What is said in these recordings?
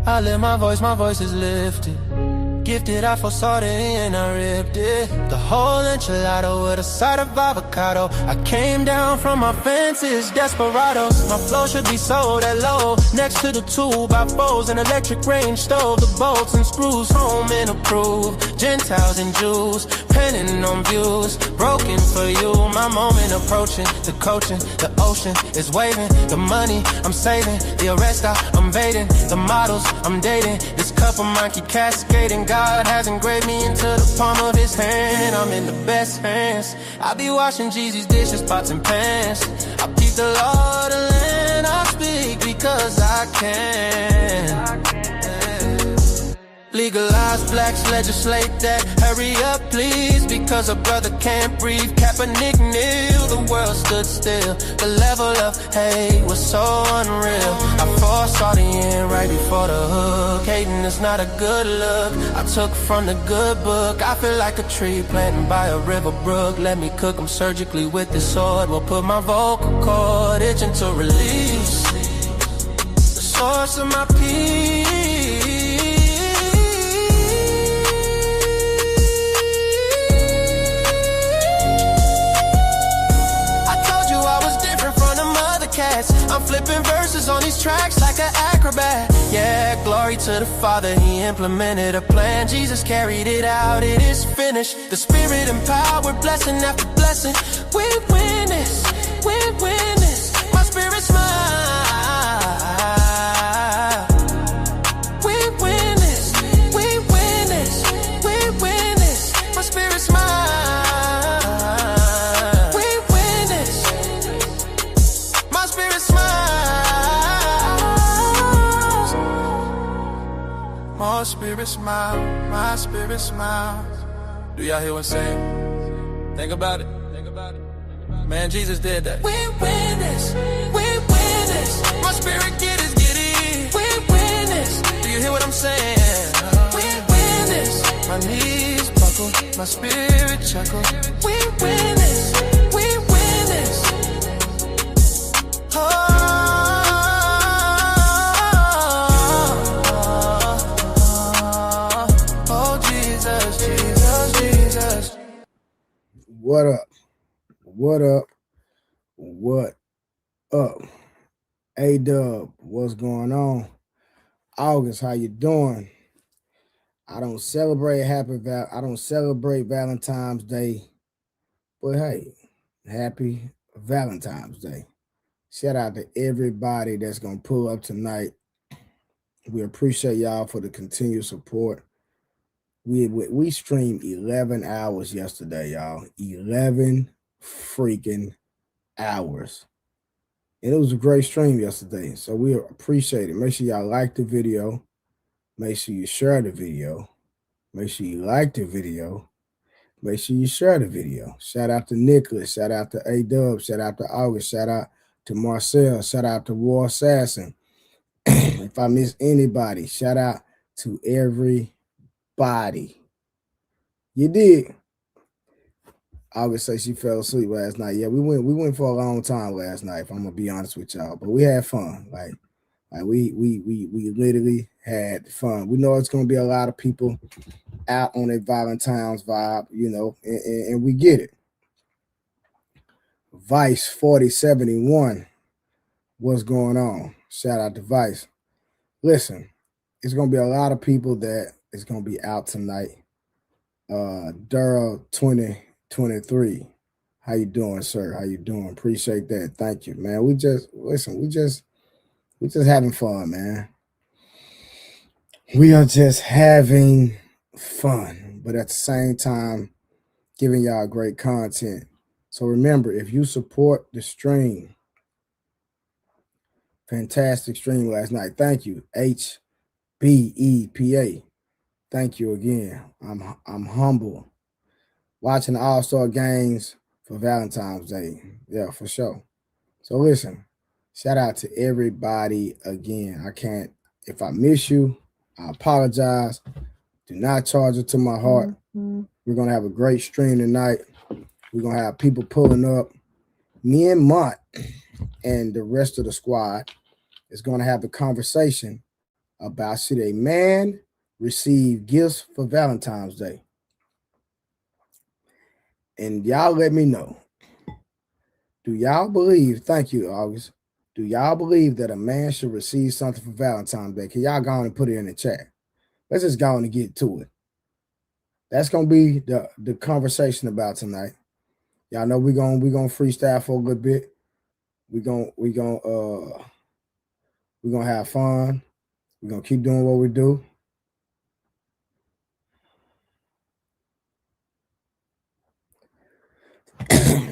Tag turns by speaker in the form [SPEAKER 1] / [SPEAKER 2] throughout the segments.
[SPEAKER 1] I lift my voice is lifted. Gifted, I foresaw it and I ripped it. The whole enchilada with a side of avocado. I came down from my fences, desperados. My flow should be sold at low, next to the 2x4s, an electric range stove. The bolts and screws home and approved. Gentiles and Jews, penning on views. Broken for you, my moment approaching. The coaching, the ocean is waving. The money I'm saving, the arrest I'm evading. The models I'm dating, this cup of mine keep cascading. God has engraved me into the palm of his hand. I'm in the best hands. I be washing Jeezy's dishes, pots and pans. I keep the law, the land. I speak because I can. Legalize blacks, legislate that. Hurry up, please, because a brother can't breathe. Kaepernick kneel, the world stood still. The level of hate was so unreal. I foresaw the end right before the hook. Hating is not a good look. I took from the good book. I feel like a tree planted by a river brook. Let me cook them surgically with this sword. Will put my vocal cord itching to release the source of my peace. I'm flipping verses on these tracks like an acrobat. Yeah, glory to the Father, he implemented a plan. Jesus carried it out, it is finished. The Spirit empowered, blessing after blessing. We win this, we win this. My spirit's mine. We win this, we win this, we win this. My spirit's mine. My spirit smile, my spirit smiles. Do y'all hear what I'm saying? Think about it. Think about it. Man, Jesus did that. We win this. We win this. My spirit get it. We win this. Do you hear what I'm saying? We win this. My knees buckle, my spirit chuckle. We win this. We win this. Oh.
[SPEAKER 2] What up? What up? What up? A-Dub, what's going on? August, how you doing? I don't celebrate Valentine's Day, but hey, happy Valentine's Day. Shout out to everybody that's gonna pull up tonight. We appreciate y'all for the continued support. We streamed 11 hours yesterday, y'all. 11 freaking hours. And it was a great stream yesterday. So we appreciate it. Make sure y'all like the video. Make sure you share the video. Make sure you like the video. Make sure you share the video. Shout out to Nicholas. Shout out to A-Dub. Shout out to August. Shout out to Marcel. Shout out to War Assassin. If I miss anybody, shout out to everybody. You did. August say she fell asleep last night. Yeah, we went for a long time last night, if I'm gonna be honest with y'all. But we had fun. Like we literally had fun. We know it's gonna be a lot of people out on a Valentine's vibe, you know, and we get it. Vice 4071. What's going on? Shout out to Vice. Listen, it's gonna be a lot of people that is gonna be out tonight. Durrell 2023. How you doing, sir? How you doing? Appreciate that. Thank you, man. We just having fun, man. We are just having fun, but at the same time, giving y'all great content. So remember, if you support the stream, fantastic stream last night. Thank you, HBEPA. Thank you again. I'm humble. Watching the All-Star games for Valentine's Day. Yeah, for sure. So listen, shout out to everybody again. If I miss you, I apologize. Do not charge it to my heart. We're going to have a great stream tonight. We're going to have people pulling up. Me and Mont and the rest of the squad is going to have a conversation about should a man receive gifts for Valentine's Day? And y'all let me know. Do y'all believe, thank you, August. Do y'all believe that a man should receive something for Valentine's Day? Can y'all go on and put it in the chat? Let's just go on and get to it. That's gonna be the conversation about tonight. Y'all know we gonna freestyle for a good bit. We gonna have fun. We're gonna keep doing what we do.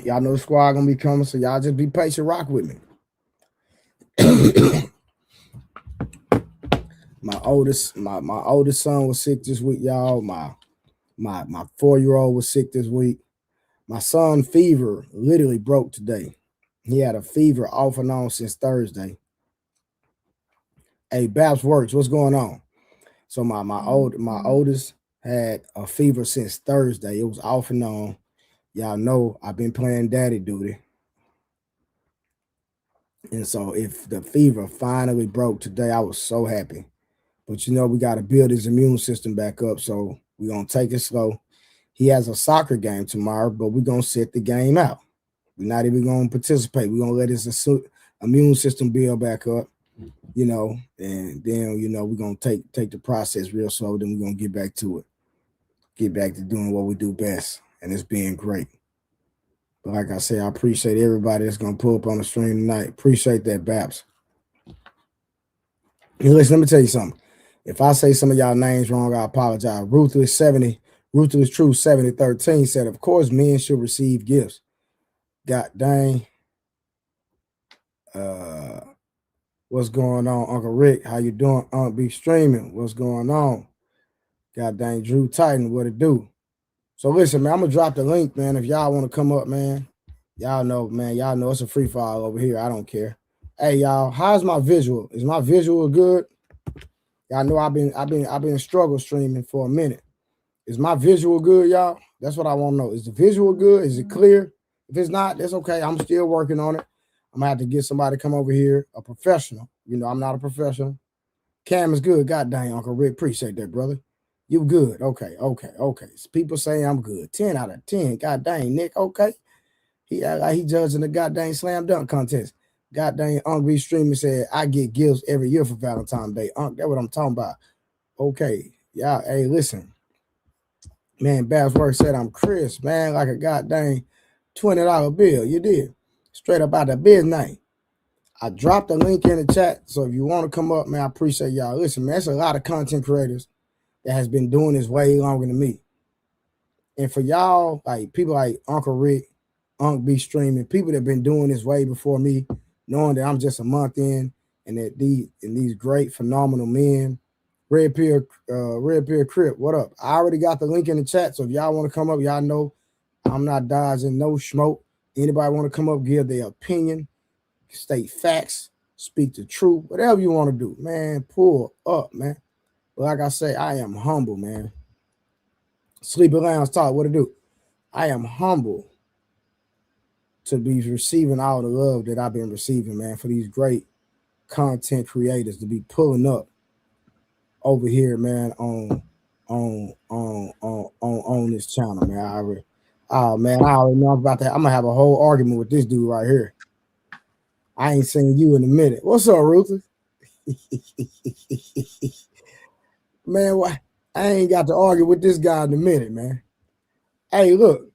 [SPEAKER 2] Y'all know the squad gonna be coming, so y'all just be patient, rock with me. my oldest son was sick this week, y'all. My 4-year-old was sick this week. My son fever literally broke today. He had a fever off and on since Thursday. Hey, Babs Works, what's going on? So my oldest had a fever since Thursday. It was off and on. Y'all know I've been playing daddy duty. And so if the fever finally broke today, I was so happy. But we got to build his immune system back up. So we're going to take it slow. He has a soccer game tomorrow, but we're going to sit the game out. We're not even going to participate. We're going to let his immune system build back up, and then, we're going to take the process real slow. Then we're going to get back to it, get back to doing what we do best. And it's being great. But like I said, I appreciate everybody that's going to pull up on the stream tonight. Appreciate that, Babs. And listen, let me tell you something. If I say some of y'all names wrong, I apologize. Ruthless True 7013 said, of course, men should receive gifts. God dang. What's going on, Uncle Rick? How you doing? Be streaming. What's going on? God dang, Drew Titan, what it do? So listen, man, I'm gonna drop the link, man. If y'all want to come up, man, y'all know, it's a free file over here. I don't care. Hey, y'all, how's my visual? Is my visual good? Y'all know I've been struggle streaming for a minute. Is my visual good, y'all? That's what I want to know. Is the visual good? Is it clear? If it's not, that's okay. I'm still working on it. I'm gonna have to get somebody to come over here, a professional. I'm not a professional. Cam is good. God dang, Uncle Rick, appreciate that, brother. You good? Okay. So people say I'm good. 10 out of 10. God dang, Nick. Okay. He act like he judging the goddamn slam dunk contest. God dang, Unc B streaming said I get gifts every year for Valentine's Day. Unc, that's what I'm talking about. Okay, y'all. Hey, listen, man. Bassworth said I'm Chris, man, like a goddamn $20 bill. You did straight up out of business. I dropped the link in the chat, so if you want to come up, man, I appreciate y'all. Listen, man, there's a lot of content creators that has been doing this way longer than me. And for y'all, like people like Uncle Rick, Unc B streaming, people that have been doing this way before me, knowing that I'm just a month in, and that these great phenomenal men, Red Pill Crip, what up? I already got the link in the chat, so if y'all want to come up, y'all know I'm not dodging no smoke. Anybody want to come up, give their opinion, state facts, speak the truth, whatever you want to do, man, pull up, man. But like I say, I am humble, man. Sleepy Lounge Talk, what to do? I am humble to be receiving all the love that I've been receiving, man, for these great content creators to be pulling up over here, man, on this channel, man. I already know about that. I'm gonna have a whole argument with this dude right here. I ain't seen you in a minute. What's up, Ruthless? Man, why? I ain't got to argue with this guy in a minute, man. Hey, look.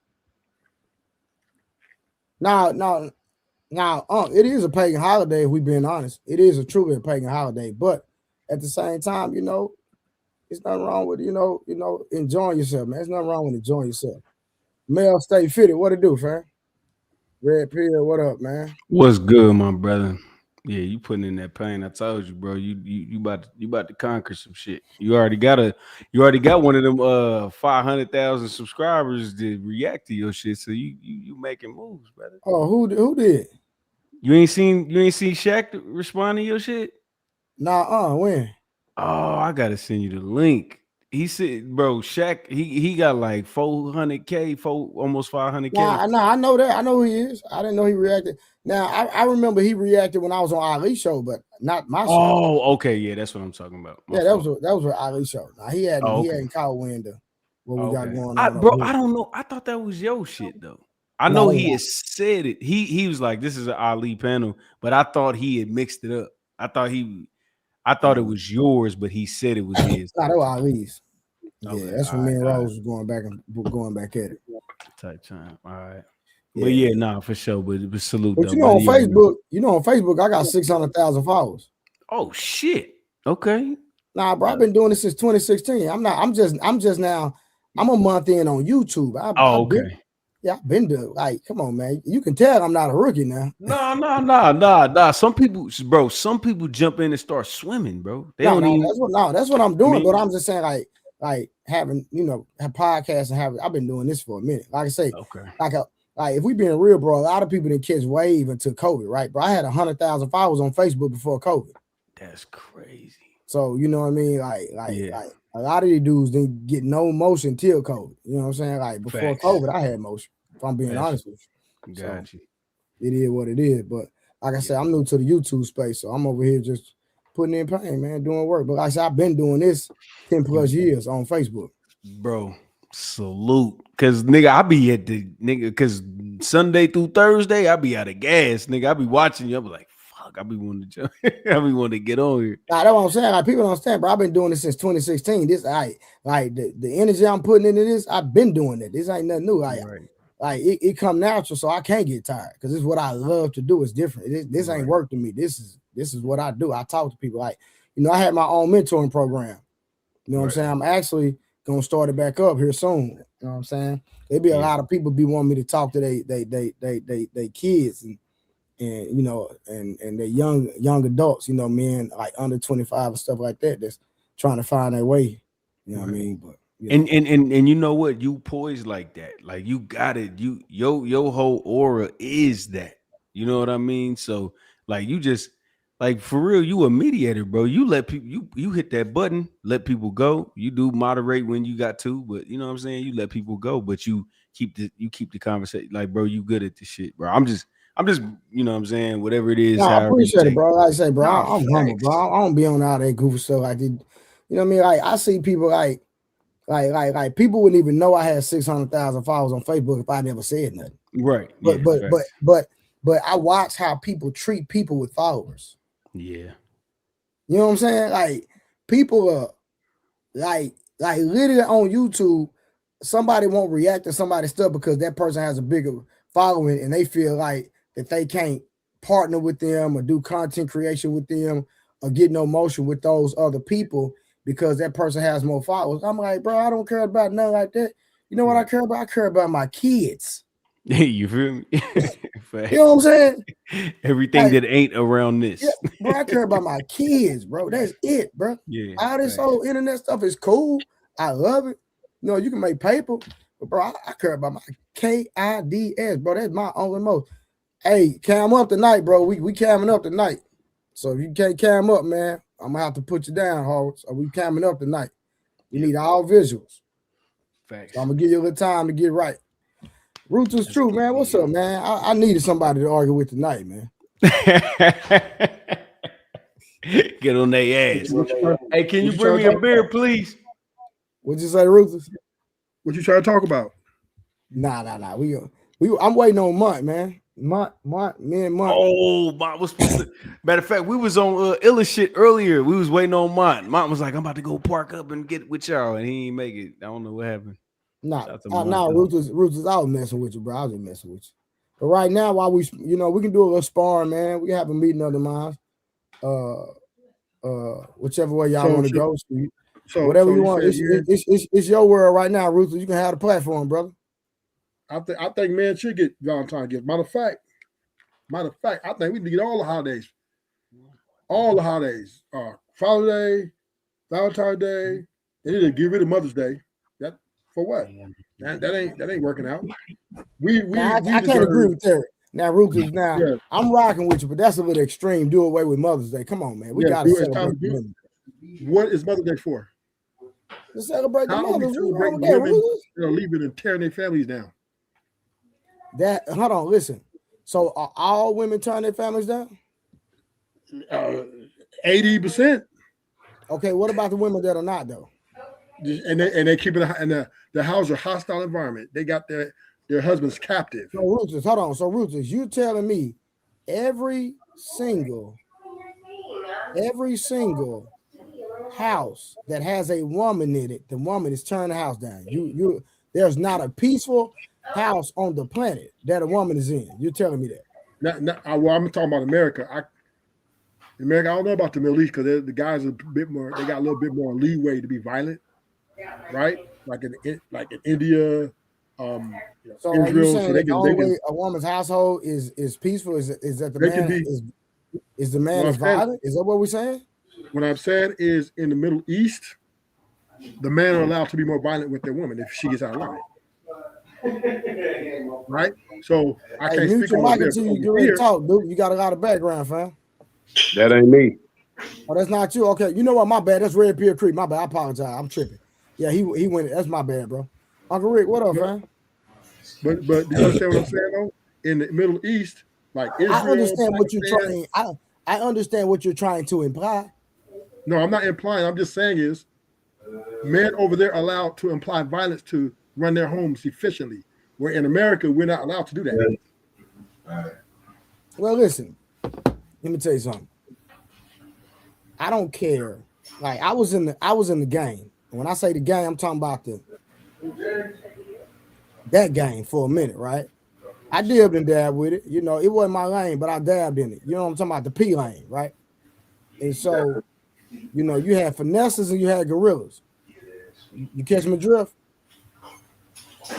[SPEAKER 2] Now, it is a pagan holiday, if we're being honest. It is a truly a pagan holiday, but at the same time, it's nothing wrong with, enjoying yourself, man. There's nothing wrong with enjoying yourself. Mel Stay Fitted, what it do, fam? Red Pill, what up, man?
[SPEAKER 3] What's good, my brother? Yeah, you putting in that pain. I told you, bro. You about to conquer some shit. You already got one of them 500,000 subscribers to react to your shit. So you making moves, brother.
[SPEAKER 2] Oh, who did?
[SPEAKER 3] You ain't seen Shaq respond to your shit?
[SPEAKER 2] Nah, when?
[SPEAKER 3] Oh, I gotta send you the link. He said, bro, Shaq, he got like 400K, almost 500K.
[SPEAKER 2] Nah, I know that. I know who he is. I didn't know he reacted. Now I remember he reacted when I was on Ali's show, but not my show.
[SPEAKER 3] Oh, okay, yeah, that's what I'm talking about.
[SPEAKER 2] Yeah, that was an Ali's show. Now he hadn't caught wind of what we got going on.
[SPEAKER 3] Bro, I don't know. I thought that was your shit though. I know he had said it. He was like, this is an Ali panel, but I thought he had mixed it up. I thought it was yours, but he said it was his.
[SPEAKER 2] Nah, that was Ali's. Yeah, that's when me and Rose was going back at it.
[SPEAKER 3] Tight time. All right. Yeah. But yeah, nah, for sure. But salute.
[SPEAKER 2] But on Facebook, I got 600,000 followers.
[SPEAKER 3] Oh shit. Okay.
[SPEAKER 2] Nah, bro, I've been doing this since 2016. I'm just now. I'm a month in on YouTube.
[SPEAKER 3] Okay.
[SPEAKER 2] I've been doing, like, come on, man. You can tell I'm not a rookie now.
[SPEAKER 3] Nah. Some people jump in and start swimming, bro.
[SPEAKER 2] That's what I'm doing. But I'm just saying, like having, have podcasts and I've been doing this for a minute. Like I say, like if we being real, bro, a lot of people didn't catch wave until COVID, right? Bro, I had 100,000 followers on Facebook before COVID.
[SPEAKER 3] That's crazy.
[SPEAKER 2] So you know what I mean? Like a lot of these dudes didn't get no motion till COVID. You know what I'm saying? Like before COVID, I had motion. If I'm being honest with you.
[SPEAKER 3] Got you.
[SPEAKER 2] It is what it is. But like I said, I'm new to the YouTube space, so I'm over here just putting in pain, man, doing work. But like I said, I've been doing this 10 plus years on Facebook.
[SPEAKER 3] Bro, salute. Cause nigga, I be at the cause Sunday through Thursday, I be out of gas, nigga. I be watching you. I be like, fuck, I be wanting to get on here.
[SPEAKER 2] Nah, that's what I'm saying. Like people don't understand, bro. I've been doing this since 2016. This like the energy I'm putting into this, I've been doing it. This ain't nothing new. Like it come natural, so I can't get tired because it's what I love to do. It's different. This ain't work to me. This is what I do. I talk to people. Like, I had my own mentoring program. You know what I'm saying? I'm actually gonna start it back up here soon. You know what I'm saying? There be a lot of people be wanting me to talk to they kids and and they young adults, men like under 25 and stuff like that that's trying to find their way. You know what I mean? But
[SPEAKER 3] and you know what? You poised like that. Like you got it. Your whole aura is that. You know what I mean? So like you just like for real, you a mediator, bro. You let people you hit that button, let people go. You do moderate when you got to, but you know what I'm saying? You let people go, but you keep the conversation. Like, bro, you good at this shit, bro. I'm just, you know what I'm saying? Whatever it is.
[SPEAKER 2] I appreciate it, bro. Like I say, bro, I'm humble, bro. I don't be on all that goofy stuff. I did, you know what I mean? Like I see people like people wouldn't even know I had 600,000 followers on Facebook if I never said nothing.
[SPEAKER 3] Right.
[SPEAKER 2] But I watch how people treat people with followers.
[SPEAKER 3] Yeah.
[SPEAKER 2] You know what I'm saying? Like people are like literally on YouTube, somebody won't react to somebody's stuff because that person has a bigger following and they feel like that they can't partner with them or do content creation with them or get no motion with those other people because that person has more followers. I'm like, bro, I don't care about nothing like that. You know what I care about? I care about my kids.
[SPEAKER 3] You feel me?
[SPEAKER 2] You know what I'm saying?
[SPEAKER 3] Everything that ain't around this.
[SPEAKER 2] Yeah, bro, I care about my kids, bro. That's it, bro.
[SPEAKER 3] Yeah.
[SPEAKER 2] All this whole internet stuff is cool. I love it. You can make paper, but bro, I care about my kids, bro. That's my only most. Hey, cam up tonight, bro. We camming up tonight. So if you can't cam up, man, I'm gonna have to put you down, Howard. So we camming up tonight. You need all visuals.
[SPEAKER 3] Facts.
[SPEAKER 2] So I'm gonna give you a little time to get right. Roots is true, man. What's up, man? I needed somebody to argue with tonight, man.
[SPEAKER 3] Get on their ass. Hey, can you bring me a beer, please?
[SPEAKER 2] What'd you say, Ruthless?
[SPEAKER 4] What you trying to talk about?
[SPEAKER 2] Nah. I'm waiting on Mont, man. Mont.
[SPEAKER 3] Oh, Mont was supposed to. Matter of fact, we was on Illa shit earlier. We was waiting on Mont. Mont was like, I'm about to go park up and get with y'all, and he ain't make it. I don't know what happened.
[SPEAKER 2] Nah, Ruthless, I was messing with you, bro. I was just messing with you. But right now, while we can do a little sparring, man. We can have a meeting of the minds. Whichever way y'all want to go. So whatever you want. It's your world right now, Ruthless. You can have the platform, brother.
[SPEAKER 4] I think man should get Valentine gifts. Matter of fact, I think we need to get all the holidays. All the holidays. Father's Day, Valentine's Day. They need to get rid of Mother's Day. That for what? That ain't working out. I
[SPEAKER 2] can't agree with Terry. Now, Ruthless, I'm rocking with you, but that's a little extreme. Do away with Mother's Day. Come on, man. We gotta
[SPEAKER 4] What is Mother's Day for?
[SPEAKER 2] To celebrate the
[SPEAKER 4] How are we
[SPEAKER 2] mothers. What's wrong
[SPEAKER 4] celebrating
[SPEAKER 2] with that,
[SPEAKER 4] women
[SPEAKER 2] Ruthless?
[SPEAKER 4] that are leaving and tearing their families down?
[SPEAKER 2] Hold on, listen. So are all women turning their families down?
[SPEAKER 4] 80%.
[SPEAKER 2] Okay, what about the women that are not though?
[SPEAKER 4] And they keep it in the house a hostile environment. They got their husbands captive.
[SPEAKER 2] So Ruthless, hold on. So Ruthless, you telling me every single house that has a woman in it, the woman is turning the house down. There's not a peaceful house on the planet that a woman is in. You're telling me that?
[SPEAKER 4] Well, I'm talking about America. America, I don't know about the Middle East because the guys are a bit more. They got a little bit more leeway to be violent, right? Like in India,
[SPEAKER 2] So
[SPEAKER 4] Israel.
[SPEAKER 2] are you saying
[SPEAKER 4] So
[SPEAKER 2] that the only way a woman's household is peaceful is that the man is violent? Is that what we're saying?
[SPEAKER 4] What I've said is in the Middle East, the men are allowed to be more violent with their woman if she gets out of line. Right? So I can't speak
[SPEAKER 2] your mic
[SPEAKER 4] on
[SPEAKER 2] until you get ready to talk, dude. You got a lot of background, fam.
[SPEAKER 5] That ain't me.
[SPEAKER 2] Oh, that's not you. Okay, you know what? My bad. That's Red Pier Creek. My bad. I apologize. I'm tripping. Yeah, he went. That's my bad, bro. Uncle Rick, what up, fam?
[SPEAKER 4] But do you understand what I'm saying though? In the Middle East, like Israel,
[SPEAKER 2] I understand what you're
[SPEAKER 4] Pakistan,
[SPEAKER 2] trying. I understand what you're trying to imply.
[SPEAKER 4] No, I'm not implying. I'm just saying is men over there are allowed to imply violence to run their homes efficiently. Where in America, we're not allowed to do that.
[SPEAKER 2] Well, listen, let me tell you something. I don't care. Like I was in the game. And when I say the game, I'm talking about that game for a minute, right? I dibbed and dabbed with it. You know, it wasn't my lane, but I dabbed in it. You know what I'm talking about? The P lane, right? And so, you know, you had finesses and you had gorillas. You catch my drift?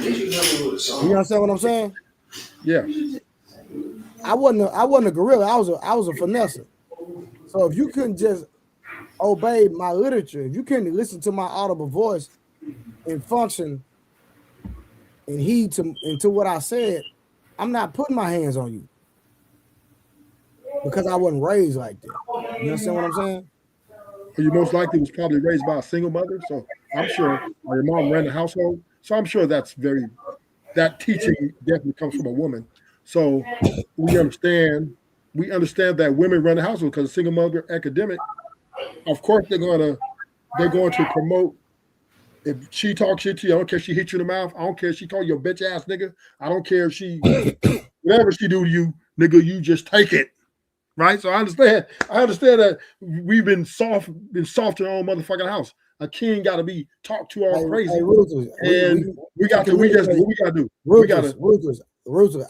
[SPEAKER 2] You understand what I'm saying?
[SPEAKER 4] Yeah.
[SPEAKER 2] I wasn't a gorilla. I was a finesser. So if you couldn't just obey my literature, if you couldn't listen to my audible voice and function and heed to what I said, I'm not putting my hands on you because I wasn't raised like that. You understand what I'm saying?
[SPEAKER 4] You most likely was probably raised by a single mother, so I'm sure your mom ran the household. So I'm sure that teaching definitely comes from a woman. So we understand that women run the household because a single mother academic. Of course, they're going to promote. If she talks shit to you, I don't care if she hit you in the mouth. I don't care if she call you a bitch ass nigga. I don't care if she whatever she do to you, nigga, you just take it. Right? So I understand that we've been soft in our own motherfucking house. A king got to be talked to all crazy. Hey, Ruthless, we got to do.
[SPEAKER 2] Ruthless.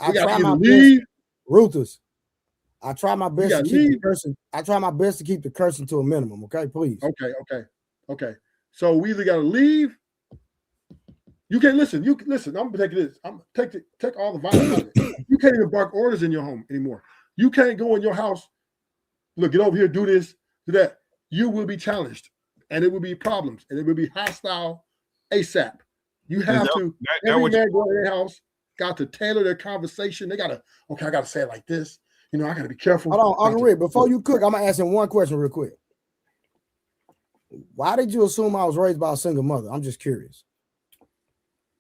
[SPEAKER 2] I try my best. Ruthless. I try my best to keep the cursing. I try my best to keep the cursing to a minimum. Okay, please.
[SPEAKER 4] Okay. So we either got to leave. You can't listen. You listen. I'm gonna take this. I'm take all the violence out of it. You can't even bark orders in your home anymore. You can't go in your house. Look, get over here. Do this. Do that. You will be challenged, and it will be problems, and it will be hostile ASAP. You have to. Every man go in their house got to tailor their conversation. They gotta. Okay, I gotta say it like this. You know, I gotta be careful.
[SPEAKER 2] Hold on, Uncle Rick. Before you cook, I'm gonna ask him one question real quick. Why did you assume I was raised by a single mother? I'm just curious.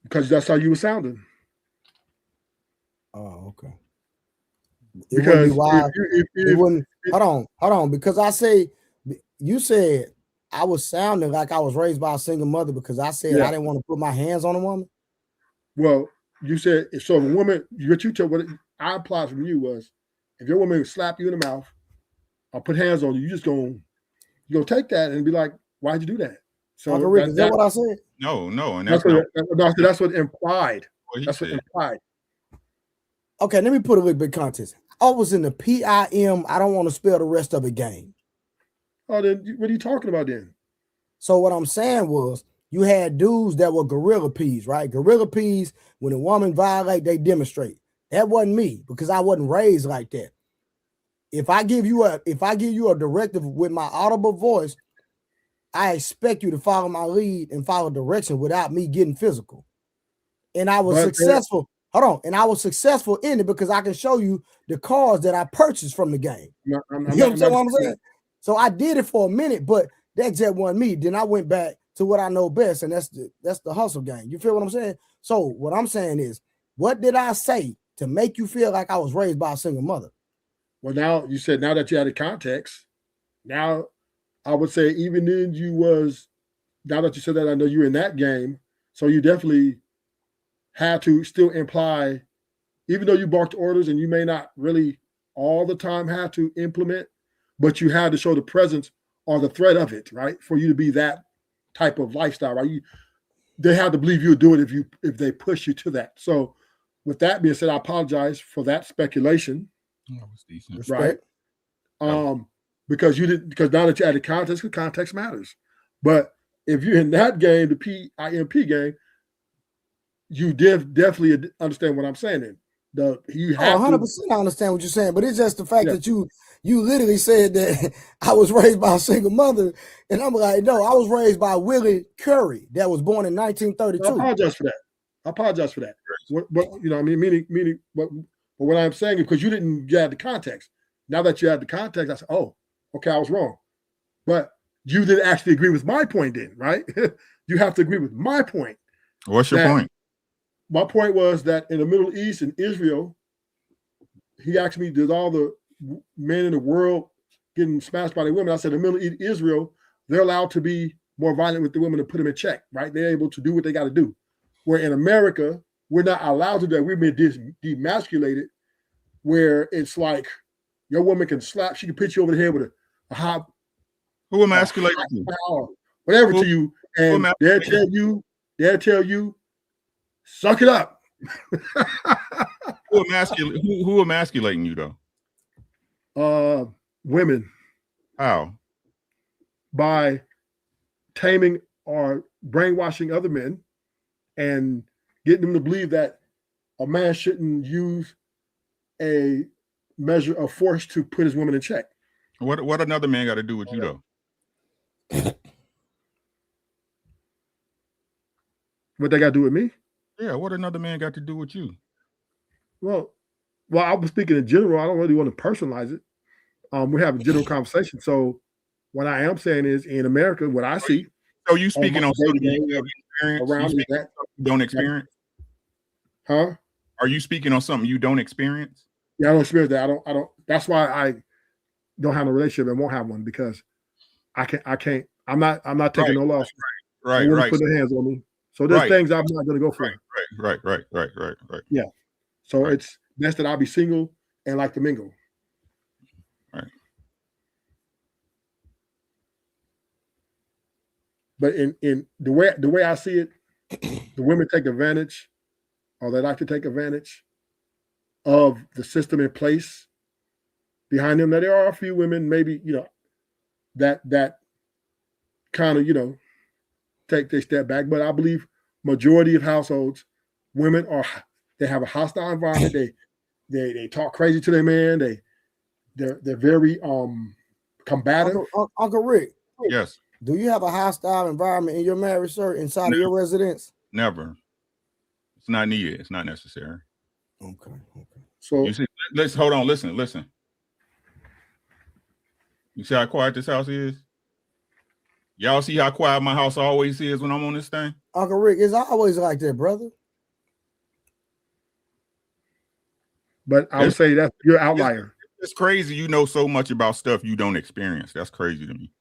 [SPEAKER 4] Because that's how you were sounding.
[SPEAKER 2] Oh, okay.
[SPEAKER 4] Because
[SPEAKER 2] hold on. Because you said I was sounding like I was raised by a single mother because I said I didn't want to put my hands on a woman.
[SPEAKER 4] Well, you said so. If a woman, what I applied from you was, if your woman slap you in the mouth or put hands on you, you're gonna take that and be like, "Why'd you do that?" So
[SPEAKER 2] Uncle Rick, is that what I said?
[SPEAKER 5] No, and
[SPEAKER 4] that's what implied. That's what implied.
[SPEAKER 2] Okay, let me put a little bit of context. I was in the PIM. I don't want to spell the rest of the game.
[SPEAKER 4] Oh, then what are you talking about then?
[SPEAKER 2] So what I'm saying was you had dudes that were gorilla peas, right? Gorilla peas, when a woman violate, they demonstrate. That wasn't me because I wasn't raised like that. If I give you a directive with my audible voice, I expect you to follow my lead and follow direction without me getting physical. And I was successful. Hold on. And I was successful in it because I can show you the cars that I purchased from the game. You know what I'm saying? So I did it for a minute, but that just wasn't me. Then I went back to what I know best, and that's the hustle game. You feel what I'm saying? So what I'm saying is, what did I say to make you feel like I was raised by a single mother?
[SPEAKER 4] Well, now you said now that you had the context, now I would say even then you was, now that you said that, I know you're in that game, so you definitely had to still imply, even though you barked orders and you may not really all the time have to implement, but you had to show the presence or the threat of it, right? For you to be that type of lifestyle, right? They have to believe you'll do it if they push you to that. So with that being said, I apologize for that speculation.
[SPEAKER 5] That was decent.
[SPEAKER 4] Right. Because now that you added context, because context matters. But if you're in that game, the PIMP game, you definitely understand what I'm saying. Then you have
[SPEAKER 2] 100%. I understand what you're saying, but it's just the fact that you literally said that I was raised by a single mother, and I'm like, no, I was raised by Willie Curry that was born in 1932.
[SPEAKER 4] I apologize for that. What you know, I mean, meaning, but what I'm saying is because you didn't get the context. Now that you had the context, I said, oh, okay, I was wrong. But you didn't actually agree with my point then, right? You have to agree with my point.
[SPEAKER 5] What's your point?
[SPEAKER 4] My point was that in the Middle East and Israel, he asked me, did all the men in the world getting smashed by the women? I said, in the Middle East, Israel, they're allowed to be more violent with the women to put them in check, right? They're able to do what they got to do. Where in America, we're not allowed to do that. We've been demasculated, where it's like your woman can slap, she can pitch you over the head with a hot,
[SPEAKER 5] Who emasculated you?
[SPEAKER 4] Whatever to you, and they'll tell you, suck it up.
[SPEAKER 5] Who emasculating you though?
[SPEAKER 4] Women.
[SPEAKER 5] How?
[SPEAKER 4] By taming or brainwashing other men and getting them to believe that a man shouldn't use a measure of force to put his woman in check.
[SPEAKER 5] What another man got to do with you though?
[SPEAKER 4] What they got to do with me?
[SPEAKER 5] Yeah, what another man got to do with you?
[SPEAKER 4] Well, I was speaking in general. I don't really want to personalize it. We're having a general conversation. So what I am saying is, in America, what I see.
[SPEAKER 5] So you speaking on something you have experience
[SPEAKER 4] around that
[SPEAKER 5] you don't experience?
[SPEAKER 4] Huh?
[SPEAKER 5] Are you speaking on something you don't experience?
[SPEAKER 4] Yeah, I don't experience that. I don't. That's why I don't have a relationship and won't have one, because I can't. I'm not taking no loss.
[SPEAKER 5] Right.
[SPEAKER 4] Put their hands on me. So there's things I'm not going to go for.
[SPEAKER 5] Right.
[SPEAKER 4] Yeah. So it's best that I'll be single and like to mingle.
[SPEAKER 5] Right.
[SPEAKER 4] But in the way I see it, the women take advantage, or they like to take advantage of the system in place behind them. Now there are a few women, maybe, that kind of, take their step back. But I believe majority of households, women they have a hostile environment. They talk crazy to their man. They're very combative.
[SPEAKER 2] Uncle Rick.
[SPEAKER 5] Yes.
[SPEAKER 2] Do you have a hostile environment in your marriage, sir, inside of your residence?
[SPEAKER 5] Never. It's not needed. It's not necessary.
[SPEAKER 2] Okay.
[SPEAKER 4] So
[SPEAKER 5] you see, let's hold on. Listen. You see how quiet this house is? Y'all see how quiet my house always is when I'm on this thing?
[SPEAKER 2] Uncle Rick, it's always like that, brother.
[SPEAKER 4] But I would say that's your outlier.
[SPEAKER 5] It's crazy. You know so much about stuff you don't experience. That's crazy to me.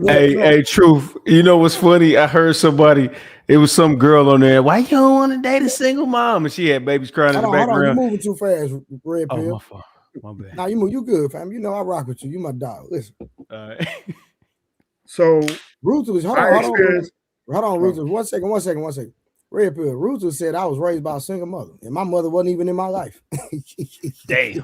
[SPEAKER 3] Hey, Truth. You know what's funny? I heard somebody. It was some girl on there. Why you don't want to date a single mom? And she had babies crying in the background.
[SPEAKER 2] You're moving too fast, Red Pill.
[SPEAKER 3] Oh, my fault. My bad.
[SPEAKER 2] Now you good, fam. You know I rock with you. You my dog. Listen.
[SPEAKER 4] So
[SPEAKER 2] Ruthless. Hold on, Ruthless. One second. Red Pill. Ruthless said I was raised by a single mother, and my mother wasn't even in my life.
[SPEAKER 3] Damn.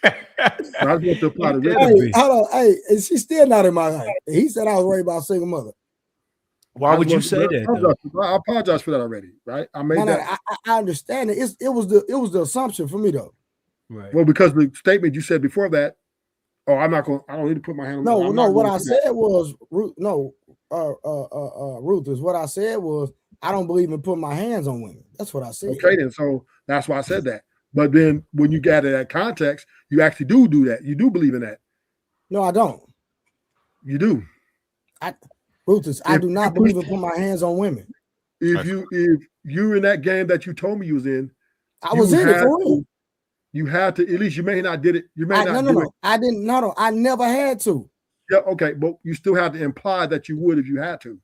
[SPEAKER 4] I was to apply
[SPEAKER 2] Hey, and she's still not in my life. And he said I was raised by a single mother.
[SPEAKER 3] Why would you say that?
[SPEAKER 4] I apologize for that already, right? I made that.
[SPEAKER 2] I understand it. It was the assumption for me though.
[SPEAKER 3] Right.
[SPEAKER 4] Well, because the statement you said before that. Oh, I don't need to put my hand on.
[SPEAKER 2] No. What I said was Ruthless. What I said was I don't believe in putting my hands on women. That's what I said.
[SPEAKER 4] Okay, then. So that's why I said that. But then when you got that context, you actually do that. You do believe in that.
[SPEAKER 2] No, I don't.
[SPEAKER 4] You do.
[SPEAKER 2] Ruthless, I do not believe in putting my hands on women.
[SPEAKER 4] If you in that game that you told me you was in,
[SPEAKER 2] I was in it for real.
[SPEAKER 4] You had to, at least you may not did it. You may not do it.
[SPEAKER 2] I didn't. No, I never had to.
[SPEAKER 4] Yeah, okay, but you still had to imply that you would if you had to.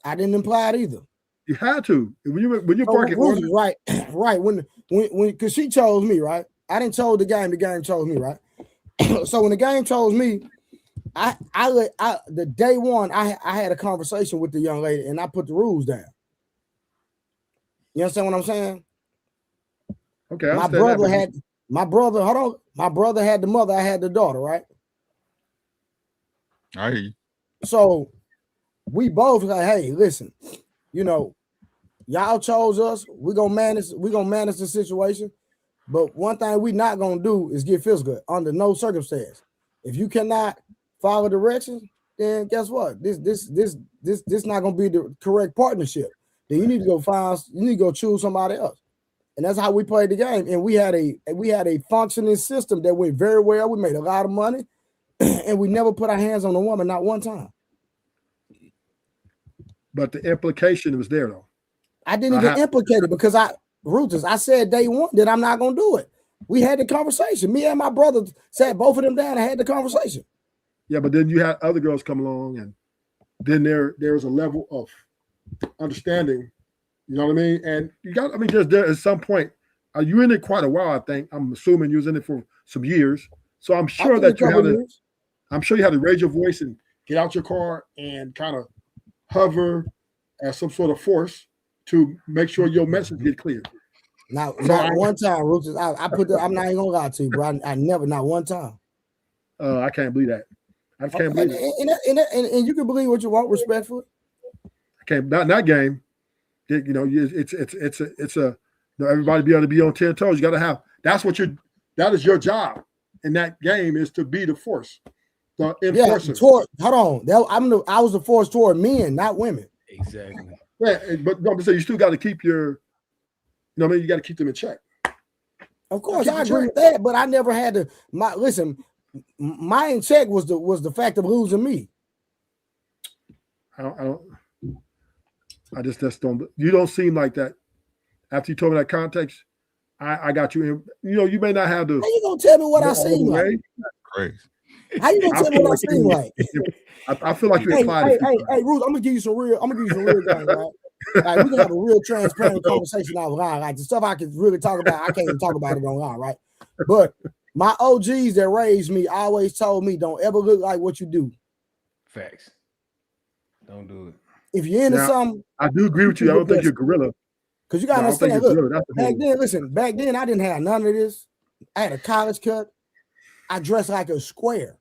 [SPEAKER 2] I didn't imply it either.
[SPEAKER 4] You had to. When you're parking order,
[SPEAKER 2] right, right. When because she chose me, right? I didn't chose the game chose me, right? So when the game chose me, I the day one I had a conversation with the young lady and I put the rules down. You understand what I'm saying?
[SPEAKER 4] Okay,
[SPEAKER 2] my brother had the mother, I had the daughter, right?
[SPEAKER 5] I hear you.
[SPEAKER 2] So we both like, hey, listen, you know, y'all chose us. We're gonna manage the situation. But one thing we not gonna do is get physical under no circumstance. If you cannot follow directions, then guess what? This not gonna be the correct partnership. Then you need to go choose somebody else. And that's how we played the game. And we had a functioning system that went very well. We made a lot of money, and we never put our hands on a woman, not one time.
[SPEAKER 4] But the implication was there though.
[SPEAKER 2] I didn't even implicate it because I said day one that I'm not gonna do it. We had the conversation. Me and my brother sat both of them down and had the conversation.
[SPEAKER 4] Yeah, but then you had other girls come along, and then there was a level of understanding. You know what I mean? And you got, just there at some point, you're in it quite a while, I think. I'm assuming you was in it for some years. So I'm sure that you had to raise your voice and get out your car and kind of hover as some sort of force to make sure your message get clear.
[SPEAKER 2] Not one time, Roots. I'm not even gonna lie to you, bro. I never, not one time.
[SPEAKER 4] I can't believe that. I just can't believe it.
[SPEAKER 2] And you can believe what you want, respectfully.
[SPEAKER 4] I can't. Not in that game. It's everybody be able to be on 10 toes. You got to have. That is your job in that game, is to be the force, the enforcer.
[SPEAKER 2] Hold on. I was the force toward men, not women.
[SPEAKER 3] Exactly.
[SPEAKER 4] Yeah, but no, I'm saying you still got to keep your. You know what I mean? You got to keep them in check.
[SPEAKER 2] Of course, I agree with that, but I never had to. My in check was the fact of losing me.
[SPEAKER 4] I just don't. You don't seem like that. After you told me that context, I got you in. You know, you may not have the.
[SPEAKER 2] How you gonna tell me what I seem like?
[SPEAKER 5] Crazy.
[SPEAKER 2] How you gonna tell me what I seem like?
[SPEAKER 4] I feel like you implied.
[SPEAKER 2] Hey, Ruth, I'm gonna give you some real guys, right? Like, we can have a real transparent conversation online. Like the stuff I can really talk about, I can't even talk about it online, right? But my OGs that raised me always told me, don't ever look like what you do.
[SPEAKER 3] Facts. Don't do it.
[SPEAKER 2] If you're into something,
[SPEAKER 4] I do agree with you. I don't think you're a gorilla.
[SPEAKER 2] Because you gotta understand, look, back then I didn't have none of this. I had a college cut. I dressed like a square.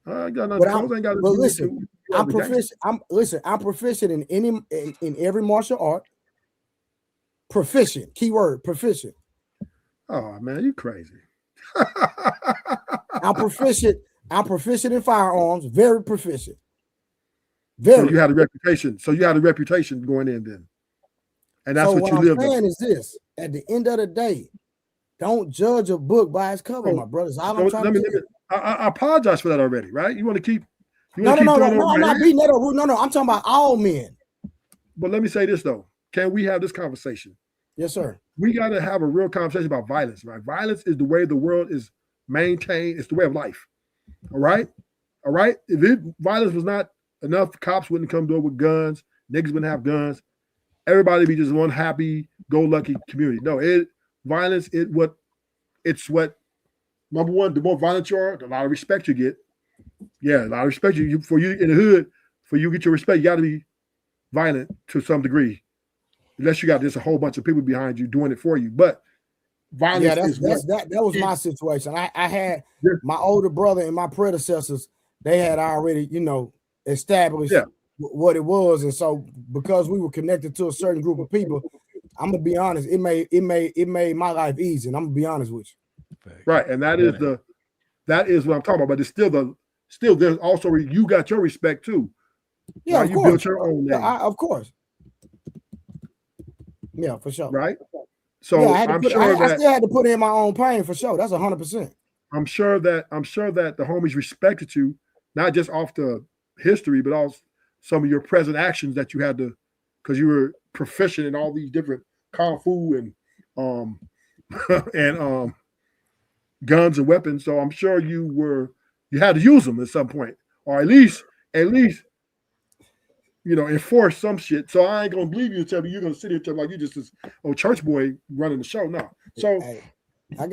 [SPEAKER 4] I got nothing. But
[SPEAKER 2] listen, I'm proficient. I'm proficient in every martial art. Proficient. Keyword, proficient.
[SPEAKER 4] Oh man, you crazy.
[SPEAKER 2] I'm proficient. I'm proficient in firearms. Very proficient. Very.
[SPEAKER 4] So you had a reputation going in then, and that's what you live.
[SPEAKER 2] What I'm saying is this: at the end of the day, don't judge a book by its cover, my brothers.
[SPEAKER 4] I apologize for that already, right? You want to keep.
[SPEAKER 2] No, I'm not beating that up. No, I'm talking about all men.
[SPEAKER 4] But let me say this though: can we have this conversation?
[SPEAKER 2] Yes, sir.
[SPEAKER 4] We got to have a real conversation about violence, right? Violence is the way the world is maintained. It's the way of life. All right. If violence was not enough, cops wouldn't come to it with guns. Niggas wouldn't have guns. Everybody be just one happy-go-lucky community. No, violence. It's what. Number one, the more violent you are, the lot of respect you get. Yeah, a lot of respect for you in the hood. For you to get your respect, you got to be violent to some degree. Unless you got just a whole bunch of people behind you doing it for you. But violence
[SPEAKER 2] that was my situation. I had my older brother and my predecessors, they had already, established what it was. And so because we were connected to a certain group of people, I'm gonna be honest, it made my life easy. And I'm gonna be honest with you.
[SPEAKER 4] Right. And that is what I'm talking about. But it's still there's also you got your respect too.
[SPEAKER 2] Yeah,
[SPEAKER 4] right? You built your own name.
[SPEAKER 2] Of course. Yeah, for sure.
[SPEAKER 4] Right. So I
[SPEAKER 2] still had to put in my own pain for sure. That's 100%.
[SPEAKER 4] I'm sure that the homies respected you, not just off the history, but also some of your present actions that you had to, because you were proficient in all these different kung fu and guns and weapons. So I'm sure you had to use them at some point, or at least enforce some shit. So I ain't gonna believe you and tell me you're gonna sit here and tell me like you just this old church boy running the show. No. So
[SPEAKER 2] Hey,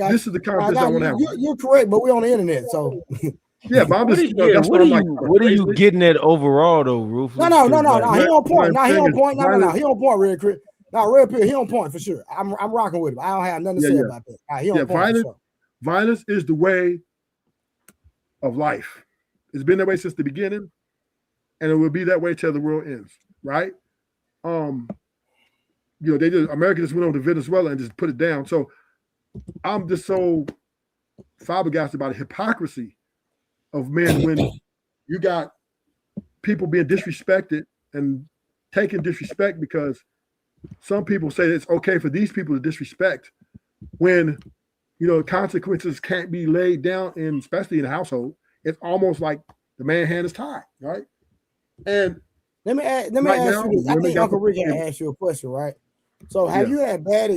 [SPEAKER 4] this is the conversation I want to have.
[SPEAKER 2] You're correct, but we're on the internet, so
[SPEAKER 4] yeah, but I'm just that's
[SPEAKER 3] what
[SPEAKER 4] I'm like.
[SPEAKER 3] What are you getting at overall though, Rufus?
[SPEAKER 2] No. He on point. He on point. No. He on point, real quick. No, real quick. He on point for sure. I'm rocking with him. I don't have nothing to say about that. He on point.
[SPEAKER 4] Violence is the way of life. It's been that way since the beginning, and it will be that way till the world ends. Right? America just went over to Venezuela and just put it down. So I'm just so flabbergasted about the hypocrisy of men when you got people being disrespected and taking disrespect because some people say it's okay for these people to disrespect when consequences can't be laid down in, especially in a household. It's almost like the man's hand is tied, right? And
[SPEAKER 2] let me ask you this. I think Uncle Rick can ask you a question, right? So have you had bad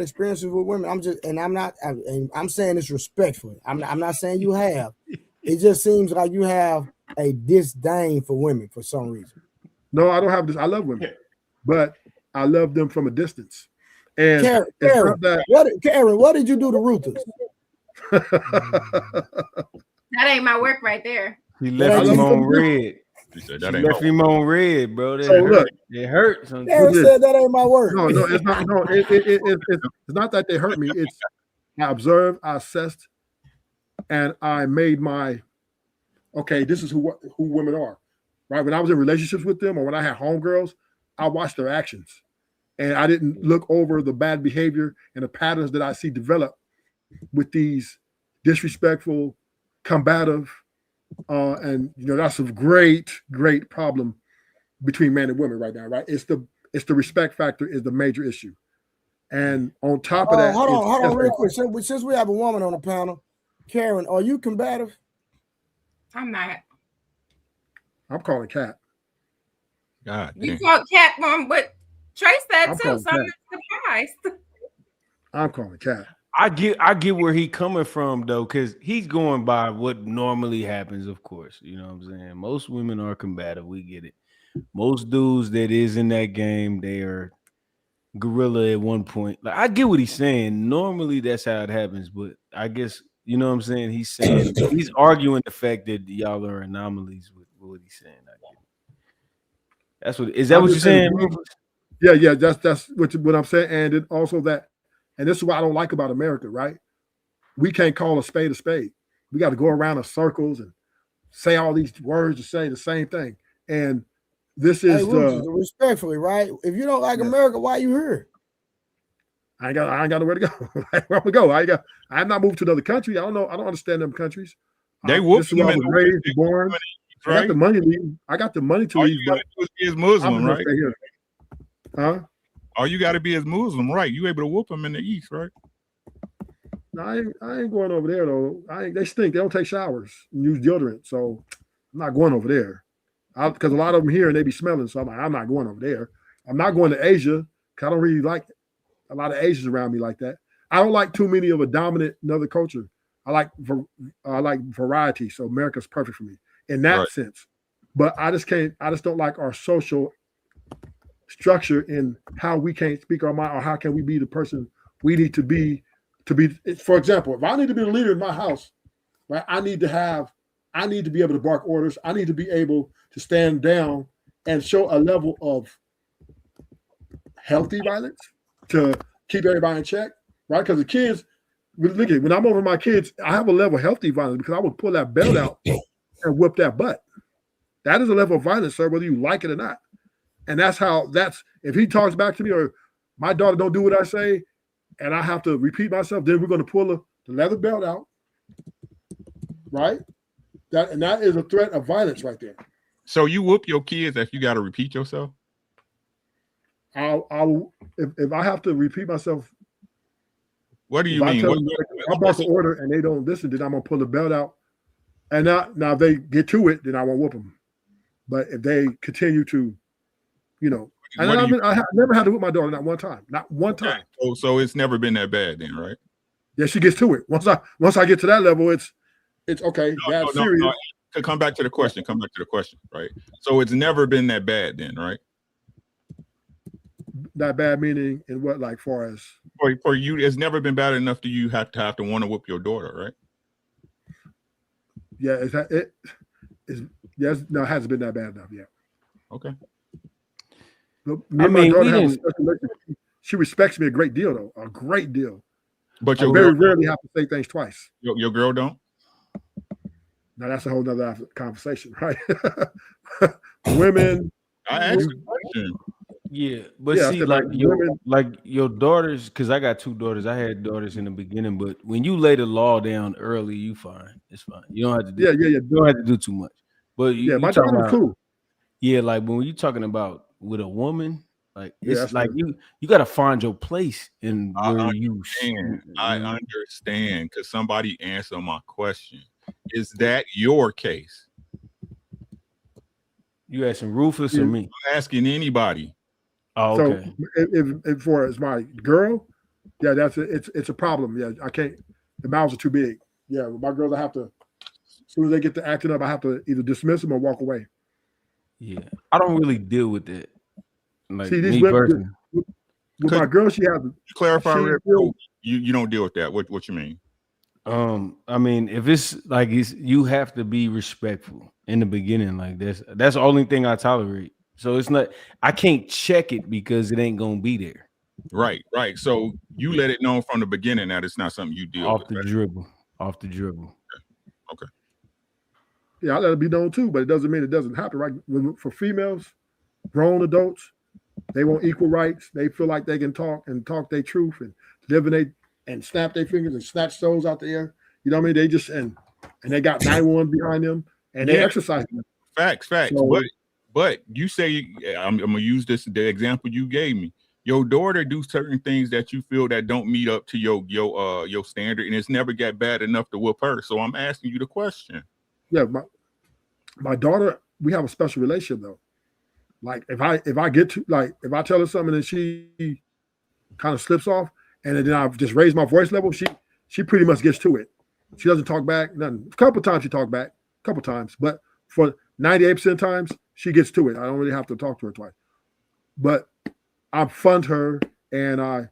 [SPEAKER 2] experiences with women? I'm saying this respectfully. I'm not saying you have. It just seems like you have a disdain for women for some reason.
[SPEAKER 4] No, I don't have this. I love women, but I love them from a distance. And
[SPEAKER 2] Karen, what did you do to Ruthers?
[SPEAKER 6] That ain't my work right there.
[SPEAKER 3] He left him on red. She left him on red, bro. It hurts.
[SPEAKER 2] Karen said that ain't my work.
[SPEAKER 4] No, it's not. No, it's not that they hurt me. It's I observed, I assessed, and I made my this is who women are, right? When I was in relationships with them, or when I had homegirls, I watched their actions, and I didn't look over the bad behavior and the patterns that I see develop with these disrespectful, combative, and that's a great problem between men and women right now, right? It's the respect factor is the major issue, and on top of that,
[SPEAKER 2] hold on, real quick. Since we have a woman on the panel, Karen, are you combative?
[SPEAKER 6] I'm not. I'm
[SPEAKER 4] calling Cat.
[SPEAKER 5] God,
[SPEAKER 6] you called Cat, Mom, but Trey said too, so I'm not surprised.
[SPEAKER 4] I'm calling Cat.
[SPEAKER 3] I get where he coming from though, because he's going by what normally happens, of course. You know what I'm saying? Most women are combative. We get it. Most dudes that is in that game, they are gorilla at one point. Like I get what he's saying. Normally that's how it happens, but I guess you know what I'm saying. He's saying he's arguing the fact that y'all are anomalies with what he's saying. I get it. That's what is that what you're saying?
[SPEAKER 4] Yeah. That's what I'm saying, and it also that. And this is what I don't like about America, right? We can't call a spade a spade. We got to go around in circles and say all these words to say the same thing. And this is
[SPEAKER 2] respectfully, right? If you don't like America, why are you here?
[SPEAKER 4] I ain't got nowhere to go. Where I'm gonna go? I'm not moved to another country. I don't know. I don't understand them countries.
[SPEAKER 5] They whoop
[SPEAKER 4] you. I was raised, born. Right? I got the money to leave. I got the money to leave, but
[SPEAKER 5] is Muslim, right?
[SPEAKER 4] Huh?
[SPEAKER 5] All you got to be is Muslim, right? You able to whoop them in the East, right?
[SPEAKER 4] No, I ain't going over there though. They stink. They don't take showers and use deodorant, so I'm not going over there. Because a lot of them here and they be smelling, so I'm not going over there. I'm not going to Asia because I don't really like a lot of Asians around me like that. I don't like too many of a dominant another culture. I like variety, so America's perfect for me in that sense. But I just don't like our social structure in how we can't speak our mind, or how can we be the person we need to be. For example, if I need to be the leader in my house, right, I need to be able to bark orders. I need to be able to stand down and show a level of healthy violence to keep everybody in check, right? Because the kids, look at when I'm over my kids, I have a level of healthy violence because I would pull that belt out and whip that butt. That is a level of violence, sir, whether you like it or not. And that's if he talks back to me or my daughter don't do what I say and I have to repeat myself, then we're going to pull the leather belt out, right? That is a threat of violence right there.
[SPEAKER 5] So you whoop your kids if you got to repeat yourself?
[SPEAKER 4] If I have to repeat myself.
[SPEAKER 5] What do you mean?
[SPEAKER 4] I'll bark an order and they don't listen, then I'm going to pull the belt out. And now if they get to it, then I won't whoop them. But if they continue to, and I never had to whip my daughter, not one time.
[SPEAKER 5] So it's never been that bad then, right?
[SPEAKER 4] Yeah, she gets to it. Once I get to that level, it's okay. That's serious.
[SPEAKER 5] No. Come back to the question. Right? So it's never been that bad then, right?
[SPEAKER 4] That bad meaning in what, like, far as
[SPEAKER 5] for you, it's never been bad enough that you have to want to whip your daughter, right?
[SPEAKER 4] Yeah, it hasn't been that bad enough yet.
[SPEAKER 5] Okay.
[SPEAKER 4] My daughter she respects me a great deal, though. A great deal.
[SPEAKER 5] But
[SPEAKER 4] I very rarely have to say things twice.
[SPEAKER 5] Your girl don't?
[SPEAKER 4] Now that's a whole nother conversation, right? Women.
[SPEAKER 5] I asked the question.
[SPEAKER 3] Yeah, but see, like your daughters, because I got 2 daughters. I had daughters in the beginning, but when you lay the law down early, you fine. It's fine. You don't have to do. You don't have to do too much. But
[SPEAKER 4] my daughter's cool.
[SPEAKER 3] Yeah, like when you're talking about with a woman, like it's like you got to find your place in where you.
[SPEAKER 5] I understand, because somebody answered my question. Is that your case?
[SPEAKER 3] You asking Rufus or me?
[SPEAKER 5] I'm asking anybody.
[SPEAKER 3] Oh, okay.
[SPEAKER 4] So if for as my girl, yeah, it's a problem. Yeah, I can't. The mouths are too big. Yeah, my girls, I have to. As soon as they get to acting up, I have to either dismiss them or walk away.
[SPEAKER 3] Yeah, I don't really deal with that. Like,
[SPEAKER 4] see, these women, with my girl, she has to
[SPEAKER 5] clarify. You don't deal with that. What you mean?
[SPEAKER 3] I mean, if it's like you have to be respectful in the beginning. Like that's the only thing I tolerate. So it's not, I can't check it because it ain't gonna be there.
[SPEAKER 5] Right. So you let it know from the beginning that it's not something you deal with.
[SPEAKER 3] Off the dribble.
[SPEAKER 5] Okay.
[SPEAKER 4] Yeah, I let it be known too, but it doesn't mean it doesn't happen. Right? For females, grown adults, they want equal rights. They feel like they can talk their truth and live and snap their fingers and snatch souls out the air. You know what I mean? They just and they got 911 behind them and they exercise them.
[SPEAKER 5] Facts. So, but you say I'm gonna use the example you gave me. Your daughter do certain things that you feel that don't meet up to your standard, and it's never got bad enough to whoop her. So I'm asking you the question.
[SPEAKER 4] Yeah, my daughter, we have a special relationship though. Like if I get to if I tell her something and she kind of slips off, and then I just raise my voice level, she pretty much gets to it. She doesn't talk back. Nothing. A couple times she talked back, but for 98% of times she gets to it. I don't really have to talk to her twice. But I fund her, and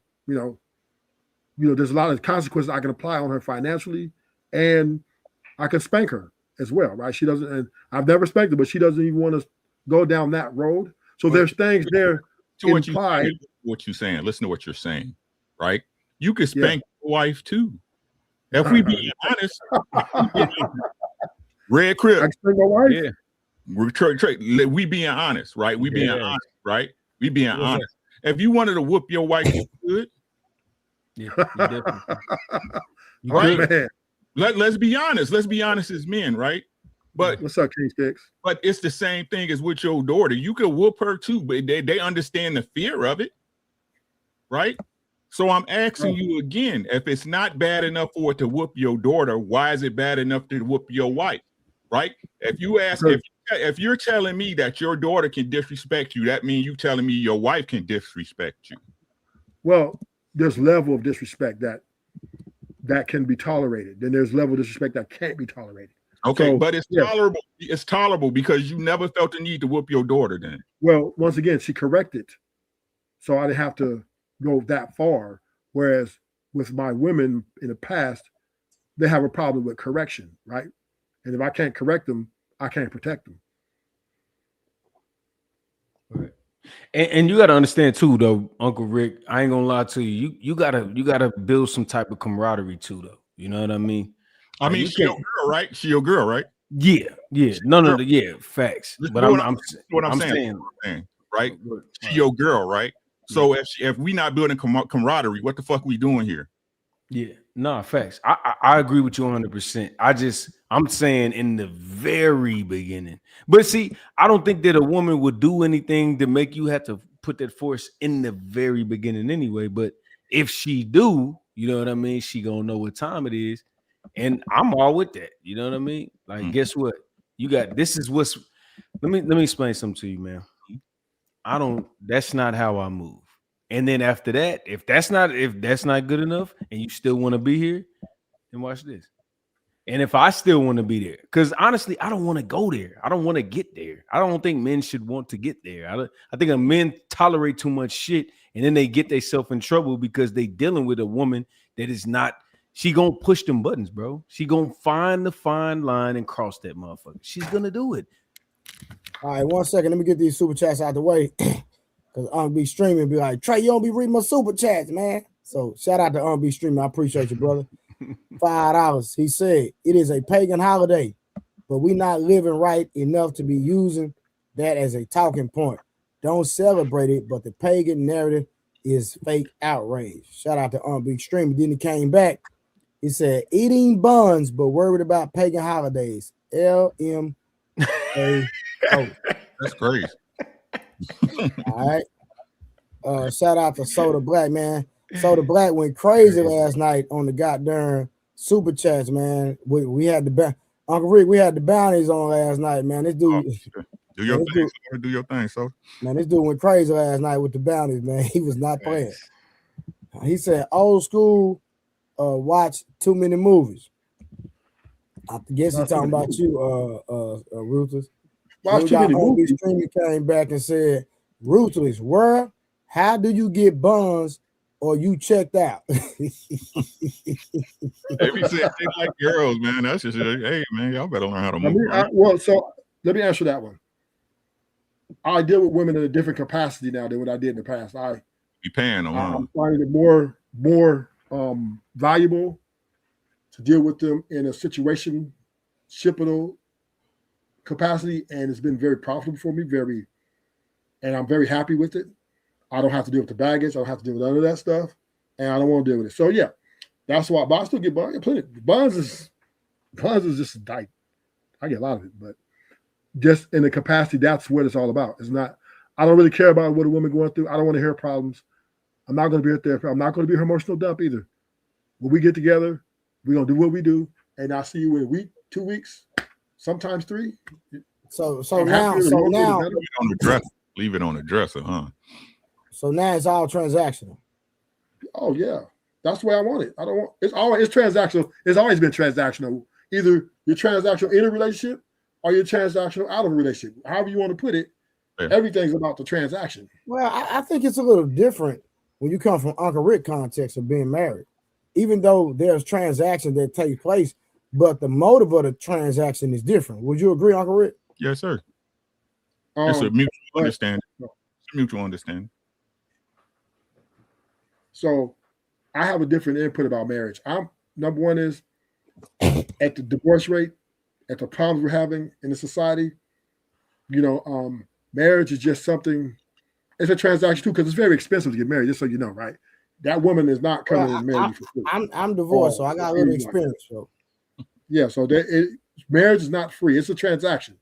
[SPEAKER 4] there's a lot of consequences I can apply on her financially, and I can spank her as well, right? She doesn't, and I've never spanked her, but she doesn't even want to go down that road. So there's things there implied.
[SPEAKER 5] What you're saying. Listen to what you're saying, right? You could spank your wife too. If we be honest, Red Crib.
[SPEAKER 4] I can spank my wife.
[SPEAKER 5] Yeah. We being honest, right? We being honest, right? We being honest. If you wanted to whoop your wife, you could.
[SPEAKER 3] Yeah, definitely.
[SPEAKER 5] Right? Man. Let's be honest. Let's be honest as men, right? But
[SPEAKER 4] what's up, King Sticks?
[SPEAKER 5] But it's the same thing as with your daughter. You could whoop her too, but they understand the fear of it, right? So I'm asking you again, if it's not bad enough for it to whoop your daughter, why is it bad enough to whoop your wife? Right? If you ask, if you're telling me that your daughter can disrespect you, that means you telling me your wife can disrespect you.
[SPEAKER 4] Well, there's level of disrespect that can be tolerated. Then there's level of disrespect that can't be tolerated.
[SPEAKER 5] Okay, so, but it's tolerable. It's tolerable because you never felt the need to whoop your daughter then.
[SPEAKER 4] Well, once again, she corrected. So I didn't have to go that far. Whereas with my women in the past, they have a problem with correction, right? And if I can't correct them, I can't protect them.
[SPEAKER 3] Right. And you got to understand too, though, Uncle Rick, I ain't gonna lie to you. You gotta build some type of camaraderie too, though. You know what I mean?
[SPEAKER 5] I mean, she your girl, right? She your girl, right?
[SPEAKER 3] Yeah. Facts. But I'm saying,
[SPEAKER 5] right? She your girl, right? So if we not building camaraderie, what the fuck we doing here?
[SPEAKER 3] Yeah, no, facts. I agree with you 100%. I'm saying in the very beginning. But see, I don't think that a woman would do anything to make you have to put that force in the very beginning anyway. But if she do, you know what I mean? She gonna know what time it is. And I'm all with that. You know what I mean? Like, guess what? This is what's Let me explain something to you, man. That's not how I move. And then after that, if that's not good enough and you still want to be here, then watch this. And if I still want to be there, because honestly, I don't want to go there. I don't want to get there. I don't think men should want to get there. I think men tolerate too much shit, and then they get themselves in trouble because they dealing with a woman that is not. She gonna push them buttons, bro. She gonna find the fine line and cross that motherfucker. She's gonna do it.
[SPEAKER 2] All right, 1 second. Let me get these super chats out the way. Because be streaming, be like, Trey, you don't be reading my super chats, man. So shout out to be streaming. I appreciate you, brother. $5. He said it is a pagan holiday, but we not living right enough to be using that as a talking point. Don't celebrate it, but the pagan narrative is fake outrage. Shout out to be streaming. Then he came back. He said eating buns, but worried about pagan holidays. LMAO.
[SPEAKER 5] That's crazy.
[SPEAKER 2] All right. Shout out to Soda Black, man. Soda Black went crazy last night on the goddamn super chats, man. We had Uncle Rick, we had the bounties on last night, man. This dude
[SPEAKER 5] do your thing, so do your thing, so
[SPEAKER 2] man. This dude went crazy last night with the bounties, man. He was not playing. He said old school watch too many movies. I guess he's talking about you, Ruthless.
[SPEAKER 4] Watch too many movies.
[SPEAKER 2] Streamer came back and said, Ruthless, where? How do you get buns or you checked out?
[SPEAKER 5] They be saying they like girls, man. That's just hey, man, y'all better learn how to move.
[SPEAKER 4] So let me answer that one. I deal with women in a different capacity now than what I did in the past. I
[SPEAKER 5] be paying them.
[SPEAKER 4] I'm finding it more valuable to deal with them in a situational capacity, and it's been very profitable for me. And I'm very happy with it. I don't have to deal with the baggage. I don't have to deal with none of that stuff, and I don't want to deal with it. So yeah, that's why. But I still get buns. Buns is just like I get a lot of it, but just in the capacity, that's what it's all about. It's not. I don't really care about what a woman going through. I don't want to hear her problems. I'm not going to be her therapist. I'm not going to be her emotional dump either. When we get together, we're going to do what we do, and I'll see you in a week, 2 weeks, sometimes 3.
[SPEAKER 2] So now
[SPEAKER 5] leave it on the dresser, huh?
[SPEAKER 2] So now it's all transactional.
[SPEAKER 4] Oh yeah, that's the way I want it. It's transactional. It's always been transactional. Either you're transactional in a relationship or you're transactional out of a relationship. However you want to put it, everything's about the transaction.
[SPEAKER 2] Well, I think it's a little different when you come from Uncle Rick context of being married. Even though there's transactions that take place, but the motive of the transaction is different. Would you agree, Uncle Rick?
[SPEAKER 5] Yes, sir. It's a mutual understanding. It's a mutual understanding.
[SPEAKER 4] So I have a different input about marriage. Number one is at the divorce rate, at the problems we're having in the society, marriage is just something, it's a transaction too, because it's very expensive to get married, just so you know, right? That woman is not coming and marrying you for free.
[SPEAKER 2] I'm divorced, so I got a little experience. So
[SPEAKER 4] yeah, so marriage is not free. It's a transaction.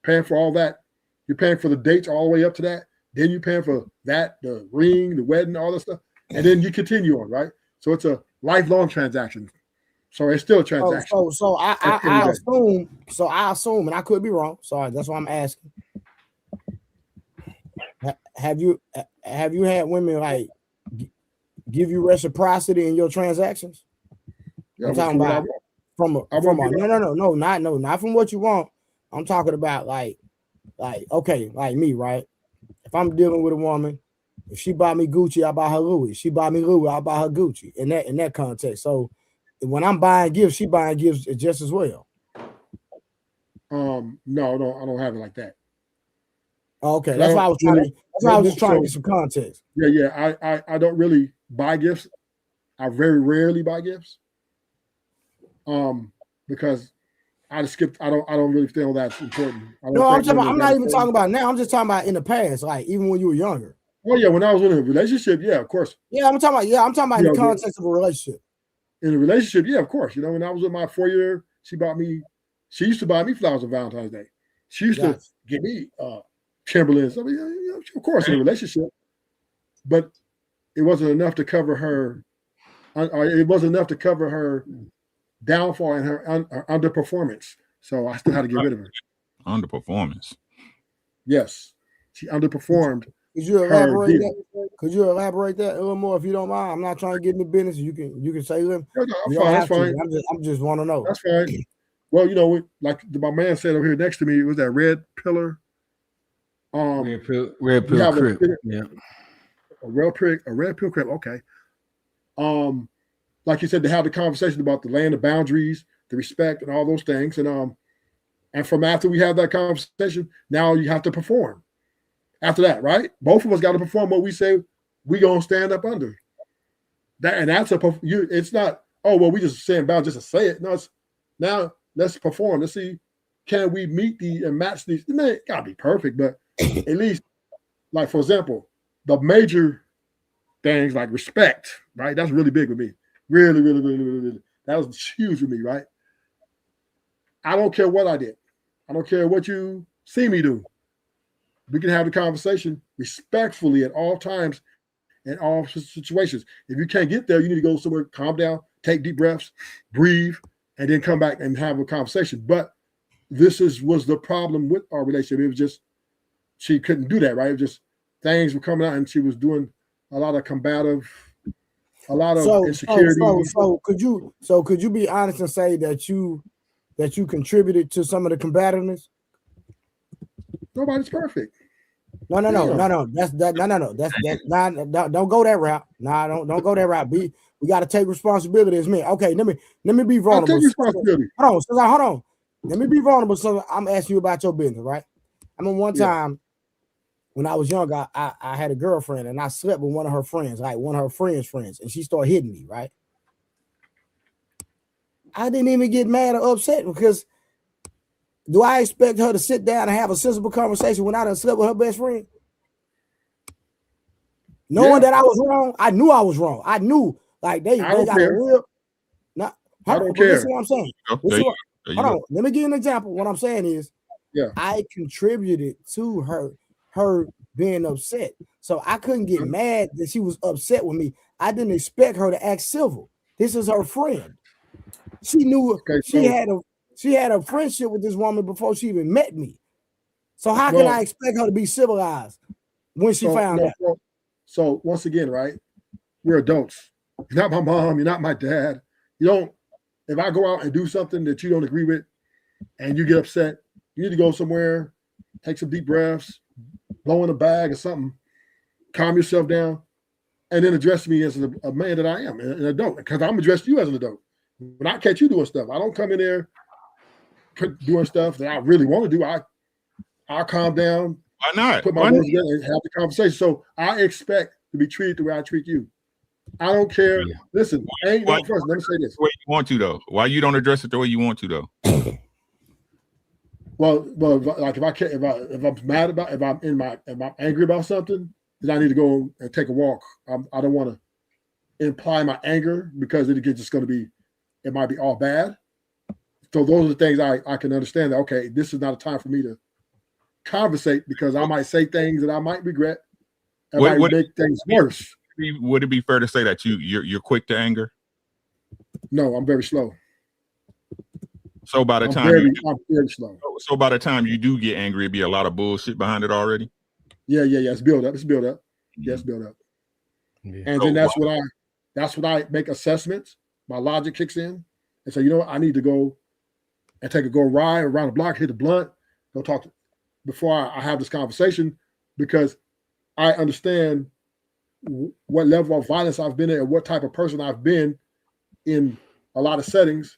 [SPEAKER 4] Paying for all that. You're paying for the dates all the way up to that. Then you're paying for that, the ring, the wedding, all that stuff. And then you continue on, right? So it's a lifelong transaction. So it's still a transaction.
[SPEAKER 2] So I assume, and I could be wrong. Sorry, that's why I'm asking. Have you had women like give you reciprocity in your transactions?
[SPEAKER 4] Yeah,
[SPEAKER 2] I'm talking about not from what you want. I'm talking about like me, right? If I'm dealing with a woman, if she buy me Gucci, I buy her Louis. She buy me Louis, I buy her Gucci. In that context. So when I'm buying gifts, she buying gifts just as well.
[SPEAKER 4] No, I don't have it like that.
[SPEAKER 2] Okay, that's why I was trying to. That's why I was just trying to get some context.
[SPEAKER 4] Yeah. I don't really buy gifts. I very rarely buy gifts. Because I just skipped. I don't really feel that's important.
[SPEAKER 2] I'm not even talking about now. I'm just talking about in the past, like even when you were younger.
[SPEAKER 4] Oh yeah, when I was in a relationship, yeah, of course.
[SPEAKER 2] Yeah, I'm talking about in the context of a relationship.
[SPEAKER 4] In a relationship, yeah, of course. When I was with my 4-year, she used to buy me flowers on Valentine's Day. She used to give me Timberlands. I mean, of course, in a relationship, but it wasn't enough to cover her. It wasn't enough to cover her downfall and her underperformance. So I still had to get rid of her.
[SPEAKER 5] Underperformance.
[SPEAKER 4] Yes, she underperformed.
[SPEAKER 2] Could you elaborate that? Could you elaborate that a little more if you don't mind? I'm not trying to get in the business. You can say them.
[SPEAKER 4] No, that's fine.
[SPEAKER 2] I'm just want to know.
[SPEAKER 4] That's fine. Well, like my man said over here next to me, it was that red pillar.
[SPEAKER 3] Red pill crib. Yeah.
[SPEAKER 4] A red pill crib. Okay. Like you said, they have the conversation about the land, the boundaries, the respect, and all those things. And from after we have that conversation, now you have to perform. After that, right? Both of us got to perform what we say we gonna stand up under. That and that's it's not, oh well, we just saying about just to say it. No, it's now let's perform. Let's see, can we meet and match these? Man, it gotta be perfect, but at least, like for example, the major things like respect, right? That's really big with me. Really, really, really, really, really. That was huge with me, right? I don't care what I did. I don't care what you see me do. We can have the conversation respectfully at all times, in all situations. If you can't get there, you need to go somewhere, calm down, take deep breaths, breathe, and then come back and have a conversation. But this was the problem with our relationship. It was just she couldn't do that, right? It was just things were coming out, and she was doing a lot of combative, a lot of insecurity.
[SPEAKER 2] So could you be honest and say that you contributed to some of the combativeness?
[SPEAKER 4] Nobody's perfect.
[SPEAKER 2] No. That's that. No. That's that. Don't go that route. Don't go that route. We got to take responsibility as men. Okay, let me be vulnerable.
[SPEAKER 4] I'll take responsibility.
[SPEAKER 2] Hold on. Let me be vulnerable. So I'm asking you about your business, right? I mean, one time when I was young, I had a girlfriend and I slept with one of her friends, like one of her friends, and she started hitting me, right? I didn't even get mad or upset because do I expect her to sit down and have a sensible conversation when I done slept with her best friend? Knowing that I was wrong, I knew I was wrong. I knew like they got a real. I don't care. Listen what I'm saying. Hold on. Let me give you an example. What I'm saying is, I contributed to her being upset. So I couldn't get mad that she was upset with me. I didn't expect her to act civil. This is her friend. She knew she had a friendship with this woman before she even met me. So how can I expect her to be civilized when she found out?
[SPEAKER 4] So once again, right? We're adults. You're not my mom. You're not my dad. You don't. If I go out and do something that you don't agree with, and you get upset, you need to go somewhere, take some deep breaths, blow in a bag or something, calm yourself down, and then address me as a man that I am, an adult. Because I'm addressing you as an adult. When I catch you doing stuff, I don't come in there doing stuff that I really want to do. I'll calm down.
[SPEAKER 5] Why not?
[SPEAKER 4] Put my words together and have the conversation. So I expect to be treated the way I treat you. I don't care. Yeah. Listen, first, let me say this.
[SPEAKER 5] The way you want to, though. Why you don't address it the way you want to, though?
[SPEAKER 4] Well, like if I'm mad about, if I'm angry about something, then I need to go and take a walk. I don't want to imply my anger because it might be all bad. So those are the things I can understand that, okay, this is not a time for me to conversate because I might say things that I might regret and might make things worse.
[SPEAKER 5] Would it be fair to say that you're quick to anger?
[SPEAKER 4] No, I'm very slow.
[SPEAKER 5] So by the time
[SPEAKER 4] I'm very slow.
[SPEAKER 5] So by the time you do get angry, it'd be a lot of bullshit behind it already.
[SPEAKER 4] Yeah. It's build up. Yes, build up. Yeah. And then that's when I make assessments. My logic kicks in and say, you know what, I need to go and take a ride around the block, hit the blunt, go talk before I have this conversation, because I understand what level of violence I've been in and what type of person I've been in a lot of settings.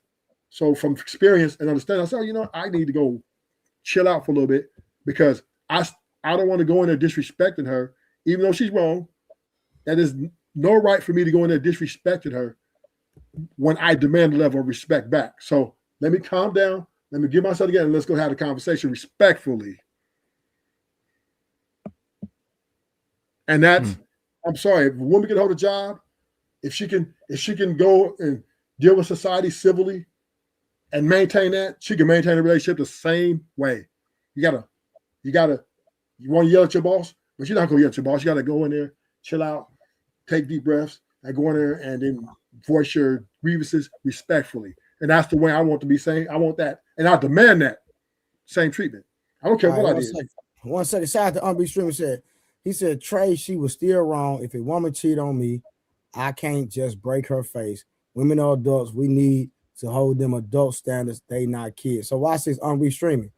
[SPEAKER 4] So from experience and understanding, I said, you know, I need to go chill out for a little bit because I don't want to go in there disrespecting her, even though she's wrong. That is no right for me to go in there disrespecting her when I demand a level of respect back. So let me calm down. Let me get myself together and let's go have the conversation respectfully. And that's, I'm sorry, if a woman can hold a job, if she can go and deal with society civilly and maintain that, she can maintain a relationship the same way. You want to yell at your boss, but you're not going to yell at your boss. You got to go in there, chill out, take deep breaths, and go in there and then voice your grievances respectfully. And that's the way I want to be saying. I want that. And I demand that same treatment. I don't care what I did.
[SPEAKER 2] 1 second. Shout out to Unbe Streamer said, he said, Trey, she was still wrong. If a woman cheat on me, I can't just break her face. Women are adults. We need to hold them adult standards. They not kids. So watch this Unbe Streaming.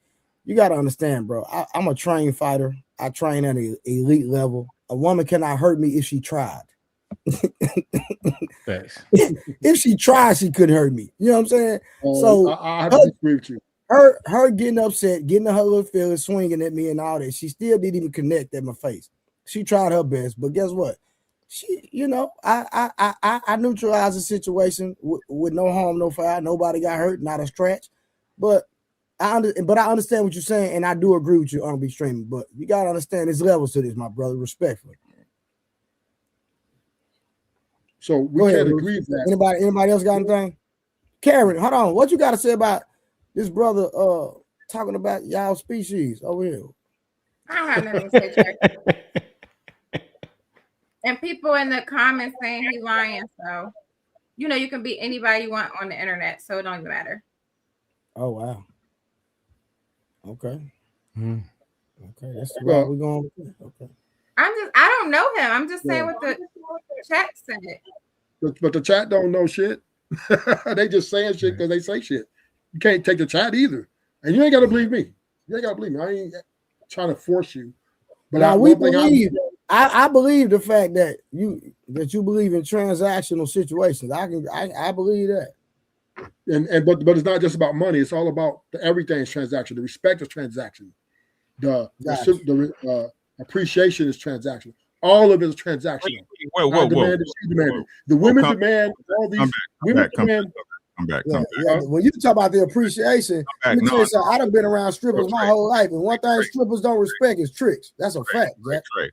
[SPEAKER 2] You got to understand, bro. I'm a trained fighter. I train at an elite level. A woman cannot hurt me if she tried.
[SPEAKER 3] Thanks.
[SPEAKER 2] If she tried, she couldn't hurt me. You know what I'm saying? So
[SPEAKER 4] I have to agree with you.
[SPEAKER 2] Her getting upset, getting her little feelings, swinging at me and all that. She still didn't even connect at my face. She tried her best, but guess what? She, you know, I neutralized the situation with no harm, no foul. Nobody got hurt, not a scratch. But I understand what you're saying, and I do agree with you on be streaming. But you gotta understand there's levels to this, my brother, respectfully.
[SPEAKER 4] So we can't agree with that.
[SPEAKER 2] Anybody else got anything? Karen, hold on. What you got to say about this brother talking about y'all species over here?
[SPEAKER 6] I don't have nothing to say, Trey. And people in the comments saying he lying. So, you know, you can be anybody you want on the internet, so it don't even matter.
[SPEAKER 2] Oh wow. Okay.
[SPEAKER 3] Mm.
[SPEAKER 2] Okay, that's where we're going. Okay.
[SPEAKER 6] I don't know him. I'm just saying what the chat said.
[SPEAKER 4] But the chat don't know shit. They just saying shit because they say shit. You can't take the chat either. And you ain't got to believe me. You ain't got to believe me. I ain't trying to force you. But
[SPEAKER 2] now we believe. I believe the fact that you believe in transactional situations. I believe that.
[SPEAKER 4] But it's not just about money. It's all about everything's transaction. The respect is transaction. The appreciation is transactional. All of it is transactional.
[SPEAKER 5] Whoa.
[SPEAKER 4] The women demand all these. Women demand.
[SPEAKER 5] Come back.
[SPEAKER 2] When you talk about the appreciation, let me tell you something. I done been around strippers my whole life, and one thing strippers don't respect is tricks. That's a fact.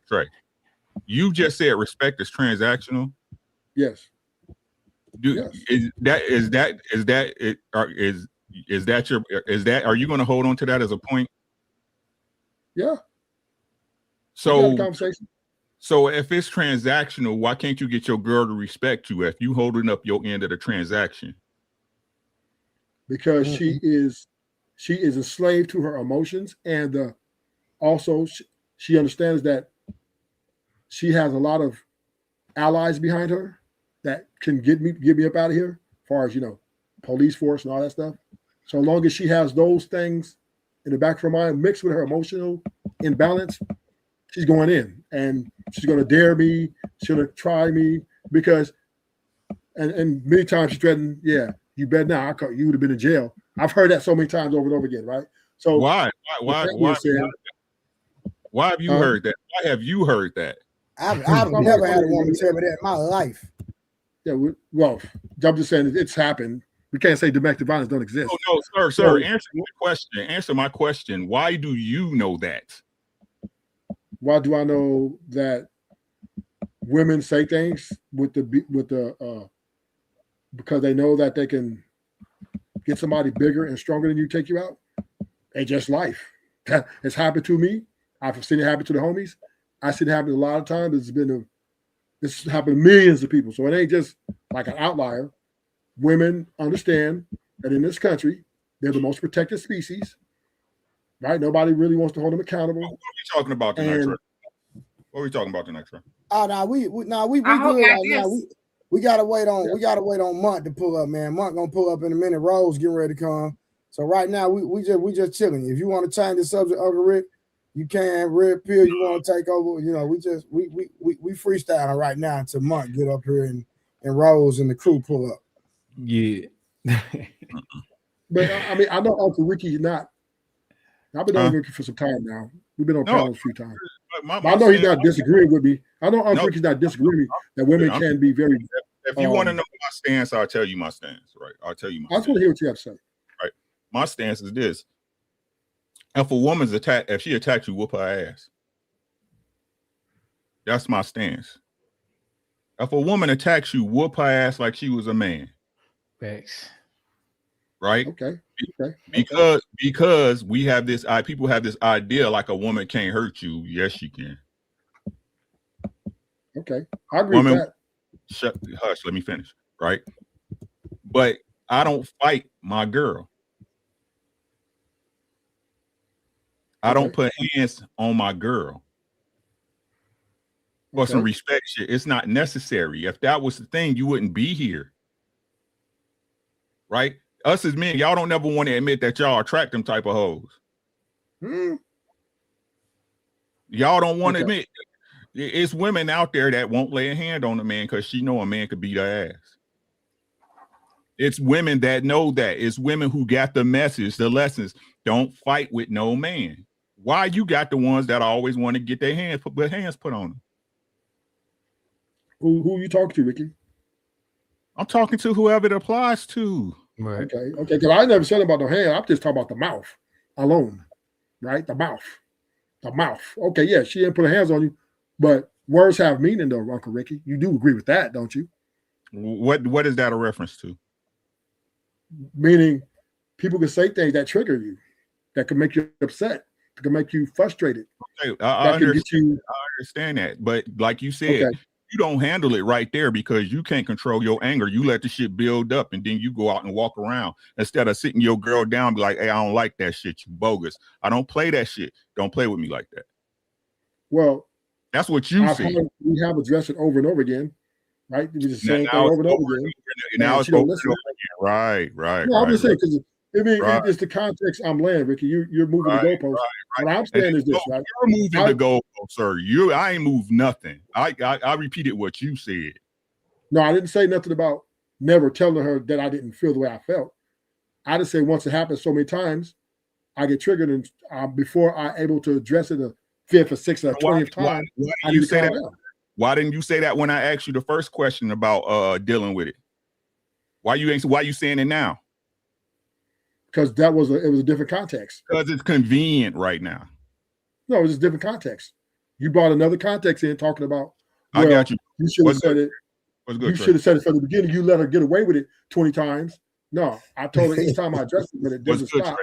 [SPEAKER 5] Trey. You just said respect is transactional.
[SPEAKER 4] Yes.
[SPEAKER 5] Is that are you going to hold on to that as a point?
[SPEAKER 4] Yeah.
[SPEAKER 5] So if it's transactional, why can't you get your girl to respect you if you holding up your end of the transaction?
[SPEAKER 4] Because she is a slave to her emotions, and also she understands that she has a lot of allies behind her that can get me up out of here, as far as police force and all that stuff. So long as she has those things in the back of her mind mixed with her emotional imbalance, she's going in and she's going to dare me. She's going to try me because, and many times she threatened, yeah, you bet now you would have been in jail. I've heard that so many times over and over again, right? So
[SPEAKER 5] why have you heard that? Why have you heard that?
[SPEAKER 2] I've never had a woman tell me that in my life.
[SPEAKER 4] Yeah, well, I'm just saying it's happened. We can't say domestic violence don't exist.
[SPEAKER 5] Oh, no, sir. Answer my question. Why do you know that?
[SPEAKER 4] Why do I know that women say things because they know that they can get somebody bigger and stronger than you, take you out? It's just life. It's happened to me. I've seen it happen to the homies. I've seen it happen a lot of times. This has happened to millions of people. So it ain't just like an outlier. Women understand that in this country, they're the most protected species, right? Nobody really wants to hold them accountable.
[SPEAKER 5] What are we talking about the next round? What are we talking about the next round?
[SPEAKER 2] Oh, no, we good right now. We gotta wait on Monk to pull up, man. Monk gonna pull up in a minute. Rose getting ready to come. So right now we just chilling. If you want to change the subject, Uncle Rick, you can. Red Pill, you want to take over? We freestyling right now until Monk get up here and Rose and the crew pull up.
[SPEAKER 3] Yeah.
[SPEAKER 4] But I mean, I know Uncle Ricky's not. I've been on Ricky for some time now. We've been on panels a few times. I know he's not disagreeing with me. I know Uncle Ricky's not disagreeing with me that women can be very.
[SPEAKER 5] If you want to know my stance, I'll tell you my stance. Right? I'll tell you my.
[SPEAKER 4] I just want to hear what you have to say.
[SPEAKER 5] Right. My stance is this: if a woman's attacked, if she attacks you, whoop her ass. That's my stance. If a woman attacks you, whoop her ass like she was a man.
[SPEAKER 3] Thanks.
[SPEAKER 5] Right?
[SPEAKER 4] Okay.
[SPEAKER 5] Because we have this people have this idea like a woman can't hurt you. Yes, she can.
[SPEAKER 4] Okay. I agree with that.
[SPEAKER 5] Hush, let me finish. Right? But I don't fight my girl. I don't put hands on my girl. For some respect shit. It's not necessary. If that was the thing, you wouldn't be here. Right? Us as men, y'all don't never want to admit that y'all attract them type of hoes. Y'all don't want to admit. It's women out there that won't lay a hand on a man because she know a man could beat her ass. It's women that know that. It's women who got the message, the lessons. Don't fight with no man. Why you got the ones that always want to get their hands put on them?
[SPEAKER 4] Who you talking to, Ricky?
[SPEAKER 5] I'm talking to whoever it applies to.
[SPEAKER 3] Right.
[SPEAKER 4] Okay. Because I never said about the hand. I'm just talking about the mouth alone, right? The mouth. Okay, yeah, she didn't put her hands on you, but words have meaning, though, Uncle Ricky. You do agree with that, don't you?
[SPEAKER 5] What is that a reference to?
[SPEAKER 4] Meaning, people can say things that trigger you, that can make you upset, that can make you frustrated.
[SPEAKER 5] Okay, I understand that, but like you said. You don't handle it right there because you can't control your anger. You let the shit build up and then you go out and walk around instead of sitting your girl down and be like, hey, I don't like that shit. You bogus. I don't play that shit. Don't play with me like that.
[SPEAKER 4] Well,
[SPEAKER 5] that's what you see.
[SPEAKER 4] We have addressed it over and over again, right? We just saying thing over and over again.
[SPEAKER 5] Now it's over and over again. Right.
[SPEAKER 4] No, I'm just saying because it's the context I'm laying, Ricky. You're moving the goalposts. What I'm saying is this, right?
[SPEAKER 5] You're moving the goalposts, sir. I ain't moved nothing. I repeated what you said.
[SPEAKER 4] No, I didn't say nothing about never telling her that I didn't feel the way I felt. I just say once it happens so many times, I get triggered, and before I'm able to address it a fifth or sixth or 20th time,
[SPEAKER 5] why didn't you say that? Why didn't you say that when I asked you the first question about dealing with it? Why you saying it now?
[SPEAKER 4] Because it was a different context.
[SPEAKER 5] Because it's convenient right now.
[SPEAKER 4] No, it was a different context. You brought another context in talking about.
[SPEAKER 5] I got you.
[SPEAKER 4] You should have said it. You should have said it from the beginning. You let her get away with it 20 times. No, I told her each time I addressed it, but it doesn't stop.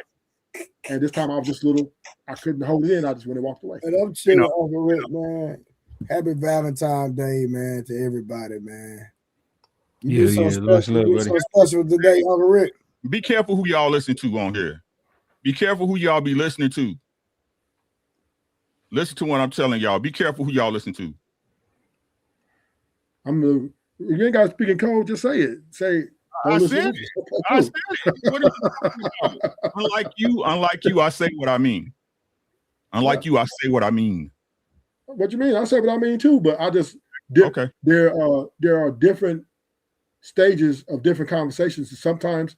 [SPEAKER 4] And this time I was just I couldn't hold it in. I just went and walked away.
[SPEAKER 2] And I'm chilling over Rick, man. Happy Valentine's Day, man, to everybody, man. You so special today, Uncle Rick.
[SPEAKER 5] Be careful who y'all listen to on here. Be careful who y'all be listening to. Listen to what I'm telling y'all. Be careful who y'all listen to.
[SPEAKER 4] You ain't got to speak in code. Just say it. Say.
[SPEAKER 5] I said it. Unlike you, I say what I mean. Unlike you, I say what I mean.
[SPEAKER 4] What you mean? I say what I mean too. But I just there are different stages of different conversations. Sometimes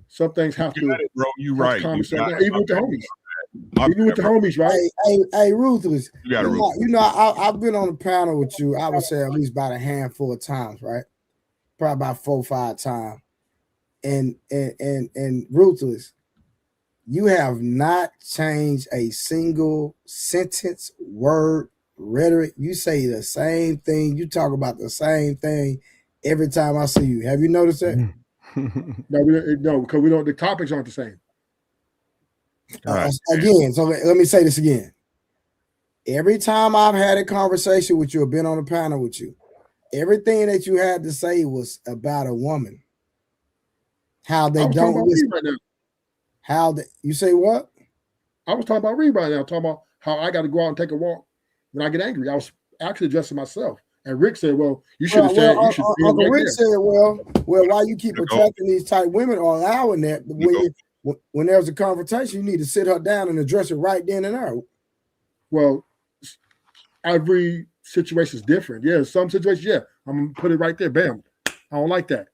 [SPEAKER 4] some things have to.
[SPEAKER 5] Bro, you right.
[SPEAKER 4] Even with the homies. Even with the homies, right?
[SPEAKER 2] Hey, Ruthless.
[SPEAKER 5] You
[SPEAKER 2] know, I've been on a panel with you. I would say at least about a handful of times, right? Probably about 4 or 5 times. And Ruthless, you have not changed a single sentence, word, rhetoric. You say the same thing. You talk about the same thing every time I see you. Have you noticed that?
[SPEAKER 4] No, because we don't. The topics aren't the same.
[SPEAKER 2] Again, so let me say this again. Every time I've had a conversation with you or been on a panel with you, everything that you had to say was about a woman. How they don't listen. Right now. You say what?
[SPEAKER 4] I was talking about Reed right now. Talking about how I got to go out and take a walk when I get angry. I was actually addressing myself. And Rick said, "Well, you should have said."
[SPEAKER 2] Uncle Rick said, "Well, why you keep attracting these type women or allowing that? When there's a confrontation, you need to sit her down and address it right then and there."
[SPEAKER 4] Well, every situation is different. Yeah, some situations, I'm gonna put it right there. Bam. I don't like that.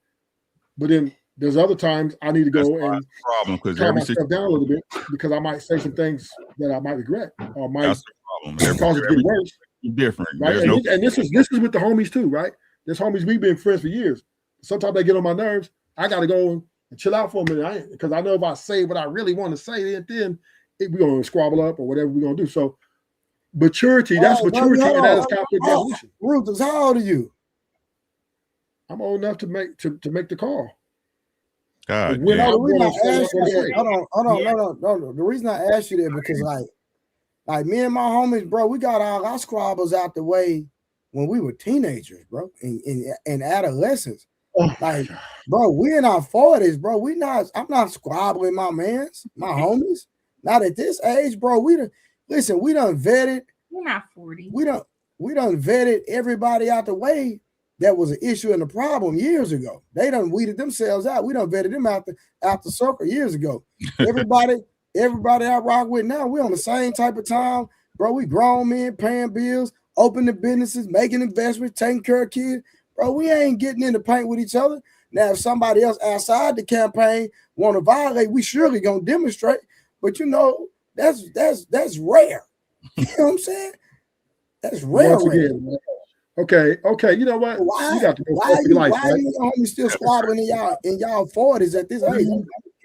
[SPEAKER 4] But then there's other times I need to go and calm myself down a little bit because I might say some things that I might regret or might cause it to get worse.
[SPEAKER 5] Different,
[SPEAKER 4] right? And this is with the homies too, right? There's homies we've been friends for years. Sometimes they get on my nerves. I got to go and chill out for a minute because I know if I say what I really want to say, then we're gonna squabble up or whatever we're gonna do. So maturity, that's maturity, and that is conflict resolution.
[SPEAKER 2] Ruthless, how old are you?
[SPEAKER 4] I'm old enough to make the call.
[SPEAKER 5] God,
[SPEAKER 2] the reason I asked you that, hold on. The reason I asked you that because like me and my homies, bro, we got all our squabbles out the way when we were teenagers, bro, and adolescents. Like, bro, we in our 40s, bro. I'm not squabbling my homies. Not at this age, bro. We done vetted.
[SPEAKER 6] You're not 40.
[SPEAKER 2] We done vetted everybody out the way that was an issue and a problem years ago. They done weeded themselves out. We done vetted them out the circle years ago. Everybody I rock with now, we on the same type of time, bro. We grown men paying bills, opening businesses, making investments, taking care of kids. Bro, we ain't getting in the paint with each other. Now, if somebody else outside the campaign want to violate, we surely gonna demonstrate. But you know, that's rare. You know what I'm saying? That's rare.
[SPEAKER 4] Again, okay. You know what?
[SPEAKER 2] Why?
[SPEAKER 4] You got to go
[SPEAKER 2] why are
[SPEAKER 4] right?
[SPEAKER 2] you homies still squabbling in y'all 40s at this age?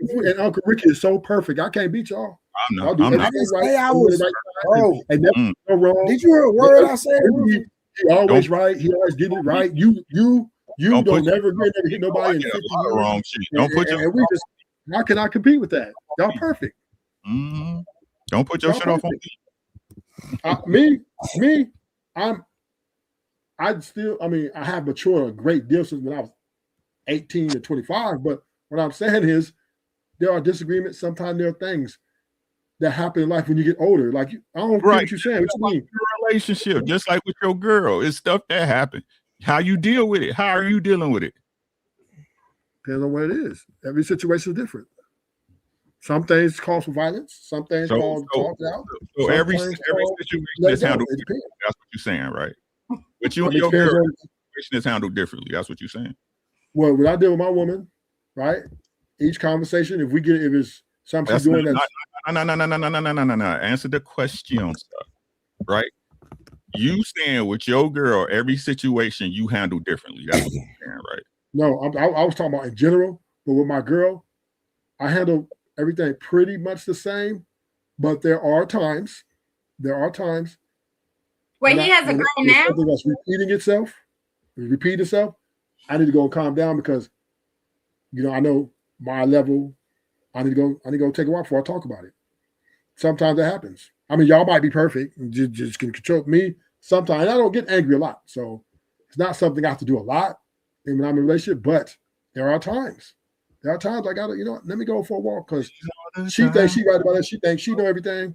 [SPEAKER 4] And Uncle Ricky is so perfect. I can't beat y'all.
[SPEAKER 5] I'm
[SPEAKER 4] I'll do
[SPEAKER 5] not.
[SPEAKER 4] everything right.
[SPEAKER 2] Bro,
[SPEAKER 4] and never go wrong.
[SPEAKER 2] Did you hear a word I said?
[SPEAKER 4] He always right. He always get it right. You don't never hit nobody in 50 years.
[SPEAKER 5] Wrong shit. Don't put your.
[SPEAKER 4] And we just, how can I compete with that? Y'all perfect.
[SPEAKER 5] Don't put your shit off on
[SPEAKER 4] me. I have matured a great deal since when I was 18 to 25. But what I'm saying is, there are disagreements. Sometimes there are things that happen in life when you get older. Like, I don't get what you're saying. What you mean?
[SPEAKER 5] Your relationship, just like with your girl, it's stuff that happen. How you deal with it? How are you dealing with it?
[SPEAKER 4] Depends on what it is. Every situation is different. Some things call for violence. Some things call talk out.
[SPEAKER 5] So every situation is handled differently. That's what you're saying, right? But you and your girl situation is handled differently. That's what you're saying.
[SPEAKER 4] Well, when I deal with my woman, right? Each conversation, if it's something she's doing that's
[SPEAKER 5] no. Answer the question, stuff, right? You saying with your girl, every situation you handle differently. That's what you're saying, right?
[SPEAKER 4] No, I was talking about in general, but with my girl, I handle everything pretty much the same. But there are times.
[SPEAKER 6] Wait, he has a girl now?
[SPEAKER 4] Something that's repeat itself. I need to go and calm down because, I know my level. I need to go take a walk before I talk about it. Sometimes that happens. I mean, y'all might be perfect and just can control me. Sometimes I don't get angry a lot, so it's not something I have to do a lot when I'm in a relationship. But there are times I gotta, let me go for a walk because she thinks she right about it. She thinks she know everything,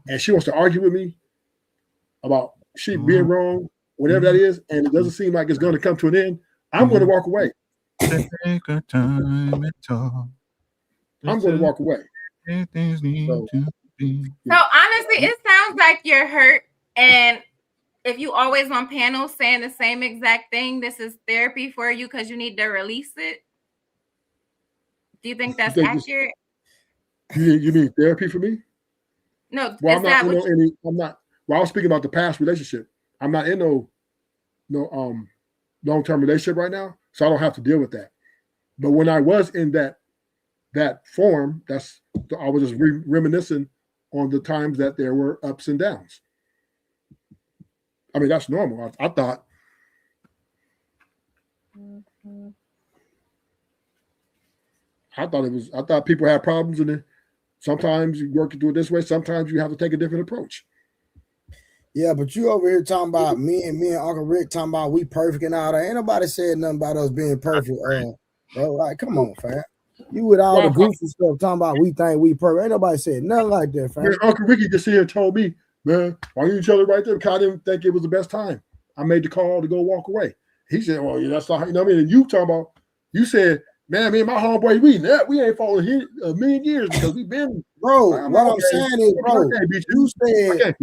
[SPEAKER 4] and she wants to argue with me about she being wrong, whatever that is, and it doesn't seem like it's going to come to an end. I'm going to walk away.
[SPEAKER 5] Take a time and talk.
[SPEAKER 4] I'm going to walk away.
[SPEAKER 6] So honestly, it sounds like you're hurt, and if you always on panels saying the same exact thing, this is therapy for you because you need to release it. Do you think that's accurate?
[SPEAKER 4] You mean therapy for me?
[SPEAKER 6] No,
[SPEAKER 4] well, I'm not in I'm not. Well, I was speaking about the past relationship. I'm not in no long-term relationship right now, so I don't have to deal with that. But when I was in that form, I was just reminiscing on the times that there were ups and downs. I mean, that's normal. I thought. I thought people had problems, and then sometimes you work through it this way. Sometimes you have to take a different approach.
[SPEAKER 2] Yeah, but you over here talking about me and Uncle Rick talking about we perfect and all that. Ain't nobody said nothing about us being perfect, bro. Like, come on, fam. You with all the goofy stuff talking about we think we perfect. Ain't nobody said nothing like that, fam.
[SPEAKER 4] Man, Uncle Ricky just here told me, man, why you tell it right there? Because I didn't think it was the best time. I made the call to go walk away. He said, well, yeah, that's not how, you know what I mean? And you talking about, you said, man, me and my homeboy, we ain't followed here a million years because we've been.
[SPEAKER 2] Bro, what I'm saying is, bro, you said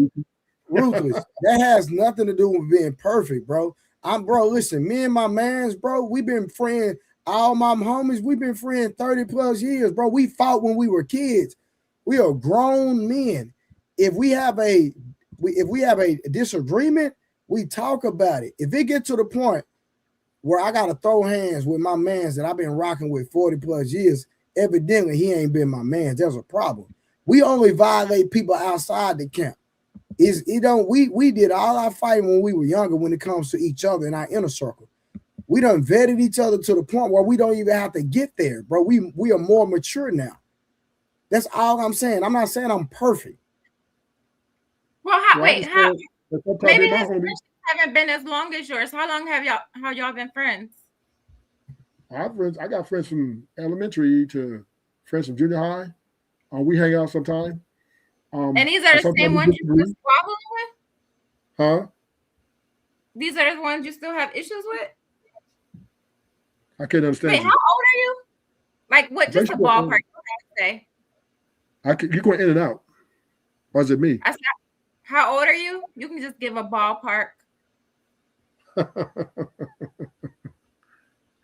[SPEAKER 2] ruthless. That has nothing to do with being perfect, bro. Listen, me and my mans, bro, we've been friends. All my homies, we've been friends 30 plus years, bro. We fought when we were kids. We are grown men. If we have a disagreement, we talk about it. If it gets to the point where I gotta throw hands with my mans that I've been rocking with 40 plus years, evidently he ain't been my man. There's a problem. We only violate people outside the camp. We did all our fighting when we were younger when it comes to each other in our inner circle. We done vetted each other to the point where we don't even have to get there, bro. We are more mature now. That's all I'm saying. I'm not saying I'm perfect.
[SPEAKER 6] Well, maybe his friendships haven't been as long as yours. How long have y'all been friends?
[SPEAKER 4] I got friends from elementary to friends from junior high. We hang out sometime.
[SPEAKER 6] And these are the same ones you're squabbling with?
[SPEAKER 4] Huh?
[SPEAKER 6] These are the ones you still have issues with?
[SPEAKER 4] I can't understand.
[SPEAKER 6] Wait, how old are you? Like what? Just a ballpark. Say.
[SPEAKER 4] You're going in and out. Or is it me?
[SPEAKER 6] I said, how old are you? You can just give a ballpark.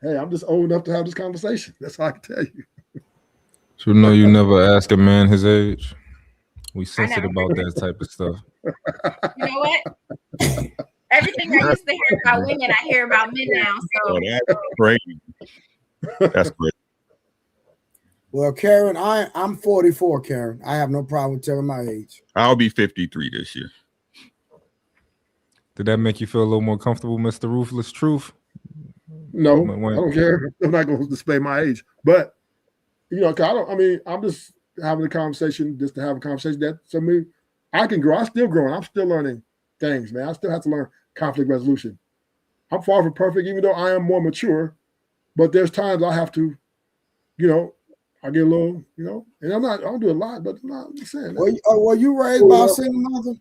[SPEAKER 4] Hey, I'm just old enough to have this conversation. That's all I can tell you.
[SPEAKER 7] So you never ask a man his age. We sensitive about that type of stuff.
[SPEAKER 6] You know what? Everything I used to hear about women, I hear about men now. So
[SPEAKER 5] that's crazy. That's great.
[SPEAKER 2] Well, Karen, I'm 44, Karen. I have no problem telling my age.
[SPEAKER 5] I'll be 53 this year.
[SPEAKER 7] Did that make you feel a little more comfortable, Mr. Ruthless Truth?
[SPEAKER 4] No, I don't care. I'm not going to display my age. But, I'm just having a conversation just to have a conversation. That, to me, I can grow. I'm still growing. I'm still learning things, man. I still have to learn conflict resolution. I'm far from perfect, even though I am more mature. But there's times I have to, I get a little, and I don't do a lot, but I'm just saying.
[SPEAKER 2] Were you raised by a single mother?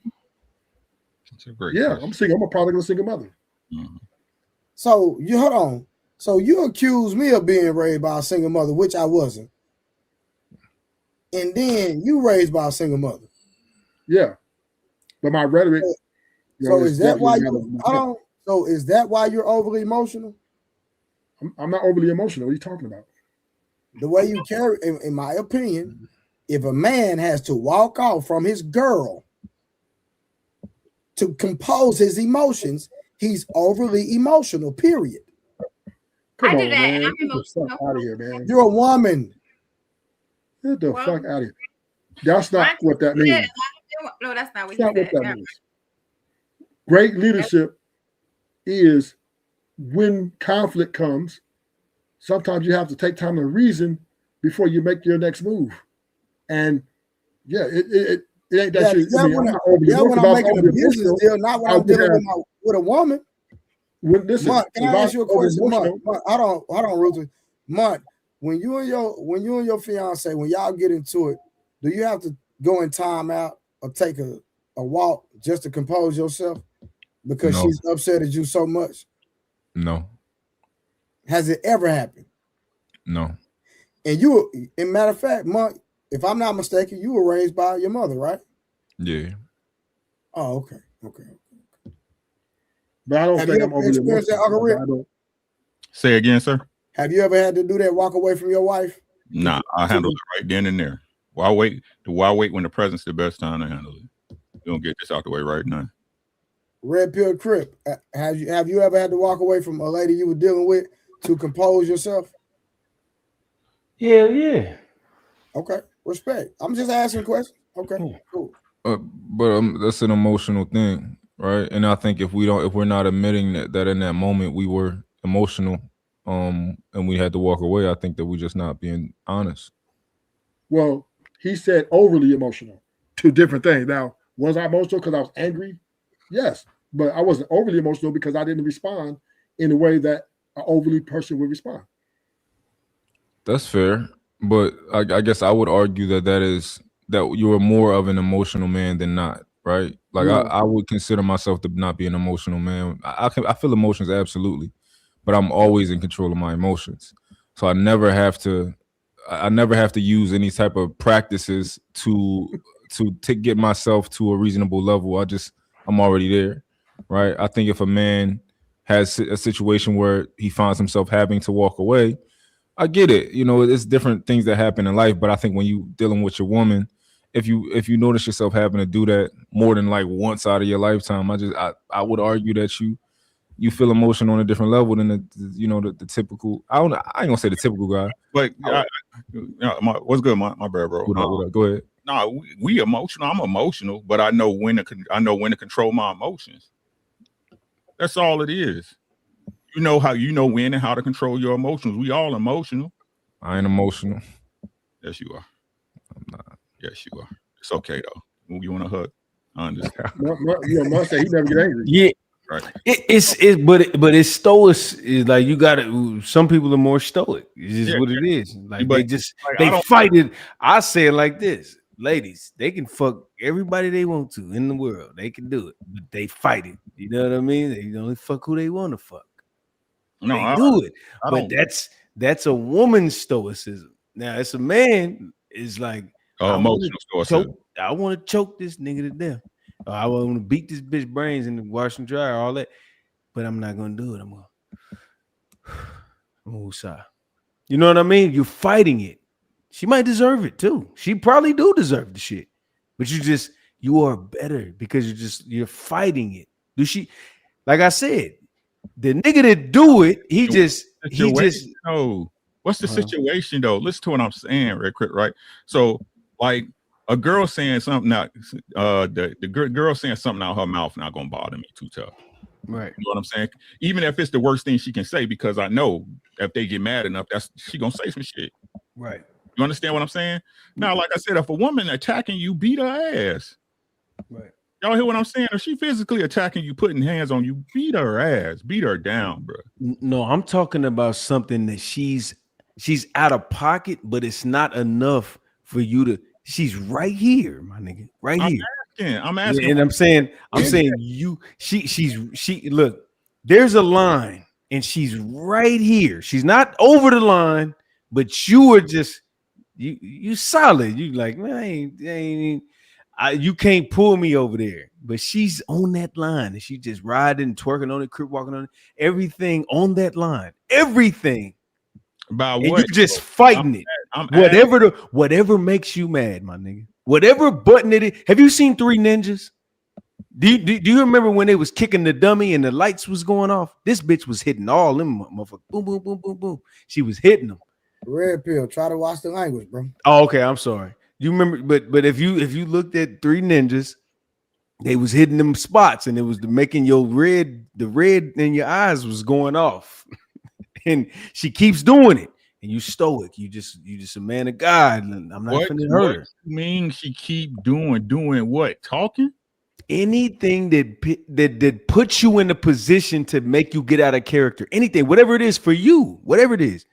[SPEAKER 5] That's a great
[SPEAKER 4] question. I'm a product of a single mother.
[SPEAKER 5] Mm-hmm.
[SPEAKER 2] So hold on. So you accuse me of being raised by a single mother, which I wasn't. And then you raised by a single mother.
[SPEAKER 4] Yeah. But my rhetoric.
[SPEAKER 2] So is that why So is that why you're overly emotional?
[SPEAKER 4] I'm not overly emotional. What are you talking about?
[SPEAKER 2] The way you carry, in my opinion, if a man has to walk off from his girl to compose his emotions, he's overly emotional, period.
[SPEAKER 4] Come on, man. Get the fuck out of here, man.
[SPEAKER 2] You're a woman.
[SPEAKER 4] Get the fuck out of here. That's not what that means.
[SPEAKER 6] No, that's not what he said. What that means.
[SPEAKER 4] Great leadership is when conflict comes, sometimes you have to take time to reason before you make your next move. And it ain't that shit.
[SPEAKER 2] When I'm making a business deal, not when I'm dealing with a woman.
[SPEAKER 4] Listen,
[SPEAKER 2] Mont, can I ask you a question? Mont, hold on, Ruth. Mont, when you and your fiance, when y'all get into it, do you have to go in time out or take a walk just to compose yourself because she's upset at you so much?
[SPEAKER 7] No.
[SPEAKER 2] Has it ever happened?
[SPEAKER 7] No.
[SPEAKER 2] And you, in matter of fact, Mont, if I'm not mistaken, you were raised by your mother, right?
[SPEAKER 7] Yeah.
[SPEAKER 2] Oh, okay.
[SPEAKER 4] But I don't think I'm overly emotional.
[SPEAKER 5] Say again, sir.
[SPEAKER 2] Have you ever had to do that, walk away from your wife?
[SPEAKER 5] Nah, I handle it right then and there. Why wait when the present's the best time to handle it? You don't get this out the way right now.
[SPEAKER 2] Red Pill Crip, have you ever had to walk away from a lady you were dealing with to compose yourself?
[SPEAKER 3] Yeah.
[SPEAKER 2] Okay, respect. I'm just asking questions. Okay, cool.
[SPEAKER 7] But that's an emotional thing, right? And I think if we're not admitting that in that moment we were emotional, and we had to walk away, I think that we're just not being honest.
[SPEAKER 4] Well, he said overly emotional. Two different things. Now, was I emotional because I was angry? Yes, but I wasn't overly emotional because I didn't respond in the way that an overly person would respond.
[SPEAKER 7] That's fair, but I guess I would argue that you're more of an emotional man than not, right? Like no. I would consider myself to not be an emotional man. I feel emotions absolutely, but I'm always in control of my emotions. So I never have to use any type of practices to get myself to a reasonable level. I'm already there, right? I think if a man has a situation where he finds himself having to walk away, I get it. It's different things that happen in life, but I think when you dealing with your woman, if you notice yourself having to do that more than like once out of your lifetime, I would argue that you feel emotion on a different level than the typical. I ain't gonna say the typical guy.
[SPEAKER 5] But what's good, my bad, bro?
[SPEAKER 7] Go ahead.
[SPEAKER 5] No, we emotional. I'm emotional, but I know when to control my emotions. That's all it is. You know when and how to control your emotions. We all emotional.
[SPEAKER 7] I ain't emotional.
[SPEAKER 5] Yes, you are.
[SPEAKER 7] I'm not.
[SPEAKER 5] Yes, you are. It's okay though. You want a hug? I understand.
[SPEAKER 4] Must say he never get angry.
[SPEAKER 3] Yeah.
[SPEAKER 5] Right.
[SPEAKER 3] But it's stoic. Is like you got to. Some people are more stoic. It's just what it is. Like they fight it. I say it like this. ladies, they can fuck everybody they want to in the world. They can do it, but they fight it. You know what I mean? They only fuck who they want to fuck.
[SPEAKER 5] No,
[SPEAKER 3] They do it,
[SPEAKER 5] I
[SPEAKER 3] but
[SPEAKER 5] don't.
[SPEAKER 3] that's a woman's stoicism. Now, it's a man is like,
[SPEAKER 5] Emotional stoicism.
[SPEAKER 3] I want to choke this nigga to death. I want to beat this bitch brains and wash and dry, all that, but I'm not gonna do it. I'm gonna sigh. You know what I mean? You're fighting it. She might deserve it too. She probably do deserve the shit, but you are better because you're fighting it. Do she? Like I said, the nigga that do it, he just
[SPEAKER 5] no. What's the situation though? Listen to what I'm saying real quick, right? So like a girl saying something out, the girl saying something out her mouth not gonna bother me too tough.
[SPEAKER 3] Right.
[SPEAKER 5] You know what I'm saying? Even if it's the worst thing she can say, because I know if they get mad enough, she gonna say some shit.
[SPEAKER 3] Right.
[SPEAKER 5] You understand what I'm saying? Now, like I said, if a woman attacking you, beat her ass.
[SPEAKER 3] Right.
[SPEAKER 5] Y'all hear what I'm saying? If she physically attacking you, putting hands on you, beat her ass, beat her down, bro.
[SPEAKER 3] No, I'm talking about something that she's out of pocket, but it's not enough for you to. She's right here, my nigga, right here.
[SPEAKER 5] I'm asking,
[SPEAKER 3] and I'm saying she look. There's a line, and she's right here. She's not over the line, but you are just you solid. You like, man, you can't pull me over there. But she's on that line, and she just riding, twerking on it, crip walking on it, everything on that line, everything.
[SPEAKER 5] About
[SPEAKER 3] and
[SPEAKER 5] what?
[SPEAKER 3] You just fighting it. Whatever makes you mad, my nigga. Whatever button it is. Have you seen Three Ninjas? Do you remember when they was kicking the dummy and the lights was going off? This bitch was hitting all them motherfuckers. Boom, boom, boom, boom, boom. She was hitting them.
[SPEAKER 2] Red pill. Try to watch the language, bro.
[SPEAKER 3] Oh, okay. I'm sorry. You remember, but if you looked at Three Ninjas, they was hitting them spots, and it was making the red in your eyes was going off. And she keeps doing it, and you stoic. You just a man of God. And I'm not finna hurt her.
[SPEAKER 5] You mean she keep doing what? Talking?
[SPEAKER 3] Anything that puts you in a position to make you get out of character. Anything, whatever it is for you, whatever it is.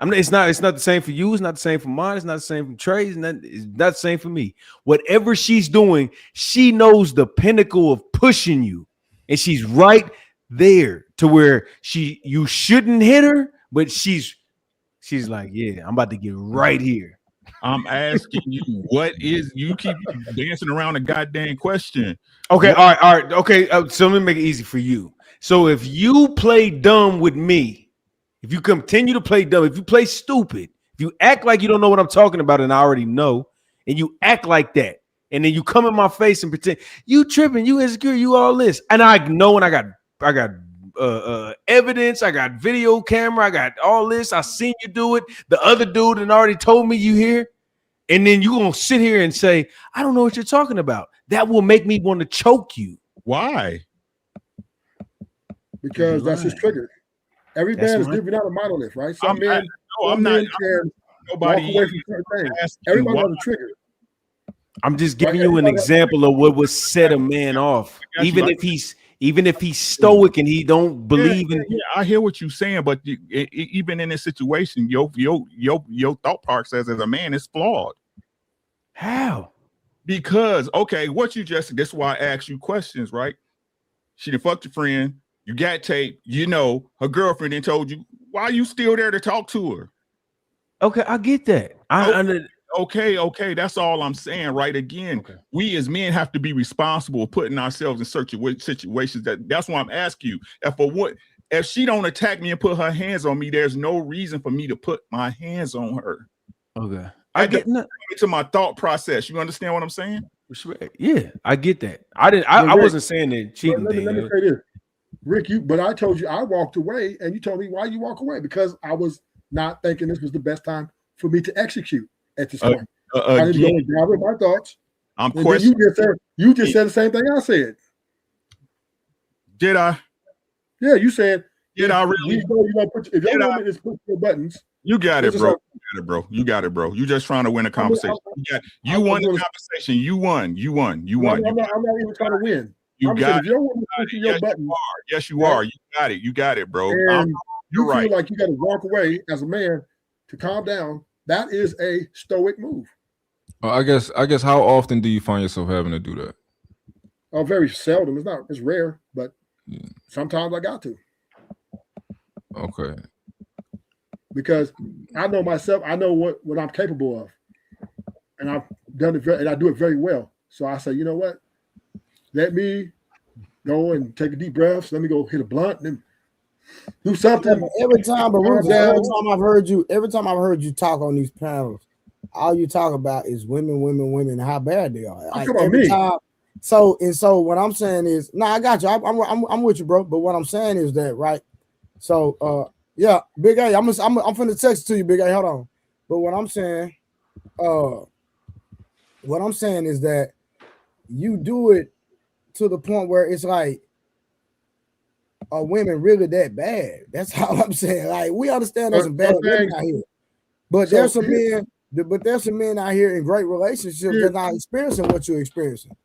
[SPEAKER 3] It's not the same for you. It's not the same for mine. It's not the same for Trey. It's not the same for me. Whatever she's doing, she knows the pinnacle of pushing you, and she's right there to where you shouldn't hit her, but she's like, yeah, I'm about to get right here.
[SPEAKER 5] I'm asking you, what is you keep dancing around a goddamn question?
[SPEAKER 3] Okay, all right, okay. So let me make it easy for you. So if you play dumb with me, if you continue to play dumb, if you play stupid, if you act like you don't know what I'm talking about, and I already know, and you act like that, and then you come in my face and pretend you tripping, you insecure, you all this, and I know, and I got evidence, I got video camera, I got all this. I seen you do it. The other dude and already told me you here, and then you gonna sit here and say, I don't know what you're talking about. That will make me want to choke you.
[SPEAKER 5] Why?
[SPEAKER 4] Because that's his trigger. Every man is different out of monolith, right? Some men can walk away from certain things. Everybody has a trigger.
[SPEAKER 3] I'm just giving you an example of what would set a man off, even if he's stoic and he don't believe in.
[SPEAKER 5] Yeah, I hear what you're saying, but even in this situation, your thought process as a man is flawed.
[SPEAKER 3] How?
[SPEAKER 5] Because that's why I asked you questions, right? She done fucked your friend. You got tape. You know her girlfriend then told you. Why are you still there to talk to her?
[SPEAKER 3] Okay, I get that.
[SPEAKER 5] Okay. That's all I'm saying. Right? Again, we as men have to be responsible of putting ourselves in situations. That's why I'm asking you. If she don't attack me and put her hands on me, there's no reason for me to put my hands on her.
[SPEAKER 3] Okay,
[SPEAKER 5] I get into my thought process. You understand what I'm saying?
[SPEAKER 3] Yeah, I get that. I wasn't saying that cheating.
[SPEAKER 4] Let me say this, Rick. But I told you I walked away, and you told me why you walk away, because I was not thinking this was the best time for me to execute at this point. I didn't go gather my thoughts.
[SPEAKER 5] I'm questioning.
[SPEAKER 4] You just said the same thing I said.
[SPEAKER 5] Did I?
[SPEAKER 4] Yeah, you said.
[SPEAKER 5] Did I really?
[SPEAKER 4] If your woman is pushing your buttons,
[SPEAKER 5] you got it, bro. You got it, bro. You just trying to win a conversation. You won the conversation. You won. I'm
[SPEAKER 4] not even trying to win.
[SPEAKER 5] You got it.
[SPEAKER 4] If your woman is pushing your buttons,
[SPEAKER 5] yes, you are. You got it, bro.
[SPEAKER 4] And
[SPEAKER 5] you're right.
[SPEAKER 4] Feel like you got to walk away as a man to calm down. That is a stoic move.
[SPEAKER 7] I guess how often do you find yourself having to do that?
[SPEAKER 4] Oh, very seldom. It's rare, but sometimes I got to.
[SPEAKER 7] Okay.
[SPEAKER 4] Because I know myself, I know what I'm capable of. And I've done it and I do it very well. So I say, you know what? Let me go and take a deep breath. Let me go hit a blunt and do something.
[SPEAKER 2] Yeah, every time I've heard you talk on these panels, all you talk about is women, how bad they are. Like every time. So what I'm saying is, I got you. I'm with you, bro. But what I'm saying is that, right? So yeah, Big A, I'm finna text it to you, Big A. Hold on. But what I'm saying is that you do it to the point where it's like, are women really that bad? That's all I'm saying. Like, we understand there's some bad women out here, but there's some men. But there's some men out here in great relationships that's not experiencing what you're experiencing.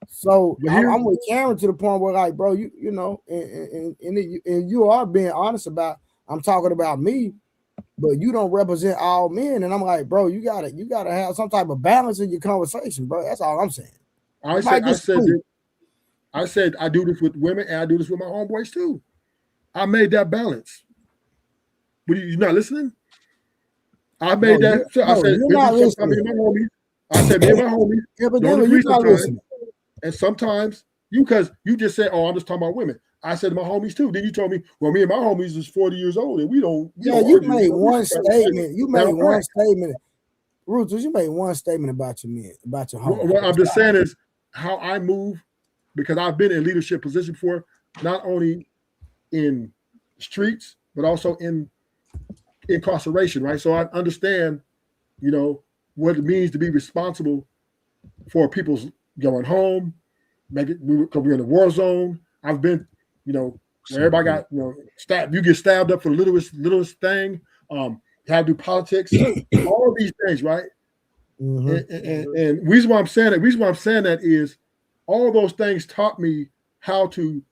[SPEAKER 2] So I'm with Karen to the point where, like, bro, you know, and you are being honest about. I'm talking about me, but you don't represent all men, and I'm like, bro, you gotta have some type of balance in your conversation, bro. That's all I'm saying.
[SPEAKER 4] I said I do this with women and I do this with my homeboys too. I made that balance. But you not listening? I made that. I said,
[SPEAKER 2] you're not listening.
[SPEAKER 4] Me and my homies. I said, me and my homies. Don't agree sometimes. And sometimes because you just said, "Oh, I'm just talking about women." I said to my homies too. Then you told me, "Well, me and my homies is 40 years old, and we don't."
[SPEAKER 2] You made one statement. You made one statement. Ruthless, you made one statement about your men, about your homies.
[SPEAKER 4] What I'm just saying is how I move, because I've been in leadership position before, not only in streets but also in incarceration, right? So I understand, you know, what it means to be responsible for people's going home, because we're in the war zone. I've been, you know, where everybody got, you know, stabbed. You get stabbed up for the littlest thing. You have to do politics, all of these things, right? Mm-hmm. And reason why I'm saying that is all those things taught me how to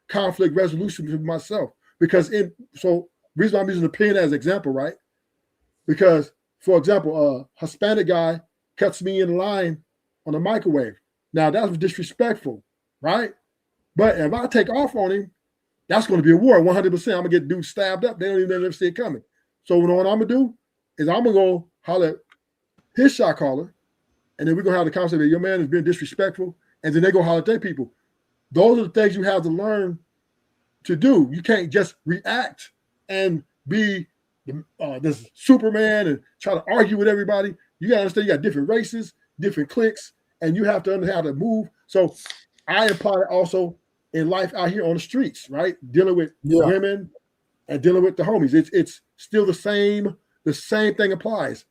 [SPEAKER 4] conflict resolution with myself. Because reason why I'm using the pen as an example, right? Because, for example, a Hispanic guy cuts me in line on a microwave. Now that's disrespectful, right? But if I take off on him, that's going to be a war, 100%. I'm gonna get dude stabbed up. They don't even ever see it coming. So what I'm gonna do is I'm gonna go holler at his shot caller, and then we're gonna have the conversation. Your man is being disrespectful, and then they go holler at their people. Those are the things you have to learn to do. You can't just react and be this Superman and try to argue with everybody. You gotta understand you got different races, different cliques, and you have to understand how to move. So I apply it also in life out here on the streets, right? Dealing with women and dealing with the homies. It's still the same thing applies.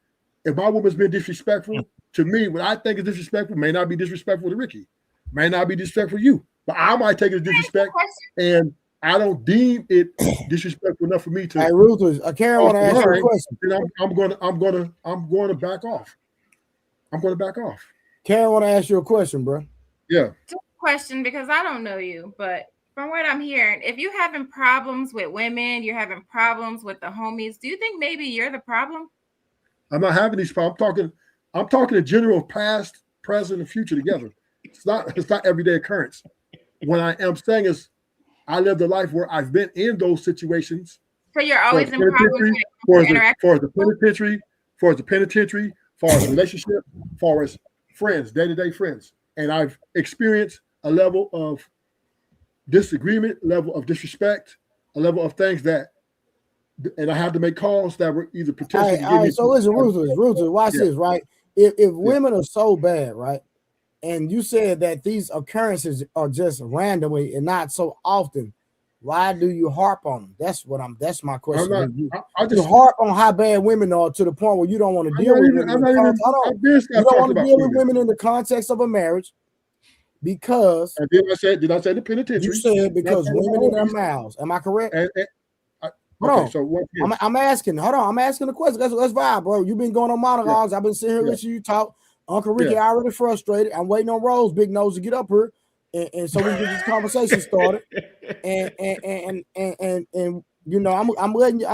[SPEAKER 4] If my woman's been disrespectful to me, what I think is disrespectful may not be disrespectful to Ricky, may not be disrespectful to you, but I might take it as disrespect, and I don't deem it disrespectful enough for me to.
[SPEAKER 2] Hey, Ruthless, Karen want to ask you a question.
[SPEAKER 4] Then I'm going to back off. I'm going to back off.
[SPEAKER 2] Karen want to ask you a question, bro.
[SPEAKER 4] Yeah.
[SPEAKER 6] Question, because I don't know you, but from what I'm hearing, if you're having problems with women, you're having problems with the homies, do you think maybe you're the problem?
[SPEAKER 4] I'm not having these problems. I'm talking in general, past, present, and future together. It's not everyday occurrence. What I am saying is I lived a life where I've been in those situations.
[SPEAKER 6] So you're always in problems
[SPEAKER 4] for the penitentiary, far as relationship, far as friends, day-to-day friends. And I've experienced a level of disagreement, level of disrespect, a level of things that, and I had to make calls that were either potentially.
[SPEAKER 2] All right. So listen, Ruthless, watch this, right? If women are so bad, right, and you said that these occurrences are just randomly and not so often, why do you harp on them? That's my question. You harp on how bad women are to the point where you don't want to deal with women. You don't want to deal with women in the context of a marriage because.
[SPEAKER 4] And did I say the penitentiary?
[SPEAKER 2] You said because women in their mouths. Am I correct? I'm asking. Hold on. I'm asking the question. Let's vibe, bro. You've been going on monologues. I've been sitting here listening to you talk. Uncle Ricky already frustrated. I'm waiting on Rose Big Nose to get up here, and so we can get this conversation started. And you know, I'm letting you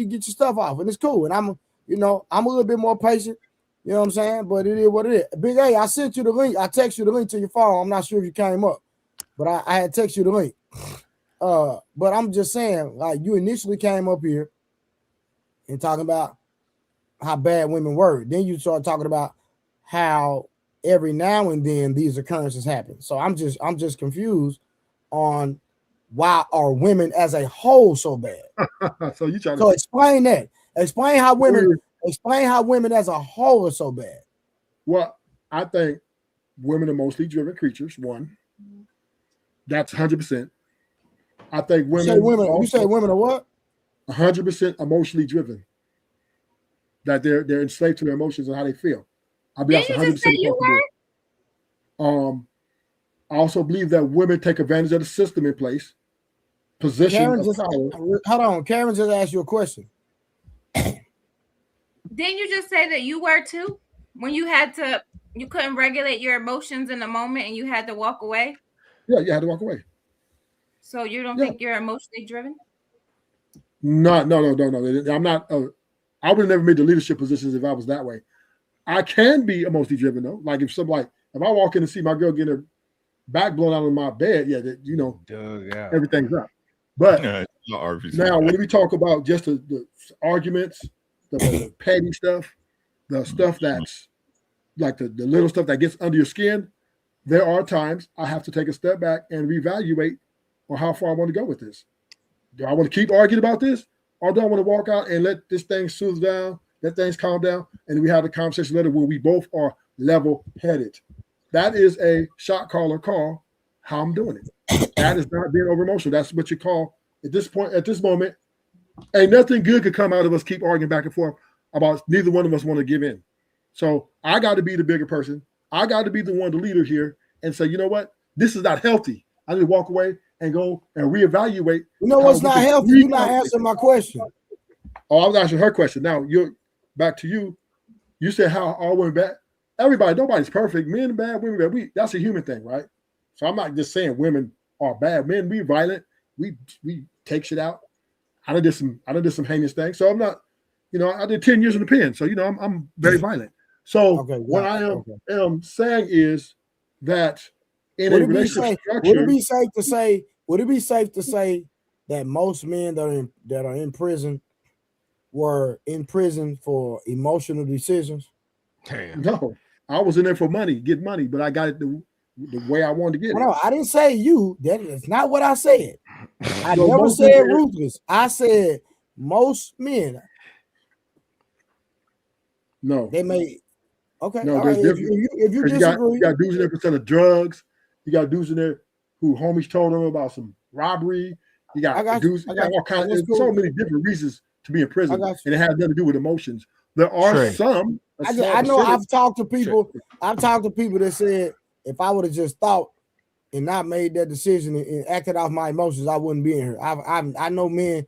[SPEAKER 2] get your stuff off, and it's cool. And I'm a little bit more patient. You know what I'm saying? But it is what it is. Big A, I sent you the link. I text you the link to your phone. I'm not sure if you came up, but I had text you the link. But I'm just saying, like, you initially came up here and talking about how bad women were. Then you start talking about how every now and then these occurrences happen. So I'm just confused on why are women as a whole so bad.
[SPEAKER 4] So you trying
[SPEAKER 2] to explain that. Explain how women as a whole are so bad.
[SPEAKER 4] Well, I think women are mostly driven creatures. One, that's 100%. I think women.
[SPEAKER 2] You say women are what?
[SPEAKER 4] 100% emotionally driven. That they're enslaved to their emotions and how they feel. I believe that's 100% across the board. I also believe that women take advantage of the system in place. Position of power.
[SPEAKER 2] Hold on, Karen just asked you a question.
[SPEAKER 6] Didn't you just say that you were too? When you couldn't regulate your emotions in the moment and you had to walk away?
[SPEAKER 4] Yeah, you had to walk away.
[SPEAKER 6] So you don't think you're emotionally driven?
[SPEAKER 4] No. I'm not. I would have never made the leadership positions if I was that way. I can be emotionally driven though. Like if I walk in and see my girl getting her back blown out of my bed, everything's up. But now when we talk about just the arguments, the petty stuff, the stuff that's like the little stuff that gets under your skin, there are times I have to take a step back and reevaluate on how far I want to go with this. Do I want to keep arguing about this? Or do I want to walk out and let this thing soothe down, let things calm down, and we have the conversation later where we both are level-headed? That is a shot caller call, how I'm doing it. That is not being over emotional. That's what you call, at this moment, ain't nothing good could come out of us keep arguing back and forth about neither one of us want to give in. So I got to be the bigger person. I got to be the one, the leader here, and say, you know what? This is not healthy. I need to walk away and go and reevaluate.
[SPEAKER 2] You know what's not healthy? You're not answering my question.
[SPEAKER 4] Oh, I was answering her question. Now you're back to you. You said how all women bad. Everybody, nobody's perfect. Men bad, women bad. That's a human thing, right? So I'm not just saying women are bad. Men, we violent. We take shit out. I did some heinous things. So I'm not, I did 10 years in the pen. So I'm very violent. So what I am saying is that in a relationship structure,
[SPEAKER 2] would it be safe to say that most men that are in prison were in prison for emotional decisions?
[SPEAKER 3] Damn.
[SPEAKER 4] No, I was in there for money, get money, but I got it the way I wanted to get it.
[SPEAKER 2] No, I didn't say you. That's not what I said. I never said ruthless. I said most men.
[SPEAKER 4] No,
[SPEAKER 2] they may. Okay,
[SPEAKER 4] no,
[SPEAKER 2] there's different. If you disagree,
[SPEAKER 4] you got dudes in there percent of drugs. You got dudes in there who homies told them about some robbery. You got dudes. You got all kinds. There's so many different reasons to be in prison, and it has nothing to do with emotions. There are some.
[SPEAKER 2] I know. I've talked to people. I've talked to people that said if I would have just thought and not made that decision and acted off my emotions, I wouldn't be in here. I know men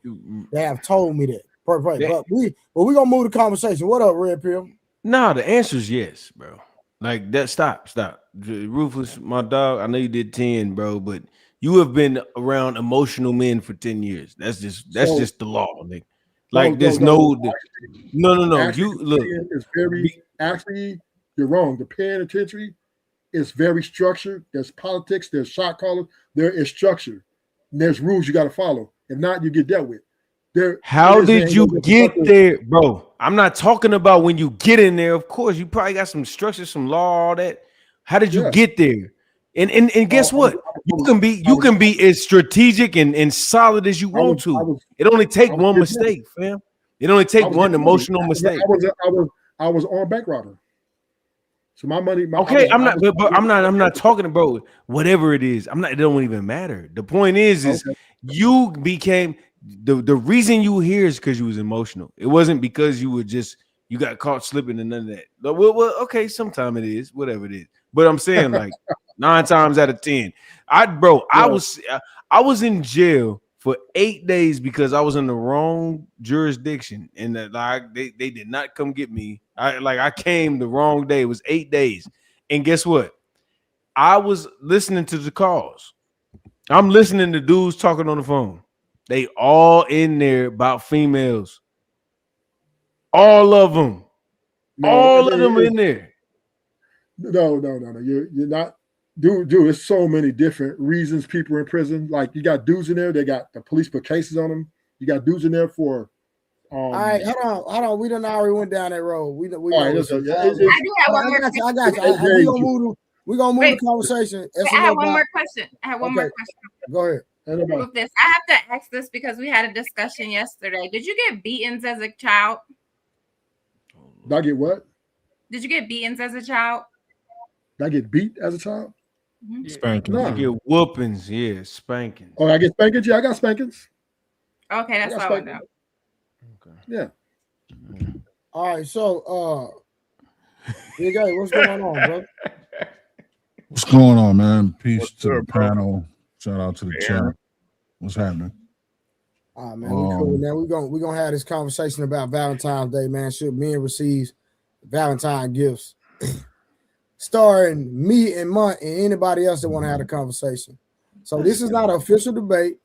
[SPEAKER 2] that have told me that. Perfect. But we gonna move the conversation. What up, Red Pill?
[SPEAKER 3] No, the answer is yes, bro. Like that. Stop. Ruthless, my dog. I know you did 10, bro, but you have been around emotional men for 10 years. That's just the law, nigga. Like there's no. You look.
[SPEAKER 4] It's very actually. You're wrong. The penitentiary is very structured. There's politics. There's shot callers. There is structure. And there's rules you got to follow. If not, you get dealt with.
[SPEAKER 3] How did you get there, bro? I'm not talking about when you get in there. Of course, you probably got some structure, some law, all that. How did you get there? And guess what? You can be as strategic and solid as you want to. It only take one mistake, fam. It only take one emotional mistake.
[SPEAKER 4] I was on bank robber. So my money.
[SPEAKER 3] I'm not talking about whatever it is. It don't even matter. The point is you became. The reason you here is because you was emotional. It wasn't because you got caught slipping and none of that. Well, okay, sometime it is, whatever it is. But I'm saying like 9 times out of 10, I was in jail for 8 days because I was in the wrong jurisdiction and they did not come get me. I came the wrong day. It was 8 days, and guess what? I was listening to the calls. I'm listening to dudes talking on the phone. They all in there about females. All of them.
[SPEAKER 4] No,
[SPEAKER 3] All of them in there.
[SPEAKER 4] No. You're not, dude. There's so many different reasons people are in prison. Like you got dudes in there. They got the police put cases on them. You got dudes in there for.
[SPEAKER 2] All right, hold on. We done already went down that road. We
[SPEAKER 4] all right,
[SPEAKER 6] I do have one more question.
[SPEAKER 2] I got you. We're gonna move the conversation.
[SPEAKER 6] I have one more question.
[SPEAKER 2] Go ahead.
[SPEAKER 6] With this, I have to ask this because we had a discussion yesterday. Did you get beatings as a child?
[SPEAKER 4] Did I get what?
[SPEAKER 6] Did you get beatings as a child?
[SPEAKER 4] Did I get beat as a child?
[SPEAKER 6] Mm-hmm.
[SPEAKER 7] Spankings.
[SPEAKER 3] No. You get whoopings, yeah, spankings.
[SPEAKER 4] Oh, I get spankings? Yeah, I got spankings.
[SPEAKER 6] Okay, that's all I know.
[SPEAKER 4] Okay. Yeah.
[SPEAKER 2] All right, so Big A, what's going on, bro?
[SPEAKER 8] What's going on, man? Peace to the panel. Shout out to the chat. What's happening?
[SPEAKER 2] All right, man, we cool, man. We're gonna have this conversation about Valentine's Day, man. Should men receive Valentine gifts? Starring me and Munt and anybody else that want to have a conversation. So this is not an official debate.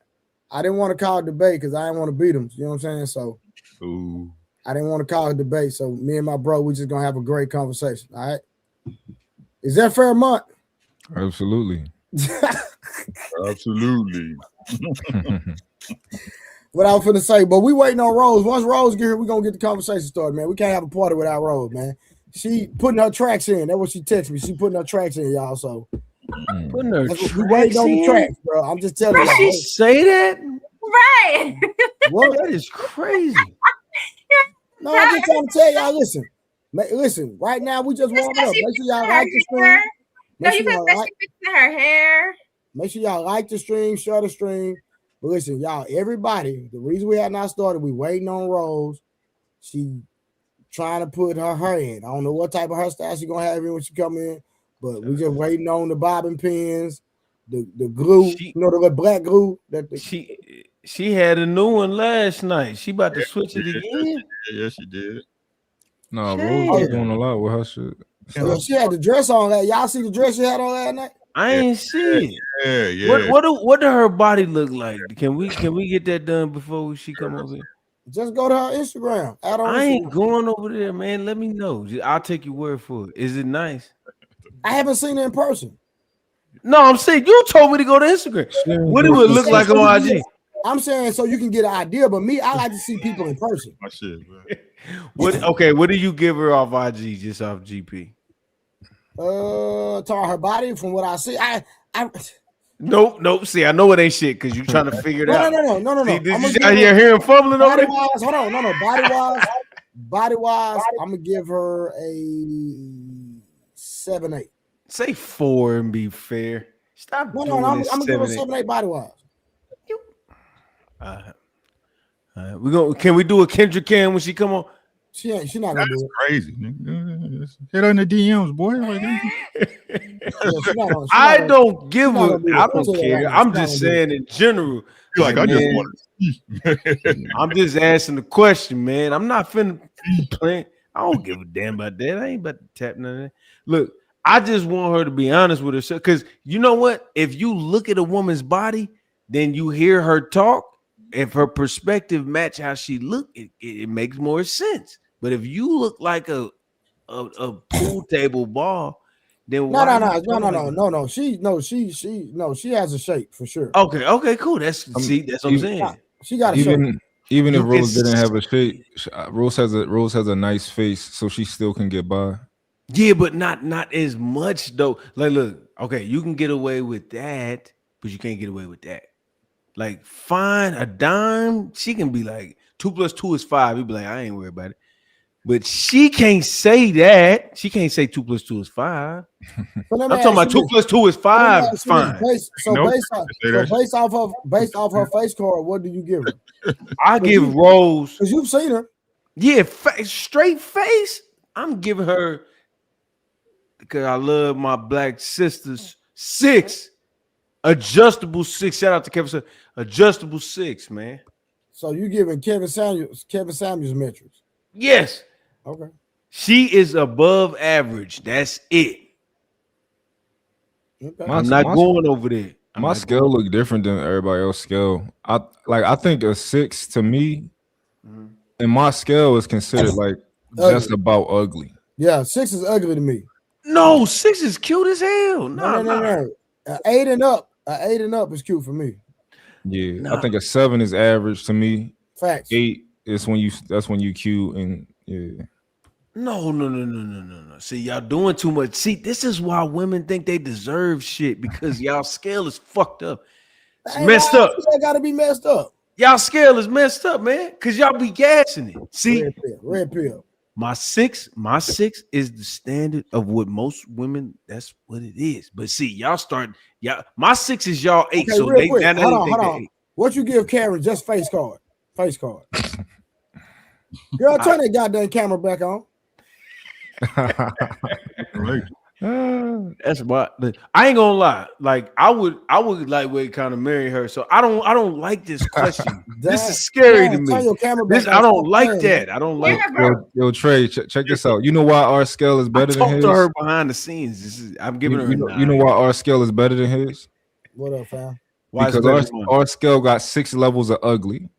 [SPEAKER 2] I didn't want to call it debate because I didn't want to beat them. You know what I'm saying? So I didn't want to call it debate. So me and my bro, we just gonna have a great conversation. All right. Is that fair, Munt?
[SPEAKER 7] Absolutely.
[SPEAKER 5] Absolutely.
[SPEAKER 2] What I was finna say, but we waiting on Rose. Once Rose get here, we're gonna get the conversation started, man. We can't have a party without Rose, man. She putting her tracks in. That's what she texted me. She putting her tracks in, y'all. So
[SPEAKER 3] Putting her tracks
[SPEAKER 2] we waiting on the
[SPEAKER 3] in?
[SPEAKER 2] tracks, bro. I'm just telling you.
[SPEAKER 3] Did she say that?
[SPEAKER 6] Right.
[SPEAKER 2] What?
[SPEAKER 3] That is crazy.
[SPEAKER 2] No, I'm just trying to tell y'all. Listen. Right now, we just warming up. Make sure y'all like the stream.
[SPEAKER 6] No, you can say she fixing her hair.
[SPEAKER 2] Make sure y'all like the stream, share the stream. But listen, y'all, everybody, the reason we had not started, we waiting on Rose. She trying to put her hair in. I don't know what type of hairstyle she gonna have in when she come in, but we just waiting on the bobbin pins, the glue, the little black glue that
[SPEAKER 3] she had a new one last night. She about to switch it again.
[SPEAKER 5] Yeah, she did.
[SPEAKER 7] No, Rose is doing a lot with her shit.
[SPEAKER 2] Yeah, she had the dress on that. Y'all see the dress she had on last night?
[SPEAKER 3] I ain't see it.
[SPEAKER 5] Yeah.
[SPEAKER 3] What do her body look like? Can we get that done before she come over here?
[SPEAKER 2] Just go to her Instagram.
[SPEAKER 3] I ain't going over there, man. Let me know. I'll take your word for it. Is it nice?
[SPEAKER 2] I haven't seen it in person.
[SPEAKER 3] No, I'm saying you told me to go to Instagram. What do it look like on IG?
[SPEAKER 2] I'm saying so you can get an idea, but me, I like to see people in person.
[SPEAKER 5] My shit, bro.
[SPEAKER 3] What do you give her off IG, just off GP?
[SPEAKER 2] To her body, from what I see, I
[SPEAKER 3] Nope. See, I know it ain't shit because you trying to figure it out.
[SPEAKER 2] No.
[SPEAKER 3] See, did you out here hearing fumbling over there?
[SPEAKER 2] Hold on, no. Body wise, I'm gonna give her a 7-8.
[SPEAKER 3] Say 4 and be fair. Stop.
[SPEAKER 2] No, I'm gonna give her 7-8 body wise.
[SPEAKER 3] Can we do a Kendrick Cam when she come on?
[SPEAKER 2] She not gonna do it.
[SPEAKER 5] Crazy. Hit her in the DMs, boy.
[SPEAKER 3] I don't care. I'm just saying in general.
[SPEAKER 5] Like I just want
[SPEAKER 3] to. I'm just asking the question, man. I'm not finna play. I don't give a damn about that. I ain't about to tap none of that. Look, I just want her to be honest with herself. Because you know what? If you look at a woman's body, then you hear her talk. If her perspective match how she look, it makes more sense. But if you look like a pool table ball, then
[SPEAKER 2] no. She has a shape for sure.
[SPEAKER 3] Okay, cool. That's what I'm saying.
[SPEAKER 2] She got a shape.
[SPEAKER 7] Even if Rose didn't have a shape, Rose has a nice face, so she still can get by.
[SPEAKER 3] Yeah, but not as much though. Like, look, okay, you can get away with that, but you can't get away with that. Like, fine, a dime, she can be like 2 + 2 is 5. You'd be like, I ain't worried about it. But she can't say that. She can't say 2 + 2 is 5. I'm talking about 2 + 2 is 5. Fine.
[SPEAKER 2] Based off her face card, what do you give her?
[SPEAKER 3] I give Rose,
[SPEAKER 2] because you've seen her.
[SPEAKER 3] Yeah, straight face. I'm giving her, because I love my black sisters, 6. Adjustable 6. Shout out to Kevin. Adjustable 6, man.
[SPEAKER 2] So you giving Kevin Samuels metrics?
[SPEAKER 3] Yes.
[SPEAKER 2] Okay.
[SPEAKER 3] She is above average. That's it.
[SPEAKER 2] Okay.
[SPEAKER 3] I'm not going over there.
[SPEAKER 7] My scale look different than everybody else's scale. I think a 6 to me, and my scale is considered like just about ugly.
[SPEAKER 2] Yeah, 6 is ugly to me.
[SPEAKER 3] No, 6 is cute as hell.
[SPEAKER 2] No. 8 and up. 8 and up is cute for me.
[SPEAKER 7] Yeah, I think a 7 is average to me.
[SPEAKER 2] Facts.
[SPEAKER 7] 8 is that's when you cute and yeah.
[SPEAKER 3] No. See, y'all doing too much. See, this is why women think they deserve shit because y'all scale is fucked up. It's messed up.
[SPEAKER 2] That gotta be messed up.
[SPEAKER 3] Y'all scale is messed up, man. Cause y'all be gassing it. See,
[SPEAKER 2] red pill.
[SPEAKER 3] My six is the standard of what most women. That's what it is. But see, y'all my 6 is y'all 8.
[SPEAKER 2] Okay,
[SPEAKER 3] so
[SPEAKER 2] real
[SPEAKER 3] they
[SPEAKER 2] quick.
[SPEAKER 3] now
[SPEAKER 2] Hold on. What you give Karen? Just face card. Face card. Girl, turn that goddamn camera back on.
[SPEAKER 3] That's what I ain't gonna lie. Like I would lightweight kind of marry her. So I don't like this question. This is scary to me. I don't like that. I don't like
[SPEAKER 7] yo Trey, check this out. You know why our scale is better than his?
[SPEAKER 3] Talk to her behind the scenes. I'm giving her
[SPEAKER 7] you know why our scale is better than his?
[SPEAKER 2] What up, fam?
[SPEAKER 7] Because our scale got 6 levels of ugly.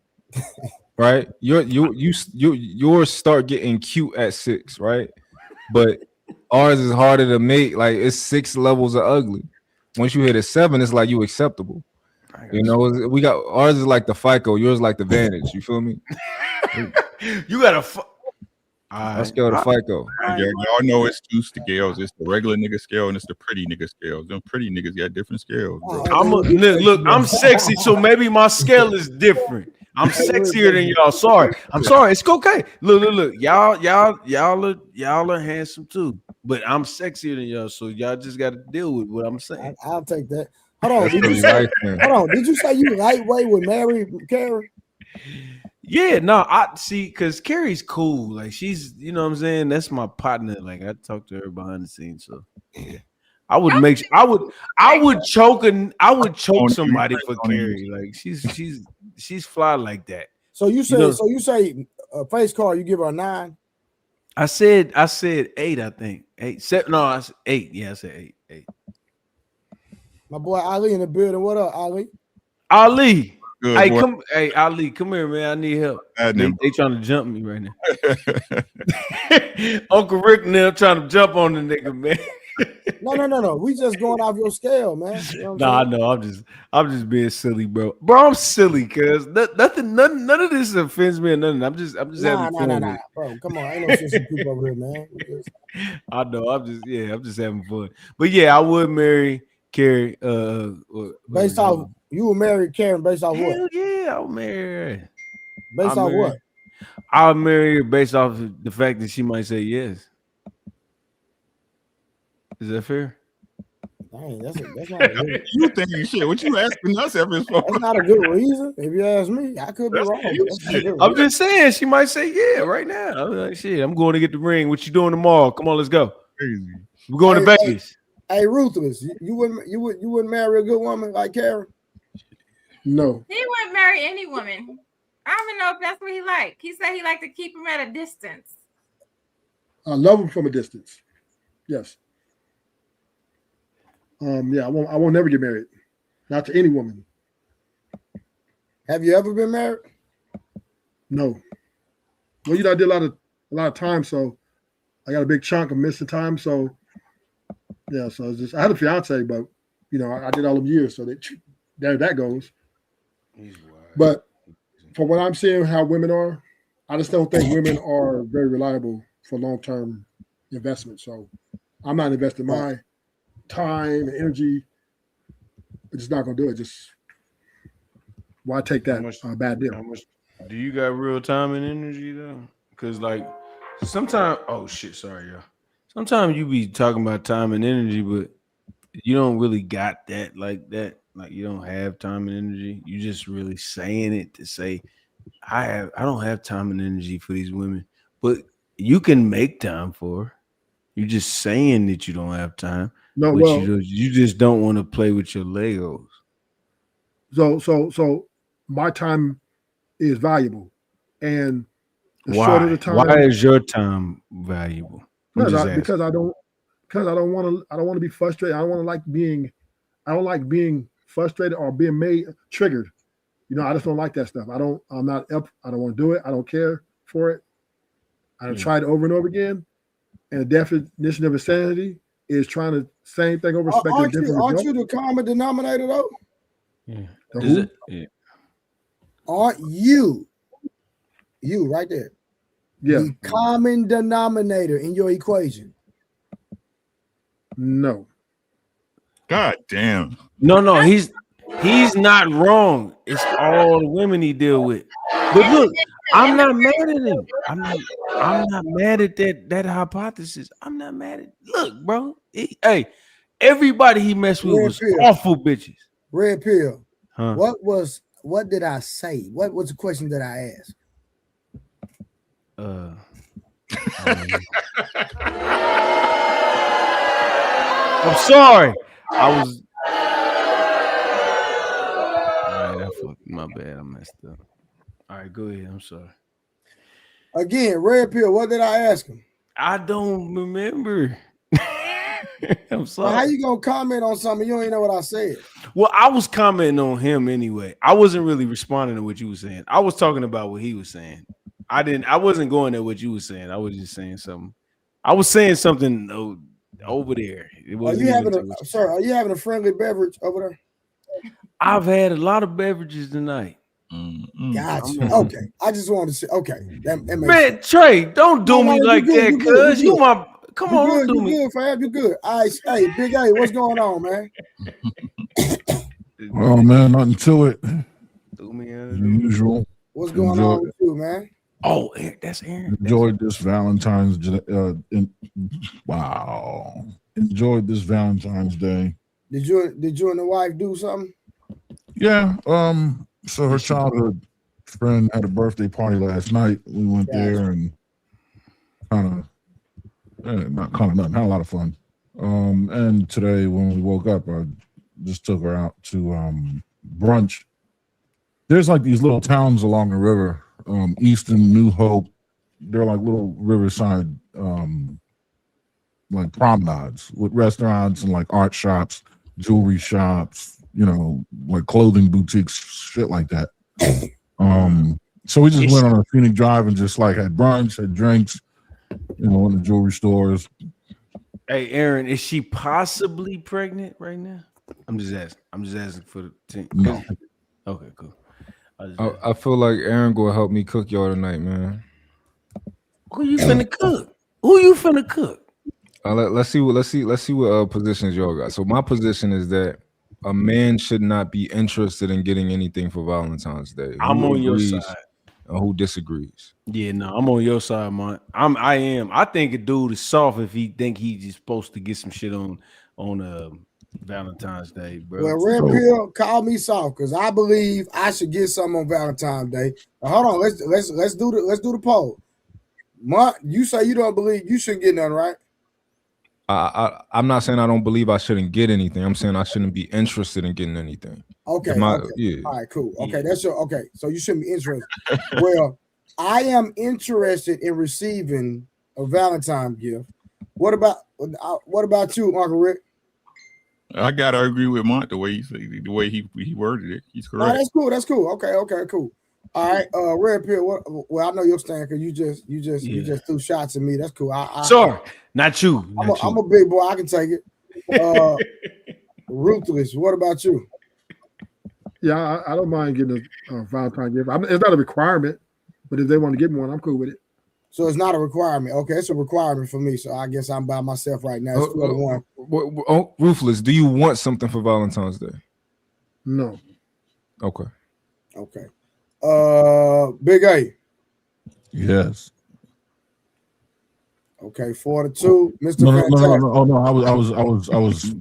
[SPEAKER 7] Right? Yours start getting cute at 6, right? But ours is harder to make. Like it's 6 levels of ugly. Once you hit a 7, it's like you acceptable. You know, we got ours is like the FICO, yours like the Vantage. You feel me?
[SPEAKER 3] You got a
[SPEAKER 7] I scale the FICO.
[SPEAKER 5] Y'all know it's 2 scales. It's the regular nigga scale and it's the pretty nigga scale. Them pretty niggas got different scales, bro.
[SPEAKER 3] I'm sexy, so maybe my scale is different. I'm sexier than y'all. Sorry. It's okay. Look. Y'all are handsome too. But I'm sexier than y'all, so y'all just got to deal with what I'm saying.
[SPEAKER 2] I'll take that. Hold on. Did you say you lightweight would marry Karen?
[SPEAKER 3] Yeah, no, I see, because Carrie's cool. Like she's, you know what I'm saying? That's my partner. Like I talk to her behind the scenes. So yeah. I would choke somebody for Carrie. Like she's fly like that.
[SPEAKER 2] So you say face card, you give her a 9?
[SPEAKER 3] I said 8, I think. 8, 7. No, I said 8. Yeah, I said 8.
[SPEAKER 2] My boy Ali in the building. What up, Ali?
[SPEAKER 3] Ali.
[SPEAKER 5] Good,
[SPEAKER 3] hey,
[SPEAKER 5] boy.
[SPEAKER 3] Ali, come here, man. I need help. They trying to jump me right now. Uncle Rick and them trying to jump on the nigga, man.
[SPEAKER 2] No. We just going off your scale, man. You know
[SPEAKER 3] I know. I'm just being silly, bro. Bro, I'm silly, cause none of this offends me or nothing. I'm just having fun.
[SPEAKER 2] Nah, bro. Come on, ain't no sister people over here, man.
[SPEAKER 3] I know. I'm just having fun. But yeah, I would marry Carrie.
[SPEAKER 2] Based off, you would marry Karen based off what?
[SPEAKER 3] Hell yeah, I'll marry her.
[SPEAKER 2] Based off what?
[SPEAKER 3] I'll marry her based off the fact that she might say yes. Is that fair?
[SPEAKER 2] Dang, that's not a good.
[SPEAKER 5] You thinking shit? What you asking us every for?
[SPEAKER 2] That's not a good reason. If you ask me, I could be wrong.
[SPEAKER 3] I'm just saying she might say yeah right now. I'm like, shit, I'm going to get the ring. What you doing tomorrow? Come on, let's go.
[SPEAKER 5] Crazy.
[SPEAKER 3] We're going to Vegas.
[SPEAKER 2] Hey, Ruthless, you wouldn't marry a good woman like Karen?
[SPEAKER 4] No.
[SPEAKER 6] He wouldn't marry any woman. I don't even know if that's what he liked. He said he liked to keep him at a distance.
[SPEAKER 4] I love him from a distance. Yes. Yeah, I won't never get married. Not to any woman.
[SPEAKER 2] Have you ever been married?
[SPEAKER 4] No. Well, I did a lot of time, so I got a big chunk of missing time. So yeah, so it's just I had a fiance, but I did all them years, so there that goes. But from what I'm seeing, how women are, I just don't think women are very reliable for long-term investment. So I'm not investing my time and energy. It's just not gonna do it. Just why take that bad deal?
[SPEAKER 3] Do you got real time and energy though? Because like sometimes, y'all. Sometimes you be talking about time and energy, but you don't really got that like that. Like you don't have time and energy. You just really saying it to say, I don't have time and energy for these women, but you can make time for her. You're just saying that you don't have time.
[SPEAKER 4] No,
[SPEAKER 3] but
[SPEAKER 4] well,
[SPEAKER 3] you just don't want to play with your Legos.
[SPEAKER 4] So my time is valuable, and the
[SPEAKER 3] Why?
[SPEAKER 4] shorter the time.
[SPEAKER 3] Why is your time valuable?
[SPEAKER 4] Because I don't want to be frustrated. I don't like being frustrated or being made triggered. I just don't like that stuff. I don't want to do it. I don't care for it. I tried it over and over again. And the definition of insanity is trying to same thing over expecting different results.
[SPEAKER 2] Aren't you the common denominator though?
[SPEAKER 3] Yeah.
[SPEAKER 4] Yeah.
[SPEAKER 2] Aren't you right there?
[SPEAKER 4] Yeah.
[SPEAKER 2] The common denominator in your equation.
[SPEAKER 4] No.
[SPEAKER 5] God damn.
[SPEAKER 3] No, he's not wrong. It's all the women he deal with. But look, I'm not mad at him. I'm not mad at that hypothesis. I'm not mad at. Look, bro. Hey, everybody he messed with was awful bitches.
[SPEAKER 2] Red pill.
[SPEAKER 3] Huh?
[SPEAKER 2] What did I say? What was the question that I asked?
[SPEAKER 3] I'm sorry. I was. All right, my bad. I messed up. All right, go ahead. I'm sorry.
[SPEAKER 2] Again, red pill. What did I ask him?
[SPEAKER 3] I don't remember. I'm sorry.
[SPEAKER 2] Well, how you gonna comment on something you don't even know what I said?
[SPEAKER 3] Well, I was commenting on him anyway. I wasn't really responding to what you were saying. I was talking about what he was saying. I wasn't going at what you were saying. I was just saying something. I was saying something over there.
[SPEAKER 2] Are you having a friendly beverage over there?
[SPEAKER 3] I've had a lot of beverages tonight.
[SPEAKER 2] Gotcha. Okay. I just wanted to say, okay. That makes
[SPEAKER 3] man, sense. Trey, don't do me like that, cuz you my come on,
[SPEAKER 2] don't do me. Good, fam. You good. All right, hey, Big A, what's going on, man?
[SPEAKER 8] Oh man, nothing to it.
[SPEAKER 2] Usual. What's going on with you, man?
[SPEAKER 3] Oh, that's Aaron.
[SPEAKER 8] Enjoyed this Valentine's wow. Enjoyed this Valentine's Day.
[SPEAKER 2] Did you and the wife do something?
[SPEAKER 8] Yeah. So her childhood friend had a birthday party last night. We went there and had a lot of fun. And today when we woke up, I just took her out to brunch. There's like these little towns along the river, Easton, New Hope. They're like little riverside like promenades with restaurants and like art shops, jewelry shops, like clothing boutiques, shit like that. So we just went on a scenic drive and just like had brunch, had drinks, in the jewelry stores.
[SPEAKER 3] Hey, Aaron, is she possibly pregnant right now? I'm just asking for the team.
[SPEAKER 8] No.
[SPEAKER 3] Okay, cool.
[SPEAKER 7] I feel like Aaron gonna help me cook y'all tonight, man.
[SPEAKER 3] Who you finna cook?
[SPEAKER 7] Let's see what positions y'all got. So my position is that a man should not be interested in getting anything for Valentine's Day.
[SPEAKER 3] I'm on your side.
[SPEAKER 7] And who disagrees?
[SPEAKER 3] Yeah, no, I'm on your side, man. I am. I think a dude is soft if he think he's just supposed to get some shit on Valentine's Day, bro.
[SPEAKER 2] Well, Red Pill, call me soft because I believe I should get something on Valentine's Day. Now, hold on, let's do the poll. Mark, you say you don't believe you shouldn't get none, right?
[SPEAKER 7] I'm not saying I don't believe I shouldn't get anything. I'm saying I shouldn't be interested in getting anything.
[SPEAKER 2] Okay.
[SPEAKER 7] Yeah.
[SPEAKER 2] All right, cool. Okay, that's your okay. So you shouldn't be interested. Well, I am interested in receiving a Valentine gift. What about you, Uncle Rick?
[SPEAKER 5] I gotta agree with Mont the way he worded it. He's correct.
[SPEAKER 2] No, that's cool. Okay, cool. All right, Red Pill. Well, I know you'll stand because you just threw shots at me. That's cool.
[SPEAKER 3] Sorry, not you.
[SPEAKER 2] I'm a big boy. I can take it. Ruthless. What about you?
[SPEAKER 4] Yeah, I don't mind getting a Valentine gift. It's not a requirement, but if they want to give me one, I'm cool with it.
[SPEAKER 2] So it's not a requirement. Okay, it's a requirement for me. So I guess I'm by myself right now. It's 2-1.
[SPEAKER 7] Ruthless, do you want something for Valentine's Day?
[SPEAKER 4] No.
[SPEAKER 7] Okay.
[SPEAKER 2] Big A.
[SPEAKER 8] Yes.
[SPEAKER 2] Okay, 4-2, Mr.
[SPEAKER 8] No.
[SPEAKER 2] Fantastic.
[SPEAKER 8] No. I was.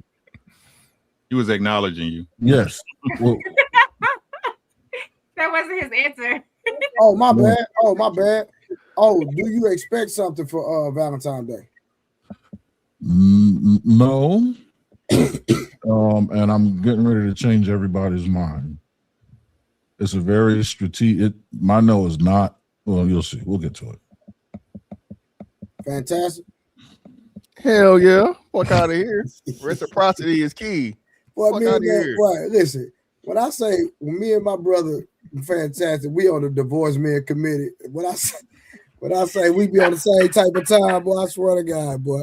[SPEAKER 5] He was acknowledging you.
[SPEAKER 8] Yes. Well,
[SPEAKER 6] that wasn't his answer.
[SPEAKER 2] Oh, my bad. Oh, do you expect something for Valentine's Day?
[SPEAKER 8] No. And I'm getting ready to change everybody's mind. It's a very strategic. My no is not. Well, you'll see. We'll get to it.
[SPEAKER 2] Fantastic.
[SPEAKER 9] Hell yeah. Fuck out of here. Reciprocity is key.
[SPEAKER 2] Well, listen, when I say when me and my brother Fantastic, we on the divorce men committee. When When I say we be on the same type of time, boy, I swear to God, boy.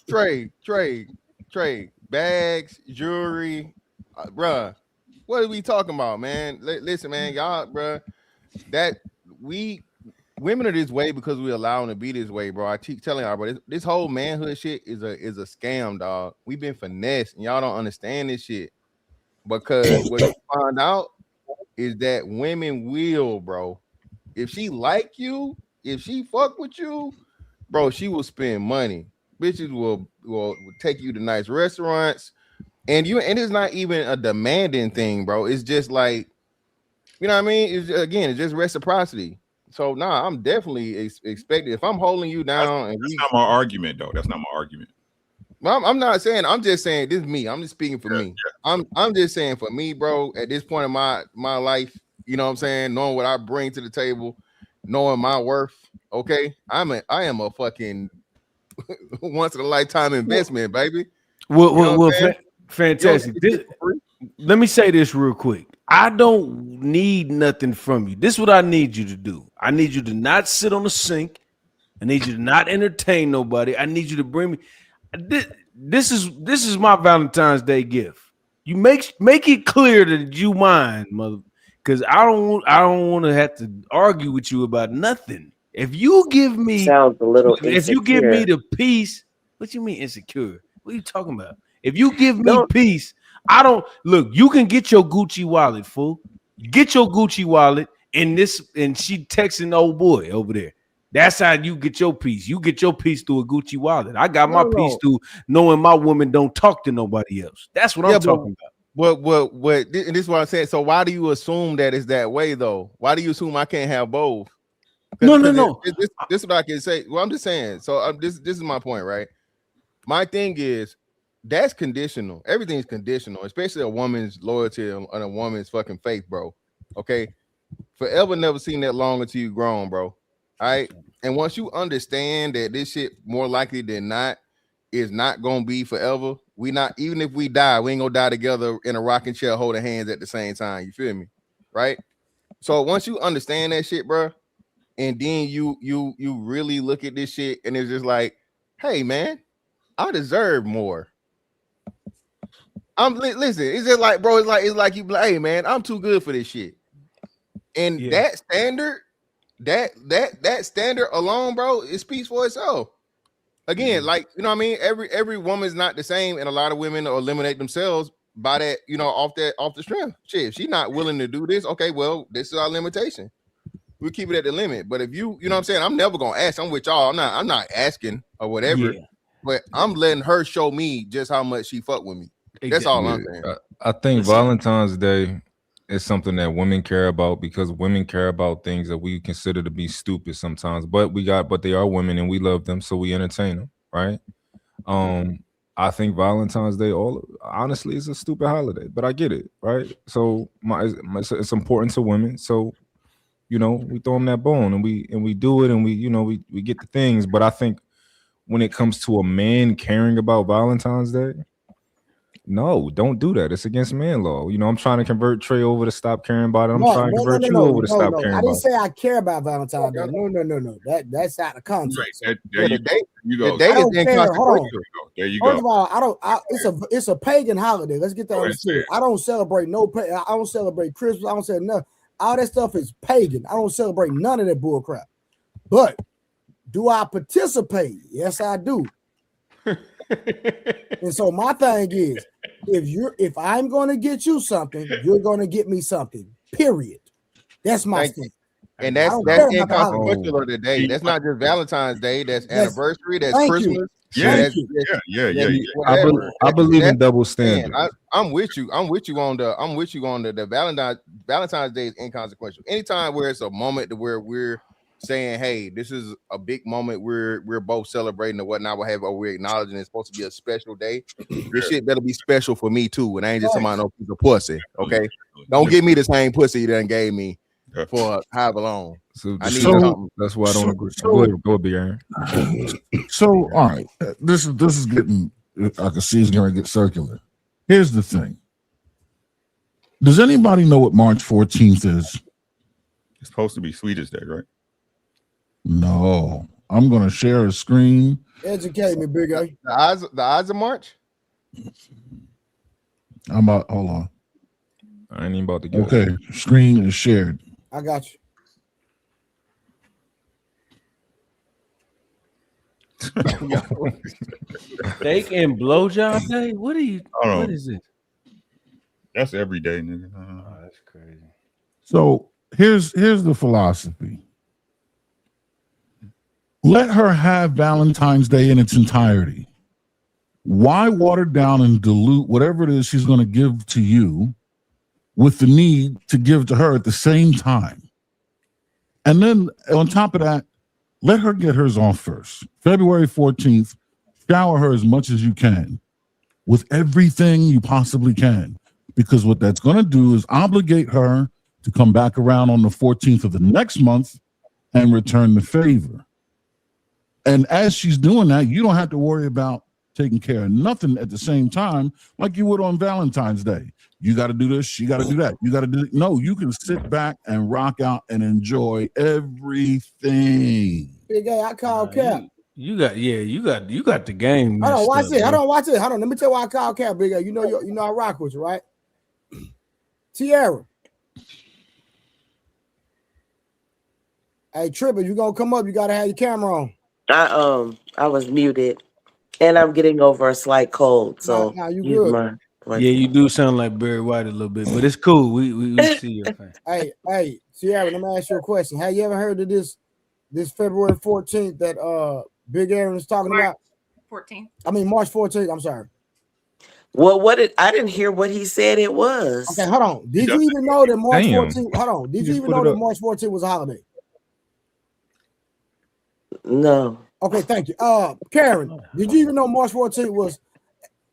[SPEAKER 9] Trade, bags, jewelry, bruh. What are we talking about, man? Listen, man, y'all, bruh. That women are this way because we allow them to be this way, bro. I keep telling y'all, bro. This whole manhood shit is a scam, dog. We've been finessed, and y'all don't understand this shit. Because what you find out is that women will, bro. If she like you, if she fuck with you, bro, she will spend money. Bitches will take you to nice restaurants, and it's not even a demanding thing, bro. It's just like, you know what I mean? It's just reciprocity. So I'm definitely expecting, if I'm holding you down,
[SPEAKER 5] that's not my argument, though. That's not my argument.
[SPEAKER 9] I'm not saying. I'm just saying this is me. I'm just speaking for me. Yeah. I'm just saying for me, bro. At this point in my life, you know what I'm saying, knowing what I bring to the table, knowing my worth. Okay, I am a fucking once in a lifetime investment, baby.
[SPEAKER 3] Well, fantastic. Let me say this real quick. I don't need nothing from you. This is what I need you to do. I need you to not sit on the sink. I need you to not entertain nobody. I need you to bring me. This is my Valentine's Day gift. You make it clear that you mine, mother, because I don't want to have to argue with you about nothing. If you give me the peace, what you mean insecure? What are you talking about? If you give me peace, I don't look. You can get your Gucci wallet, fool. Get your Gucci wallet, and she texting old boy over there. That's how you get your peace. You get your peace through a Gucci wallet. I got my peace through knowing my woman don't talk to nobody else. That's what I'm talking about.
[SPEAKER 9] What? This is what I'm saying. So why do you assume that it's that way, though? Why do you assume I can't have both?
[SPEAKER 3] No.
[SPEAKER 9] This is what I can say. Well, I'm just saying. So this is my point, right? My thing is that's conditional. Everything's conditional, especially a woman's loyalty and a woman's fucking faith, bro. Okay, forever never seen that long until you grown, bro. All right. And once you understand that this shit more likely than not is not gonna be forever, even if we die, we ain't gonna die together in a rocking chair holding hands at the same time. You feel me? Right? So once you understand that shit, bro, and then you really look at this shit and it's just like, hey man, I deserve more. Listen, it's just like, bro, it's like you like, hey man, I'm too good for this shit. And that standard. That standard alone, bro, it speaks for itself. Again, like, you know what I mean? Every woman's not the same, and a lot of women eliminate themselves by that, you know, off the strength. Shit, if she's not willing to do this, okay, well, this is our limitation. We keep it at the limit. But if you know what I'm saying, I'm never gonna ask. I'm with y'all. I'm not asking or whatever, but I'm letting her show me just how much she fuck with me. That's all I'm saying.
[SPEAKER 7] I think Valentine's Day is something that women care about because women care about things that we consider to be stupid sometimes, but they are women and we love them, so we entertain them, right? I think Valentine's Day, honestly, is a stupid holiday, but I get it, right? So it's important to women, so you know we throw them that bone and we do it and we get the things. But I think when it comes to a man caring about Valentine's Day, no, don't do that. It's against man law. You know, I'm trying to convert Trey over to stop caring about it. I'm trying to convert you over to stop caring about it.
[SPEAKER 2] I didn't say I care about Valentine's Day. No. That's out of context.
[SPEAKER 5] Right. There you go.
[SPEAKER 2] I don't care. Hold on.
[SPEAKER 5] There you go.
[SPEAKER 2] First of all, it's a pagan holiday. Let's get that understood. I don't celebrate I don't celebrate Christmas. I don't say nothing. All that stuff is pagan. I don't celebrate none of that bull crap. But do I participate? Yes, I do. And so my thing is, if I'm going to get you something, you're going to get me something. Period. That's my thing.
[SPEAKER 9] And that's inconsequential of the day. That's not just Valentine's Day. That's anniversary. That's Christmas.
[SPEAKER 5] Yeah.
[SPEAKER 7] I believe in double standard.
[SPEAKER 9] I'm with you. I'm with you on the Valentine's Day is inconsequential. Anytime where it's a moment to where we're saying, hey, this is a big moment, we're both celebrating or whatnot, we're acknowledging it's supposed to be a special day. This shit better be special for me too. And I ain't just talking about no piece of pussy. Okay. Don't give me the same pussy you done gave me for however long.
[SPEAKER 7] So that's why I don't agree. Go be Aaron.
[SPEAKER 8] So all right, this is getting, I can see it's gonna get circular. Here's the thing. Does anybody know what March 14th is?
[SPEAKER 5] It's supposed to be Sweetest Day, right?
[SPEAKER 8] No, I'm gonna share a screen.
[SPEAKER 2] Educate me, Big A.
[SPEAKER 9] The odds of March.
[SPEAKER 8] I'm about. Hold on.
[SPEAKER 7] I ain't even about to get
[SPEAKER 8] Okay,
[SPEAKER 7] it.
[SPEAKER 8] screen is shared.
[SPEAKER 2] I got you.
[SPEAKER 3] Steak and blowjob day? What are you? What is it?
[SPEAKER 5] That's every day, nigga.
[SPEAKER 3] Oh, that's crazy.
[SPEAKER 8] So here's the philosophy. Let her have Valentine's Day in its entirety. Why water down and dilute whatever it is she's going to give to you with the need to give to her at the same time? And then on top of that, let her get hers off first. February 14th, shower her as much as you can with everything you possibly can. Because what that's going to do is obligate her to come back around on the 14th of the next month and return the favor. And as she's doing that, you don't have to worry about taking care of nothing at the same time like you would on Valentine's Day. You got to do this, she got to do that. You got to do no, you can sit back and rock out and enjoy everything.
[SPEAKER 2] Big A, I call Cap.
[SPEAKER 3] You got the game.
[SPEAKER 2] Hold on, watch
[SPEAKER 3] up,
[SPEAKER 2] it.
[SPEAKER 3] bro.
[SPEAKER 2] Hold on, watch it. Hold on. Let me tell you why I call Cap, Big A. You know I rock with you, right? Tierra. Hey, Tripper, you gonna come up? You gotta have your camera on.
[SPEAKER 10] I was muted, and I'm getting over a slight cold, so
[SPEAKER 2] nah, you good.
[SPEAKER 3] Yeah, you do sound like Barry White a little bit, but it's cool. We see your face.
[SPEAKER 2] Hey, Tierra, let me ask you a question. Have you ever heard of this February 14th that Big Aaron is talking about?
[SPEAKER 6] 14th.
[SPEAKER 2] I mean March 14th. I'm sorry.
[SPEAKER 10] Well, I didn't hear what he said it was.
[SPEAKER 2] Okay, hold on. Did you even know that March
[SPEAKER 7] Damn.
[SPEAKER 2] 14th? Hold on. Did you even know that March 14th was a holiday?
[SPEAKER 10] No.
[SPEAKER 2] Okay, thank you. Karen, did you even know March 14th was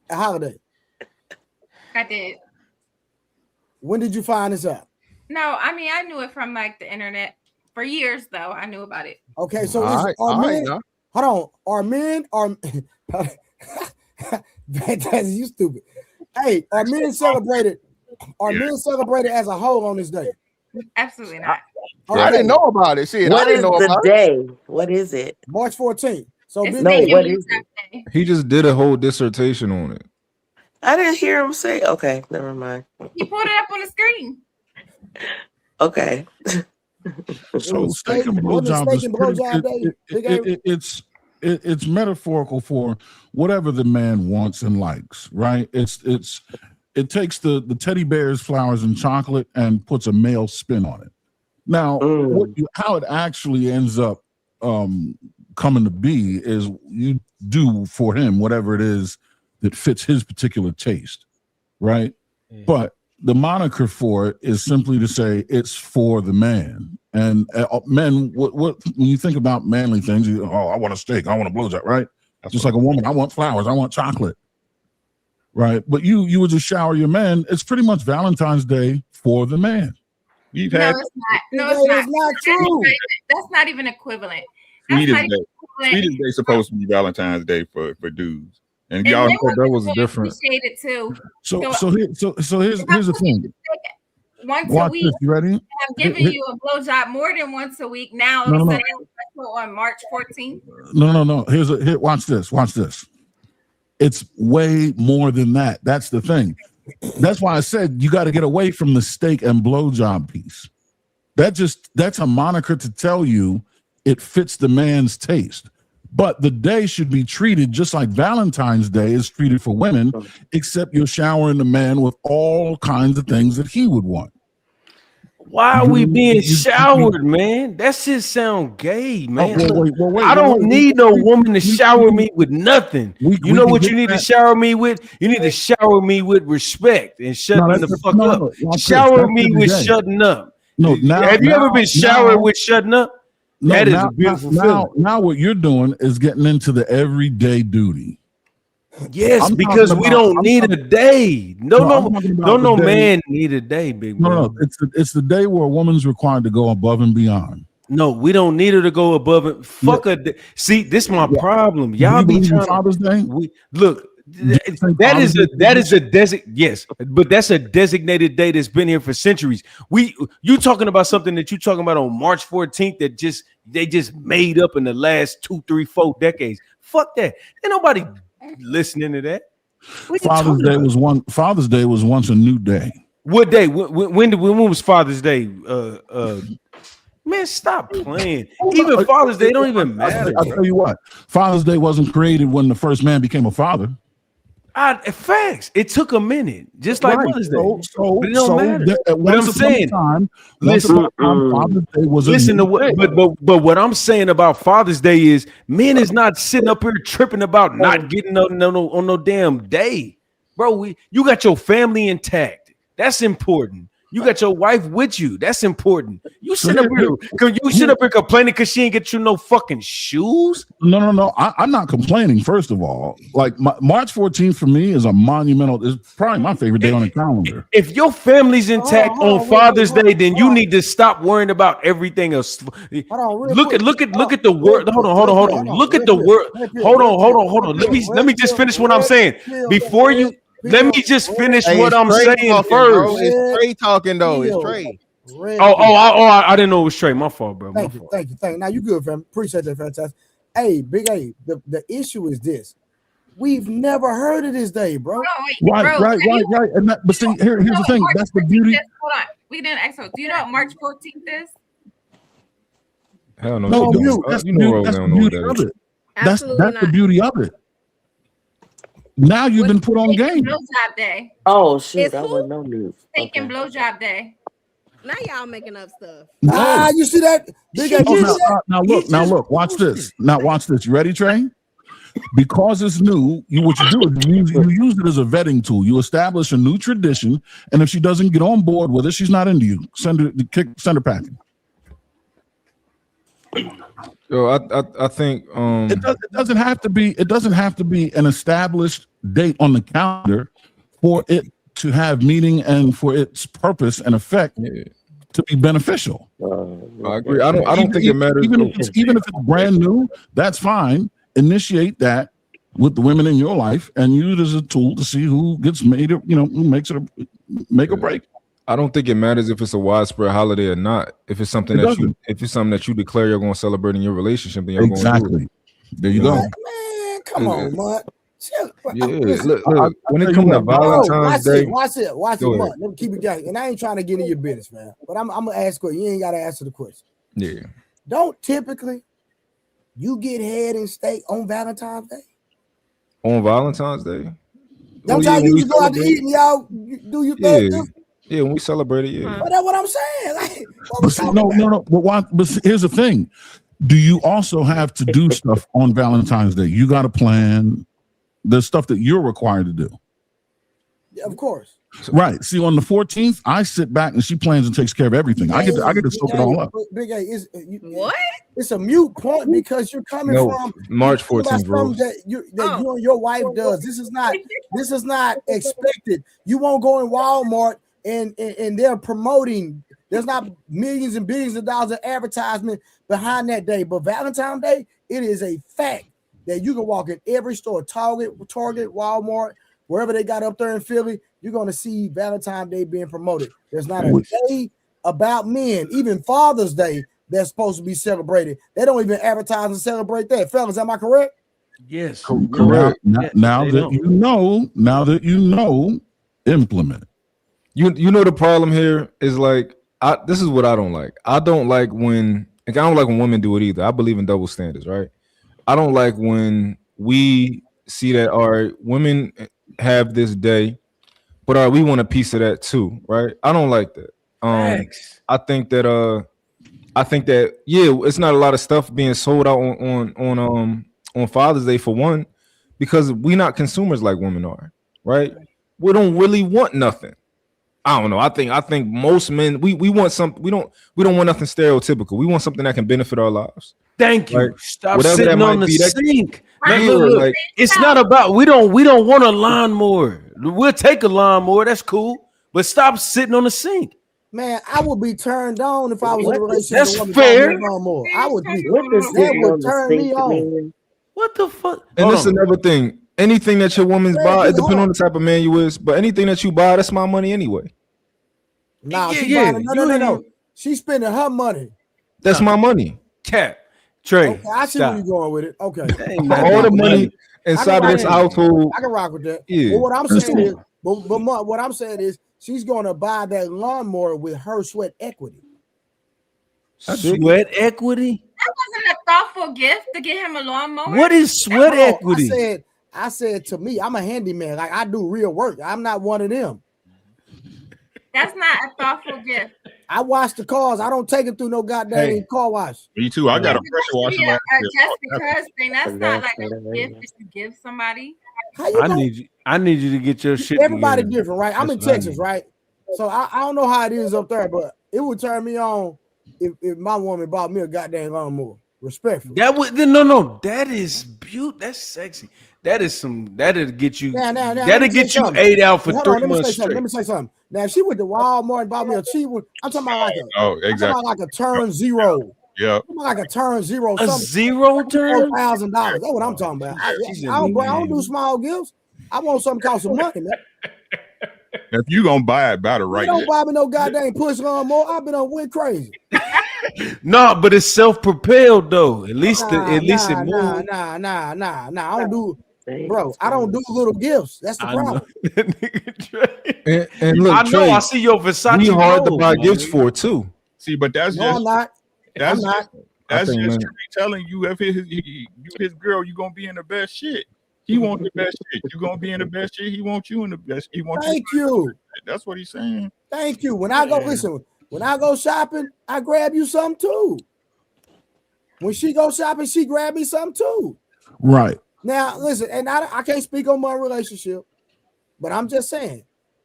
[SPEAKER 2] a holiday?
[SPEAKER 6] I did.
[SPEAKER 2] When did you find this out?
[SPEAKER 6] No, I mean I knew it from like the internet for years though. I knew about it.
[SPEAKER 2] Okay, so are men that's you stupid. Hey, are men celebrated? Are men celebrated as a whole on this day?
[SPEAKER 6] Absolutely not.
[SPEAKER 2] Okay.
[SPEAKER 9] I didn't know about it. Shit,
[SPEAKER 10] What
[SPEAKER 9] I didn't
[SPEAKER 10] is
[SPEAKER 9] know
[SPEAKER 10] the
[SPEAKER 9] about
[SPEAKER 10] day? What is it?
[SPEAKER 2] March 14th. So
[SPEAKER 6] It's
[SPEAKER 2] Big
[SPEAKER 10] No,
[SPEAKER 2] A,
[SPEAKER 10] what is it?
[SPEAKER 6] Day.
[SPEAKER 7] He just did a whole dissertation on it.
[SPEAKER 10] I didn't hear him say. Okay, never mind.
[SPEAKER 6] He pulled it up on the screen.
[SPEAKER 10] Okay.
[SPEAKER 8] So steak and blowjob is
[SPEAKER 2] blowjob day.
[SPEAKER 8] It's metaphorical for whatever the man wants and likes, right? It takes the teddy bears, flowers, and chocolate and puts a male spin on it. Now, how it actually ends up coming to be is you do for him whatever it is that fits his particular taste, right? Yeah. But the moniker for it is simply to say it's for the man. And men, what when you think about manly things, I want a steak, I want a blowjob, right? That's just like a woman, I want flowers, I want chocolate, right? But you would just shower your man. It's pretty much Valentine's Day for the man.
[SPEAKER 6] No, it's not. No, it's not true. That's not even equivalent.
[SPEAKER 5] Sweetest Day supposed to be Valentine's Day for dudes. And y'all
[SPEAKER 7] that was different.
[SPEAKER 6] Appreciate it too.
[SPEAKER 8] So here's the thing.
[SPEAKER 6] Once
[SPEAKER 8] Watch
[SPEAKER 6] a week.
[SPEAKER 8] This, you ready?
[SPEAKER 6] I'm giving you a blowjob more than once a week now.
[SPEAKER 8] No.
[SPEAKER 6] On March 14th.
[SPEAKER 8] No. Watch this. It's way more than that. That's the thing. That's why I said you got to get away from the steak and blowjob piece. That's a moniker to tell you it fits the man's taste. But the day should be treated just like Valentine's Day is treated for women, except you're showering the man with all kinds of things that he would want.
[SPEAKER 3] Why are we being showered, man? That shit sound gay, man.
[SPEAKER 8] Wait,
[SPEAKER 3] I don't need no woman to shower me with nothing. You know what you need to shower me with? You need to shower me with respect and shutting the fuck up. Shower me with shutting up. Have you ever been showered with shutting up? That is a beautiful feeling.
[SPEAKER 8] Now what you're doing is getting into the everyday duty.
[SPEAKER 3] Yes, because we don't need a day. No man need a day, big bro.
[SPEAKER 8] No, it's the day where a woman's required to go above and beyond.
[SPEAKER 3] No, we don't need her to go above it. Fuck a day. See, this is my problem. Y'all be trying
[SPEAKER 8] Father's Day?
[SPEAKER 3] Look, That is a yes, but that's a designated day that's been here for centuries. You talking about something that you talking about on March 14th that they just made up in the last 2, 3, 4 decades. Fuck that. Ain't nobody listening to that.
[SPEAKER 8] Father's Day was once a new day.
[SPEAKER 3] What day? When was Father's Day? Man, stop playing. Even Father's Day don't even matter.
[SPEAKER 8] I'll tell you what. Father's Day wasn't created when the first man became a father.
[SPEAKER 3] Facts. It took a minute, just like Mother's Day. But it don't matter.
[SPEAKER 8] What I'm saying, Father's Day was
[SPEAKER 3] but what I'm saying about Father's Day is men is not sitting up here tripping about not getting on no damn day, bro. You got your family intact. That's important. You got your wife with you. That's important. You sit up here complaining because she ain't get you no fucking shoes.
[SPEAKER 8] No. I'm not complaining. First of all, like March 14th for me is a monumental. It's probably my favorite day on the calendar.
[SPEAKER 3] If your family's intact on Father's Day, then you need to stop worrying about everything else. Look at the word. Hold on. Look at the word. Hold on. Let me just finish what I'm saying before you. Let me just finish what I'm saying first.
[SPEAKER 9] It's Trey talking though. It's Trey.
[SPEAKER 3] I didn't know it was Trey. My fault, bro.
[SPEAKER 2] Thank you. Now you good, fam. Appreciate that, fantastic. Hey, Big A. The issue is this: we've never heard of this day, bro.
[SPEAKER 8] Right. But see, here's the thing. That's the beauty.
[SPEAKER 6] Hold on. We didn't ask. Do you know what March 14th is?
[SPEAKER 7] Hell no.
[SPEAKER 8] That's the beauty of it. That's the beauty of it. Now you've been put on game.
[SPEAKER 6] Blowjob day.
[SPEAKER 10] Oh shit! That was no news.
[SPEAKER 6] Taking blowjob day.
[SPEAKER 11] Now y'all making up stuff.
[SPEAKER 2] You see that?
[SPEAKER 8] Now look. Watch this. Now watch this. You ready, Trey? Because it's new, what you do is you use it as a vetting tool. You establish a new tradition, and if she doesn't get on board with it, she's not into you. Send her packing.
[SPEAKER 7] Yo, I think
[SPEAKER 8] it doesn't have to be an established date on the calendar for it to have meaning and for its purpose and effect to be beneficial.
[SPEAKER 7] I agree. I don't think it matters.
[SPEAKER 8] Even if it's brand new, that's fine. Initiate that with the women in your life and use it as a tool to see who gets made. Who makes it make or break.
[SPEAKER 7] I don't think it matters if it's a widespread holiday or not. If it's something that you declare you're going to celebrate in your relationship, then you're going to do it.
[SPEAKER 8] There you go.
[SPEAKER 2] Man, come on, Mud.
[SPEAKER 7] Look. When it comes to Valentine's Day,
[SPEAKER 2] watch it, Mud. Let me keep it going. And I ain't trying to get in your business, man. But I'm gonna ask you. You ain't gotta answer the question.
[SPEAKER 7] Yeah.
[SPEAKER 2] Don't typically you get head and steak on Valentine's Day?
[SPEAKER 7] On Valentine's Day?
[SPEAKER 2] Don't y'all usually go out to eat and y'all do your thing?
[SPEAKER 7] Yeah, when we celebrate it, yeah.
[SPEAKER 2] But that's what I'm saying. Like,
[SPEAKER 8] no. But here's the thing. Do you also have to do stuff on Valentine's Day? You got to plan the stuff that you're required to do.
[SPEAKER 2] Yeah, of course.
[SPEAKER 8] Right. See, on the 14th, I sit back and she plans and takes care of everything. I get to soak it all up.
[SPEAKER 2] Big A,
[SPEAKER 11] what?
[SPEAKER 2] It's a mute point because you're coming from
[SPEAKER 7] March 14th, bro.
[SPEAKER 2] That you and your wife does. This is not expected. You won't go in Walmart and they're promoting. There's not millions and billions of dollars of advertisement behind that day. But Valentine's Day, it is a fact that you can walk in every store, Target, Walmart, wherever they got up there in Philly, you're going to see Valentine's Day being promoted. There's not a day about men, even Father's Day, that's supposed to be celebrated. They don't even advertise and celebrate that. Fellas, am I correct?
[SPEAKER 3] Yes.
[SPEAKER 8] Correct. Now that you know, implement.
[SPEAKER 7] You know the problem here is like this is what I don't like. I don't like when women do it either. I believe in double standards, right? I don't like when we see that women have this day, but we want a piece of that too, right? I don't like that. I think that it's not a lot of stuff being sold out on Father's Day for one, because we not consumers like women are, right? We don't really want nothing. I don't know. I think most men we want something. We don't want nothing stereotypical. We want something that can benefit our lives.
[SPEAKER 3] Thank you.
[SPEAKER 7] Like,
[SPEAKER 3] stop sitting on the sink.
[SPEAKER 7] Look,
[SPEAKER 3] it's not about we don't want a lawnmower. We'll take a lawnmower. That's cool. But stop sitting on the sink.
[SPEAKER 2] Man, I would be turned on if I was in a relationship.
[SPEAKER 3] That's fair.
[SPEAKER 2] I would be. That would turn me on.
[SPEAKER 3] What the fuck?
[SPEAKER 7] And this is another thing. anything that your woman's buy, it depends on the type of man you is, but anything that you buy, that's my money anyway.
[SPEAKER 2] Nah, no. She's spending her money.
[SPEAKER 7] That's my money.
[SPEAKER 3] Cap. Trey.
[SPEAKER 2] Okay, I see where you're going with it. Okay.
[SPEAKER 7] All the money inside of this household.
[SPEAKER 2] I can rock with that.
[SPEAKER 7] Yeah.
[SPEAKER 2] But what I'm saying is, what I'm saying is she's gonna buy that lawnmower with her sweat equity.
[SPEAKER 3] Sweat equity?
[SPEAKER 6] That wasn't a thoughtful gift to get him a lawnmower.
[SPEAKER 3] What is sweat equity?
[SPEAKER 2] I said to me, I'm a handyman. Like I do real work. I'm not one of them.
[SPEAKER 6] That's not a thoughtful gift.
[SPEAKER 2] I wash the cars. I don't take it through no goddamn car wash.
[SPEAKER 5] Me too. I got a pressure washer.
[SPEAKER 6] Just because thing, that's not like a gift that you give somebody.
[SPEAKER 3] I need you to get your shit.
[SPEAKER 2] Everybody
[SPEAKER 3] together.
[SPEAKER 2] different, right? I'm in Texas, right? So I don't know how it is up there, but it would turn me on if my woman bought me a goddamn lawnmower. Respectful.
[SPEAKER 3] That would no. That is beautiful. That's sexy. That'll get you. That'll get you 8 out for 3 months straight.
[SPEAKER 2] Let me say something. Now, if she went to Walmart and bought me a cheap one, I'm talking about
[SPEAKER 5] I'm talking
[SPEAKER 2] about like a turn zero.
[SPEAKER 5] Yeah.
[SPEAKER 2] I'm like a turn zero.
[SPEAKER 3] A zero turn?
[SPEAKER 2] $4,000. That's what I'm talking about. I don't do small gifts. I want something cost some money, man.
[SPEAKER 5] If you gonna buy it, buy it right.
[SPEAKER 2] You don't buy me no goddamn push lawnmower. I've been went crazy.
[SPEAKER 3] No, but it's self-propelled though. At least it moves.
[SPEAKER 2] Nah. I don't do. Bro, I don't do little gifts. That's the problem.
[SPEAKER 7] And look,
[SPEAKER 3] I know.
[SPEAKER 7] Trey,
[SPEAKER 3] I see your Versace.
[SPEAKER 7] We hard to buy gifts for too.
[SPEAKER 5] See, but that's
[SPEAKER 2] no, I'm not.
[SPEAKER 5] That's
[SPEAKER 2] I'm not.
[SPEAKER 5] That's just telling you if his girl, you gonna be in the best shit. He wants the best shit. You gonna be in the best shit. He wants you in the best. He wants.
[SPEAKER 2] Thank you.
[SPEAKER 5] That's what he's saying.
[SPEAKER 2] Thank you. When I go when I go shopping, I grab you something too. When she go shopping, she grab me something too.
[SPEAKER 8] Right.
[SPEAKER 2] Now, listen, and I can't speak on my relationship, but I'm just saying,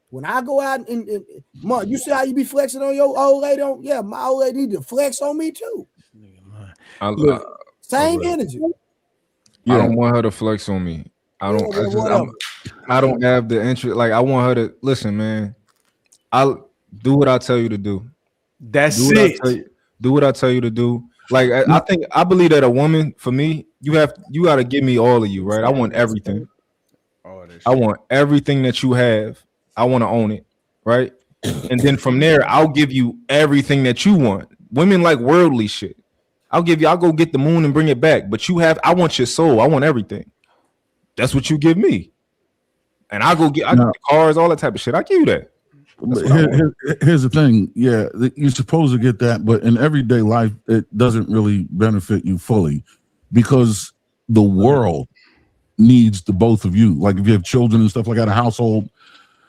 [SPEAKER 2] when I go out and you see how you be flexing on your old lady? My old lady need to flex on me too. Same energy.
[SPEAKER 7] I don't want her to flex on me. I don't have the interest. Like I want her to listen, man. I'll do what I tell you to do.
[SPEAKER 3] That's it.
[SPEAKER 7] Do what I tell you to do. Like I believe that a woman, for me, you got to give me all of you, right? I want everything. I want everything that you have. I want to own it, right? And then from there, I'll give you everything that you want. Women like worldly shit. I'll go get the moon and bring it back. But I want your soul. I want everything. That's what you give me. And I get the cars, all that type of shit. I give you that.
[SPEAKER 8] Here's the thing. Yeah, you're supposed to get that, but in everyday life, it doesn't really benefit you fully because the world needs the both of you. Like if you have children and stuff like that, a household.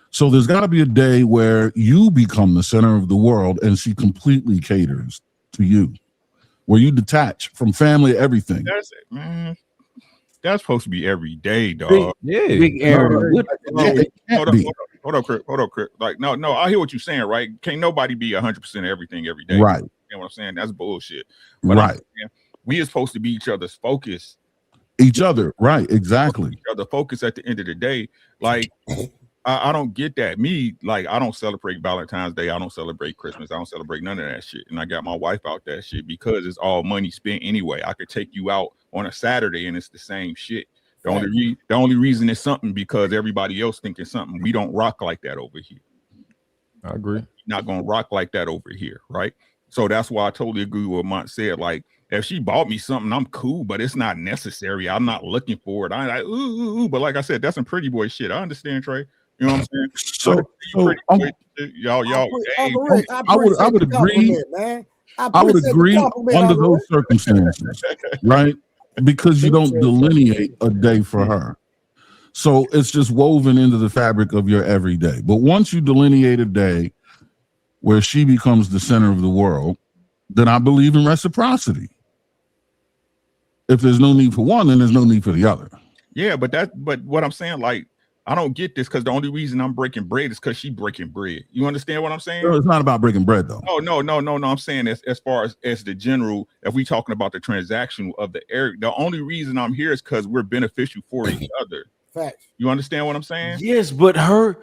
[SPEAKER 8] So there's got to be a day where you become the center of the world and she completely caters to you, where you detach from family, everything.
[SPEAKER 5] That's it, man. That's supposed to be every day, dog.
[SPEAKER 3] Big Aaron.
[SPEAKER 5] Hold up, Chris. Like, no, I hear what you're saying, right? Can't nobody be 100% everything every day.
[SPEAKER 8] Right.
[SPEAKER 5] You know what I'm saying? That's bullshit. But
[SPEAKER 8] right.
[SPEAKER 5] We are supposed to be each other's focus.
[SPEAKER 8] Each other, right? Exactly.
[SPEAKER 5] Each other focus at the end of the day. Like, I don't get that. Me, like, I don't celebrate Valentine's Day. I don't celebrate Christmas. I don't celebrate none of that shit. And I got my wife out that shit because it's all money spent anyway. I could take you out on a Saturday and it's the same shit. The only reason it's something because everybody else thinking something. We don't rock like that over here.
[SPEAKER 7] I agree.
[SPEAKER 5] Not gonna rock like that over here, right? So that's why I totally agree with what Mont said. Like, if she bought me something, I'm cool, but it's not necessary. I'm not looking for it. I like, ooh. But like I said, that's some pretty boy shit. I understand, Trey. You know what I'm saying?
[SPEAKER 8] I would agree. I would agree under those circumstances, right? Because you don't delineate a day for her. So it's just woven into the fabric of your everyday. But once you delineate a day where she becomes the center of the world, then I believe in reciprocity. If there's no need for one, then there's no need for the other.
[SPEAKER 5] Yeah, but what I'm saying, like, I don't get this because the only reason I'm breaking bread is because she breaking bread. You understand what I'm saying?
[SPEAKER 8] No, it's not about breaking bread, though.
[SPEAKER 5] Oh, no. I'm saying as far as the general, if we talking about the transaction of the area, the only reason I'm here is because we're beneficial for each other.
[SPEAKER 2] Facts.
[SPEAKER 5] You understand what I'm saying?
[SPEAKER 3] Yes, but her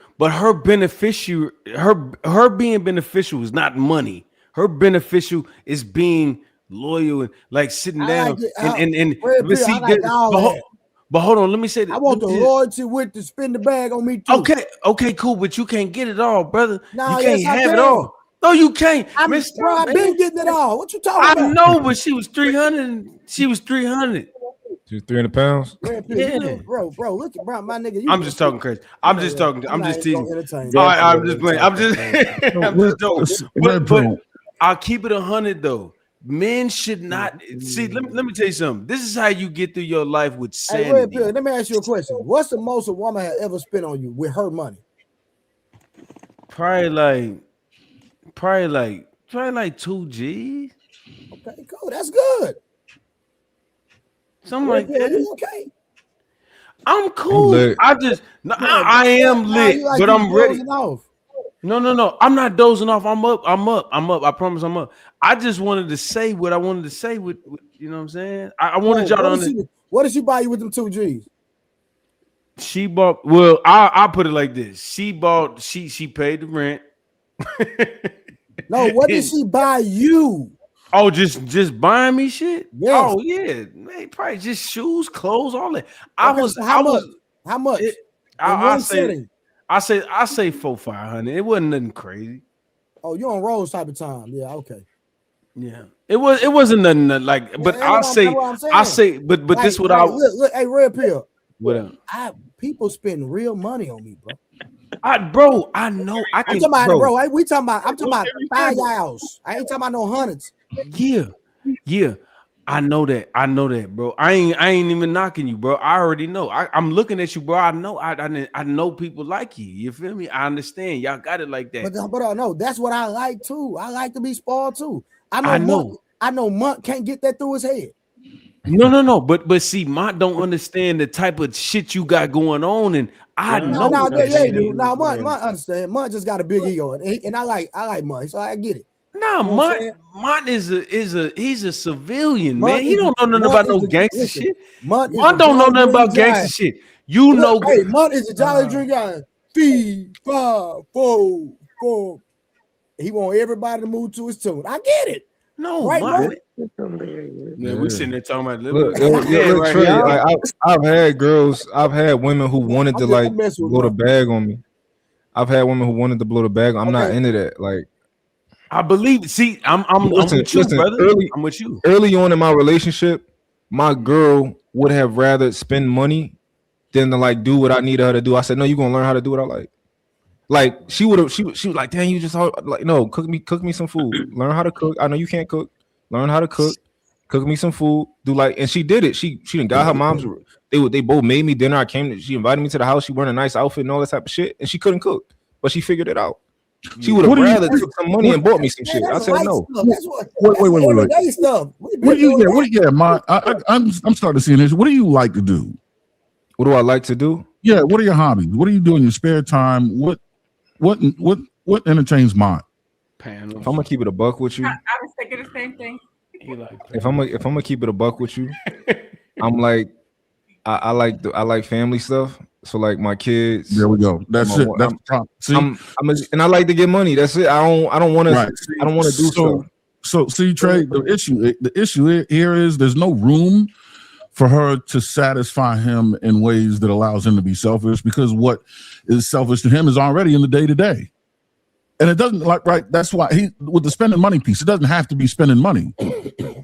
[SPEAKER 3] beneficial, her being beneficial is not money. Her beneficial is being loyal and like sitting down and But hold on, let me say this.
[SPEAKER 2] I want the loyalty with to spend the bag on me too.
[SPEAKER 3] Okay, cool, but you can't get it all, brother.
[SPEAKER 2] Nah,
[SPEAKER 3] you can't
[SPEAKER 2] yes,
[SPEAKER 3] have it all. No, you can't.
[SPEAKER 2] I've been getting it all. What you talking about?
[SPEAKER 3] I know, but she was 300. She was 300.
[SPEAKER 7] She was 300 pounds.
[SPEAKER 2] Yeah. Bro, look at my nigga.
[SPEAKER 3] I'm just talking crazy. I'm just talking. I'm just teasing. I'm just playing. I'm just joking. But I'll keep it 100 though. Men should not see. Let me tell you something. This is how you get through your life with sanity.
[SPEAKER 2] Hey, let me ask you a question. What's the most a woman has ever spent on you with her money?
[SPEAKER 3] Probably like 2 G's.
[SPEAKER 2] Okay, cool. That's good.
[SPEAKER 3] Something like that.
[SPEAKER 2] You okay?
[SPEAKER 3] I'm cool. I am lit, but I'm ready. No. I'm not dozing off. I'm up. I promise I'm up. I just wanted to say what I wanted to say with you know what I'm saying? I wanted y'all to understand.
[SPEAKER 2] What did she buy you with them 2 G's?
[SPEAKER 3] She bought, well, I'll put it like this. She paid the rent.
[SPEAKER 2] No, what did she buy you?
[SPEAKER 3] Oh, just buying me shit?
[SPEAKER 2] Yes.
[SPEAKER 3] Oh, yeah. Man, probably just shoes, clothes, all that.
[SPEAKER 2] How much?
[SPEAKER 3] I say $400-500. It wasn't nothing crazy.
[SPEAKER 2] Oh, you on Rose type of time. Yeah, okay.
[SPEAKER 3] Yeah. It wasn't nothing like, but I say, but like, this what
[SPEAKER 2] look, hey, Red Pill.
[SPEAKER 3] What up?
[SPEAKER 2] People spend real money on me, bro.
[SPEAKER 3] I know. I'm talking about, bro. I'm talking about $5. I ain't talking about no hundreds. Yeah. I know that, bro. I ain't even knocking you, bro. I already know. I'm looking at you, bro. I know people like you. You feel me? I understand. Y'all got it like that.
[SPEAKER 2] But I know that's what I like too. I like to be spoiled too. I know. Monk can't get that through his head.
[SPEAKER 3] No. But see, Mont don't understand the type of shit you got going on, and I know.
[SPEAKER 2] Mont understand. Mont just got a big ego, and I like Mont, so I get it.
[SPEAKER 3] Nah, Mont is a civilian, man. He don't know nothing about no gangster shit. Mont don't know nothing about gangster shit. You know,
[SPEAKER 2] hey, Mont is a jolly drink guy. 3, 5, 4, 4. He want everybody to move to his tune. I get it.
[SPEAKER 3] No,
[SPEAKER 2] right,
[SPEAKER 3] Mont. Yeah, we sitting there talking about
[SPEAKER 7] look, Trey, like, I've had girls, I've had women who wanted to like blow the bag on me. I've had women who wanted to blow the bag. I'm not into that. Like,
[SPEAKER 3] I believe. See, I'm with you, brother. I'm with you.
[SPEAKER 7] Early on in my relationship, my girl would have rather spend money than to like do what I needed her to do. I said, no, you're gonna learn how to do what I like. Like she was like, dang, you just like, no, cook me some food. Learn how to cook. I know you can't cook. Learn how to cook. Cook me some food. Do like, and she did it. She didn't got her mom's. They both made me dinner. She invited me to the house. She wearing a nice outfit and all that type of shit. And she couldn't cook, but she figured it out. She would have rather took some money and bought me some shit. I said no.
[SPEAKER 8] Wait.
[SPEAKER 2] Stuff.
[SPEAKER 8] I'm starting to see this. What do you like to do?
[SPEAKER 7] What do I like to do?
[SPEAKER 8] Yeah, what are your hobbies? What do you do in your spare time? What entertains Mont?
[SPEAKER 7] If I'm gonna keep it a buck with you,
[SPEAKER 6] I was thinking the same thing.
[SPEAKER 7] If I'm gonna keep it a buck with you, I'm like, I like family stuff. So like my kids.
[SPEAKER 8] There we go. That's it. That's
[SPEAKER 7] and I like to get money. That's it. I don't want to. Right. I don't want to do so.
[SPEAKER 8] So see, Trey, the issue here is there's no room for her to satisfy him in ways that allows him to be selfish, because what is selfish to him is already in the day-to-day. And it doesn't that's why with the spending money piece, it doesn't have to be spending money.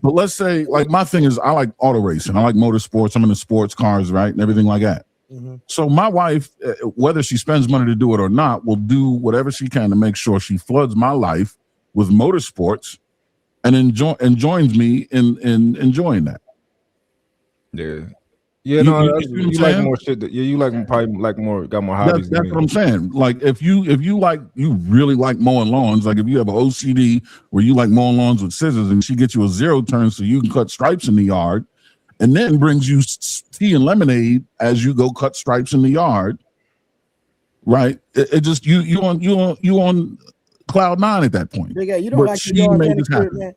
[SPEAKER 8] But let's say, like, my thing is I like auto racing. I like motorsports. I'm into sports cars, right? And everything like that. Mm-hmm. So my wife, whether she spends money to do it or not, will do whatever she can to make sure she floods my life with motorsports and joins me in enjoying that.
[SPEAKER 7] Yeah. Yeah, you like more shit. You like probably like more, got more hobbies.
[SPEAKER 8] That's what I'm saying. Like if you really like mowing lawns, like if you have an OCD where you like mowing lawns with scissors, and she gets you a 0 turn so you can cut stripes in the yard, and then brings you tea and lemonade as you go cut stripes in the yard, right? It just you on cloud 9 at that point.
[SPEAKER 2] Yeah, you don't like your yard manicured, man.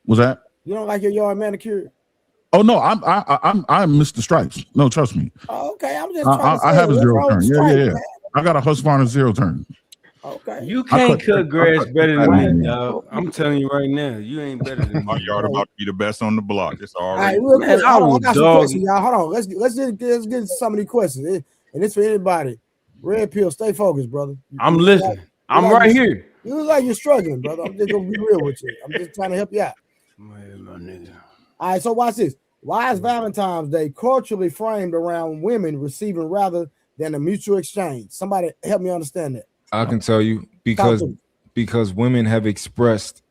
[SPEAKER 8] Was that?
[SPEAKER 2] You don't like your yard manicured?
[SPEAKER 8] Oh no, I'm Mr. Stripes. No, trust me.
[SPEAKER 2] Oh, okay, I'm just trying to say,
[SPEAKER 8] I have a 0 turn. Yeah.
[SPEAKER 2] Stripe,
[SPEAKER 8] I got a Husqvarna 0 turn.
[SPEAKER 2] Okay.
[SPEAKER 3] You can't cut grass better than
[SPEAKER 8] I
[SPEAKER 3] me, dog. I'm telling you right now, you ain't better than
[SPEAKER 5] Our
[SPEAKER 3] me.
[SPEAKER 5] yard about to be the best on the block. It's
[SPEAKER 2] All
[SPEAKER 5] already.
[SPEAKER 2] right, real
[SPEAKER 3] Man,
[SPEAKER 2] quick.
[SPEAKER 3] I
[SPEAKER 2] Hold on, I
[SPEAKER 3] will
[SPEAKER 2] got some
[SPEAKER 3] dog
[SPEAKER 2] questions, y'all. Hold on. Let's get into some of these questions. And it's for anybody. Red Pill, stay focused, brother.
[SPEAKER 3] I'm listening. I'm right here.
[SPEAKER 2] You look like you're struggling, brother. I'm just gonna be real with you. I'm just trying to help you out.
[SPEAKER 3] Man, my nigga.
[SPEAKER 2] All right, so watch this. Why is Valentine's Day culturally framed around women receiving rather than a mutual exchange? Somebody help me understand that.
[SPEAKER 7] I can tell you because women have expressed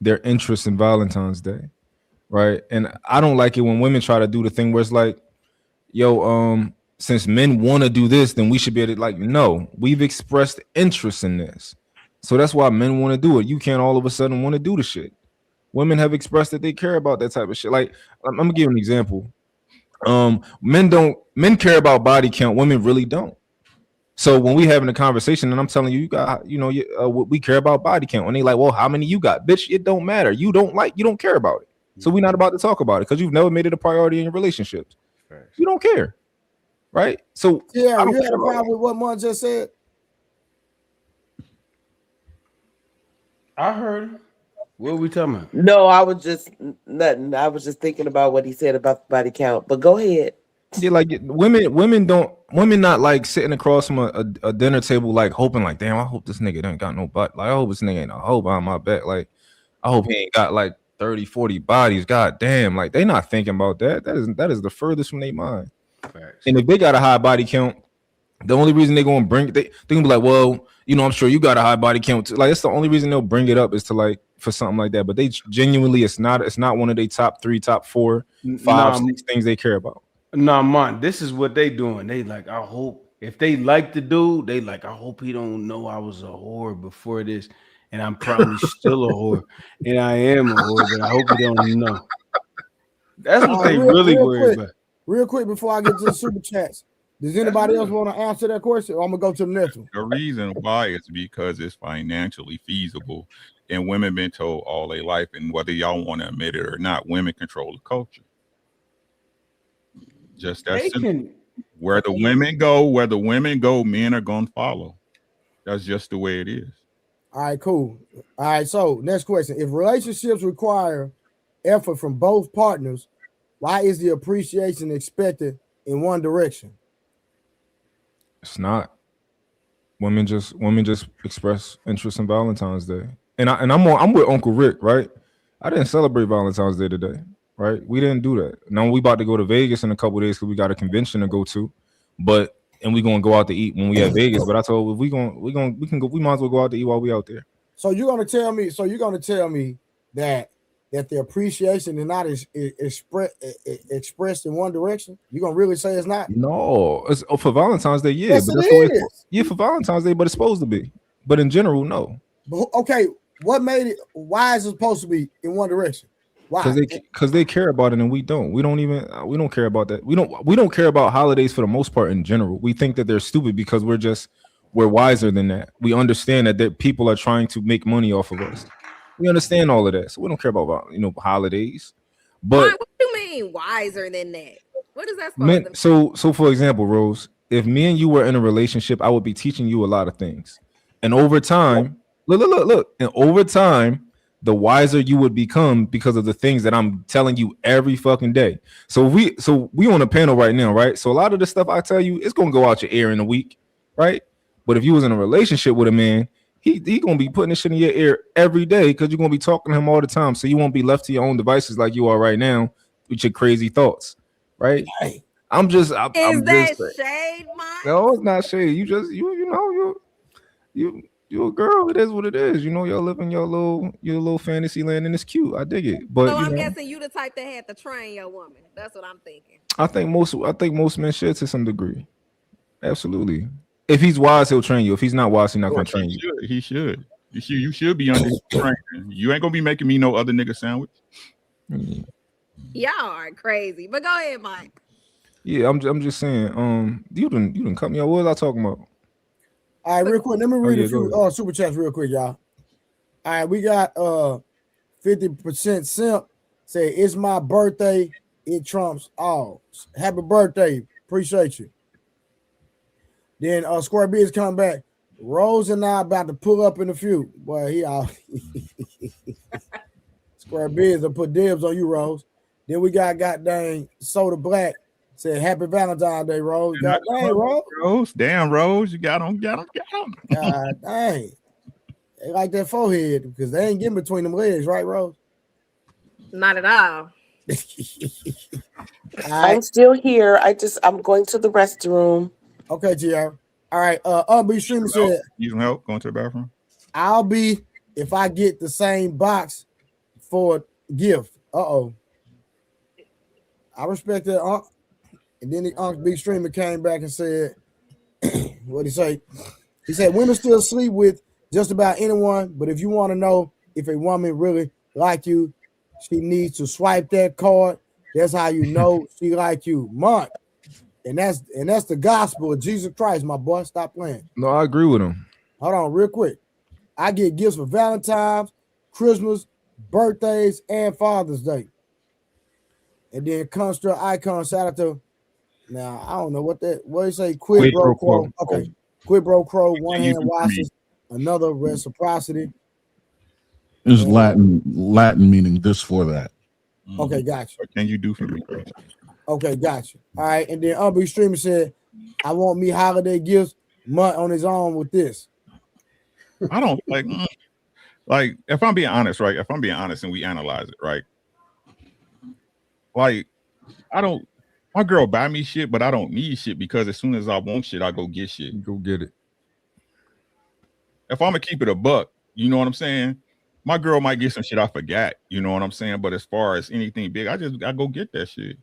[SPEAKER 7] their interest in Valentine's Day, right? And I don't like it when women try to do the thing where it's like, yo, since men want to do this, then we should be able to, like, no, we've expressed interest in this. So that's why men want to do it. You can't all of a sudden want to do the shit. Women have expressed that they care about that type of shit. Like, I'm gonna give you an example. Men care about body count, women really don't. So when we having a conversation and I'm telling you, we care about body count, and they like, well, how many you got? Bitch, it don't matter. You don't care about it. So we're not about to talk about it because you've never made it a priority in your relationships. You don't care, right? So
[SPEAKER 2] yeah, you had a problem with what Mon just said.
[SPEAKER 3] I heard him. What are we talking about?
[SPEAKER 10] No, I was just nothing. I was just thinking about what he said about the body count. But go ahead.
[SPEAKER 7] Yeah, like women not like sitting across from a dinner table like hoping like, damn, I hope this nigga ain't got no butt. Like, I hope this nigga ain't a hoe behind my back. Like, I hope he ain't got like 30, 40 bodies. God damn, like they not thinking about that. That is the furthest from their mind.
[SPEAKER 3] Facts.
[SPEAKER 7] And if they got a high body count, the only reason they're gonna bring they gonna be like, well, I'm sure you got a high body count too. Like, it's the only reason they'll bring it up is to like for something like that. But they genuinely, it's not one of their top 3, top 4, 5, 6 things they care about.
[SPEAKER 3] Nah, man, this is what they doing. They like, I hope if they like the dude, they like, I hope he don't know I was a whore before this, and I'm probably still a whore, and I am a whore, but I hope he don't know. That's what they really worry about.
[SPEAKER 2] Real quick before I get to the super chats, does anybody else want to answer that question? Or I'm gonna go to the next one.
[SPEAKER 5] The reason why is because it's financially feasible, and women been told all their life, and whether y'all want to admit it or not, women control the culture. Just that simple. Where the women go, men are gonna follow. That's just the way it is.
[SPEAKER 2] All right, cool. All right, so next question. If relationships require effort from both partners, why is the appreciation expected in one direction?
[SPEAKER 7] It's not. Women just express interest in Valentine's Day. And I'm with Uncle Rick, right? I didn't celebrate Valentine's Day today. Right, we didn't do that. Now we about to go to Vegas in a couple of days because we got a convention to go to, and we gonna go out to eat when we at Vegas. But I told we can go. We might as well go out to eat while we out there.
[SPEAKER 2] So you're gonna tell me that the appreciation is not expressed in one direction? You're gonna really say it's not?
[SPEAKER 7] No, it's for Valentine's Day, yeah.
[SPEAKER 2] Yes,
[SPEAKER 7] but that's
[SPEAKER 2] it
[SPEAKER 7] the way
[SPEAKER 2] is.
[SPEAKER 7] Yeah, for Valentine's Day, but it's supposed to be. But in general, no.
[SPEAKER 2] But okay, what made it? Why is it supposed to be in one direction? Why?
[SPEAKER 7] Because they care about it and we don't. We don't care about that. We don't care about holidays for the most part in general. We think that they're stupid because we're wiser than that. We understand that people are trying to make money off of us. We understand all of that, so we don't care about holidays. But
[SPEAKER 11] what do you mean wiser than that? What is that supposed to
[SPEAKER 7] so for example, Rose, if me and you were in a relationship, I would be teaching you a lot of things, and over time, look, and over time, the wiser you would become because of the things that I'm telling you every fucking day. So we on a panel right now, right? So a lot of the stuff I tell you, it's gonna go out your ear in a week, right? But if you was in a relationship with a man, he gonna be putting this shit in your ear every day because you're gonna be talking to him all the time. So you won't be left to your own devices like you are right now with your crazy thoughts, right? I'm just shade,
[SPEAKER 11] Mike?
[SPEAKER 7] No, it's not shade. You're a girl. It is what it is. Y'all live in your little fantasy land, and it's cute. I dig it. But
[SPEAKER 11] so I'm guessing you the type that had to train your woman. That's what I'm thinking.
[SPEAKER 7] I think most men should to some degree. Absolutely. If he's wise, he'll train you. If he's not wise, he's not gonna train you.
[SPEAKER 5] He should. You should be under training. You ain't gonna be making me no other nigga sandwich.
[SPEAKER 11] Y'all are crazy. But go ahead, Mike.
[SPEAKER 7] Yeah, I'm just saying. You didn't cut me off. What was I talking about?
[SPEAKER 2] All right, real quick. Let me read a few super chats real quick, y'all. All right, we got 50% simp say it's my birthday. It trumps all. Happy birthday. Appreciate you. Then Square B is coming back. Rose and I about to pull up in a few. Boy, he out. Square Biz will put dibs on you, Rose. Then we got goddamn Soda Black. Said happy Valentine's Day, Rose. God dang,
[SPEAKER 5] Rose. Damn, Rose. You got him.
[SPEAKER 2] God dang. They like that forehead because they ain't getting between them legs, right, Rose?
[SPEAKER 11] Not at all.
[SPEAKER 10] I'm still here. I'm going to the restroom.
[SPEAKER 2] Okay, GR. All right. B Streamer said,
[SPEAKER 5] "You some help going to the bathroom?"
[SPEAKER 2] I'll be if I get the same box for gift. I respect that, Unc. And then the Unc B Streamer came back and said, "What he say?" He said, "Women still sleep with just about anyone, but if you want to know if a woman really like you, she needs to swipe that card. That's how you know she like you, Monk." And that's the gospel of Jesus Christ, my boy. Stop playing.
[SPEAKER 7] No, I agree with him.
[SPEAKER 2] Hold on, real quick. I get gifts for Valentine's, Christmas, birthdays, and Father's Day. And then Construct Icon, shout out to, now I don't know what do you say? Quid pro quo. Okay. Quid pro quo, one hand washes, another reciprocity.
[SPEAKER 8] It's Latin meaning this for that.
[SPEAKER 2] Okay, gotcha.
[SPEAKER 5] What can you do for me?
[SPEAKER 2] Okay, gotcha. All right, and then Unbe Streamer said, I want me holiday gifts, Mutt on his own with this.
[SPEAKER 5] I don't like if I'm being honest, right? If I'm being honest and we analyze it, right? Like, my girl buy me shit, but I don't need shit because as soon as I want shit, I go get shit.
[SPEAKER 7] Go get it.
[SPEAKER 5] If I'm gonna keep it a buck, you know what I'm saying? My girl might get some shit I forgot, you know what I'm saying? But as far as anything big, I go get that shit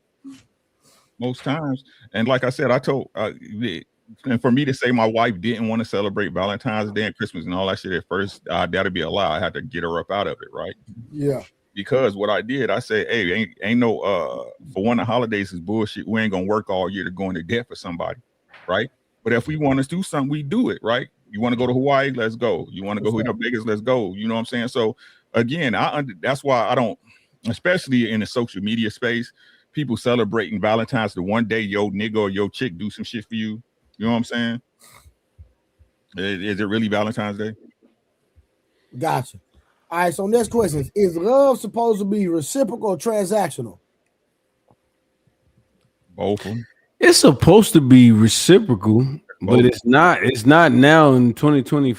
[SPEAKER 5] most times. And like I said, I told and for me to say my wife didn't want to celebrate Valentine's Day and Christmas and all that shit at first, that'd be a lie. I had to get her up out of it, right?
[SPEAKER 2] Yeah.
[SPEAKER 5] Because what I did, I said, hey, ain't no for one, the holidays is bullshit. We ain't gonna work all year to go into debt for somebody, right? But if we want to do something, we do it, right? You want to go to Hawaii? Let's go. You want to go to Vegas? Let's go. You know what I'm saying? So again, that's why I don't, especially in the social media space, people celebrating Valentine's the one day your nigga or your chick do some shit for you. You know what I'm saying? Is it really Valentine's Day?
[SPEAKER 2] Gotcha. All right, so next question is love supposed to be reciprocal or transactional?
[SPEAKER 5] Both of them.
[SPEAKER 3] It's supposed to be reciprocal, but it's not. It's not now in 2020,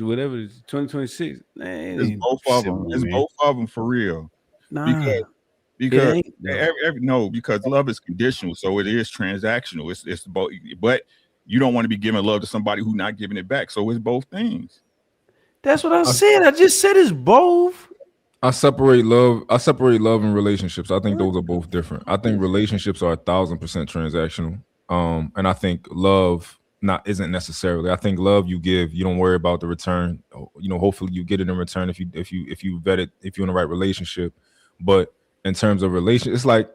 [SPEAKER 3] whatever it's 2026.
[SPEAKER 5] It's both of them. It's both of them for real.
[SPEAKER 3] Nah,
[SPEAKER 5] because because love is conditional, so it is transactional. It's both, but you don't want to be giving love to somebody who's not giving it back. So it's both things.
[SPEAKER 3] That's what I said. I just said it's both.
[SPEAKER 7] I separate love and relationships. I think those are both different. I think relationships are 1,000% transactional. And I think love isn't necessarily. I think love you give, you don't worry about the return. You know, hopefully you get it in return if you vet it, if you're in the right relationship. But in terms of relationship, it's like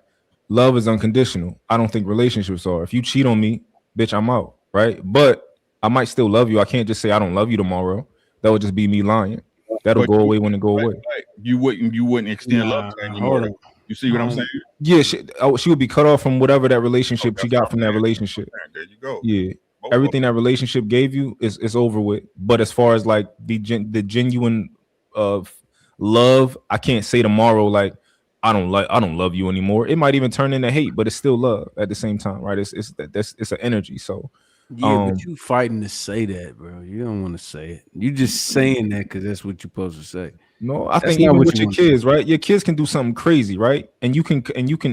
[SPEAKER 7] love is unconditional. I don't think relationships are. If you cheat on me, bitch, I'm out, right? But I might still love you. I can't just say I don't love you tomorrow. That would just be me lying. That'll go away when it go away.
[SPEAKER 5] You wouldn't extend love to anymore. You see what I'm saying?
[SPEAKER 7] Yeah, she would be cut off from whatever that relationship she got from that relationship.
[SPEAKER 5] There you go.
[SPEAKER 7] Yeah, everything that relationship gave you is over with. But as far as like the genuine love, I can't say tomorrow like I don't love you anymore. It might even turn into hate, but it's still love at the same time, right? It's an energy. So
[SPEAKER 3] yeah, but you fighting to say that, bro. You don't want to say it. You just saying that because that's what you're supposed to say.
[SPEAKER 7] No, I think even with your kids, right? Your kids can do something crazy, right? And you can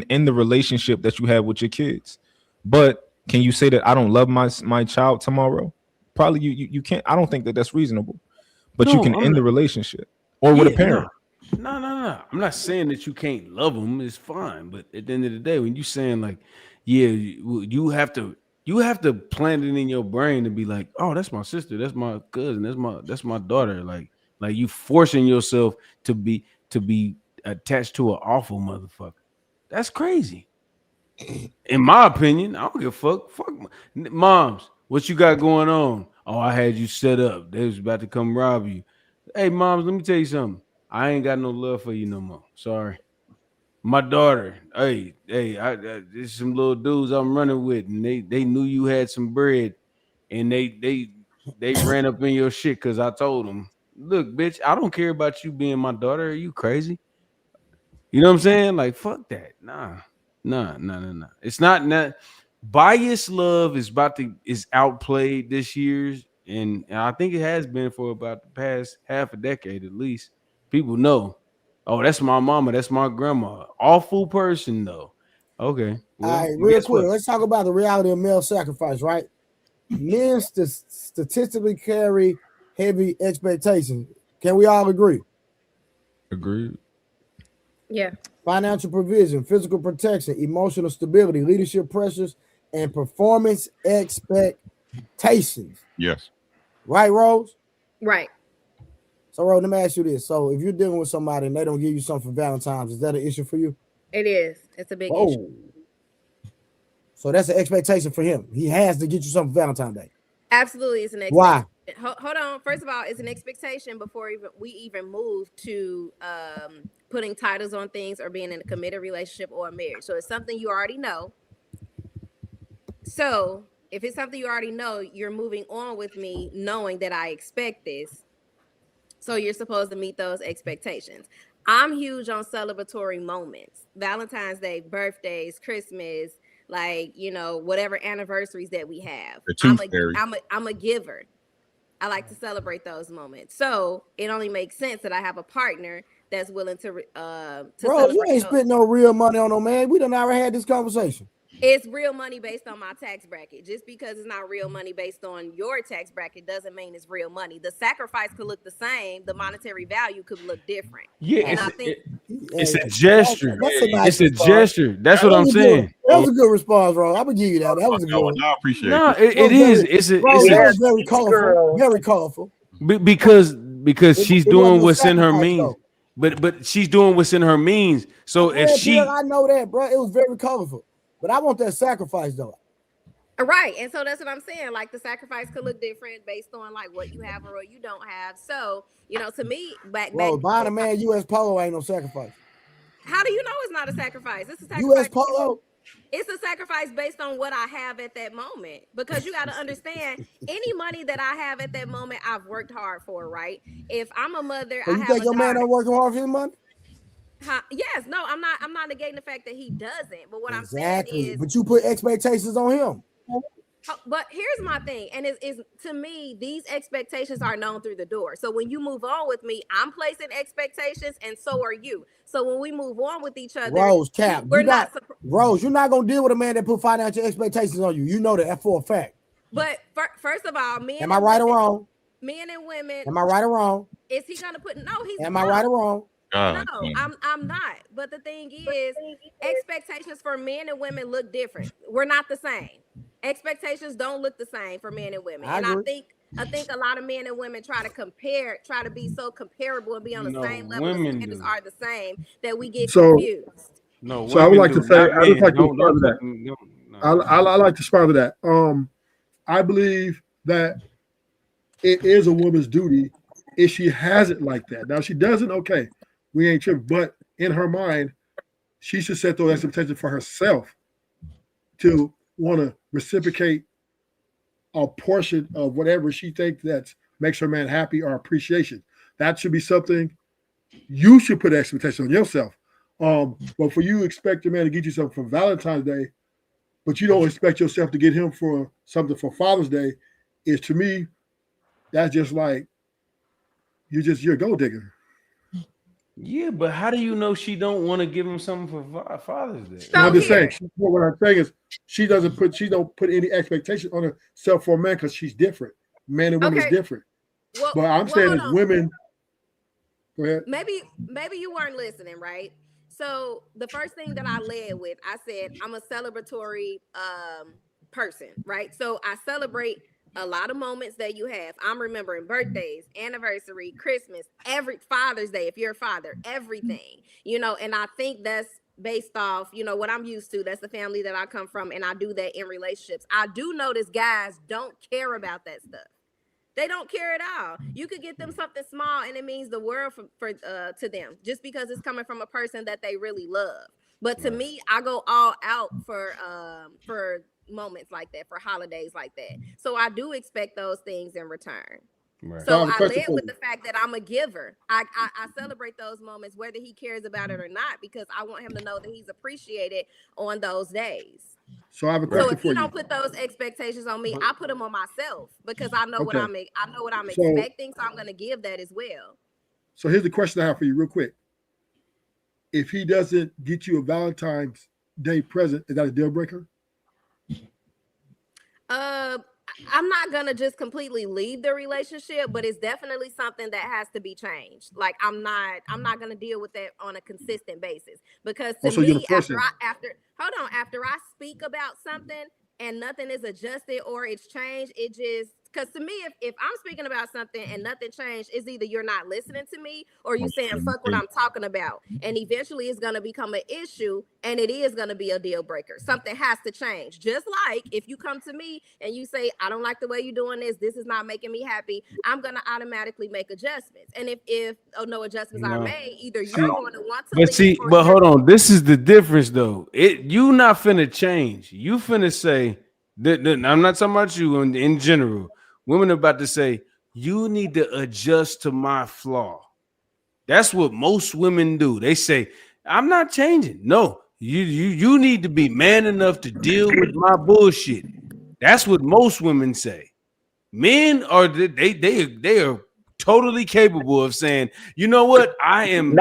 [SPEAKER 7] end the relationship that you have with your kids. But can you say that I don't love my child tomorrow? Probably you can't. I don't think that's reasonable. But you can end the relationship or with a parent.
[SPEAKER 3] No. I'm not saying that you can't love them. It's fine. But at the end of the day, when you're saying like, yeah, you have to plant it in your brain to be like, oh, that's my sister, that's my cousin, that's my daughter. Like you forcing yourself to be attached to an awful motherfucker. That's crazy. In my opinion, I don't give a fuck. Fuck moms. What you got going on? Oh, I had you set up. They was about to come rob you. Hey, moms, let me tell you something. I ain't got no love for you no more. Sorry. My daughter, hey, there's some little dudes I'm running with, and they knew you had some bread, and they they ran up in your shit because I told them, look, bitch, I don't care about you being my daughter. Are you crazy? You know what I'm saying? Like, fuck that. Nah. It's not. Biased love is outplayed this year's, and I think it has been for about the past half a decade at least. People know, oh, that's my mama, that's my grandma. Awful person though. Okay, well,
[SPEAKER 2] all right, real quick, let's talk about the reality of male sacrifice, right? Men statistically carry heavy expectations. Can we all agree?
[SPEAKER 7] Agreed.
[SPEAKER 11] Yeah.
[SPEAKER 2] Financial provision, physical protection, emotional stability, leadership pressures, and performance expectations.
[SPEAKER 5] Yes.
[SPEAKER 2] Right, Rose?
[SPEAKER 11] Right.
[SPEAKER 2] So, Rose, let me ask you this. So, if you're dealing with somebody and they don't give you something for Valentine's, is that an issue for you?
[SPEAKER 11] It is. It's a big issue.
[SPEAKER 2] So that's an expectation for him. He has to get you something for Valentine's Day.
[SPEAKER 11] Absolutely, it's an expectation. Why? Hold on. First of all, it's an expectation before we even move to putting titles on things or being in a committed relationship or a marriage. So it's something you already know. So if it's something you already know, you're moving on with me knowing that I expect this. So you're supposed to meet those expectations. I'm huge on celebratory moments. Valentine's Day, birthdays, Christmas, like, you know, whatever anniversaries that we have. I'm a giver. I like to celebrate those moments. So it only makes sense that I have a partner that's willing to
[SPEAKER 2] Bro, you ain't spending no real money on no man. We done already had this conversation.
[SPEAKER 11] It's real money based on my tax bracket. Just because it's not real money based on your tax bracket doesn't mean it's real money. The sacrifice could look the same. The monetary value could look different.
[SPEAKER 3] Yeah,
[SPEAKER 11] and I think
[SPEAKER 3] it's a gesture.
[SPEAKER 2] That's
[SPEAKER 3] a gesture. That's what I'm saying.
[SPEAKER 2] That was a good response, bro. I'm gonna give you that. That was a good one.
[SPEAKER 5] I appreciate it.
[SPEAKER 3] No, it is. It's
[SPEAKER 2] very colorful. Very colorful.
[SPEAKER 3] Because she's doing what's in her means. But she's doing what's in her means. So if she,
[SPEAKER 2] I know that, bro. It was very colorful. But I want that sacrifice though.
[SPEAKER 11] Right. And so that's what I'm saying. Like the sacrifice could look different based on like what you have or what you don't have. So, you know, to me, back
[SPEAKER 2] buying a man US Polo ain't no sacrifice.
[SPEAKER 11] How do you know it's not a sacrifice? It's a sacrifice.
[SPEAKER 2] US Polo.
[SPEAKER 11] It's a sacrifice based on what I have at that moment. Because you got to understand, any money that I have at that moment, I've worked hard for, right? If I'm a mother,
[SPEAKER 2] so you think your man don't working hard for his money?
[SPEAKER 11] Yes, no, I'm not negating the fact that he doesn't. But what I'm saying is,
[SPEAKER 2] but you put expectations on him.
[SPEAKER 11] But here's my thing, and is to me, these expectations are known through the door. So when you move on with me, I'm placing expectations, and so are you. So when we move on with each other,
[SPEAKER 2] Rose, you're not gonna deal with a man that put financial expectations on you. You know that for a fact.
[SPEAKER 11] But first of all,
[SPEAKER 2] am I right or wrong?
[SPEAKER 11] Men and women.
[SPEAKER 2] Am I right or wrong?
[SPEAKER 11] Is he gonna put? No, he's.
[SPEAKER 2] Am I right or wrong?
[SPEAKER 11] No, I'm not. But the thing is, expectations for men and women look different. We're not the same. Expectations don't look the same for men and women. I think a lot of men and women try to be so comparable and be on the same level. Standards are the same that we get confused.
[SPEAKER 4] No, so I would like to say, I just like to respond to that. I like to respond to that. I believe that it is a woman's duty if she has it like that. Now, if she doesn't, okay, we ain't tripping. But in her mind, she should set those expectations for herself to want to reciprocate a portion of whatever she thinks that makes her man happy or appreciation. That should be something you should put expectation on yourself. But for you expect your man to get you something for Valentine's Day, but you don't expect yourself to get him for something for Father's Day, is to me, that's just like you're a gold digger.
[SPEAKER 3] Yeah, but how do you know she don't want to give him something for Father's Day?
[SPEAKER 4] I'm just saying. What I'm saying is she don't put any expectation on herself for a man because she's different. Man and woman is different. Well, but I'm saying as women. Go ahead.
[SPEAKER 11] Maybe you weren't listening, right? So the first thing that I led with, I said I'm a celebratory person, right? So I celebrate a lot of moments that you have. I'm remembering birthdays, anniversary, Christmas, every Father's Day, if you're a father, everything, you know, and I think that's based off, you know, what I'm used to. That's the family that I come from, and I do that in relationships. I do notice guys don't care about that stuff. They don't care at all. You could get them something small and it means the world for to them, just because it's coming from a person that they really love. But to me, I go all out for moments like that, for holidays like that. So I do expect those things in return.
[SPEAKER 3] Right.
[SPEAKER 11] So I led with the fact that I'm a giver. I celebrate those moments whether he cares about it or not, because I want him to know that he's appreciated on those days.
[SPEAKER 4] So I have a question
[SPEAKER 11] if
[SPEAKER 4] for
[SPEAKER 11] you.
[SPEAKER 4] you.
[SPEAKER 11] Don't put those expectations on me, I put them on myself, because I know what I'm expecting, so I'm going to give that as well.
[SPEAKER 4] So here's the question I have for you real quick. If he doesn't get you a Valentine's Day present, is that a deal breaker?
[SPEAKER 11] I'm not gonna just completely leave the relationship, but it's definitely something that has to be changed. Like I'm not gonna deal with that on a consistent basis, because to me, after I speak about something and nothing is adjusted or it's changed, it just, because to me, if I'm speaking about something and nothing changed, it's either you're not listening to me or you saying fuck what I'm talking about, and eventually it's gonna become an issue and it is gonna be a deal breaker. Something has to change. Just like if you come to me and you say, I don't like the way you're doing this is not making me happy, I'm gonna automatically make adjustments. And if no adjustments are made, either you're going to want to leave.
[SPEAKER 3] But hold on, this is the difference though. You not finna change. You finna say that I'm not talking about you in general. Women are about to say, you need to adjust to my flaw. That's what most women do. They say, I'm not changing. No, you need to be man enough to deal with my bullshit. That's what most women say. Men are they are totally capable of saying, you know what, I'm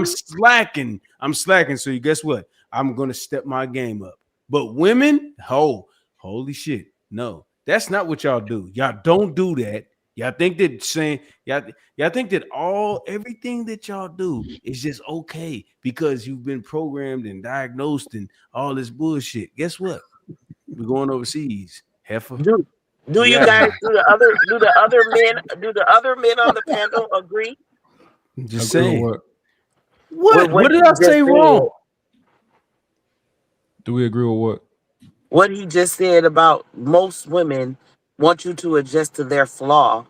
[SPEAKER 3] slacking. I'm slacking. So you guess what? I'm gonna step my game up. But women, holy shit, no. That's not what y'all do. Y'all don't do that. Y'all think that y'all think that everything that y'all do is just okay because you've been programmed and diagnosed and all this bullshit. Guess what? We're going overseas. Heifer.
[SPEAKER 10] Do you guys do the other men on the panel agree?
[SPEAKER 3] Just saying. What did I say wrong?
[SPEAKER 7] Do we agree with what?
[SPEAKER 10] What he just said about most women want you to adjust to their flaw.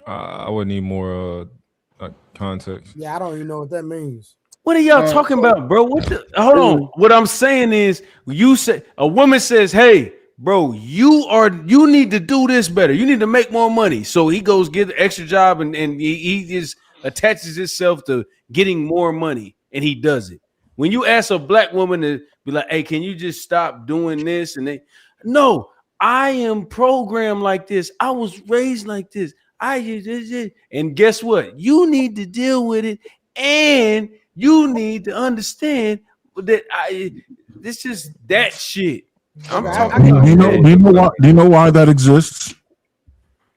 [SPEAKER 7] I would need more context.
[SPEAKER 2] Yeah, I don't even know what that means.
[SPEAKER 3] What are y'all talking about, bro? Hold on. What I'm saying is, you say a woman says, "Hey, bro, you need to do this better. You need to make more money." So he goes get an extra job and he just attaches himself to getting more money, and he does it. When you ask a black woman to be like, "Hey, can you just stop doing this?" and no, I am programmed like this. I was raised like this. And guess what? You need to deal with it, and you need to understand that this is that shit. I'm talking about.
[SPEAKER 8] Do you know why that exists?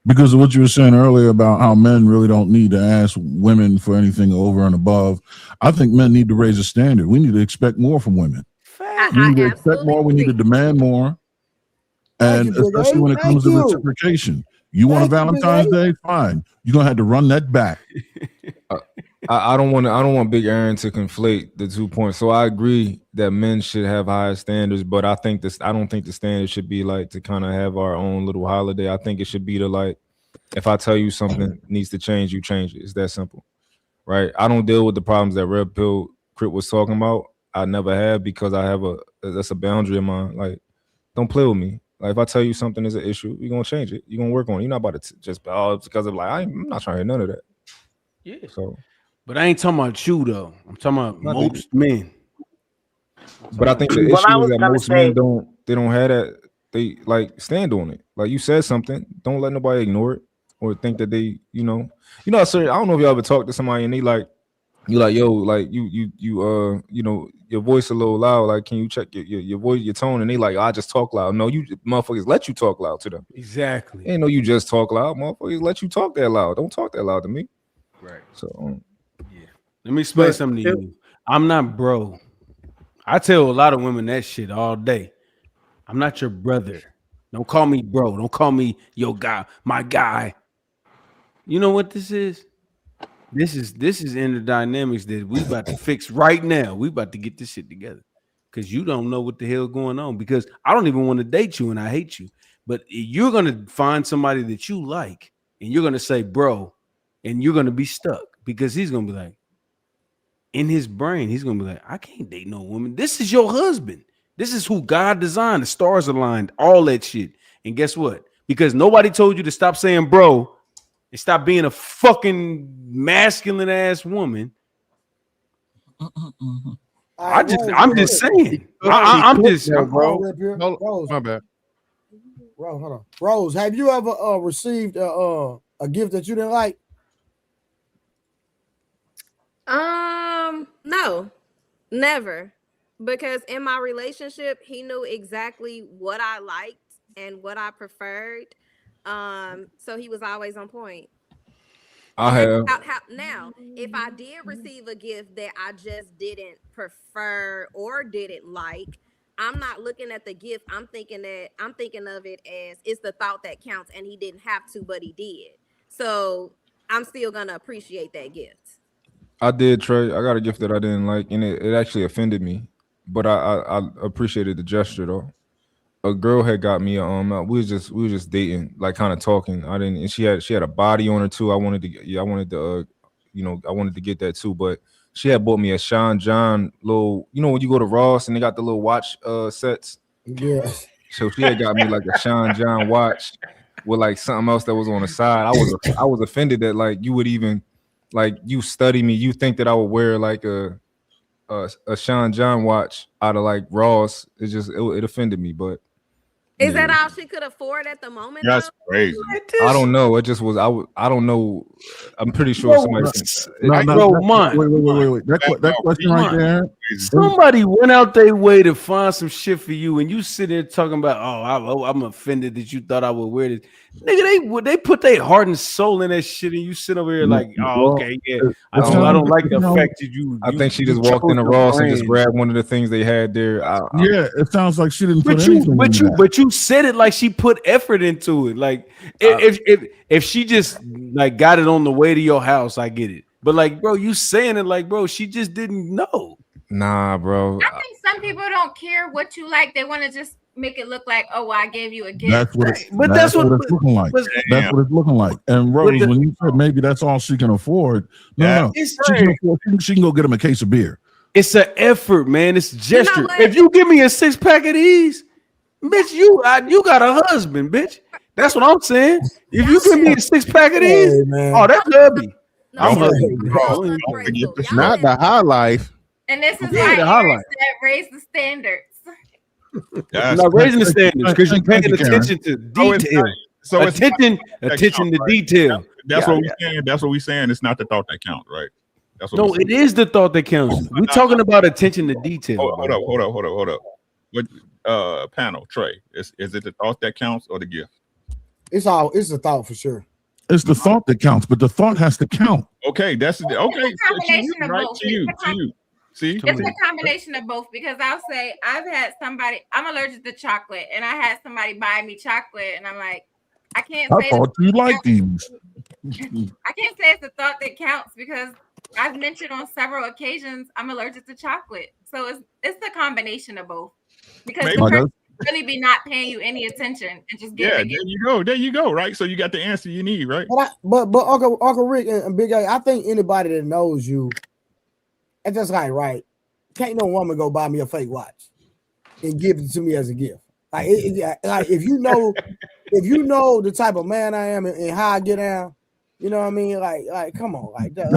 [SPEAKER 8] Because of what you were saying earlier about how men really don't need to ask women for anything over and above. I think men need to raise a standard. We need to expect more from women. We need to expect more. We need to demand more. And especially when it comes to reciprocation. You want a Valentine's Day? Fine. You're gonna have to run that back.
[SPEAKER 7] I don't want Big Aaron to conflate the 2 points. So I agree that men should have higher standards, but I don't think the standard should be like to kind of have our own little holiday. I think it should be to like, if I tell you something needs to change, you change it. It's that simple, right? I don't deal with the problems that Red Pill Crit was talking about. I never have, because that's a boundary of mine. Like, don't play with me. Like, if I tell you something is an issue, you're gonna change it. You're gonna work on it. You're not about to just because of like, I'm not trying to hear none of that.
[SPEAKER 3] Yeah.
[SPEAKER 7] So,
[SPEAKER 3] but I ain't talking about you though. I'm talking about most men.
[SPEAKER 7] But I think the issue is that most men don't have that. They like stand on it. Like, you said something, don't let nobody ignore it or think that they, sir, I don't know if y'all ever talked to somebody and they like, you like, yo, like you your voice a little loud. Like, can you check your voice, your tone? And they like, I just talk loud. No, you motherfuckers let you talk loud to them.
[SPEAKER 3] Exactly.
[SPEAKER 7] Ain't no you just talk loud. Motherfuckers let you talk that loud. Don't talk that loud to me.
[SPEAKER 3] Right.
[SPEAKER 7] So
[SPEAKER 3] yeah. Let me explain something to you. I'm not bro. I tell a lot of women that shit all day. I'm not your brother. Don't call me bro. Don't call me your guy, my guy. You know what this is? This is inner dynamics that we about to fix right now. We about to get this shit together, because you don't know what the hell going on. Because I don't even want to date you and I hate you, but you're gonna find somebody that you like and you're gonna say bro, and you're gonna be stuck, because he's gonna be like, in his brain, he's gonna be like, I can't date no woman. This is your husband. This is who God designed. The stars aligned, all that shit. And guess what? Because nobody told you to stop saying bro and stop being a fucking masculine ass woman. I'm just saying. I'm just
[SPEAKER 9] bro.
[SPEAKER 2] My bad. Rose, hold on. Rose, have you ever received a gift that you didn't like?
[SPEAKER 11] No, never. Because in my relationship, he knew exactly what I liked and what I preferred. So he was always on point. Now, if I did receive a gift that I just didn't prefer or didn't like, I'm not looking at the gift. I'm thinking of it as it's the thought that counts, and he didn't have to, but he did. So I'm still gonna appreciate that gift.
[SPEAKER 7] I did, Trey. I got a gift that I didn't like, and it actually offended me. But I appreciated the gesture though. A girl had got me we was just dating, like kind of talking. And she had a body on her too. I wanted to get that too, but she had bought me a Sean John little, when you go to Ross and they got the little watch sets.
[SPEAKER 2] Yeah.
[SPEAKER 7] So she had got me like a Sean John watch with like something else that was on the side. I was offended that like you would even like you study me, you think that I would wear like a Sean John watch out of like Ross. It offended me, but
[SPEAKER 11] is that all she could afford at the moment?
[SPEAKER 5] That's crazy.
[SPEAKER 7] I don't know. It just was. I don't know. I'm pretty sure somebody.
[SPEAKER 8] Wait. That question right there.
[SPEAKER 3] Somebody went out their way to find some shit for you, and you sit there talking about, I'm offended that you thought I would wear this. Nigga, they put their heart and soul in that shit, and you sit over here like, okay, yeah. I don't like the fact that you.
[SPEAKER 7] I think she just walked into Ross and just grabbed one of the things they had there.
[SPEAKER 8] Yeah, it sounds like she didn't put anything.
[SPEAKER 3] But you said it like she put effort into it. Like if she just like got it on the way to your house, I get it. But like, bro, you saying it like, bro, she just didn't know.
[SPEAKER 7] Nah, bro.
[SPEAKER 6] I think some people don't care what you like. They want to just make it look like, oh, well, I gave you a gift.
[SPEAKER 8] That's what it's looking like. That's what it's looking like. And Rose, when you said maybe that's all she can afford, no. She can go get him a case of beer.
[SPEAKER 3] It's an effort, man. It's a gesture. You know, if you give me a 6-pack of these, bitch, you got a husband, bitch. That's what I'm saying. If you give me a 6-pack of these, that's hubby.
[SPEAKER 9] Not the high life.
[SPEAKER 6] And this is why Aaron said raise the standards.
[SPEAKER 3] I'm not raising the standards because you're paying attention to detail. So attention to detail.
[SPEAKER 5] That's what we're saying. That's what we're saying. It's not the thought that counts, right? That's what
[SPEAKER 3] it is the thought that counts. We're talking about attention to detail.
[SPEAKER 5] Hold up. What panel, Trey? Is it the thought that counts or the gift?
[SPEAKER 2] It's the thought for sure.
[SPEAKER 8] It's the thought that counts, but the thought has to count.
[SPEAKER 5] Okay, that's okay.
[SPEAKER 6] It's a combination of both.
[SPEAKER 5] To you. See,
[SPEAKER 6] it's a combination of both because I'll say I've had somebody. I'm allergic to chocolate, and I had somebody buy me chocolate, and I'm like, I
[SPEAKER 8] thought you like these.
[SPEAKER 6] I can't say it's the thought that counts because I've mentioned on several occasions I'm allergic to chocolate, so it's the combination of both. Because the person really be not paying you any attention and just giving
[SPEAKER 5] there you go, right? So you got the answer you need, right?
[SPEAKER 2] But Uncle Rick and Big A, I think anybody that knows you, it's just like, right, can't no woman go buy me a fake watch and give it to me as a gift. Like, like if you know the type of man I am and how I get down, you know what I mean? Like come on, like that.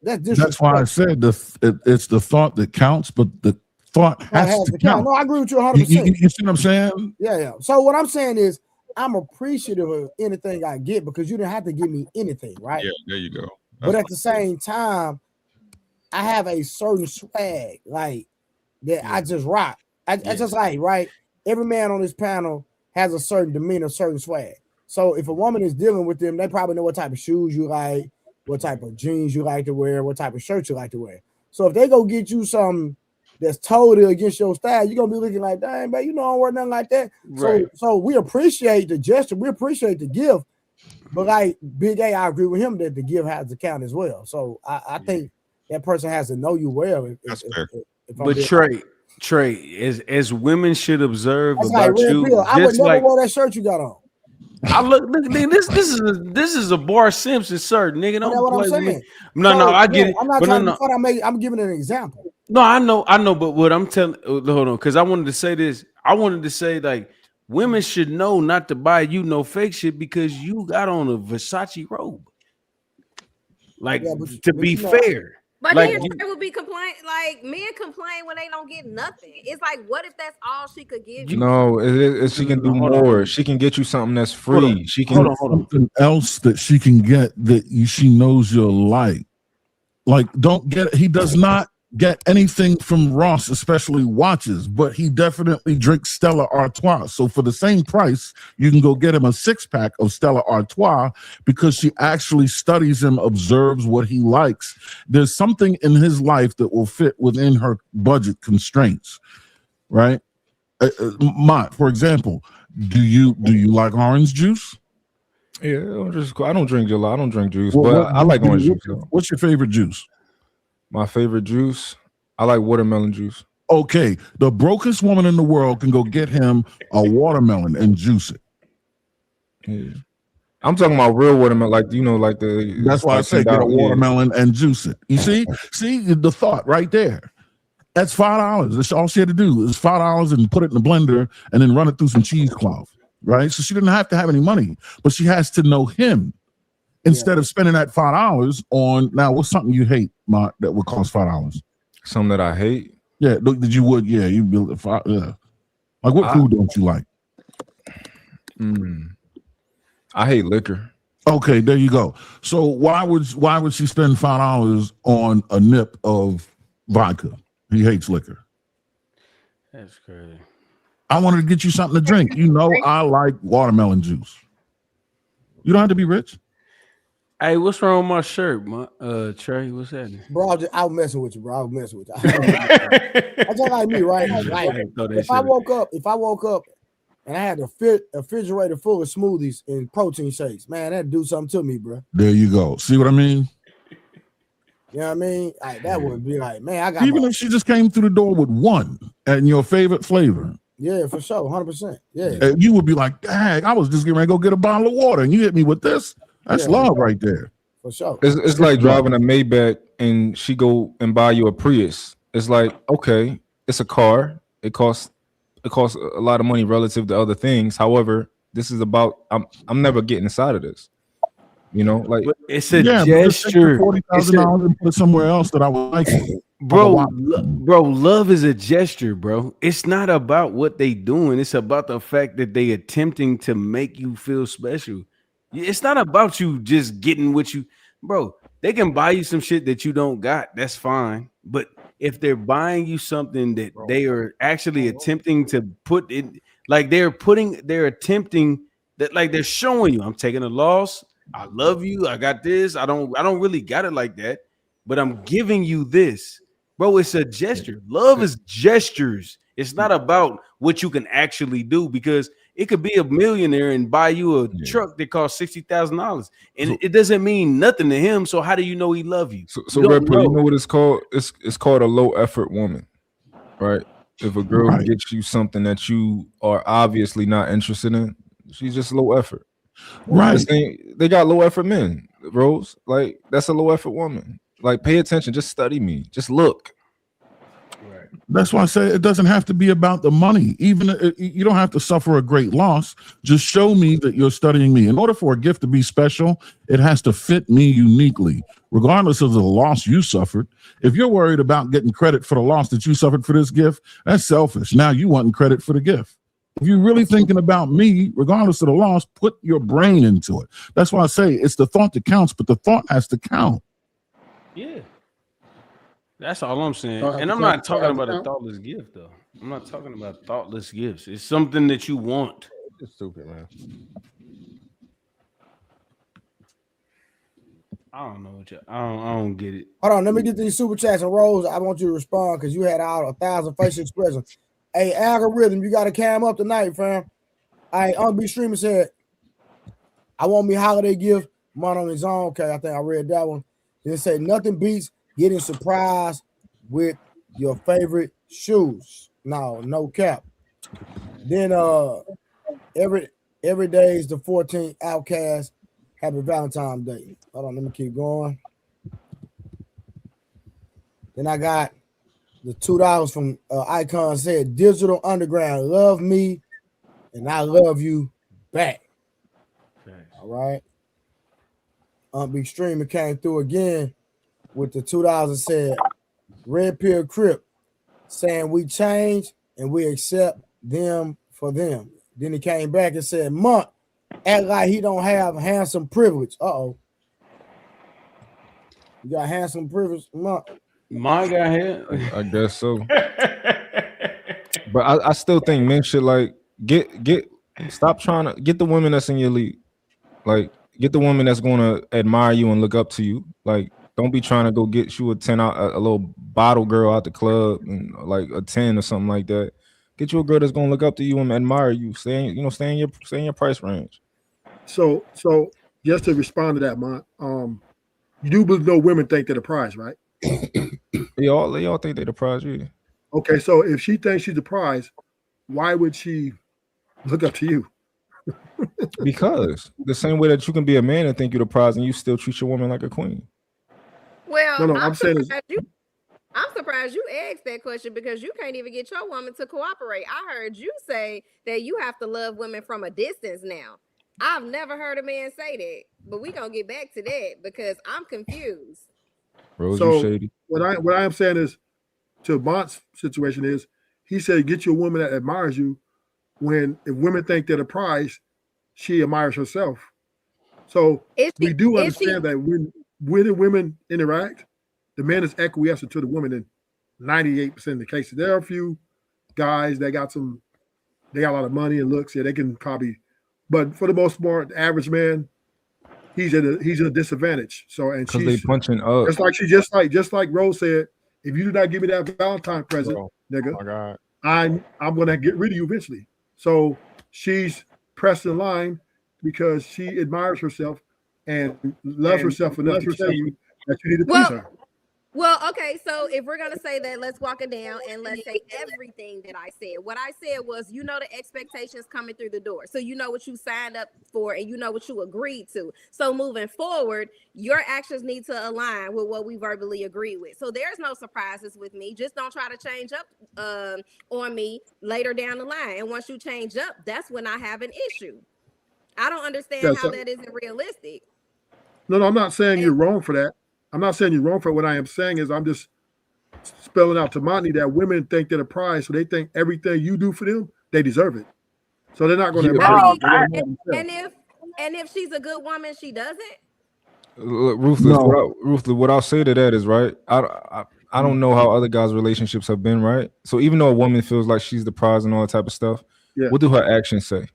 [SPEAKER 8] That's why I said it's the thought that counts, but the thought has to count.
[SPEAKER 2] No, I agree with you 100%.
[SPEAKER 8] You see what I'm saying?
[SPEAKER 2] Yeah. So what I'm saying is I'm appreciative of anything I get because you didn't have to give me anything, right?
[SPEAKER 5] Yeah, there you go.
[SPEAKER 2] But at the same time, I have a certain swag like that I just rock. I just like, right? Every man on this panel has a certain demeanor, certain swag. So if a woman is dealing with them, they probably know what type of shoes you like, what type of jeans you like to wear, what type of shirts you like to wear. So if they go get you something that's totally against your style, you're gonna be looking like, dang, man, you know I don't wear nothing like that. Right. So we appreciate the gesture, we appreciate the gift, but like Big A, I agree with him that the gift has to count as well. So I think that person has to know you well.
[SPEAKER 3] But Trey, as women should observe
[SPEAKER 2] that's
[SPEAKER 3] about
[SPEAKER 2] like
[SPEAKER 3] you.
[SPEAKER 2] I would never wear that shirt you got on.
[SPEAKER 3] I look, this is a Bar Simpson shirt, nigga. Don't
[SPEAKER 2] what
[SPEAKER 3] play
[SPEAKER 2] I'm saying.
[SPEAKER 3] with me. No, I get it.
[SPEAKER 2] I'm not trying to be funny. I'm giving an example.
[SPEAKER 3] No, I know, but what I'm telling, hold on, because I wanted to say this. I wanted to say like women should know not to buy you no fake shit because you got on a Versace robe. Like
[SPEAKER 2] Yeah,
[SPEAKER 3] to
[SPEAKER 2] but
[SPEAKER 3] be
[SPEAKER 2] you know,
[SPEAKER 3] fair,
[SPEAKER 11] But
[SPEAKER 3] like
[SPEAKER 11] then
[SPEAKER 3] you,
[SPEAKER 11] Trey would be complaining, like men complain when they don't get nothing. It's like, what if that's all she could give you?
[SPEAKER 7] No, she can do
[SPEAKER 3] hold on,
[SPEAKER 7] more. She can get you something that's
[SPEAKER 3] hold on,
[SPEAKER 7] free. She
[SPEAKER 3] hold
[SPEAKER 7] can.
[SPEAKER 3] on, hold on.
[SPEAKER 8] Something else that she can get that she knows you'll like. Like, don't get. He does not get anything from Ross, especially watches, but he definitely drinks Stella Artois. So for the same price, you can go get him a 6-pack of Stella Artois because she actually studies him, observes what he likes. There's something in his life that will fit within her budget constraints, right? For example, do you like orange juice?
[SPEAKER 7] Yeah, I don't drink gelato. I don't drink juice, but I like orange juice.
[SPEAKER 8] What's your favorite juice?
[SPEAKER 7] My favorite juice, I like watermelon juice.
[SPEAKER 8] Okay, the brokest woman in the world can go get him a watermelon and juice it.
[SPEAKER 7] Yeah. I'm talking about real watermelon, like like the.
[SPEAKER 8] That's why I say get a watermelon and juice it. You see the thought right there. That's $5. That's all she had to do is $5 and put it in the blender and then run it through some cheesecloth, right? So she didn't have to have any money, but she has to know him instead of spending that $5 on. Now, what's something you hate, Mark, that would cost $5?
[SPEAKER 7] Something that I hate.
[SPEAKER 8] Yeah, that you would. Yeah, you build it. Yeah. Like what food don't you like?
[SPEAKER 7] I hate liquor.
[SPEAKER 8] Okay, there you go. So why would she spend $5 on a nip of vodka? He hates liquor.
[SPEAKER 3] That's crazy.
[SPEAKER 8] I wanted to get you something to drink. You know, I like watermelon juice. You don't have to be rich.
[SPEAKER 3] Hey, what's wrong with my shirt, Trey? What's that?
[SPEAKER 2] Bro, I was messing with you, bro. I was messing with you. That's just like me, right? Like, if I woke up and I had a refrigerator full of smoothies and protein shakes, man, that'd do something to me, bro.
[SPEAKER 8] There you go. See what I mean?
[SPEAKER 2] You know what I mean? Like, that would be like, man, I got
[SPEAKER 8] even if she just came through the door with one and your favorite flavor.
[SPEAKER 2] Yeah, for sure, 100%. Yeah,
[SPEAKER 8] and you would be like, dang, I was just getting ready to go get a bottle of water, and you hit me with this. That's love right there.
[SPEAKER 2] For sure.
[SPEAKER 7] It's like driving a Maybach and she go and buy you a Prius. It's like, okay, it's a car. It costs a lot of money relative to other things. However, this is about I'm never getting inside of this. You know, like
[SPEAKER 3] but it's a gesture.
[SPEAKER 8] $40,000 and put it somewhere else that I would like.
[SPEAKER 3] Bro, love is a gesture, bro. It's not about what they doing. It's about the fact that they attempting to make you feel special. It's not about you just getting what you, bro. They can buy you some shit that you don't got. That's fine. But if they're buying you something that they are actually attempting to put in, like they're attempting that, like they're showing you, I'm taking a loss. I love you. I got this. I don't really got it like that, but I'm giving you this. Bro, it's a gesture. Love is gestures. It's not about what you can actually do, because it could be a millionaire and buy you a truck that costs $60,000, and it doesn't mean nothing to him. So how do you know he love you?
[SPEAKER 7] So Red Pill, you know what it's called? It's called a low effort woman, right? If a girl gets you something that you are obviously not interested in, she's just low effort.
[SPEAKER 8] Right.
[SPEAKER 7] They got low effort men, Rose. Like that's a low effort woman. Like pay attention, just study me, just look.
[SPEAKER 8] Right. That's why I say it doesn't have to be about the money. Even you don't have to suffer a great loss. Just show me that you're studying me. In order for a gift to be special, it has to fit me uniquely, regardless of the loss you suffered. If you're worried about getting credit for the loss that you suffered for this gift, that's selfish. Now you want credit for the gift. If you're really thinking about me, regardless of the loss, put your brain into it. That's why I say it's the thought that counts, but the thought has to count.
[SPEAKER 3] Yeah. That's all I'm saying. And I'm not talking about a thoughtless gift, though. I'm not talking about thoughtless gifts. It's something that you want.
[SPEAKER 9] It's stupid, man.
[SPEAKER 3] I don't know what I don't get it.
[SPEAKER 2] Hold on, let me get these super chats and rolls. I want you to respond because you had out 1,000 facial expressions. Hey, algorithm, you got to cam up tonight, fam. All right, Unbe Streamer said, I want me holiday gift. Mine on his own. Okay, I think I read that one. Then said, nothing beats getting surprised with your favorite shoes. No cap. Then every day is the 14th. Outcast. Happy Valentine's Day. Hold on, let me keep going. Then I got The $2 from Icon said, Digital Underground, love me, and I love you back. All right. Big Streamer came through again with the $2 and said, Red Pill Crip, saying we change and we accept them for them. Then he came back and said, Monk, act like he don't have handsome privilege. Uh-oh. You got handsome privilege, Monk?
[SPEAKER 3] My guy here.
[SPEAKER 7] I guess so. But I still think men should like stop trying to get the women that's in your league. Like get the woman that's gonna admire you and look up to you. Like don't be trying to go get you a 10 out a little bottle girl out the club and like a 10 or something like that. Get you a girl that's gonna look up to you and admire you. Stay in your price range.
[SPEAKER 4] So just to respond to that, Mont, you do know women think they're the prize, right?
[SPEAKER 7] They all think they're the prize, yeah.
[SPEAKER 4] Okay, so if she thinks she's the prize, why would she look up to you?
[SPEAKER 7] Because the same way that you can be a man and think you're the prize and you still treat your woman like a queen.
[SPEAKER 11] Well,
[SPEAKER 4] No,
[SPEAKER 11] I'm
[SPEAKER 4] saying
[SPEAKER 11] surprised you asked that question because you can't even get your woman to cooperate. I heard you say that you have to love women from a distance now. I've never heard a man say that, but we gonna get back to that because I'm confused.
[SPEAKER 7] Rose,
[SPEAKER 4] so
[SPEAKER 7] you shady.
[SPEAKER 4] What I am saying is, to Mont's situation is, he said, get you a woman that admires you. If women think they're the prize, she admires herself. So we do understand that when women interact, the man is acquiescent to the woman in 98% of the cases. There are a few guys that got a lot of money and looks. Yeah, they can probably, but for the most part, the average man, he's at a disadvantage. So and
[SPEAKER 7] because they punching up.
[SPEAKER 4] Just like Rose said, if you do not give me that Valentine present, nigga,
[SPEAKER 9] oh my God,
[SPEAKER 4] I'm gonna get rid of you eventually. So she's pressed in line because she admires herself and loves herself enough to tell you that you need to please her.
[SPEAKER 11] Well, okay, so if we're gonna say that, let's walk it down and let's say everything that I said. What I said was, you know, the expectations coming through the door. So you know what you signed up for and you know what you agreed to. So moving forward, your actions need to align with what we verbally agreed with. So there's no surprises with me. Just don't try to change up on me later down the line. And once you change up, that's when I have an issue. I don't understand how that isn't realistic.
[SPEAKER 4] No, I'm not saying you're wrong for that. I'm not saying you're wrong for it. What I am saying is I'm just spelling out to Monty that women think they're the prize, so they think everything you do for them, they deserve it. So they're not going to admire you.
[SPEAKER 11] And if she's a good woman, she doesn't.
[SPEAKER 7] Ruthless. What I'll say to that is right. I don't know how other guys' relationships have been, right? So even though a woman feels like she's the prize and all that type of stuff, what do her actions say?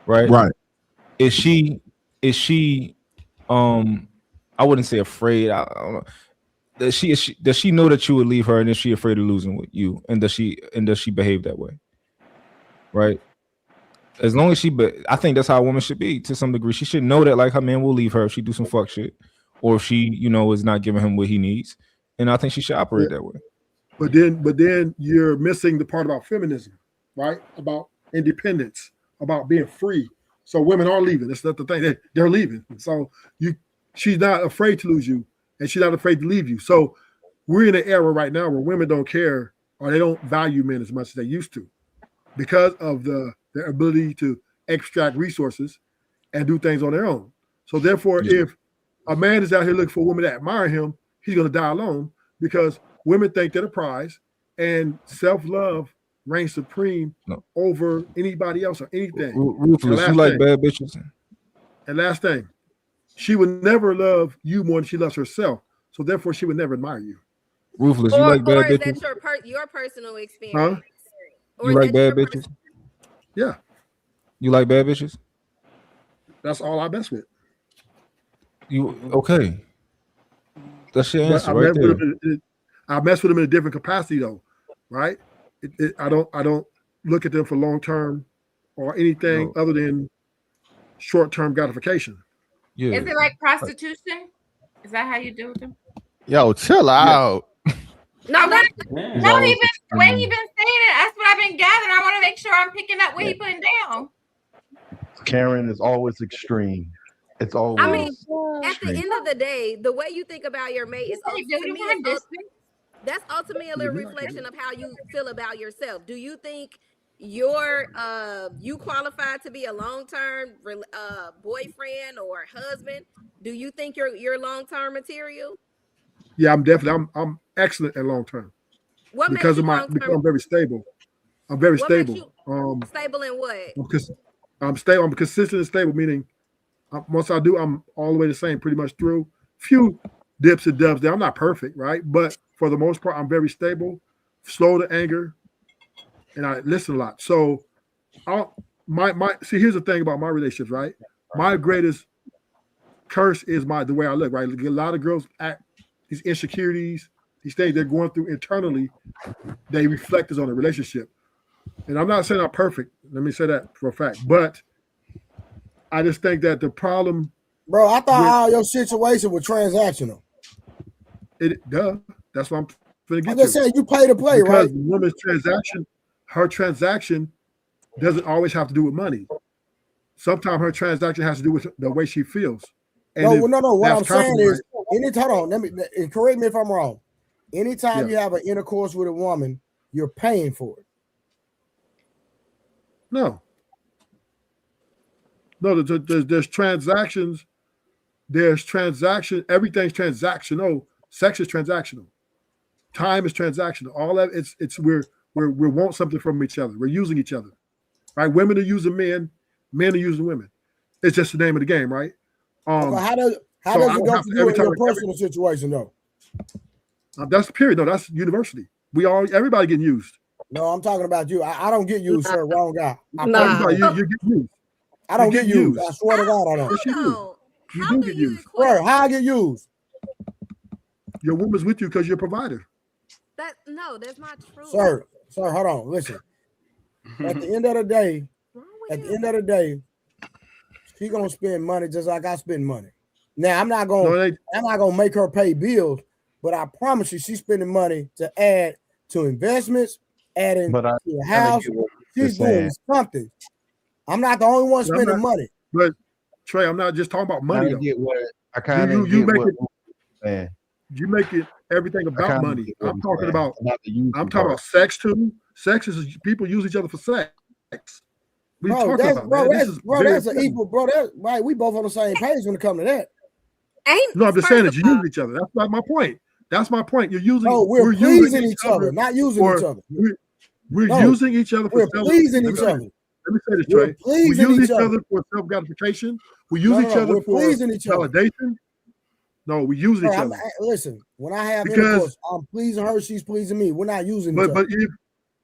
[SPEAKER 7] Right?
[SPEAKER 8] Right.
[SPEAKER 7] Is she I wouldn't say afraid. I don't know. Does she know that you would leave her, and is she afraid of losing with you? And does she behave that way? Right. As long as I think that's how a woman should be to some degree. She should know that like her man will leave her if she do some fuck shit, or if she is not giving him what he needs. And I think she should operate that way.
[SPEAKER 4] But then you're missing the part about feminism, right? About independence, about being free. So women are leaving. That's not the thing. They're leaving. So she's not afraid to lose you, and she's not afraid to leave you. So we're in an era right now where women don't care or they don't value men as much as they used to because of their ability to extract resources and do things on their own. So therefore, if a man is out here looking for a woman that admire him, he's going to die alone because women think they're the prize and self-love reigns supreme over anybody else or anything.
[SPEAKER 7] Ruthless, you like bad bitches.
[SPEAKER 4] And last thing, she would never love you more than she loves herself. So therefore, she would never admire you.
[SPEAKER 7] Ruthless, you like bad bitches?
[SPEAKER 11] Or is that your personal experience?
[SPEAKER 7] Huh? You like bad bitches?
[SPEAKER 4] Yeah.
[SPEAKER 7] You like bad bitches?
[SPEAKER 4] That's all I mess with.
[SPEAKER 7] You okay? That's your answer right there.
[SPEAKER 4] I mess with them in a different capacity though, right? I don't look at them for long term or anything other than short term gratification.
[SPEAKER 6] Yeah. Is it like prostitution? Is that how you do with them?
[SPEAKER 9] Yo, chill out.
[SPEAKER 6] No, the way he been saying it, that's what I've been gathering. I want to make sure I'm picking up what he putting down.
[SPEAKER 12] Karen is always extreme. It's always.
[SPEAKER 11] I mean, at the end of the day, the way you think about your mate is That's ultimately a reflection of how you feel about yourself. Do you think you're you qualified to be a long-term boyfriend or husband? Do you think you're long-term material?
[SPEAKER 4] Yeah, I'm definitely. I'm excellent at long term
[SPEAKER 11] What makes
[SPEAKER 4] because
[SPEAKER 11] you
[SPEAKER 4] of because
[SPEAKER 11] long-term?
[SPEAKER 4] I'm very stable. I'm very
[SPEAKER 11] What makes
[SPEAKER 4] stable.
[SPEAKER 11] you stable in what?
[SPEAKER 4] Because I'm stable. I'm consistent and stable. Meaning, once I do, I'm all the way the same, pretty much through. Few dips and dubs there. I'm not perfect, right? But for the most part, I'm very stable, slow to anger, and I listen a lot. So, my see. Here's the thing about my relationships, right? My greatest curse is the way I look, right? A lot of girls act these insecurities, these things they're going through internally. They reflect us on the relationship. And I'm not saying I'm perfect. Let me say that for a fact. But I just think that the problem,
[SPEAKER 2] bro, I thought all your situation was transactional.
[SPEAKER 4] That's what I'm going to get
[SPEAKER 2] I'm just saying you pay to play,
[SPEAKER 4] because
[SPEAKER 2] right?
[SPEAKER 4] the woman's transaction, her transaction doesn't always have to do with money. Sometimes her transaction has to do with the way she feels. And
[SPEAKER 2] no. What I'm saying is, hold on. Let me correct me if I'm wrong. Anytime you have an intercourse with a woman, you're paying for it.
[SPEAKER 4] No, there's transactions. There's transaction. Everything's transactional. Sex is transactional. Time is transactional. All that it's we want something from each other. We're using each other, right? Women are using men. Men are using women. It's just the name of the game, right?
[SPEAKER 2] Okay, how does it go for you in your personal situation though?
[SPEAKER 4] That's the period. No, that's university. Everybody getting used.
[SPEAKER 2] No, I'm talking about you. I don't get used, sir. Wrong guy.
[SPEAKER 4] You get used.
[SPEAKER 2] I don't get used. I swear to God, I don't.
[SPEAKER 4] Yes, you do. You do get used.
[SPEAKER 2] Sir, how I get used?
[SPEAKER 4] Your woman's with you because you're a provider.
[SPEAKER 11] That's not true.
[SPEAKER 2] Sir, hold on. Listen. At the end of the day, she gonna spend money just like I spend money. Now I'm not gonna make her pay bills, but I promise you, she's spending money to add to investments, adding to the house. She's doing something. I'm not the only one spending money.
[SPEAKER 4] But Trey, I'm not just talking about money. You make it everything about money. I'm talking about sex too. Sex is people use each other for sex.
[SPEAKER 2] That's an equal, bro. That's right. We both on the same page when it comes to that.
[SPEAKER 4] No, I'm just saying that you use each other. That's not my point. That's my point. You're using.
[SPEAKER 2] No, we're pleasing each other, not using each other.
[SPEAKER 4] We're using each other for
[SPEAKER 2] pleasing each other.
[SPEAKER 4] Let me say this, Trey. We use each other for self-gratification. We use each other for validation. No, we use each other.
[SPEAKER 2] Listen, when I have intercourse, I'm pleasing her, she's pleasing me. We're not using each other.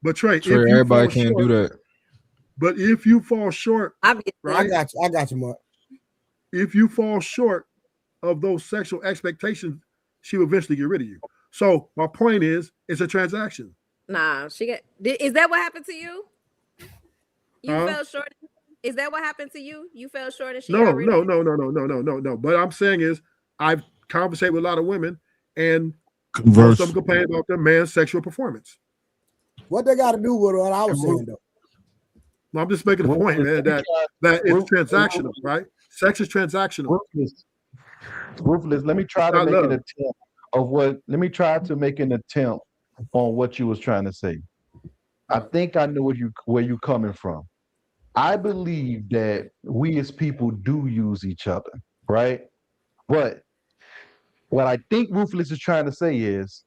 [SPEAKER 4] But Trey,
[SPEAKER 7] everybody can't do that.
[SPEAKER 4] But if you fall short, right?
[SPEAKER 2] I got you, Mark.
[SPEAKER 4] If you fall short of those sexual expectations, she will eventually get rid of you. So my point is, it's a transaction.
[SPEAKER 11] Nah, is that what happened to you? You fell short. Is that what happened to you? You fell short and she
[SPEAKER 4] No. But I'm saying is, I've conversated with a lot of women, and most of them complain about their man's sexual performance.
[SPEAKER 2] What they got to do with what I was saying, though?
[SPEAKER 4] Well, I'm just making a point, man, that it's transactional, right? Sex is transactional.
[SPEAKER 12] Ruthless. Let me try to make an attempt let me try to make an attempt on what you was trying to say. I think I know where you're coming from. I believe that we as people do use each other, right? But what I think Ruthless is trying to say is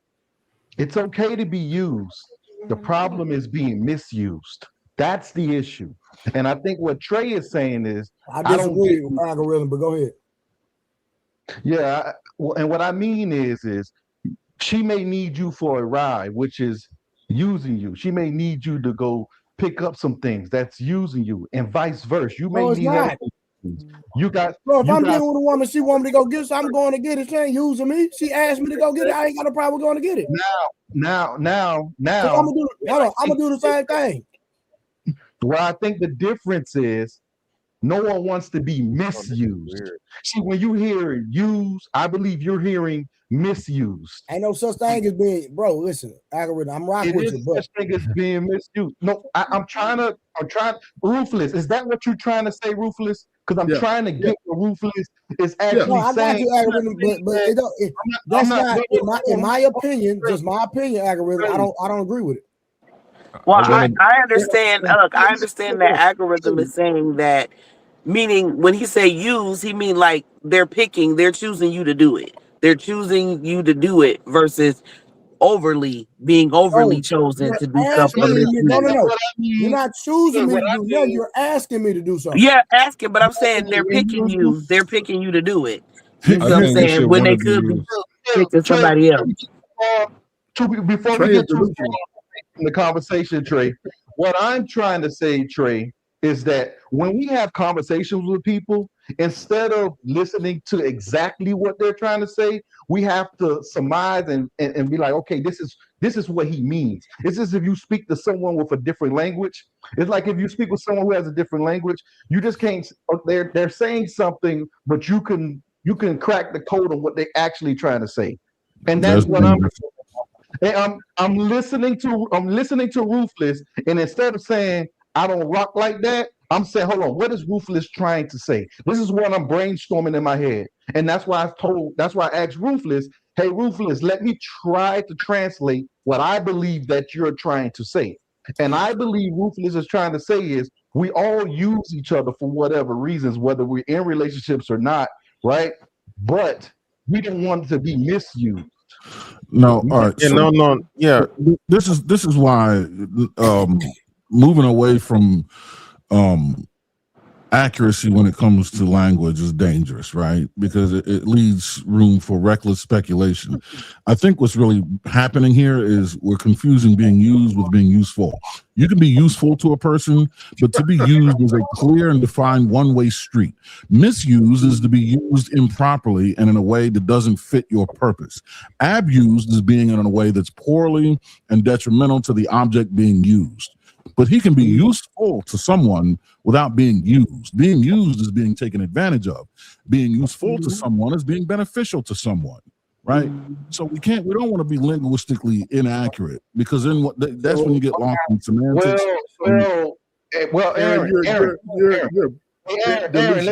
[SPEAKER 12] it's okay to be used. The problem is being misused. That's the issue. And I think what Trey is saying is
[SPEAKER 2] I disagree with algorithm, but go ahead.
[SPEAKER 12] Yeah, and what I mean is she may need you for a ride, which is using you. She may need you to go pick up some things that's using you, and vice versa. You may need her. You got.
[SPEAKER 2] Bro, if I'm dealing with a woman, she want me to go get it, I'm going to get it. She ain't using me. She asked me to go get it. I ain't got a problem going to get it.
[SPEAKER 12] Now.
[SPEAKER 2] So I'm gonna do the same thing.
[SPEAKER 12] Well, I think the difference is No one wants to be misused. See, when you hear use, I believe you're hearing misused.
[SPEAKER 2] Ain't no such thing as being, bro. Listen, algorithm. I'm rocking with you, but
[SPEAKER 12] such thing as being misused. No, I'm trying. Ruthless. Is that what you're trying to say, Ruthless? Because I'm trying to get what Ruthless is actually
[SPEAKER 2] no, I got
[SPEAKER 12] saying.
[SPEAKER 2] you, algorithm, but it don't. That's not in my opinion. Just my opinion, algorithm. I don't agree with it.
[SPEAKER 10] Well, I understand. Look, I understand that algorithm is saying that, meaning when he say use, he mean like they're choosing you to do it. They're choosing you to do it versus being overly chosen to do something.
[SPEAKER 2] No. You're not choosing me to do nothing. You're asking me to do something.
[SPEAKER 10] Yeah, asking, but I'm saying they're picking you. They're picking you to do it. You know what I'm saying? When they could be picking somebody else.
[SPEAKER 12] Before we get too far in the conversation, Trey, what I'm trying to say, Trey, is that when we have conversations with people, instead of listening to exactly what they're trying to say, we have to surmise and be like, okay, this is what he means. It's as if you speak to someone with a different language. It's like if you speak with someone who has a different language, you just can't. They're saying something, but you can crack the code on what they're actually trying to say, and that's what I'm. And I'm listening to Ruthless, and instead of saying I don't rock like that, I'm saying, hold on, what is Ruthless trying to say? This is what I'm brainstorming in my head, and that's why I asked Ruthless, hey Ruthless, let me try to translate what I believe that you're trying to say. And I believe Ruthless is trying to say is we all use each other for whatever reasons, whether we're in relationships or not, right? But we don't want to be misused.
[SPEAKER 8] No, all right.
[SPEAKER 9] Yeah,
[SPEAKER 8] so
[SPEAKER 9] no, yeah.
[SPEAKER 8] This is why moving away from accuracy when it comes to language is dangerous, right? Because it leaves room for reckless speculation. I think what's really happening here is we're confusing being used with being useful. You can be useful to a person, but to be used is a clear and defined one-way street. Misuse is to be used improperly and in a way that doesn't fit your purpose. Abused is being in a way that's poorly and detrimental to the object being used. But he can be useful to someone without being used. Being used is being taken advantage of. Being useful to someone is being beneficial to someone, right? So we don't want to be linguistically inaccurate, because then that's when you get lost in semantics.
[SPEAKER 12] Aaron, let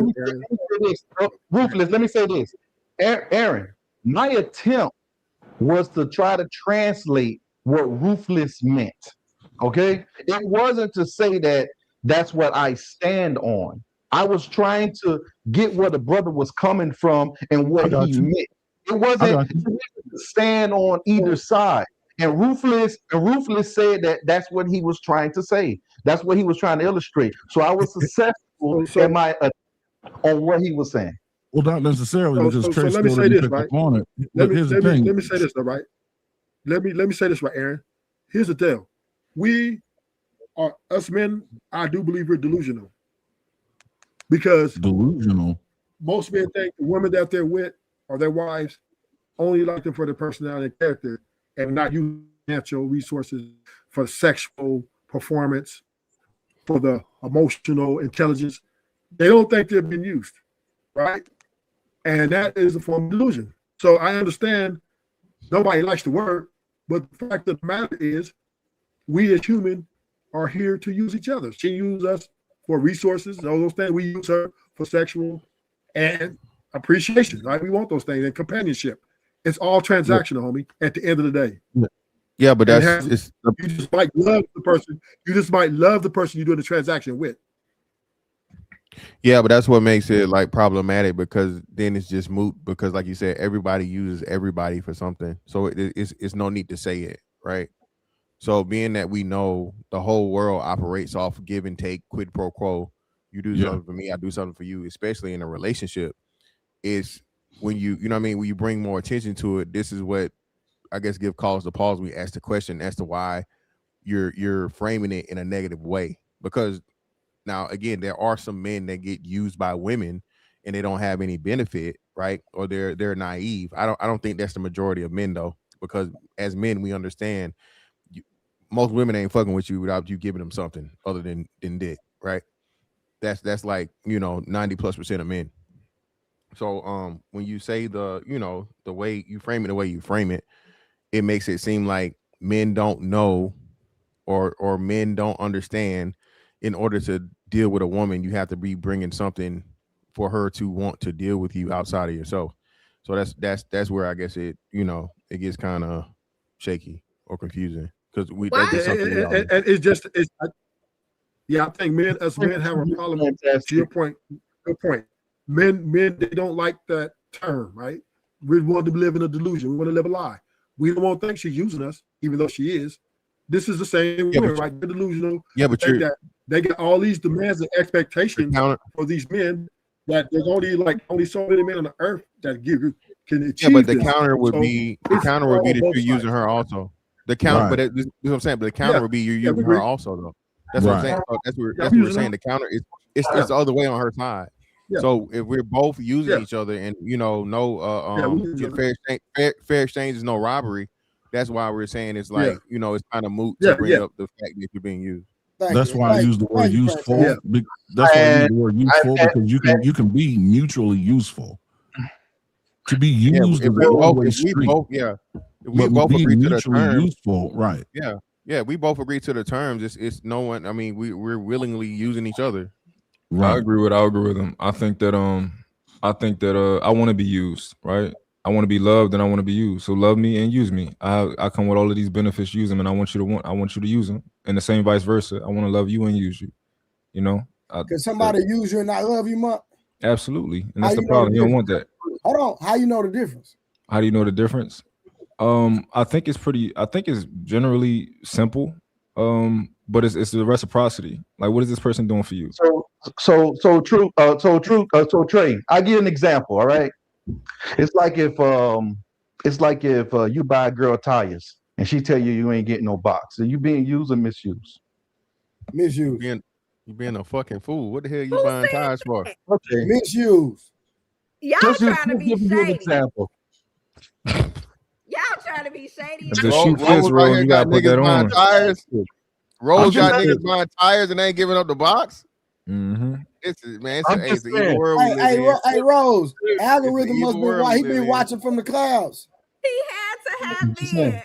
[SPEAKER 12] me say this. Ruthless, let me say this. Aaron, my attempt was to try to translate what Ruthless meant. Okay, it wasn't to say that that's what I stand on. I was trying to get where the brother was coming from and what he meant. It wasn't to stand on either side. And Ruthless said that that's what he was trying to say. That's what he was trying to illustrate. So I was successful in my on what he was saying.
[SPEAKER 8] Well, not necessarily, because
[SPEAKER 4] so let me say this, right?
[SPEAKER 8] On it.
[SPEAKER 4] Let me say this, though, right? Let me say this, right, Aaron. Here's the deal. We are, us men, I do believe we're delusional. Because most men think the women that they're with or their wives only like them for their personality and character, and not use natural resources for sexual performance, for the emotional intelligence. They don't think they're being used, right? And that is a form of delusion. So I understand nobody likes the word, but the fact of the matter is, we as humans are here to use each other. She uses us for resources, all those things. We use her for sexual and appreciation, right? We want those things, and companionship. It's all transactional, homie, at the end of the day.
[SPEAKER 9] Yeah, but you
[SPEAKER 4] just might love the person. You just might love the person you're doing the transaction with.
[SPEAKER 9] Yeah, but that's what makes it like problematic, because then it's just moot, because like you said, everybody uses everybody for something. So it's no need to say it, right? So being that we know the whole world operates off give and take, quid pro quo, you do something for me, I do something for you, especially in a relationship, is when you know what I mean, when you bring more attention to it, this is what I guess give cause to pause. We ask the question as to why you're framing it in a negative way. Because now again, there are some men that get used by women and they don't have any benefit, right? Or they're naive. I don't think that's the majority of men, though, because as men we understand most women ain't fucking with you without you giving them something other than dick, right? That's like 90+% of men. So when you say the way you frame it, it makes it seem like men don't know or men don't understand. In order to deal with a woman, you have to be bringing something for her to want to deal with you outside of yourself. So that's where I guess it gets kind of shaky or confusing because that's just something
[SPEAKER 4] I think men have a problem. To your point, good point. Men they don't like that term, right? We want to live in a delusion. We want to live a lie. We don't want to think she's using us, even though she is. This is the same women, right? They're delusional.
[SPEAKER 9] Yeah, but
[SPEAKER 4] they get all these demands and expectations for these men that there's only so many men on the earth that can achieve.
[SPEAKER 9] Yeah, but the counter would be that you're using her also. The counter, but this is what I'm saying. But the counter would be you're using her also, though. That's what I'm saying. So that's what we're saying. The counter is it's the other way on her side. Yeah. So if we're both using each other and fair exchange is no robbery. That's why we're saying it's like it's kind of moot to bring up the fact that you're being used.
[SPEAKER 8] That's why I use the word useful. That's why I use the word useful because you can be mutually useful. To be used is always street.
[SPEAKER 9] If we both agree to the terms,
[SPEAKER 8] useful, right?
[SPEAKER 9] Yeah, we both agree to the terms. It's no one. I mean, we're willingly using each other.
[SPEAKER 7] Right. I agree with algorithm. I think that I want to be used, right? I want to be loved and I want to be used. So love me and use me. I come with all of these benefits, use them, and I want you to use them. And the same vice versa. I want to love you and use you.
[SPEAKER 2] Can somebody use you and not love you, Mark?
[SPEAKER 7] Absolutely. And that's the problem. You don't want that.
[SPEAKER 2] Hold on. How you know the difference?
[SPEAKER 7] How do you know the difference? I think it's generally simple. But it's the reciprocity. Like, what is this person doing for you?
[SPEAKER 12] So true. So Trey, I'll give you an example. All right. It's like if you buy a girl tires and she tell you ain't getting no box. Are you being used or misused?
[SPEAKER 2] Misused.
[SPEAKER 9] You being a fucking fool. What the hell you buying tires for?
[SPEAKER 12] Okay.
[SPEAKER 2] Misused.
[SPEAKER 11] Y'all trying to be shady.
[SPEAKER 12] Example.
[SPEAKER 11] Y'all trying to be shady.
[SPEAKER 7] You gotta put that on.
[SPEAKER 9] Tires. Rose got niggas buying tires and they ain't giving up the box.
[SPEAKER 7] Mm-hmm.
[SPEAKER 9] It's an evil world.
[SPEAKER 2] Hey, Rose, algorithm must be why he been watching from the clouds.
[SPEAKER 11] He had to have been.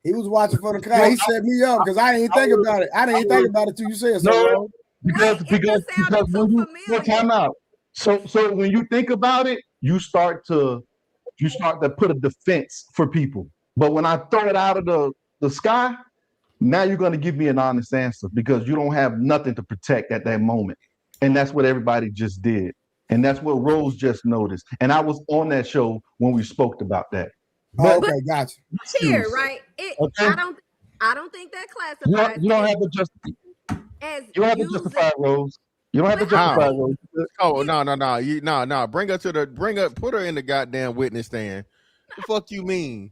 [SPEAKER 2] He was watching from the clouds. He set me up because I didn't think about it. I didn't think about it till you said so.
[SPEAKER 12] No, because when you time out. So when you think about it, you start to put a defense for people. But when I throw it out of the sky, now you're going to give me an honest answer because you don't have nothing to protect at that moment. And that's what everybody just did. And that's what Rose just noticed. And I was on that show when we spoke about that.
[SPEAKER 2] But, okay, gotcha.
[SPEAKER 11] Here, right? I don't think that classifies.
[SPEAKER 12] You don't have to justify Rose. You don't have to justify Rose.
[SPEAKER 9] Oh no. Put her in the goddamn witness stand. The fuck you mean?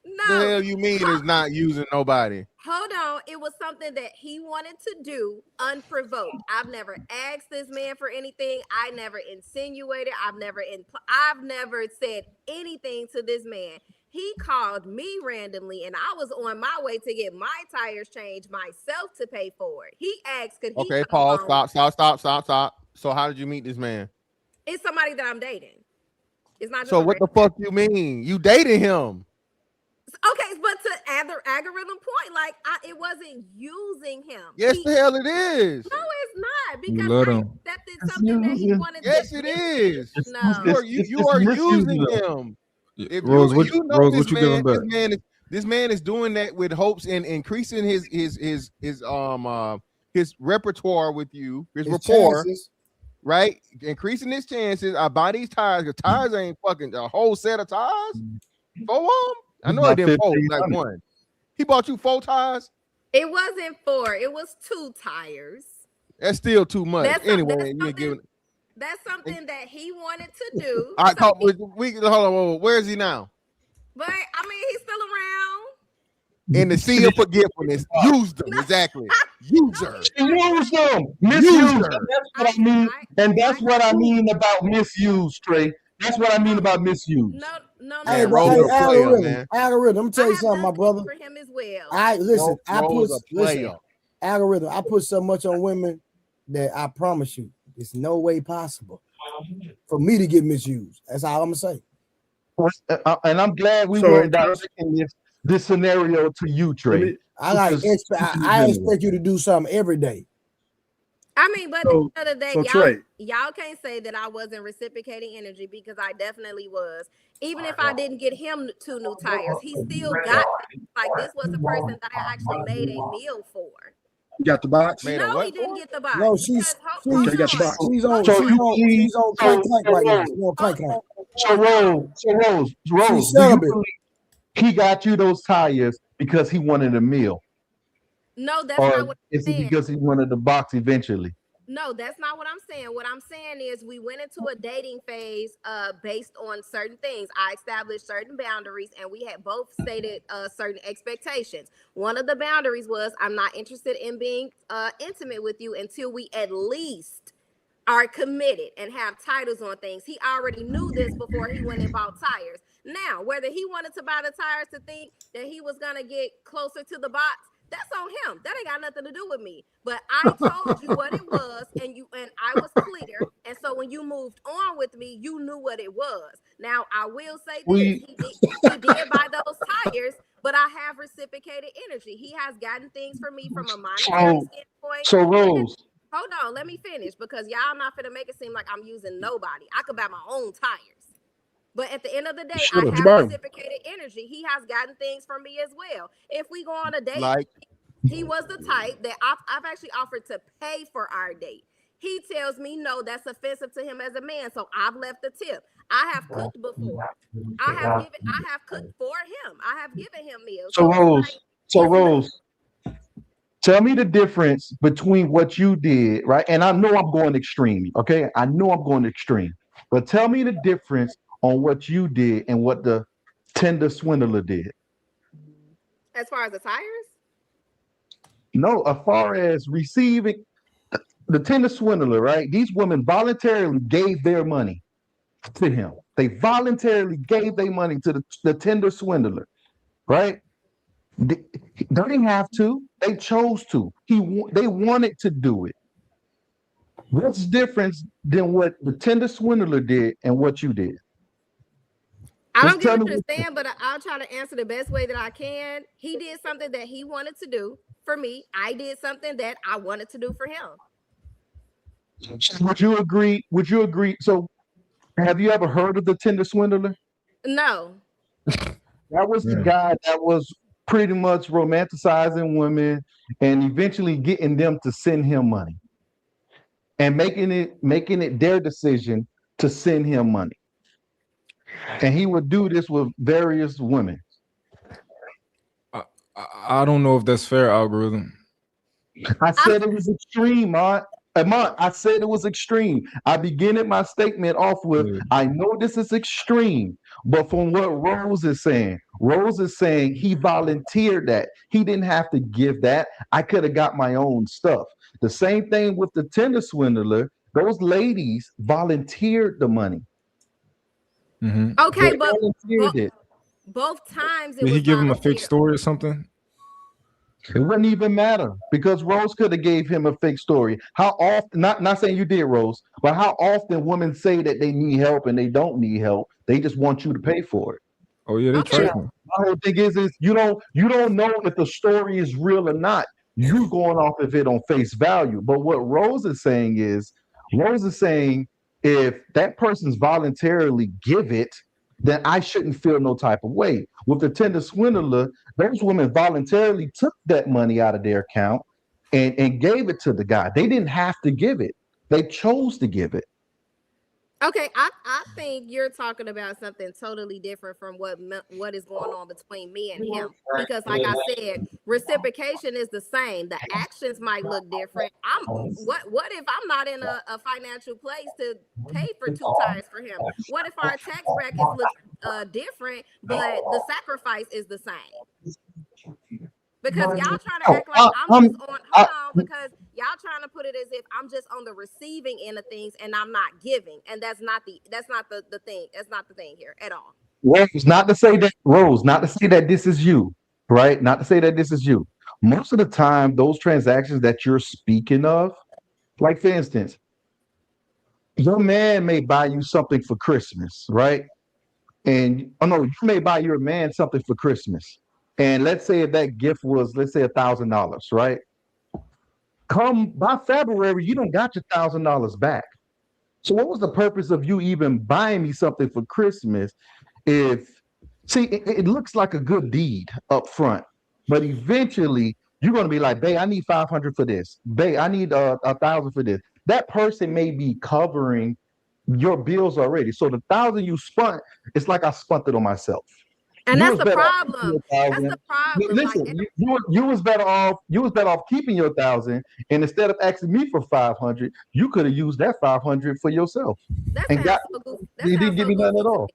[SPEAKER 11] No.
[SPEAKER 9] The hell you mean is not using nobody?
[SPEAKER 11] Hold on. It was something that he wanted to do unprovoked. I've never asked this man for anything. I never insinuated. I've never said anything to this man. He called me randomly and I was on my way to get my tires changed myself to pay for it. He asked, could he
[SPEAKER 9] Okay, pause, stop. So how did you meet this man?
[SPEAKER 11] It's somebody that I'm dating. It's not just
[SPEAKER 9] so what the fuck you mean? You dated him.
[SPEAKER 11] Okay, but to add the algorithm point, like it wasn't using him.
[SPEAKER 9] Yes, the hell it is.
[SPEAKER 11] No, it's not because I accepted something that he wanted.
[SPEAKER 9] Yes, it is.
[SPEAKER 11] No,
[SPEAKER 9] you are using him. If
[SPEAKER 7] Rose, what you giving back?
[SPEAKER 9] This man is doing that with hopes and increasing his repertoire with you, his rapport, chances. Right? Increasing his chances. I buy these tires because tires ain't fucking a whole set of tires. 4 of them. I know it didn't fold like one. He bought you 4 tires?
[SPEAKER 11] It wasn't 4. It was 2 tires.
[SPEAKER 9] That's still too much.
[SPEAKER 11] That's something that he wanted to do.
[SPEAKER 9] All right, hold on. Where is he now?
[SPEAKER 11] But I mean, he's still around.
[SPEAKER 9] In the sea of forgetfulness, used them exactly. User.
[SPEAKER 12] Use them. Misuse. That's what I mean, and that's what I mean about misuse, Trey. That's what I mean about misuse.
[SPEAKER 11] No.
[SPEAKER 2] Hey, bro, algorithm. Let me tell you something, my brother.
[SPEAKER 11] For him as well.
[SPEAKER 2] Algorithm. I put so much on women. that I promise you, there's no way possible for me to get misused. That's all I'm gonna say.
[SPEAKER 12] And I'm glad we weren't directing this scenario to you, Trey.
[SPEAKER 2] I expect you to do something every day.
[SPEAKER 11] I mean, but at the end of the day, y'all can't say that I wasn't reciprocating energy, because I definitely was. Even if I didn't get him 2 new tires, he still got things. Like, this was a person that I actually made a meal for.
[SPEAKER 4] You got the box?
[SPEAKER 11] No, he didn't get the box.
[SPEAKER 2] No, she's on clank clank right now. She's on clank clank.
[SPEAKER 12] So Rose, he got you those tires because he wanted a meal?
[SPEAKER 11] No, that's not what I'm saying.
[SPEAKER 12] Is it because he wanted the box eventually?
[SPEAKER 11] No, that's not what I'm saying. What I'm saying is we went into a dating phase based on certain things. I established certain boundaries, and we had both stated certain expectations. One of the boundaries was, I'm not interested in being intimate with you until we at least are committed and have titles on things. He already knew this before he went and bought tires. Now, whether he wanted to buy the tires to think that he was going to get closer to the box, that's on him. That ain't got nothing to do with me. But I told you what it was, and I was clear. And so when you moved on with me, you knew what it was. Now, I will say this. He did buy those tires, but I have reciprocated energy. He has gotten things for me from a monetary standpoint.
[SPEAKER 12] So, Rose.
[SPEAKER 11] Hold on, let me finish, because y'all not finna make it seem like I'm using nobody. I could buy my own tires. But at the end of the day, I have reciprocated energy. He has gotten things from me as well. If we go on a date, he was the type that I've actually offered to pay for our date. He tells me no, that's offensive to him as a man, so I've left the tip. I have cooked before. I have cooked for him. I have given him meals.
[SPEAKER 12] So Rose, tell me the difference between what you did, right? And I know I'm going extreme, okay? I know I'm going extreme. But tell me the difference on what you did and what the Tinder swindler did.
[SPEAKER 11] As far as the tires?
[SPEAKER 12] No, as far as receiving the Tinder swindler, right? These women voluntarily gave their money to him. They voluntarily gave their money to the Tinder swindler, right? They didn't have to. They chose to. They wanted to do it. What's different than what the Tinder swindler did and what you did?
[SPEAKER 11] I don't get what you're saying, but I'll try to answer the best way that I can. He did something that he wanted to do for me. I did something that I wanted to do for him.
[SPEAKER 12] Would you agree? So, have you ever heard of the Tinder swindler?
[SPEAKER 11] No.
[SPEAKER 12] That was the guy that was pretty much romanticizing women and eventually getting them to send him money and making it their decision to send him money. And he would do this with various women.
[SPEAKER 7] I don't know if that's fair, algorithm.
[SPEAKER 12] I said it was extreme, Aunt. I said it was extreme. I began my statement off with, I know this is extreme, but from what Rose is saying he volunteered that. He didn't have to give that. I could have got my own stuff. The same thing with the Tinder swindler. Those ladies volunteered the money.
[SPEAKER 7] Mm-hmm.
[SPEAKER 11] Okay, but both times
[SPEAKER 7] did he give him a fake story or something?
[SPEAKER 12] It wouldn't even matter because Rose could have gave him a fake story. How often, not saying you did, Rose, but how often women say that they need help and they don't need help. They just want you to pay for it.
[SPEAKER 7] Oh yeah, they try.
[SPEAKER 12] My whole thing is you don't know if the story is real or not. You're going off of it on face value. But what Rose is saying if that person's voluntarily give it, then I shouldn't feel no type of way. With the Tinder swindler, those women voluntarily took that money out of their account and gave it to the guy. They didn't have to give it. They chose to give it.
[SPEAKER 11] Okay, I think you're talking about something totally different from what is going on between me and him. Because like I said, reciprocation is the same. The actions might look different. What if I'm not in a financial place to pay for 2 tires for him? What if our tax brackets look different, but the sacrifice is the same? Because y'all trying to act like I'm just on. Hold on, because y'all trying to put it as if I'm just on the receiving end of things and I'm not giving, and that's not the thing. That's not the thing here at all.
[SPEAKER 12] Rose, not to say that this is you, right? Not to say that this is you. Most of the time, those transactions that you're speaking of, Like for instance, your man may buy you something for Christmas, right? And you may buy your man something for Christmas. And let's say if that gift was, let's say $1,000, right? Come by February, you don't got your $1,000 back. So what was the purpose of you even buying me something for Christmas? It looks like a good deed up front, but eventually you're going to be like, babe, I need 500 for this. Babe, I need 1,000 for this. That person may be covering your bills already. So the 1,000 you spent, it's like I spent it on myself.
[SPEAKER 11] And that's the problem. That's the problem.
[SPEAKER 12] Listen, you was better off. You was better off keeping your 1,000, and instead of asking me for 500, you could have used that 500 for yourself. You didn't give me none at all.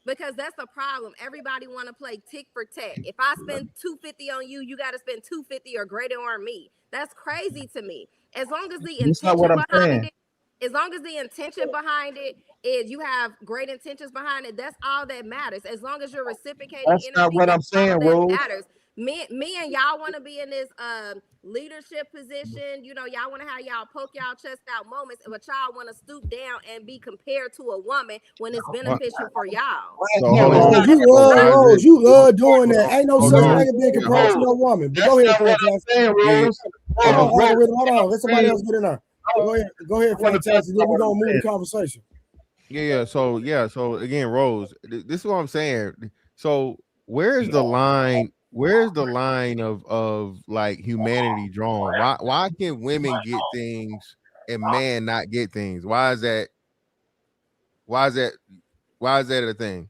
[SPEAKER 11] Because that's the problem. Everybody want to play tick for tack. If I spend $250 on you, you got to spend $250 or greater on me. That's crazy to me. As long as the intention behind it is you have great intentions behind it, that's all that matters. As long as you're reciprocating,
[SPEAKER 12] that's not what I'm saying, Rose.
[SPEAKER 11] Matters. Me and y'all want to be in this leadership position. You know, y'all want to have y'all poke y'all chest out moments, but y'all want to stoop down and be compared to a woman when it's beneficial for y'all.
[SPEAKER 2] You love doing that. Ain't no such thing as being compared to no woman. But go ahead, Rose. Hold on. Let somebody else get in there. Go ahead, Fantastic. Then we're gonna move the conversation.
[SPEAKER 9] Yeah. So again, Rose, this is what I'm saying. So where's the line? Where's the line of like humanity drawn? Why can women get things and men not get things? Why is that a thing?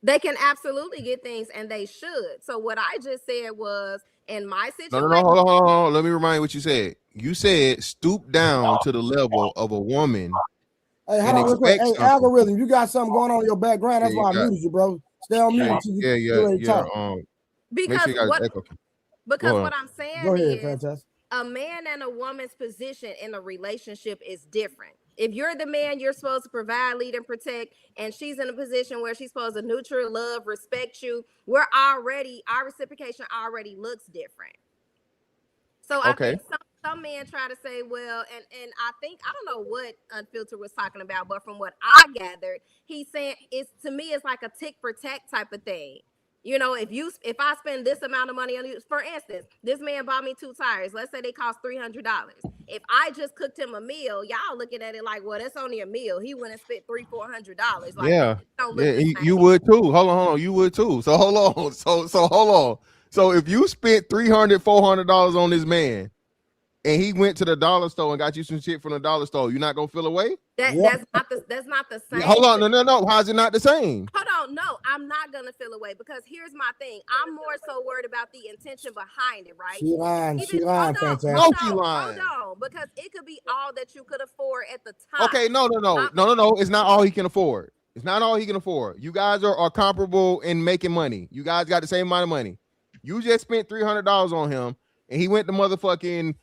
[SPEAKER 11] They can absolutely get things and they should. So what I just said was, in my situation.
[SPEAKER 9] No, hold on. Let me remind you what you said. You said stoop down to the level of a woman.
[SPEAKER 2] Hey, hold on real quick. Hey, algorithm, you got something going on in your background. That's why I muted you, bro. Stay on mute.
[SPEAKER 11] Because what I'm saying is,
[SPEAKER 2] Fantastic.
[SPEAKER 11] A man and a woman's position in a relationship is different. If you're the man, you're supposed to provide, lead, and protect, and she's in a position where she's supposed to nurture, love, respect you. Our reciprocation already looks different. So I think some men try to say, well, and I think, I don't know what Unfiltered was talking about, but from what I gathered, he's saying to me, it's like a tick for tack type of thing. You know, if I spend this amount of money on you, for instance, this man bought me 2 tires. Let's say they cost $300. If I just cooked him a meal, y'all looking at it like, well, that's only a meal. He went and spent $300-$400. Like,
[SPEAKER 9] you would too. Hold on, you would too. So hold on. So hold on. So if you spent $300-$400 on this man, and he went to the dollar store and got you some shit from the dollar store, you're not gonna feel away?
[SPEAKER 11] That's not the same.
[SPEAKER 9] Hold on, no. How's it not the same?
[SPEAKER 11] Hold on, no, I'm not gonna feel away because here's my thing. I'm more so worried about the intention behind it, right?
[SPEAKER 2] She lying, Fantastic.
[SPEAKER 9] No, she lying.
[SPEAKER 11] Hold on, because it could be all that you could afford at the time.
[SPEAKER 9] Okay, no. It's not all he can afford. It's not all he can afford. You guys are comparable in making money. You guys got the same amount of money. You just spent $300 on him, and he went to motherfucking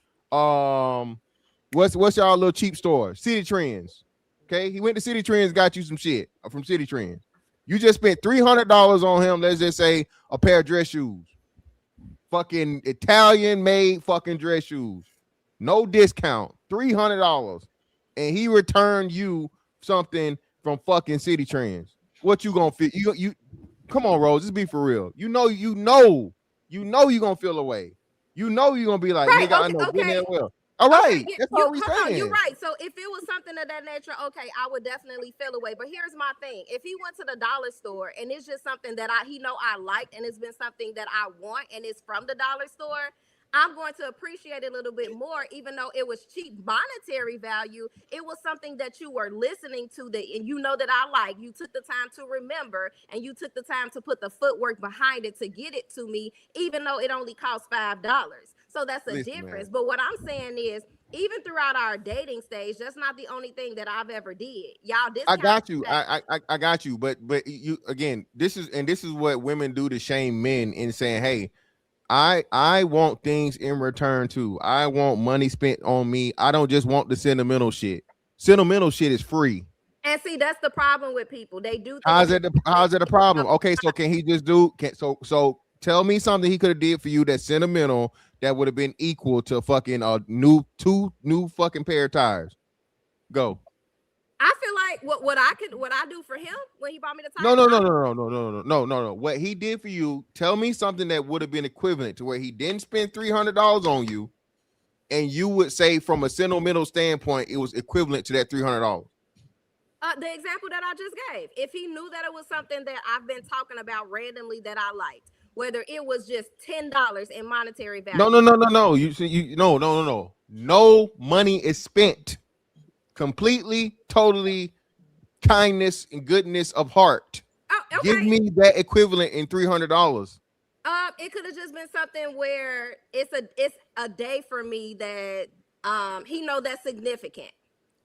[SPEAKER 9] what's y'all little cheap store? City Trends. Okay, he went to City Trends, got you some shit from City Trends. You just spent $300 on him. Let's just say a pair of dress shoes, fucking Italian made fucking dress shoes, no discount, $300, and he returned you something from fucking City Trends. What you gonna feel? You come on, Rose. Just be for real. You know you gonna feel away. You know you're gonna be like,
[SPEAKER 11] right,
[SPEAKER 9] nigga, I know good and well. All right, that's what we're saying.
[SPEAKER 11] You're right. So if it was something of that nature, okay, I would definitely feel away. But here's my thing: if he went to the dollar store and it's just something that he know I like, and it's been something that I want, and it's from the dollar store, I'm going to appreciate it a little bit more, even though it was cheap monetary value. It was something that you were listening to, and you know that I like. You took the time to remember, and you took the time to put the footwork behind it to get it to me, even though it only cost $5. So that's a difference. Man. But what I'm saying is, even throughout our dating stage, that's not the only thing that I've ever did. Y'all,
[SPEAKER 9] I got you. I got you. But you again, this is what women do to shame men in saying, hey, I want things in return too. I want money spent on me. I don't just want the sentimental shit. Sentimental shit is free.
[SPEAKER 11] And see, that's the problem with people. They do.
[SPEAKER 9] How's it a problem? Okay, so can he just do? So tell me something he could have did for you that's sentimental that would have been equal to fucking two new fucking pair of tires. Go.
[SPEAKER 11] I feel like what I do for him when he bought me the tires.
[SPEAKER 9] No. What he did for you, tell me something that would have been equivalent to where he didn't spend $300 on you, and you would say from a sentimental standpoint, it was equivalent to that $300.
[SPEAKER 11] The example that I just gave, if he knew that it was something that I've been talking about randomly that I liked, whether it was just $10 in monetary value.
[SPEAKER 9] No. No. No money is spent. Completely, totally, kindness and goodness of heart.
[SPEAKER 11] Oh, okay.
[SPEAKER 9] Give me that equivalent in $300.
[SPEAKER 11] It could have just been something where it's a day for me that he know that's significant.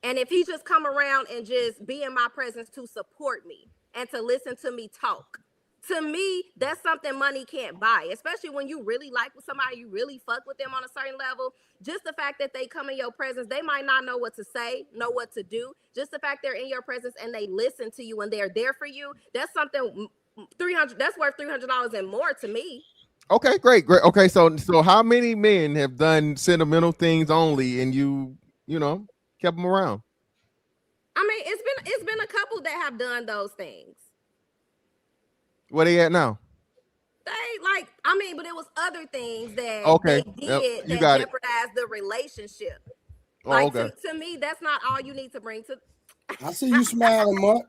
[SPEAKER 11] And if he just come around and just be in my presence to support me and to listen to me talk, to me, that's something money can't buy, especially when you really like with somebody, you really fuck with them on a certain level. Just the fact that they come in your presence, they might not know what to say, know what to do. Just the fact they're in your presence and they listen to you and they're there for you. That's something that's worth $300 and more to me.
[SPEAKER 9] Okay, great. Okay, so how many men have done sentimental things only and you know, kept them around?
[SPEAKER 11] I mean, it's been a couple that have done those things.
[SPEAKER 9] Where they at now?
[SPEAKER 11] But it was other things that they did that jeopardized the relationship. To me, that's not all you need to bring to.
[SPEAKER 2] I see you smiling, Mark.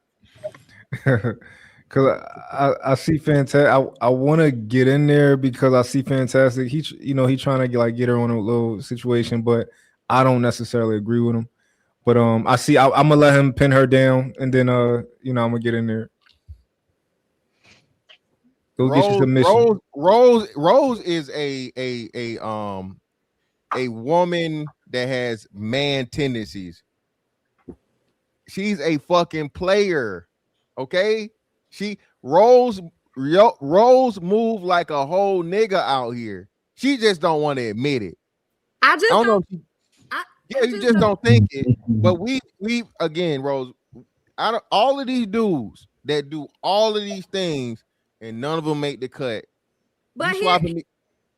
[SPEAKER 7] Because I see fantastic. I want to get in there because I see fantastic. He trying to get her on a little situation, but I don't necessarily agree with him. But I'm gonna let him pin her down, and then I'm gonna get in there. Go get your submission.
[SPEAKER 9] Rose is a woman that has man tendencies. She's a fucking player. Okay? Rose move like a whole nigga out here. She just don't want to admit it.
[SPEAKER 11] I don't know.
[SPEAKER 9] You just don't think it. But we again, Rose, out of all of these dudes that do all of these things and none of them make the cut.
[SPEAKER 11] But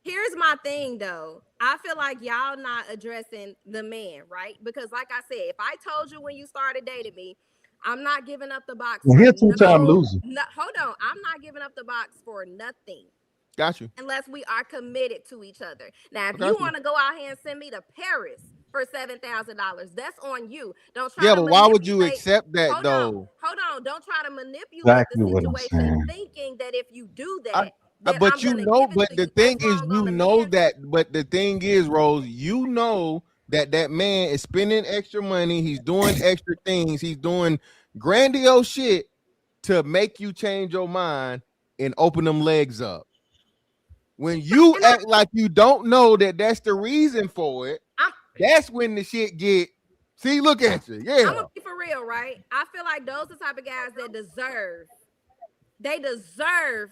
[SPEAKER 11] here's my thing though. I feel like y'all not addressing the man, right? Because like I said, if I told you when you started dating me, I'm not giving up the box.
[SPEAKER 12] Well, here's two-time loser.
[SPEAKER 11] Hold on. I'm not giving up the box for nothing.
[SPEAKER 9] Got you.
[SPEAKER 11] Unless we are committed to each other. Now, if you want to go out here and send me to Paris for $7,000, that's on you. Don't try.
[SPEAKER 9] Yeah, but why would you accept that though?
[SPEAKER 11] Hold on. Don't try to manipulate the situation, thinking that if you do that.
[SPEAKER 9] But the thing is, Rose, you know that man is spending extra money. He's doing extra things. He's doing grandiose shit to make you change your mind and open them legs up. When you act like you don't know that that's the reason for it, that's when the shit get. See, look at you. Yeah,
[SPEAKER 11] I'm gonna be for real, right? I feel like those are the type of guys that deserve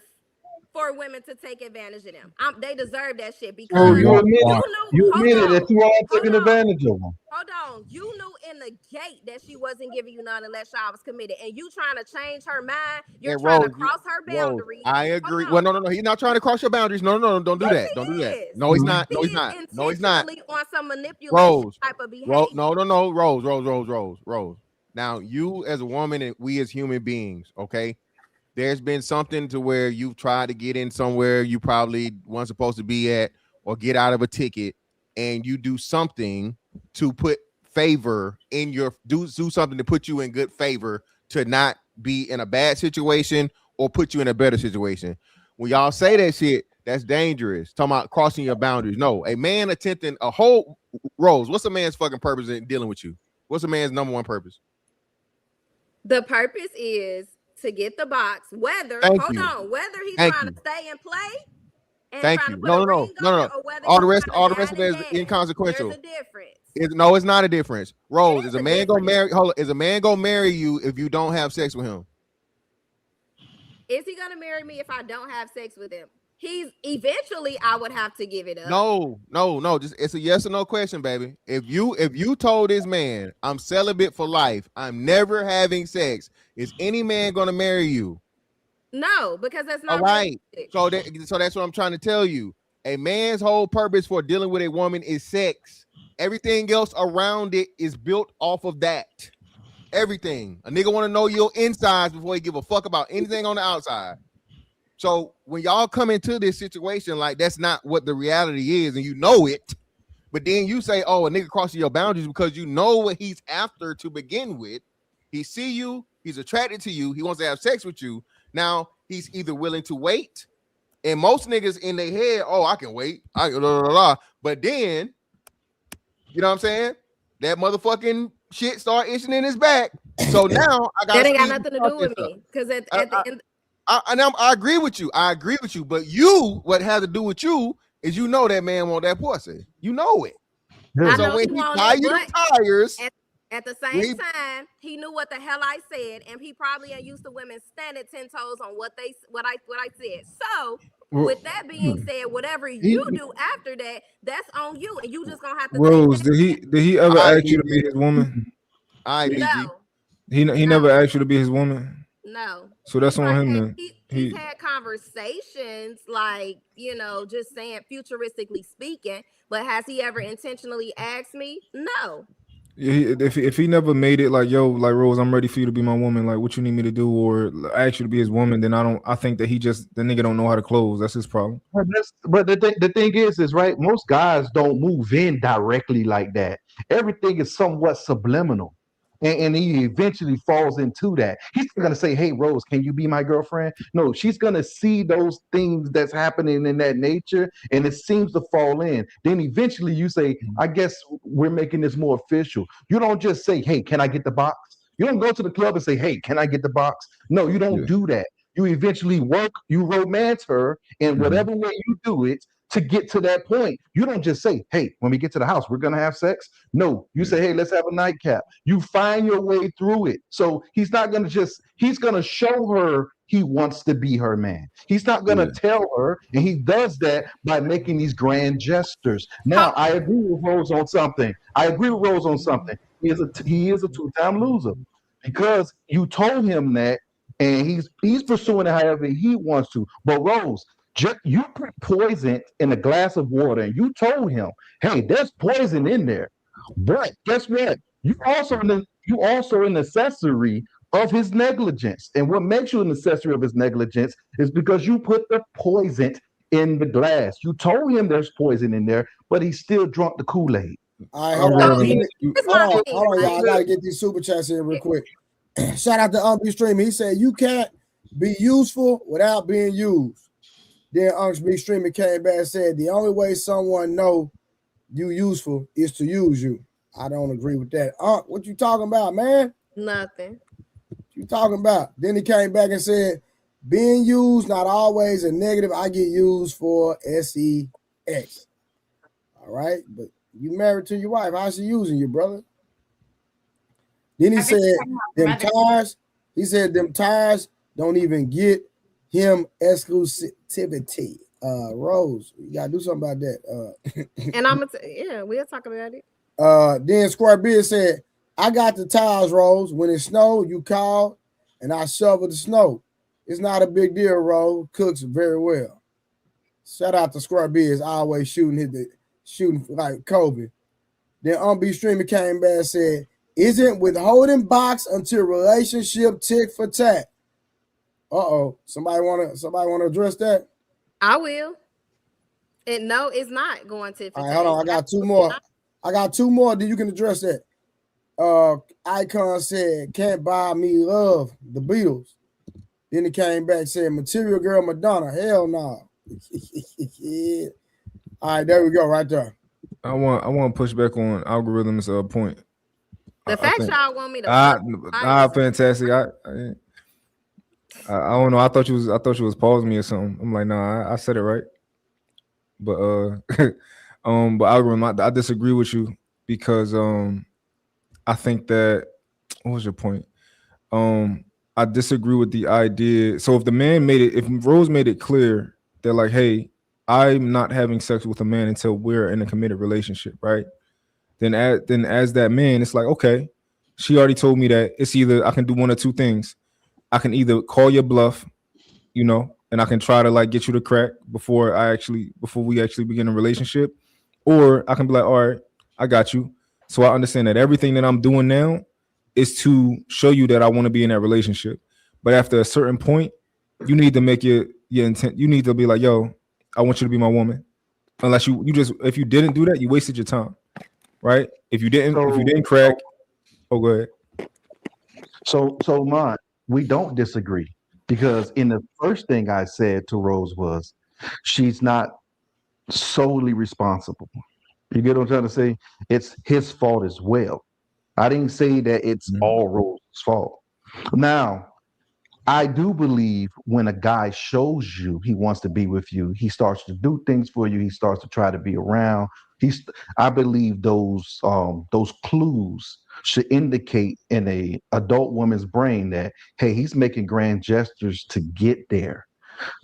[SPEAKER 11] for women to take advantage of them. They deserve that shit because
[SPEAKER 12] you admitted that you are taking advantage of them.
[SPEAKER 11] Hold on, you knew in the gate that she wasn't giving you none unless y'all was committed, and you trying to change her mind. You're trying to cross her boundaries.
[SPEAKER 9] I agree. Well, no, he's not trying to cross your boundaries. No, don't do that. Don't do that. No, he's not. No, he's not. No, he's not.
[SPEAKER 11] On some manipulation type of behavior.
[SPEAKER 9] No, Rose. Now, you as a woman and we as human beings, okay? There's been something to where you've tried to get in somewhere you probably weren't supposed to be at or get out of a ticket, and you do something to put favor in your do something to put you in good favor to not be in a bad situation or put you in a better situation. When y'all say that shit, that's dangerous. Talking about crossing your boundaries. No, a man attempting a whole Rose. What's a man's fucking purpose in dealing with you? What's a man's number one purpose?
[SPEAKER 11] The purpose is to get the box, whether he's trying to stay and play. And
[SPEAKER 9] Thank you. No. All the rest of it is inconsequential.
[SPEAKER 11] There's a difference.
[SPEAKER 9] It's not a difference. Rose, is a man gonna marry you if you don't have sex with him?
[SPEAKER 11] Is he gonna marry me if I don't have sex with him? He's eventually I would have to give it up.
[SPEAKER 9] No. Just it's a yes or no question, baby. If you told this man, I'm celibate for life, I'm never having sex, is any man gonna marry you?
[SPEAKER 11] No, because that's not
[SPEAKER 9] all right. So that's what I'm trying to tell you. A man's whole purpose for dealing with a woman is sex. Everything else around it is built off of that. Everything. A nigga want to know your insides before he give a fuck about anything on the outside. So when y'all come into this situation, like that's not what the reality is, and you know it, but then you say, oh, a nigga crossing your boundaries because you know what he's after to begin with. He see you, he's attracted to you, he wants to have sex with you. Now he's either willing to wait, and most niggas in their head, oh, I can wait, but then, you know what I'm saying? That motherfucking shit start itching in his back. So now I got
[SPEAKER 11] that ain't got nothing to do with me because at the end.
[SPEAKER 9] I agree with you. I agree with you. But you, what has to do with you is you know that man want that pussy. You know it.
[SPEAKER 11] I
[SPEAKER 9] So
[SPEAKER 11] know
[SPEAKER 9] when
[SPEAKER 11] he
[SPEAKER 9] he
[SPEAKER 11] wanted
[SPEAKER 9] tie
[SPEAKER 11] it,
[SPEAKER 9] you
[SPEAKER 11] but
[SPEAKER 9] tires,
[SPEAKER 11] at the same time, he knew what the hell I said, and he probably ain't used to women standing 10 toes on what I said. So with that being said, whatever you do after that, that's on you, and you just gonna have to
[SPEAKER 7] Rose,
[SPEAKER 11] take that.
[SPEAKER 7] did he ever ask you to be his woman?
[SPEAKER 11] No.
[SPEAKER 7] He never asked you to be his woman.
[SPEAKER 11] No.
[SPEAKER 7] So that's on him then.
[SPEAKER 11] He's had conversations, like, you know, just saying futuristically speaking, but has he ever intentionally asked me? No.
[SPEAKER 7] Yeah, if he never made it like, yo, like Rose, I'm ready for you to be my woman, like what you need me to do, or ask you to be his woman, then I think that the nigga don't know how to close. That's his problem.
[SPEAKER 12] But the thing is right, most guys don't move in directly like that. Everything is somewhat subliminal. And he eventually falls into that. He's not gonna say, "Hey, Rose, can you be my girlfriend?" No, she's gonna see those things that's happening in that nature, and it seems to fall in. Then eventually, you say, "I guess we're making this more official." You don't just say, "Hey, can I get the box?" You don't go to the club and say, "Hey, can I get the box?" No, you don't do that. You eventually work, you romance her in whatever way you do it to get to that point. You don't just say, "Hey, when we get to the house, we're gonna have sex." No, you say, "Hey, let's have a nightcap." You find your way through it. So he's not gonna he's gonna show her he wants to be her man. He's not gonna tell her, and he does that by making these grand gestures. Now, I agree with Rose on something. He is a two-time loser because you told him that, and he's pursuing it however he wants to. But Rose, you put poison in a glass of water, and you told him, "Hey, there's poison in there." But guess what? You also an accessory of his negligence. And what makes you an accessory of his negligence is because you put the poison in the glass. You told him there's poison in there, but he still drunk the Kool-Aid.
[SPEAKER 2] All right, hold on, y'all. I gotta get these super chats in real quick. Shout out to Uncle Streamer. He said you can't be useful without being used. Then Uncle B Streamer came back and said the only way someone know you useful is to use you. I don't agree with that. What you talking about, man?
[SPEAKER 11] Nothing.
[SPEAKER 2] What you talking about? Then he came back and said being used not always a negative. I get used for sex. All right, but you married to your wife. How's she using you, brother? Then he said them tires. He said them tires don't even get him exclusivity. Rose, you gotta do something about that.
[SPEAKER 11] And I'm gonna we'll talk about it.
[SPEAKER 2] Then Square Beard said, "I got the tires, Rose. When it snowed, you called, and I shoveled the snow. It's not a big deal, Rose. Cooks very well." Shout out to Square Beard, always shooting like Kobe. Then B Streamer came back and said, "Isn't withholding box until relationship tick for tack?" Somebody wanna address that?
[SPEAKER 11] I will. And no, it's not going to.
[SPEAKER 2] All right, hold on. I got two more. Then you can address that. Icon said, "Can't buy me love." The Beatles. Then he came back and said, "Material Girl Madonna." Hell no. Yeah. All right, there we go, right there.
[SPEAKER 7] I want to push back on algorithm's point.
[SPEAKER 11] The fact y'all want me to
[SPEAKER 7] fantastic. I don't know. I thought you was pausing me or something. I'm like, nah, I said it right. But but algorithm, I disagree with you because I think that what was your point? I disagree with the idea. So if Rose made it clear, they're like, hey, I'm not having sex with a man until we're in a committed relationship, right? Then as that man, it's like, okay, she already told me that it's either I can do one or two things. I can either call your bluff, and and I can try to like get you to crack before we actually begin a relationship, or I can be like, all right, I got you. So I understand that everything that I'm doing now is to show you that I want to be in that relationship. But after a certain point, you need to make your intent. You need to be like, yo, I want you to be my woman. Unless if you didn't do that, you wasted your time, right? If you didn't crack, go ahead.
[SPEAKER 12] So we don't disagree, because in the first thing I said to Rose was, she's not solely responsible. You get what I'm trying to say? It's his fault as well. I didn't say that it's all Rose's fault. Now, I do believe when a guy shows you he wants to be with you, he starts to do things for you. He starts to try to be around. I believe those clues should indicate in a adult woman's brain that, hey, he's making grand gestures to get there.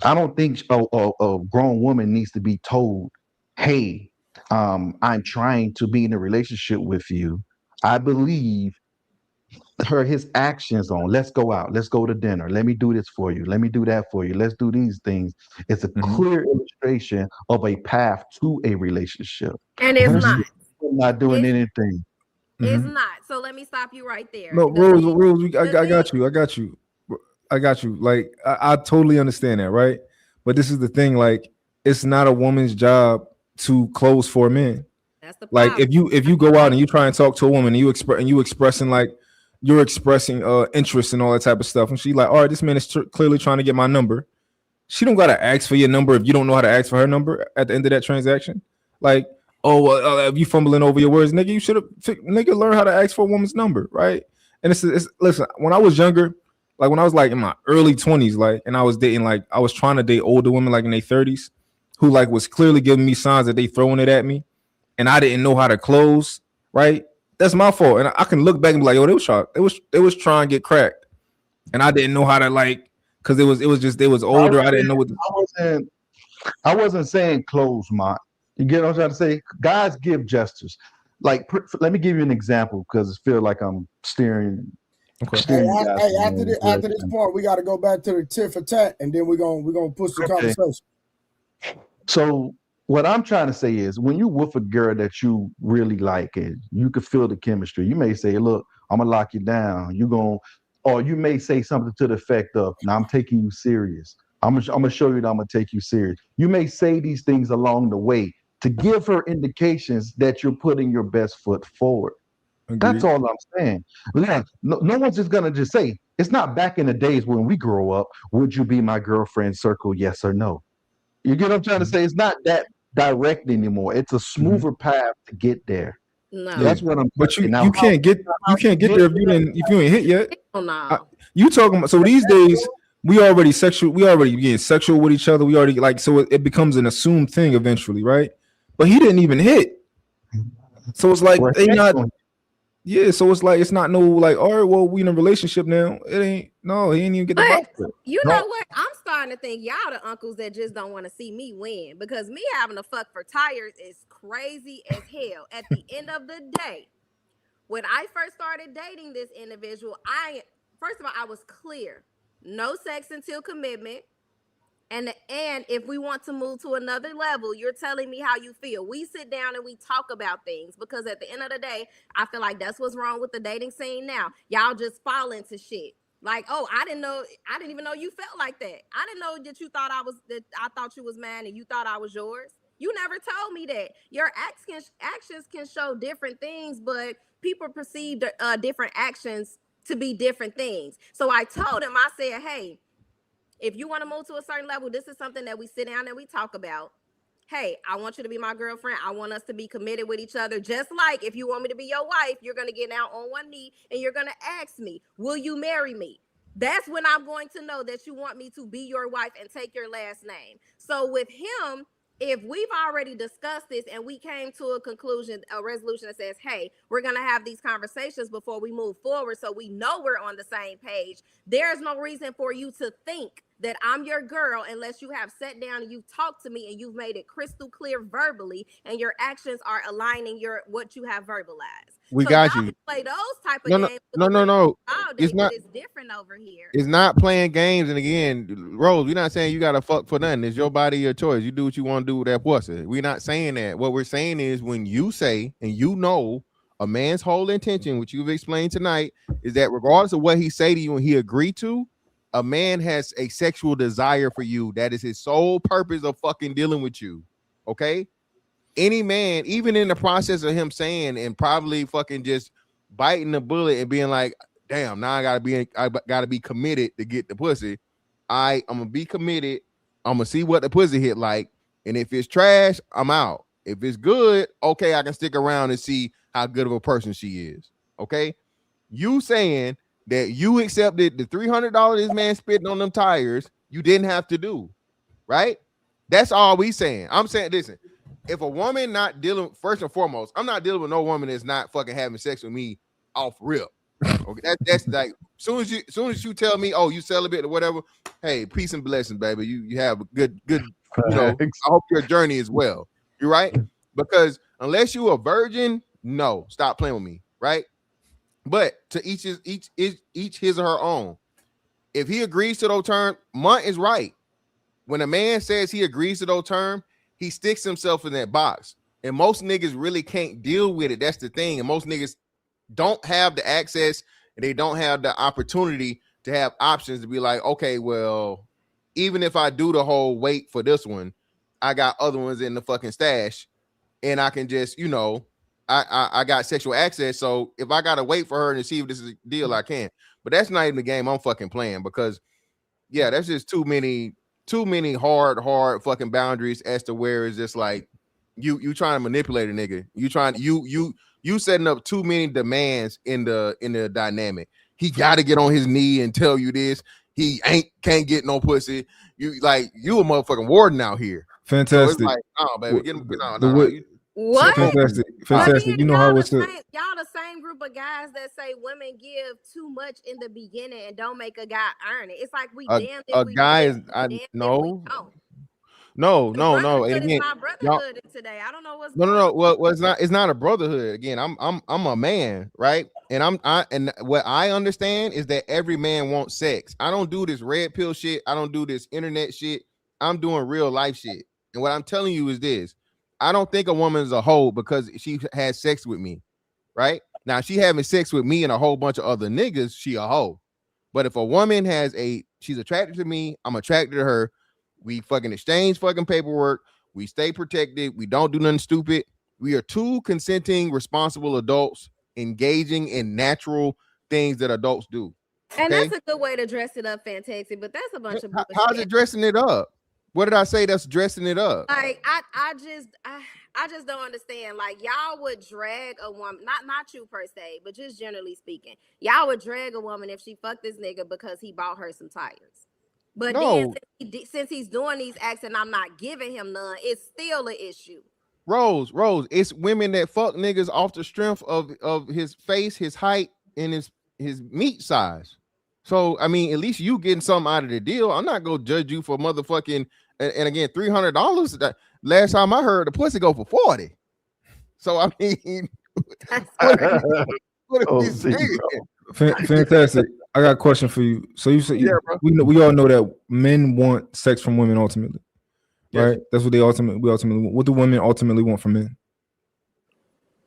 [SPEAKER 12] I don't think a grown woman needs to be told, hey, I'm trying to be in a relationship with you. I believe his actions on, let's go out, let's go to dinner, let me do this for you, let me do that for you, let's do these things. It's a clear illustration of a path to a relationship.
[SPEAKER 11] And it's
[SPEAKER 12] not doing anything.
[SPEAKER 11] It's not. So let me stop you right there.
[SPEAKER 7] No, Rose, I got you. Like I totally understand that, right? But this is the thing, like, it's not a woman's job to close for men.
[SPEAKER 11] That's the
[SPEAKER 7] like if you go out and you try and talk to a woman and you expressing like you're expressing interest and all that type of stuff, and she's like, all right, this man is clearly trying to get my number. She don't gotta ask for your number if you don't know how to ask for her number at the end of that transaction. Like, if you fumbling over your words, nigga, you should have learn how to ask for a woman's number, right? And it's listen, when I was younger, like when I was like in my early 20s, like, and I was dating, like I was trying to date older women like in their 30s who like was clearly giving me signs that they throwing it at me, and I didn't know how to close, right? That's my fault. And I can look back and be like, yo, they was trying to get cracked. And I didn't know how to, like, because they was older. I didn't know what
[SPEAKER 12] I wasn't saying close, Mont. You get what I'm trying to say? Guys give gestures. Like, let me give you an example, because I feel like I'm steering.
[SPEAKER 2] Hey, after this part, we got to go back to the tit for tat, and then we're gonna push the conversation.
[SPEAKER 12] So what I'm trying to say is, when you with a girl that you really like and you can feel the chemistry, you may say, look, I'm gonna lock you down. Or you may say something to the effect of, now I'm taking you serious. I'm gonna show you that I'm gonna take you serious. You may say these things along the way to give her indications that you're putting your best foot forward. Agreed. That's all I'm saying. No one's just gonna just say, it's not back in the days when we grow up, would you be my girlfriend, circle yes or no. You get what I'm trying to say? It's not that direct anymore. It's a smoother path to get there.
[SPEAKER 11] No,
[SPEAKER 12] that's what I'm.
[SPEAKER 7] But you can't get there if you ain't hit yet.
[SPEAKER 11] No.
[SPEAKER 7] You talking about, so these days we already getting sexual with each other. We already, like, so it becomes an assumed thing eventually, right? But he didn't even hit. So it's like they not. Yeah, so it's like, it's not no like, all right, well, we in a relationship now. It ain't, no, he ain't even get the box.
[SPEAKER 11] You know what? I'm starting to think y'all the uncles that just don't want to see me win, because me having to fuck for tires is crazy as hell. At the end of the day, when I first started dating this individual, first of all, I was clear. No sex until commitment. And if we want to move to another level, you're telling me how you feel. We sit down and we talk about things, because at the end of the day, I feel like that's what's wrong with the dating scene now. Y'all just fall into shit. Like, oh, I didn't even know you felt like that. I didn't know that I thought you was mine and you thought I was yours. You never told me that. Your actions can show different things, but people perceive different actions to be different things. So I told him, I said, hey, if you want to move to a certain level, this is something that we sit down and we talk about. Hey, I want you to be my girlfriend. I want us to be committed with each other. Just like if you want me to be your wife, you're going to get down on one knee and you're going to ask me, will you marry me? That's when I'm going to know that you want me to be your wife and take your last name. So with him, if we've already discussed this and we came to a conclusion, a resolution that says, hey, we're going to have these conversations before we move forward, so we know we're on the same page, there's no reason for you to think that I'm your girl unless you have sat down and you've talked to me and you've made it crystal clear verbally, and your actions are aligning what you have verbalized.
[SPEAKER 9] We got you.
[SPEAKER 11] Play those type of
[SPEAKER 9] games.
[SPEAKER 11] No.
[SPEAKER 9] It's not.
[SPEAKER 11] It's different over here.
[SPEAKER 9] It's not playing games. And again, Rose, we're not saying you got to fuck for nothing. It's your body, your choice. You do what you want to do with that pussy. We're not saying that. What we're saying is when you say, and you know, a man's whole intention, which you've explained tonight, is that regardless of what he say to you and he agree to, a man has a sexual desire for you. That is his sole purpose of fucking dealing with you. Okay? Any man, even in the process of him saying and probably fucking just biting the bullet and being like, damn, now I gotta be committed to get the pussy. I'm gonna be committed. I'm gonna see what the pussy hit like. And if it's trash, I'm out. If it's good, okay, I can stick around and see how good of a person she is. Okay. You saying that you accepted the $300 this man spitting on them tires, you didn't have to do, right? That's all we saying. I'm saying, listen, if a woman not dealing, first and foremost, I'm not dealing with no woman that's not fucking having sex with me off rip. Okay, that's like soon as you tell me, oh, you celibate or whatever, hey, peace and blessings, baby. You have a good, you know. I hope your journey is well. You're right, because unless you a virgin, no, stop playing with me, right? But to each his or her own. If he agrees to those terms, Munt is right. When a man says he agrees to those terms, he sticks himself in that box, and most niggas really can't deal with it. That's the thing, and most niggas don't have the access and they don't have the opportunity to have options to be like, okay, well, even if I do the whole wait for this one, I got other ones in the fucking stash, and I can just, you know, I got sexual access. So if I gotta wait for her and see if this is a deal, I can. But that's not even the game I'm fucking playing, because yeah, that's just too many hard fucking boundaries as to where it's just like you trying to manipulate a nigga. You setting up too many demands in the dynamic. He got to get on his knee and tell you this. He can't get no pussy. You a motherfucking warden out here.
[SPEAKER 7] Fantastic.
[SPEAKER 9] So it's like, oh baby, get on.
[SPEAKER 11] What?
[SPEAKER 7] Fantastic. You know how it's
[SPEAKER 11] y'all the same group of guys that say women give too much in the beginning and don't make a guy earn it. It's like we damn if we
[SPEAKER 9] guy is
[SPEAKER 11] no.
[SPEAKER 9] No. And again,
[SPEAKER 11] my brotherhood today. I don't know what's
[SPEAKER 9] no. Well, it's not a brotherhood. Again, I'm a man, right? And and what I understand is that every man wants sex. I don't do this red pill shit. I don't do this internet shit. I'm doing real life shit. And what I'm telling you is this: I don't think a woman is a hoe because she has sex with me, right? Now, she having sex with me and a whole bunch of other niggas, she a hoe. But if a woman she's attracted to me, I'm attracted to her. We fucking exchange fucking paperwork. We stay protected. We don't do nothing stupid. We are two consenting, responsible adults engaging in natural things that adults do. Okay?
[SPEAKER 11] And that's a good way to dress it up, Fantastic. But that's a bunch of bullshit.
[SPEAKER 9] How's it dressing it up? What did I say that's dressing it up?
[SPEAKER 11] Like I just don't understand. Like y'all would drag a woman, not you per se, but just generally speaking, y'all would drag a woman if she fucked this nigga because he bought her some tires. But then since he's doing these acts and I'm not giving him none, it's still an issue.
[SPEAKER 9] Rose, it's women that fuck niggas off the strength of his face, his height, and his meat size. So I mean, at least you getting something out of the deal. I'm not gonna judge you for motherfucking and again $300. That last time I heard the pussy go for 40. So I mean, what are we saying?
[SPEAKER 7] Fantastic. I got a question for you. So you said we all know that men want sex from women ultimately, right? That's what we ultimately want. What do women ultimately want from men?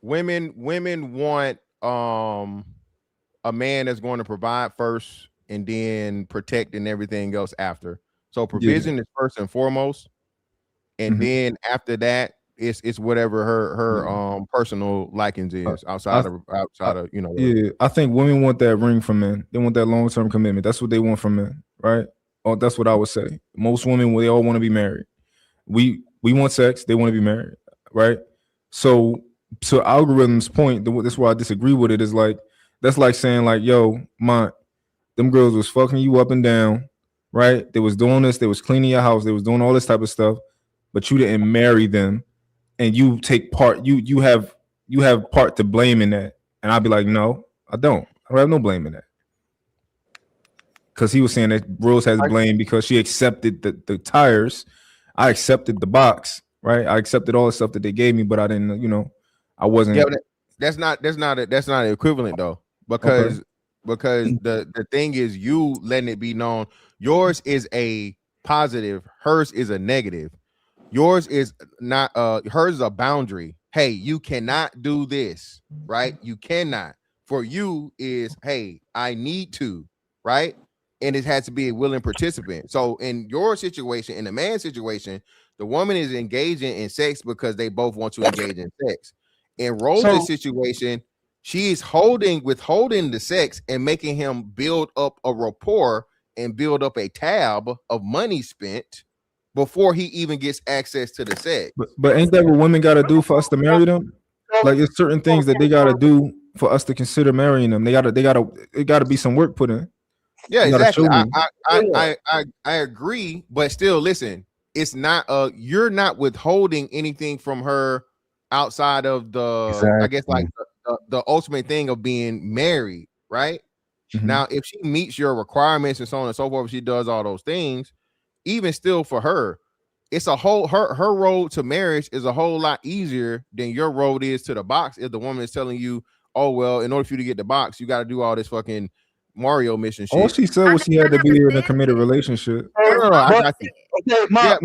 [SPEAKER 9] Women want a man that's going to provide first and then protect and everything else after. So provision is first and foremost, and then after that, it's whatever her personal likings is outside of you know.
[SPEAKER 7] Yeah, I think women want that ring from men. They want that long-term commitment. That's what they want from men, right? Oh, that's what I would say. Most women, they all want to be married. We want sex. They want to be married, right? So to algorithm's point, that's why I disagree with it. Is like that's like saying like, yo, them girls was fucking you up and down, right? They was doing this. They was cleaning your house. They was doing all this type of stuff, but you didn't marry them. And you take part, you have part to blame in that. And I'd be like, no, I don't have no blame in that. because he was saying that Rose has blame because she accepted the tires. I accepted the box, right? I accepted all the stuff that they gave me, but I didn't, I wasn't.
[SPEAKER 9] Yeah, that's not equivalent though, because the thing is, you letting it be known yours is a positive, hers is a negative. Yours is not hers is a boundary. Hey, you cannot do this, right? You cannot. For you is, hey, I need to, right? And it has to be a willing participant. So in your situation, in the man's situation, the woman is engaging in sex because they both want to engage in sex. In Rose's situation, she is withholding the sex and making him build up a rapport and build up a tab of money spent before he even gets access to the sex.
[SPEAKER 7] But ain't that what women got to do for us to marry them? Like, it's certain things that they got to do for us to consider marrying them. It got to be some work put in.
[SPEAKER 9] Yeah, exactly. I agree, but still, listen, it's not you're not withholding anything from her outside of the I guess like the ultimate thing of being married, right? Mm-hmm. Now, if she meets your requirements and so on and so forth, she does all those things, even still for her, it's a whole her road to marriage is a whole lot easier than your road is to the box. If the woman is telling you, oh well, in order for you to get the box, you got to do all this fucking Mario mission shit.
[SPEAKER 7] All she said was she had to be in a committed relationship.
[SPEAKER 9] No, I got you. Okay,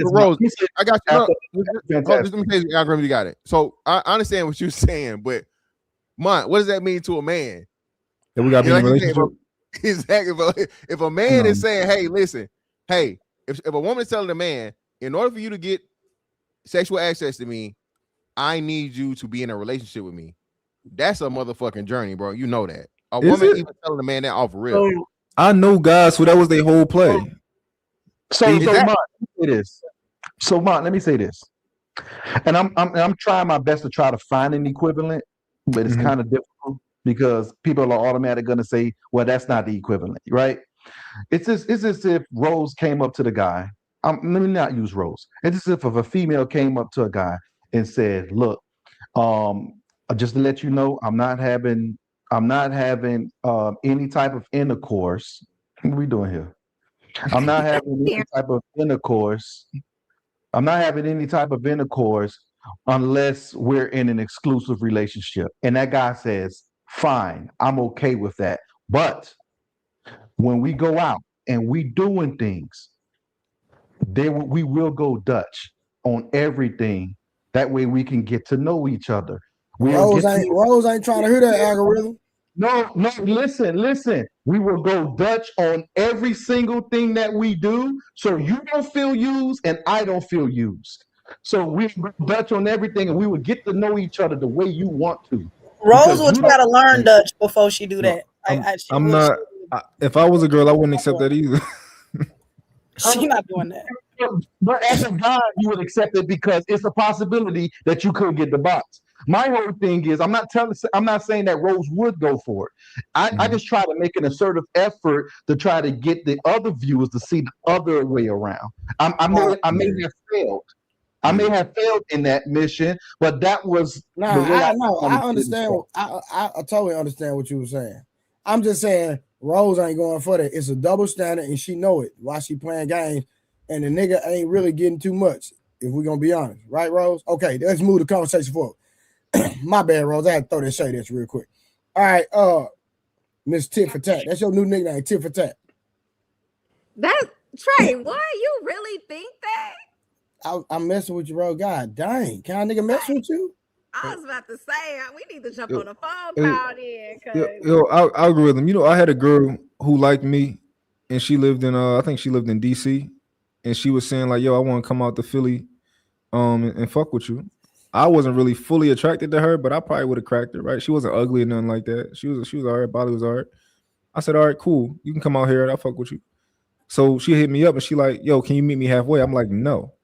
[SPEAKER 9] Rose, I got you. Let me tell you, you got it. So I understand what you're saying, but what does that mean to a man?
[SPEAKER 7] That we got to be in a relationship.
[SPEAKER 9] Exactly. If a man is saying, hey, listen, hey, if a woman is telling a man, in order for you to get sexual access to me, I need you to be in a relationship with me. That's a motherfucking journey, bro. You know that. A woman even telling a man that off real.
[SPEAKER 7] I know guys who that was their whole play.
[SPEAKER 12] So Mark, let me say this. And I'm trying my best to try to find an equivalent, but it's kind of difficult because people are automatically going to say, well, that's not the equivalent, right? It's as if Rose came up to the guy. Let me not use Rose. It's as if a female came up to a guy and said, look, just to let you know, I'm not having any type of intercourse. What are we doing here? I'm not having any type of intercourse. I'm not having any type of intercourse unless we're in an exclusive relationship. And that guy says, fine, I'm okay with that. But when we go out and we doing things, we will go Dutch on everything. That way we can get to know each other.
[SPEAKER 2] Rose ain't trying to hear that algorithm.
[SPEAKER 12] No, listen. We will go Dutch on every single thing that we do, so you don't feel used and I don't feel used. So we go Dutch on everything, and we will get to know each other the way you want to.
[SPEAKER 13] Rose would try to learn Dutch before she do that.
[SPEAKER 7] I'm not. If I was a girl, I wouldn't accept that either.
[SPEAKER 13] She's not doing that.
[SPEAKER 12] But as a guy, you would accept it because it's a possibility that you could get the box. My whole thing is, I'm not saying that Rose would go for it. I just try to make an assertive effort to try to get the other viewers to see the other way around. I may have failed. I may have failed in that mission, but that was
[SPEAKER 2] I understand. I totally understand what you were saying. I'm just saying Rose ain't going for that. It's a double standard, and she know it. Why she playing games, and the nigga ain't really getting too much. If we're gonna be honest, right, Rose? Okay, let's move the conversation forward. My bad, Rose. I had to throw that shade at you real quick. All right, Miss Tit for Tat. That's your new nickname, Tit for Tat.
[SPEAKER 11] That's Trey. What? You really think that?
[SPEAKER 2] I'm messing with you, bro. God dang, can a nigga mess with you?
[SPEAKER 11] I was about to say we need to jump on a phone call then.
[SPEAKER 7] Algorithm. You know, I had a girl who liked me, and she lived in I think she lived in DC, and she was saying like, "Yo, I want to come out to Philly, and fuck with you." I wasn't really fully attracted to her, but I probably would have cracked her, right? She wasn't ugly or nothing like that. She was all right. Body was all right. I said, all right, cool. You can come out here and I'll fuck with you. So she hit me up and she like, yo, can you meet me halfway? I'm like, no.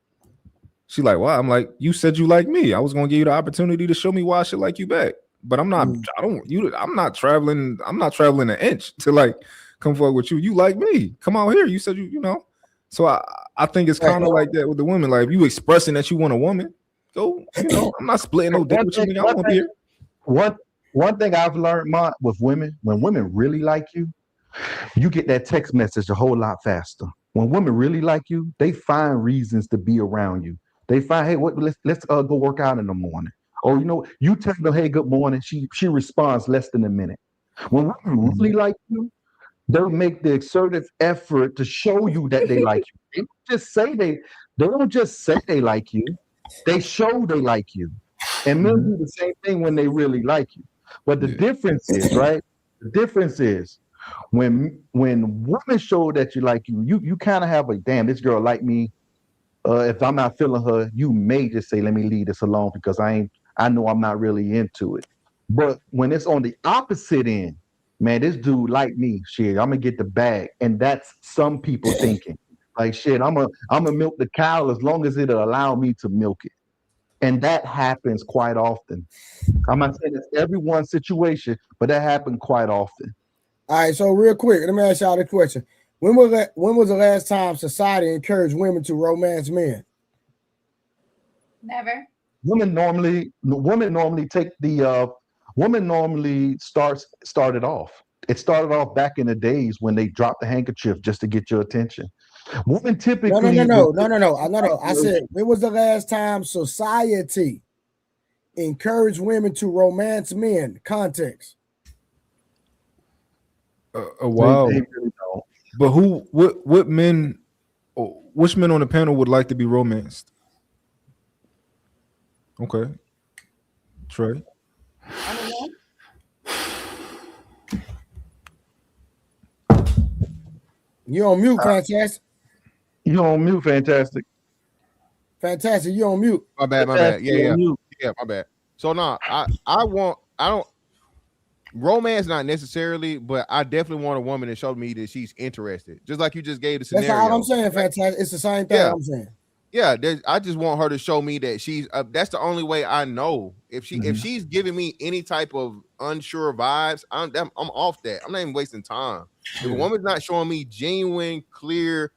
[SPEAKER 7] She like, why? I'm like, you said you like me. I was gonna give you the opportunity to show me why I should like you back. But I'm not. I'm not traveling. I'm not traveling an inch to like come fuck with you. You like me? Come out here. You said you know. So I think it's kind of like that with the women. Like if you expressing that you want a woman. Go, I'm not splitting no dick with you. I want here.
[SPEAKER 12] One thing I've learned, with women, when women really like you, you get that text message a whole lot faster. When women really like you, they find reasons to be around you. They find, hey, let's go work out in the morning. Or you tell them, hey, good morning. She responds less than a minute. When women really like you, they'll make the exertive effort to show you that they like you. They don't just say they like you. They show they like you. And men do the same thing when they really like you. But the difference is, right? The difference is when women show that you like you kind of have a damn, this girl like me. If I'm not feeling her, you may just say, let me leave this alone because I know I'm not really into it. But when it's on the opposite end, man, this dude like me, shit, I'm gonna get the bag. And that's some people thinking. Like shit, I'm gonna milk the cow as long as it'll allow me to milk it. And that happens quite often. I'm not saying it's everyone's situation, but that happened quite often.
[SPEAKER 2] All right, so real quick, let me ask y'all the question. When was the last time society encouraged women to romance men?
[SPEAKER 6] Never.
[SPEAKER 12] Women normally started off. It started off back in the days when they dropped the handkerchief just to get your attention. Women typically
[SPEAKER 2] No. I said, when was the last time society encouraged women to romance men? Context.
[SPEAKER 7] A while. They really don't. But what men, which men on the panel would like to be romanced? Okay. Trey.
[SPEAKER 2] I don't know. You on mute, Fantastic.
[SPEAKER 12] You on mute, Fantastic.
[SPEAKER 2] Fantastic, you on mute.
[SPEAKER 9] My bad. Yeah, my bad. So no, I don't romance not necessarily, but I definitely want a woman to show me that she's interested. Just like you just gave the scenario.
[SPEAKER 2] That's all I'm saying, Fantastic. It's the same thing I'm saying.
[SPEAKER 9] Yeah, I just want her to show me that she's. That's the only way I know if she's giving me any type of unsure vibes. I'm off that. I'm not even wasting time. If a woman's not showing me genuine, clear,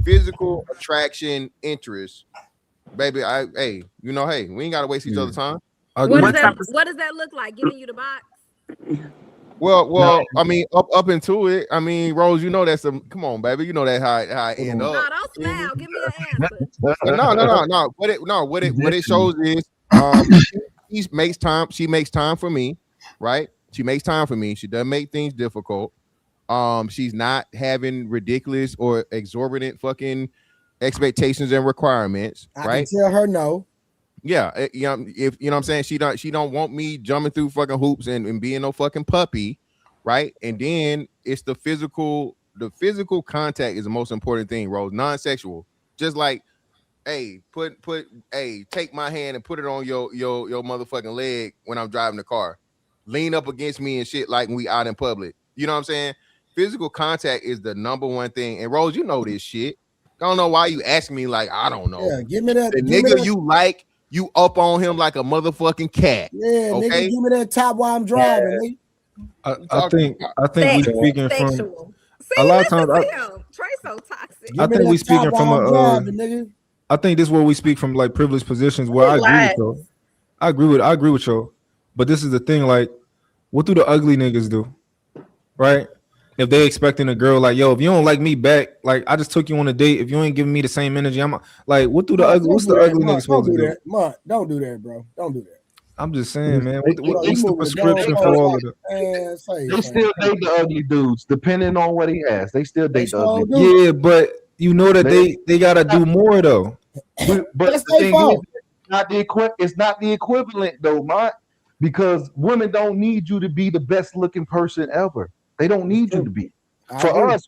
[SPEAKER 9] physical attraction, interest, baby, hey, we ain't gotta waste each other's time.
[SPEAKER 11] What does that look like? Giving you the box?
[SPEAKER 9] Well, I mean, up into it. I mean, Rose, that's come on, baby. You know that how I end up.
[SPEAKER 11] No, don't smile. Give me an answer.
[SPEAKER 9] No. What it shows is she makes time. She makes time for me, right? She makes time for me. She doesn't make things difficult. She's not having ridiculous or exorbitant fucking expectations and requirements. Right?
[SPEAKER 2] I can tell her no.
[SPEAKER 9] Yeah, if you know what I'm saying, she don't want me jumping through fucking hoops and being no fucking puppy, right? And then it's the physical contact is the most important thing, Rose. Non-sexual, just like, hey, take my hand and put it on your motherfucking leg when I'm driving the car, lean up against me and shit like when we out in public. You know what I'm saying? Physical contact is the number one thing. And Rose, you know this shit. I don't know why you ask me like I don't know.
[SPEAKER 2] Yeah, give me that.
[SPEAKER 9] The nigga you like. You up on him like a motherfucking cat.
[SPEAKER 2] Yeah, okay? Nigga, give me that top while I'm driving.
[SPEAKER 7] I think we speaking from a lot of times.
[SPEAKER 11] Trey so toxic.
[SPEAKER 7] I think we speaking from I think this is where we speak from like privileged positions where I agree with y'all. But this is the thing, like, what do the ugly niggas do? Right? If they expecting a girl like, yo, if you don't like me back, like I just took you on a date. If you ain't giving me the same energy, I'm like, what's the ugly nigga supposed to do?
[SPEAKER 2] Don't do that, bro. Don't do that.
[SPEAKER 7] I'm just saying, man. What's the prescription for all of that?
[SPEAKER 12] They still date the ugly dudes, depending on what he has. They still date the ugly dudes.
[SPEAKER 7] Yeah, but you know that they gotta do more though.
[SPEAKER 12] But the thing is, it's not the equivalent though, Mont, because women don't need you to be the best looking person ever. They don't need you to be. For us,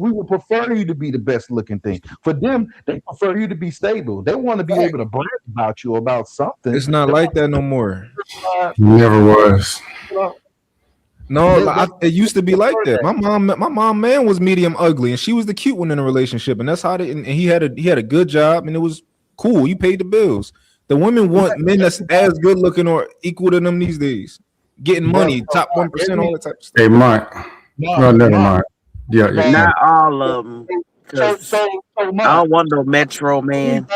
[SPEAKER 12] we would prefer you to be the best looking thing. For them, they prefer you to be stable. They want to be able to brag about you about something.
[SPEAKER 7] It's not like that no more.
[SPEAKER 8] Never was.
[SPEAKER 7] No, it used to be like that. My mom man was medium ugly, and she was the cute one in the relationship, and that's how and he had a good job, and it was cool. You paid the bills. The women want men that's as good looking or equal to them these days. Getting money, top 1%, all that type of stuff.
[SPEAKER 8] Hey, Mark. No, never mind. Yeah.
[SPEAKER 10] Not all of them. So I don't want no Metro man.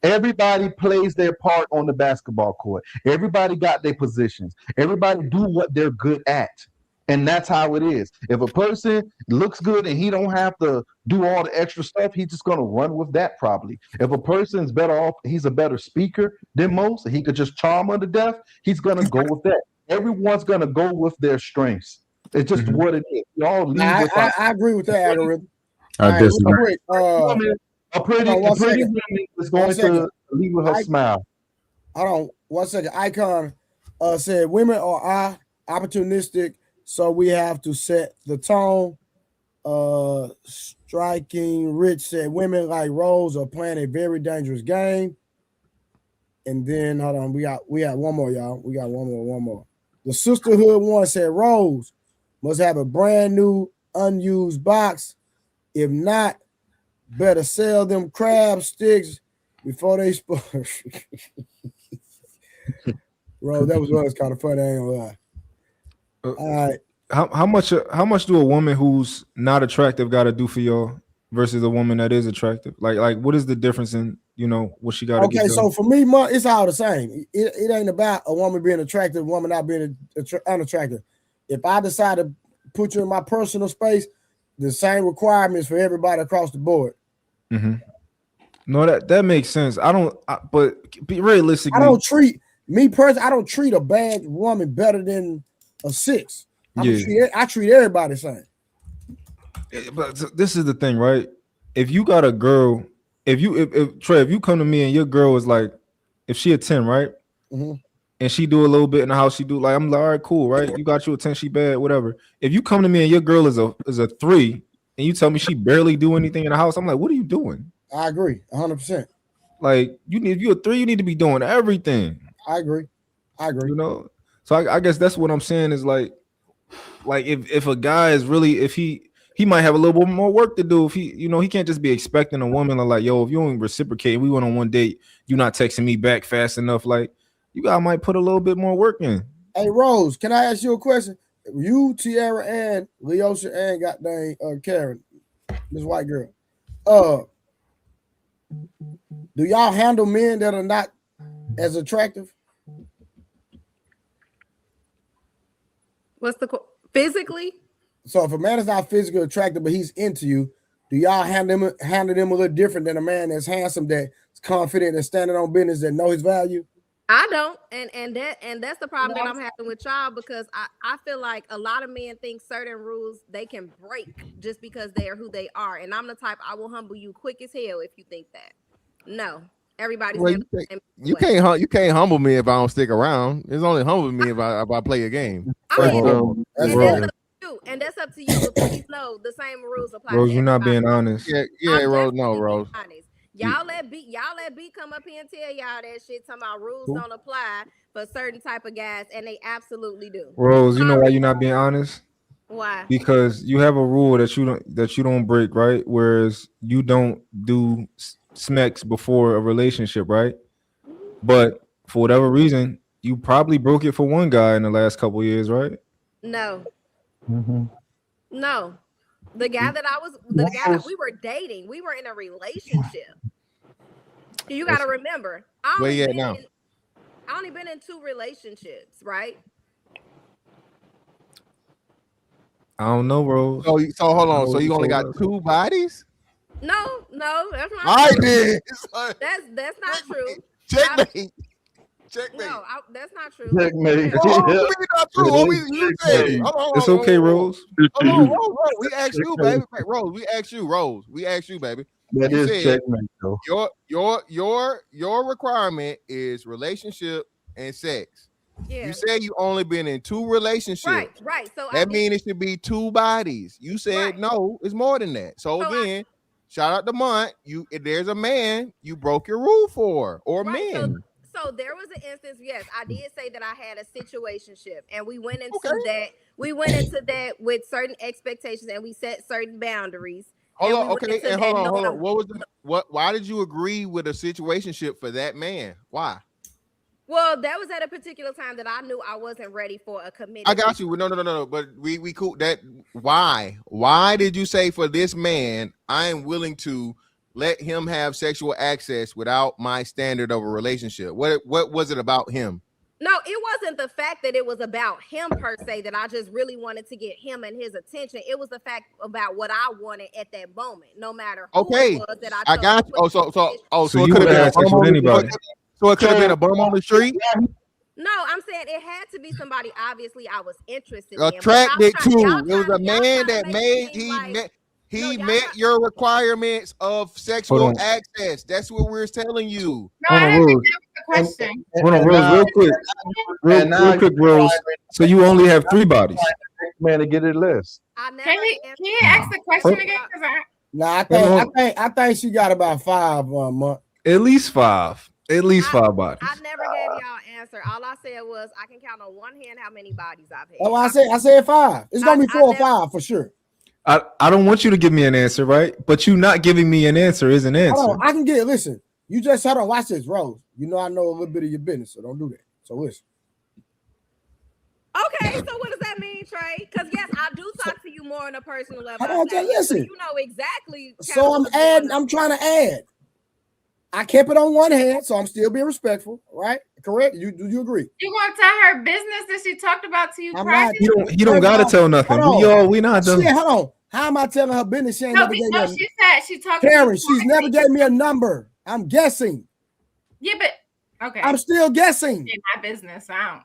[SPEAKER 12] Everybody plays their part on the basketball court. Everybody got their positions. Everybody do what they're good at. And that's how it is. If a person looks good and he don't have to do all the extra stuff, he's just gonna run with that probably. If a person's better off, he's a better speaker than most, and he could just charm her to death, he's gonna go with that. Everyone's gonna go with their strengths. It's just what it is. We all leave with
[SPEAKER 2] I agree with that algorithm.
[SPEAKER 7] I disagree.
[SPEAKER 12] A pretty woman is going to leave with her smile.
[SPEAKER 2] Hold on 1 second. Icon said women are opportunistic, so we have to set the tone. Striking Rich said women like Rose are playing a very dangerous game. And then hold on, we got one more, y'all. We got one more. The Sisterhood one said Rose must have a brand new unused box. If not, better sell them crab sticks before they spoil. Bro, that was kind of funny. I ain't gonna lie. All right.
[SPEAKER 7] How much do a woman who's not attractive got to do for y'all versus a woman that is attractive? Like what is the difference in what she got to get done?
[SPEAKER 2] So for me, it's all the same. It ain't about a woman being attractive, a woman not being unattractive. If I decide to put you in my personal space, the same requirements for everybody across the board.
[SPEAKER 7] Mm-hmm. No, that makes sense. But realistically,
[SPEAKER 2] I don't treat a bad woman better than a 6. I treat everybody the same.
[SPEAKER 7] But this is the thing, right? If you got a girl, if Trey, if you come to me and your girl is like, if she a 10, right?
[SPEAKER 2] Mm-hmm.
[SPEAKER 7] And she do a little bit in the house, she do like, I'm like, all right, cool, right? You got you a 10, she bad, whatever. If you come to me and your girl is a 3, and you tell me she barely do anything in the house, I'm like, what are you doing?
[SPEAKER 2] I agree, 100%.
[SPEAKER 7] Like if you're a 3, you need to be doing everything.
[SPEAKER 2] I agree.
[SPEAKER 7] So I guess that's what I'm saying is like if a guy is really, if he might have a little bit more work to do. If he can't just be expecting a woman like, yo, if you don't reciprocate, we went on one date, you're not texting me back fast enough. Like, you guys might put a little bit more work in.
[SPEAKER 2] Hey, Rose, can I ask you a question? You, Tiara, and Leosha, and goddamn Karen, this white girl. Do y'all handle men that are not as attractive?
[SPEAKER 11] What's the physically?
[SPEAKER 2] So if a man is not physically attractive, but he's into you, do y'all handle them a little different than a man that's handsome, that's confident, and standing on business, that know his value?
[SPEAKER 11] I don't, and that's the problem that I'm having with y'all, because I feel like a lot of men think certain rules they can break just because they are who they are, and I'm the type, I will humble you quick as hell if you think that. No, everybody's
[SPEAKER 9] you can't humble me if I don't stick around. It's only humble me if I play a game.
[SPEAKER 11] And that's up to you. But please know the same rules apply.
[SPEAKER 7] Rose, you're not being honest.
[SPEAKER 9] Yeah, Rose. No, Rose.
[SPEAKER 11] Y'all let B come up here and tell y'all that shit, talking about rules don't apply for certain type of guys, and they absolutely do.
[SPEAKER 7] Rose, you know why you're not being honest?
[SPEAKER 11] Why?
[SPEAKER 7] Because you have a rule that you don't break, right? Whereas you don't do smacks before a relationship, right? But for whatever reason, you probably broke it for one guy in the last couple of years, right?
[SPEAKER 11] No.
[SPEAKER 12] Mm-hmm.
[SPEAKER 11] No. The guy that we were dating, we were in a relationship. You got to remember, I only been in 2 relationships, right?
[SPEAKER 7] I don't know, Rose.
[SPEAKER 9] So hold on. So you only got 2 bodies?
[SPEAKER 11] No, that's not.
[SPEAKER 9] I did.
[SPEAKER 11] That's not true.
[SPEAKER 9] Checkmate.
[SPEAKER 11] No, that's not true.
[SPEAKER 12] Checkmate.
[SPEAKER 9] Not true. You said.
[SPEAKER 7] It's okay, Rose.
[SPEAKER 9] Hold on. We asked you, baby. Rose, we asked you, baby.
[SPEAKER 12] That
[SPEAKER 9] you
[SPEAKER 12] is checkmate, though.
[SPEAKER 9] Your requirement is relationship and sex.
[SPEAKER 11] Yeah.
[SPEAKER 9] You said you only been in 2 relationships.
[SPEAKER 11] Right. So
[SPEAKER 9] that means it should be 2 bodies. You said no, it's more than that. So again, shout out to Mont. If there's a man you broke your rule for, or men.
[SPEAKER 11] So there was an instance, yes, I did say that I had a situationship, and we went into that. We went into that with certain expectations, and we set certain boundaries.
[SPEAKER 9] Hold on. Why did you agree with a situationship for that man? Why?
[SPEAKER 11] Well, that was at a particular time that I knew I wasn't ready for a commitment.
[SPEAKER 9] I got you. No. But we cool that. Why? Why did you say for this man, I am willing to let him have sexual access without my standard of a relationship? What was it about him?
[SPEAKER 11] No, it wasn't the fact that it was about him per se that I just really wanted to get him and his attention. It was the fact about what I wanted at that moment, no matter who it was that I chose.
[SPEAKER 9] got you. So it
[SPEAKER 7] you
[SPEAKER 9] could have
[SPEAKER 7] would
[SPEAKER 9] been
[SPEAKER 7] have sex with anybody.
[SPEAKER 9] So it could have been a bum on the street.
[SPEAKER 11] No, I'm saying it had to be somebody obviously I was interested
[SPEAKER 9] Attracted
[SPEAKER 11] in.
[SPEAKER 9] to. It was a man that met your requirements of sexual access. That's what we're telling you.
[SPEAKER 6] No, I didn't think that was the question.
[SPEAKER 7] Hold on, Rose, real quick. Real quick, Rose. So you only have 3 bodies.
[SPEAKER 12] Man, to get it list.
[SPEAKER 6] Can you ask the question again?
[SPEAKER 2] Nah, I think she got about 5 month.
[SPEAKER 7] At least 5. At least 5 bodies.
[SPEAKER 11] I never gave y'all an answer. All I said was I can count on one hand how many bodies I've had.
[SPEAKER 2] Oh, I said 5. It's gonna be 4 or 5 for sure.
[SPEAKER 7] I don't want you to give me an answer, right? But you not giving me an answer is an answer.
[SPEAKER 2] Hold on, I can get it. Listen, you just hold on. Watch this, Rose. You know I know a little bit of your business, so don't do that. So listen.
[SPEAKER 11] Okay, so what does that mean, Trey? Because yes, I do talk to you more on a personal level.
[SPEAKER 2] Hold on, just listen.
[SPEAKER 11] So you know exactly.
[SPEAKER 2] So I'm adding. I'm trying to add. I kept it on one hand, so I'm still being respectful, right? Correct? Do you agree?
[SPEAKER 6] You want to tell her business that she talked about to you?
[SPEAKER 7] You don't gotta tell nothing. We not done.
[SPEAKER 2] Shit, hold on. How am I telling her business? She ain't never gave me a,
[SPEAKER 6] she said she talked
[SPEAKER 2] Karen,
[SPEAKER 6] to you.
[SPEAKER 2] she's never gave me a number. I'm guessing.
[SPEAKER 6] Yeah, but okay.
[SPEAKER 2] I'm still guessing.
[SPEAKER 6] In my business, I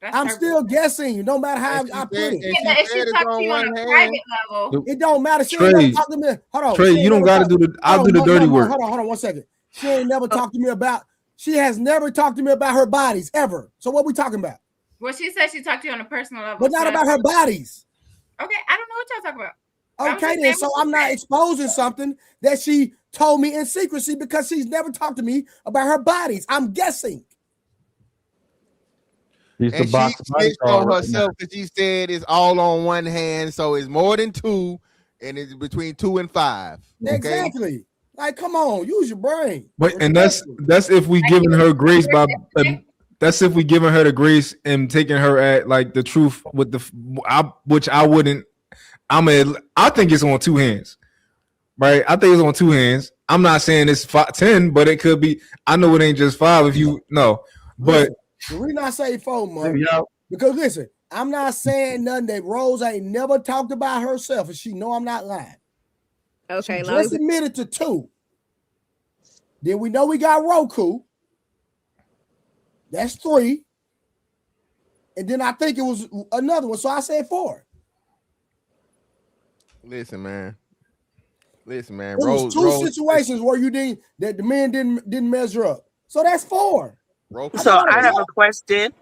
[SPEAKER 6] don't.
[SPEAKER 2] I'm still guessing. No matter how I put it.
[SPEAKER 6] If she talked to you on a private level,
[SPEAKER 2] it don't matter. She ain't never talked to me. Hold on.
[SPEAKER 7] Trey, you don't got to do the. I'll do the dirty work.
[SPEAKER 2] Hold on 1 second. She ain't never talked to me about. She has never talked to me about her bodies ever. So what we talking about?
[SPEAKER 6] Well, she said she talked to you on a personal level,
[SPEAKER 2] but not about her bodies.
[SPEAKER 6] Okay, I don't know what y'all talking about.
[SPEAKER 2] Okay, then. So I'm not exposing something that she told me in secrecy because she's never talked to me about her bodies. I'm guessing.
[SPEAKER 9] And she snitched on herself because she said it's all on one hand, so it's more than 2, and it's between 2 and 5. Okay?
[SPEAKER 2] Exactly. Like, come on, use your brain.
[SPEAKER 7] But and that's if we giving her grace by. That's if we giving her the grace and taking her at like the truth with which I wouldn't. I think it's on 2 hands, right? I think it's on 2 hands. I'm not saying it's 10, but it could be. I know it ain't just 5 if you know, but.
[SPEAKER 2] The reason I say 4 months, because listen, I'm not saying nothing that Rose ain't never talked about herself, and she know I'm not lying.
[SPEAKER 11] Okay,
[SPEAKER 2] she just admitted to 2. Then we know we got Roku. That's 3. And then I think it was another one, so I said 4.
[SPEAKER 9] Listen, man. It
[SPEAKER 2] was 2 situations where you didn't that the man didn't measure up. So that's 4.
[SPEAKER 10] So I have a question.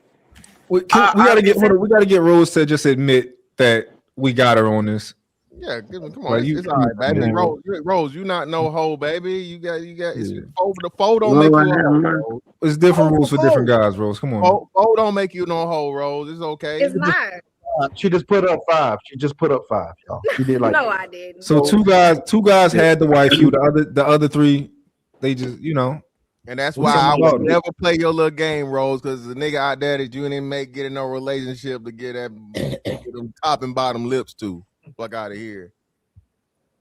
[SPEAKER 7] We gotta get Rose to just admit that we got her on this.
[SPEAKER 9] Yeah, come on. It's all right, baby. Rose, you not no hoe, baby. You got it's over the fold don't make you a hoe.
[SPEAKER 7] It's different rules for different guys, Rose. Come on.
[SPEAKER 9] Fold don't make you no hoe, Rose. It's okay.
[SPEAKER 11] It's not.
[SPEAKER 12] She just put up 5. She just put up 5, y'all. She did like
[SPEAKER 11] no, I didn't.
[SPEAKER 7] So 2 guys had the wife. The other 3, they just
[SPEAKER 9] And that's why I would never play your little game, Rose, because the nigga out there that you didn't get in no relationship to get them top and bottom lips to. Fuck out of here.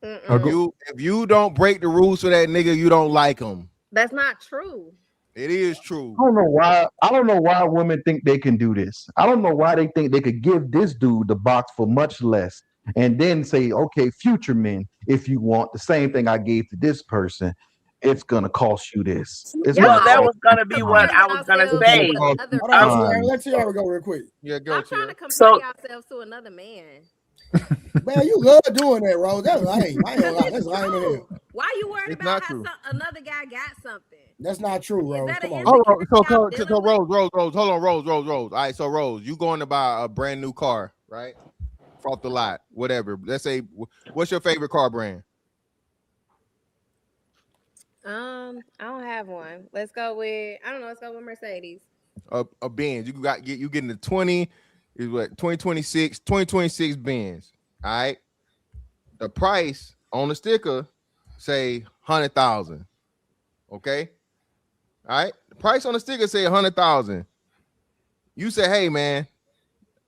[SPEAKER 9] If you don't break the rules for that nigga, you don't like him.
[SPEAKER 11] That's not true.
[SPEAKER 9] It is true.
[SPEAKER 12] I don't know why women think they can do this. I don't know why they think they could give this dude the box for much less and then say, okay, future men, if you want the same thing I gave to this person, it's gonna cost you this.
[SPEAKER 10] That was gonna be what I was gonna say.
[SPEAKER 2] Let's see how we go real quick.
[SPEAKER 9] Yeah, go.
[SPEAKER 11] I'm trying to compare yourselves to another man.
[SPEAKER 2] Man, you love doing that, Rose. That's lame. I ain't gonna lie. That's lame in hell.
[SPEAKER 11] Why you worried about how another guy got something?
[SPEAKER 2] That's not true, Rose. Come on.
[SPEAKER 9] Hold on. So Rose. Hold on, Rose. All right, so Rose, you going to buy a brand new car, right? Off the lot, whatever. Let's say, what's your favorite car brand?
[SPEAKER 11] I don't have one. Let's go with Mercedes.
[SPEAKER 9] A Benz. You getting the 2026 Benz. All right. The price on the sticker say 100,000. Okay. All right. The price on the sticker say 100,000. You say, hey man,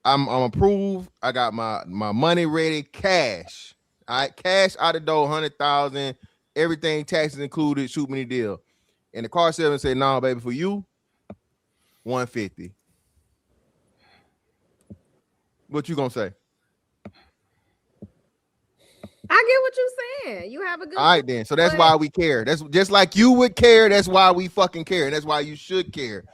[SPEAKER 9] I'm approved. I got my money ready, cash. All right, cash out the door, 100,000. Everything, taxes included. Shoot me the deal. And the car salesman said, "No, baby, for you, 150." What you gonna say?
[SPEAKER 11] I get what you're saying. You have a good.
[SPEAKER 9] All right, then. So that's why we care. That's just like you would care. That's why we fucking care. And that's why you should care.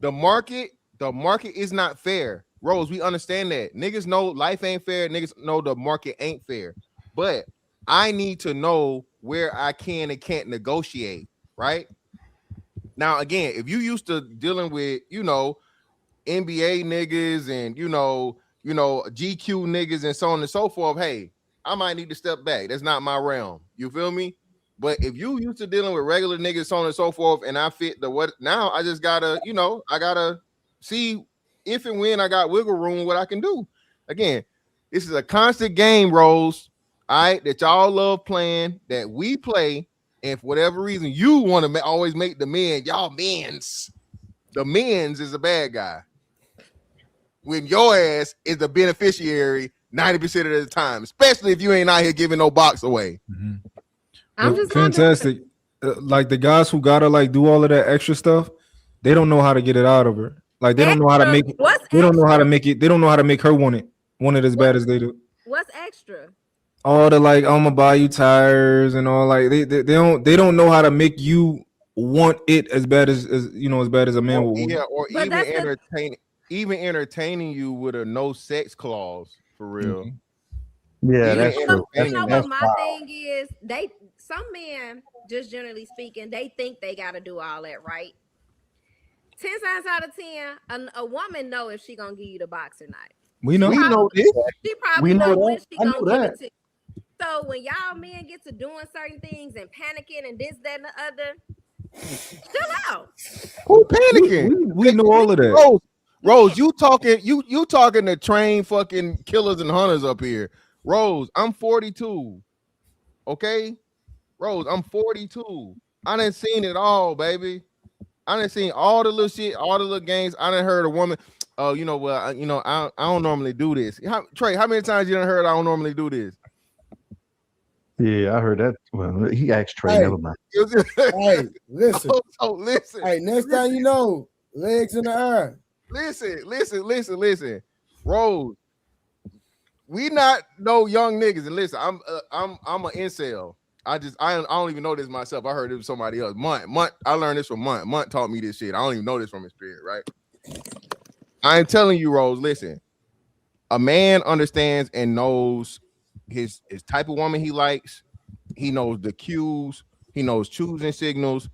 [SPEAKER 9] The market is not fair. Rose, we understand that. Niggas know life ain't fair. Niggas know the market ain't fair. But I need to know where I can and can't negotiate, right? Now, again, if you used to dealing with, NBA niggas and, GQ niggas and so on and so forth, hey, I might need to step back. That's not my realm. You feel me? But if you used to dealing with regular niggas, so on and so forth, and I fit the what now, I just gotta, I gotta see if and when I got wiggle room, what I can do. Again, this is a constant game, Rose. All right, that y'all love playing, that we play, and for whatever reason you want to always make the men, y'all men's. The men's is a bad guy. When your ass is the beneficiary 90% of the time, especially if you ain't out here giving no box away.
[SPEAKER 7] Mm-hmm.
[SPEAKER 11] I'm just
[SPEAKER 7] fantastic. Like the guys who gotta like do all of that extra stuff, they don't know how to get it out of her. Like they don't know how to make it. They don't know how to make it. They don't know how to make her want it as bad as they do.
[SPEAKER 11] What's extra?
[SPEAKER 7] All the like, I'm gonna buy you tires and all, like they don't know how to make you want it as bad as as bad as a man would want.
[SPEAKER 9] Yeah, or even entertaining you with a no sex clause for real.
[SPEAKER 12] Mm-hmm. Yeah, that's true.
[SPEAKER 11] You know what my thing is? Some men, just generally speaking, they think they got to do all that, right? 10 times out of 10, a woman know if she gonna give you the box or not.
[SPEAKER 7] We know
[SPEAKER 11] this. She probably know when she
[SPEAKER 12] I
[SPEAKER 11] gonna
[SPEAKER 12] know
[SPEAKER 11] give
[SPEAKER 12] that.
[SPEAKER 11] it to you. So when y'all men get to doing certain things and panicking and this, that, and the other, chill out.
[SPEAKER 9] Who panicking?
[SPEAKER 7] We know all of that.
[SPEAKER 9] Rose, you talking to train fucking killers and hunters up here. Rose, I'm 42. Okay? Rose, I'm 42. I done seen it all, baby. I done seen all the little shit, all the little games. I done heard a woman, oh, I don't normally do this. Trey, how many times you done heard I don't normally do this?
[SPEAKER 12] Yeah, I heard that. Well, he asked Trey, never mind.
[SPEAKER 2] Hey, listen.
[SPEAKER 9] Listen.
[SPEAKER 2] Hey, next time you know, legs in the air.
[SPEAKER 9] Listen. Rose, we not no young niggas. And listen, I'm an incel. I don't even know this myself. I heard it from somebody else. Munt. I learned this from Munt. Munt taught me this shit. I don't even know this from his spirit, right? I am telling you, Rose, listen. A man understands and knows his type of woman he likes. He knows the cues. He knows choosing signals,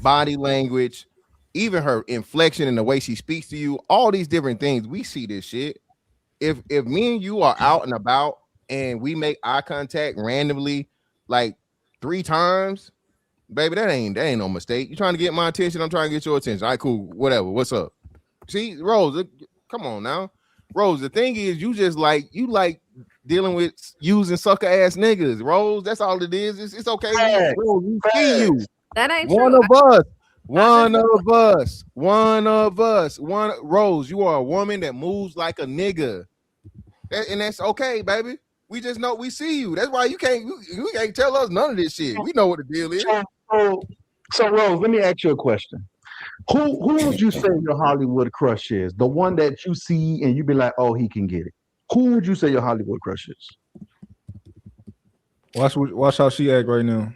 [SPEAKER 9] body language, even her inflection and the way she speaks to you. All these different things. We see this shit. If me and you are out and about and we make eye contact randomly, like 3 times, baby, that ain't no mistake. You trying to get my attention, I'm trying to get your attention. All right, cool, whatever. What's up? See, Rose, come on now. Rose, the thing is, you like dealing with using sucker ass niggas. Rose, that's all it is. It's okay. Rose, we see you.
[SPEAKER 11] That ain't
[SPEAKER 9] one
[SPEAKER 11] true.
[SPEAKER 9] One of us. Rose, you are a woman that moves like a nigga. And that's okay, baby. We just know we see you. That's why you can't tell us none of this shit. We know what the deal is.
[SPEAKER 12] So Rose, let me ask you a question. Who would you say your Hollywood crush is? The one that you see and you be like, oh, he can get it. Who would you say your Hollywood crush is?
[SPEAKER 7] Watch how she act right now.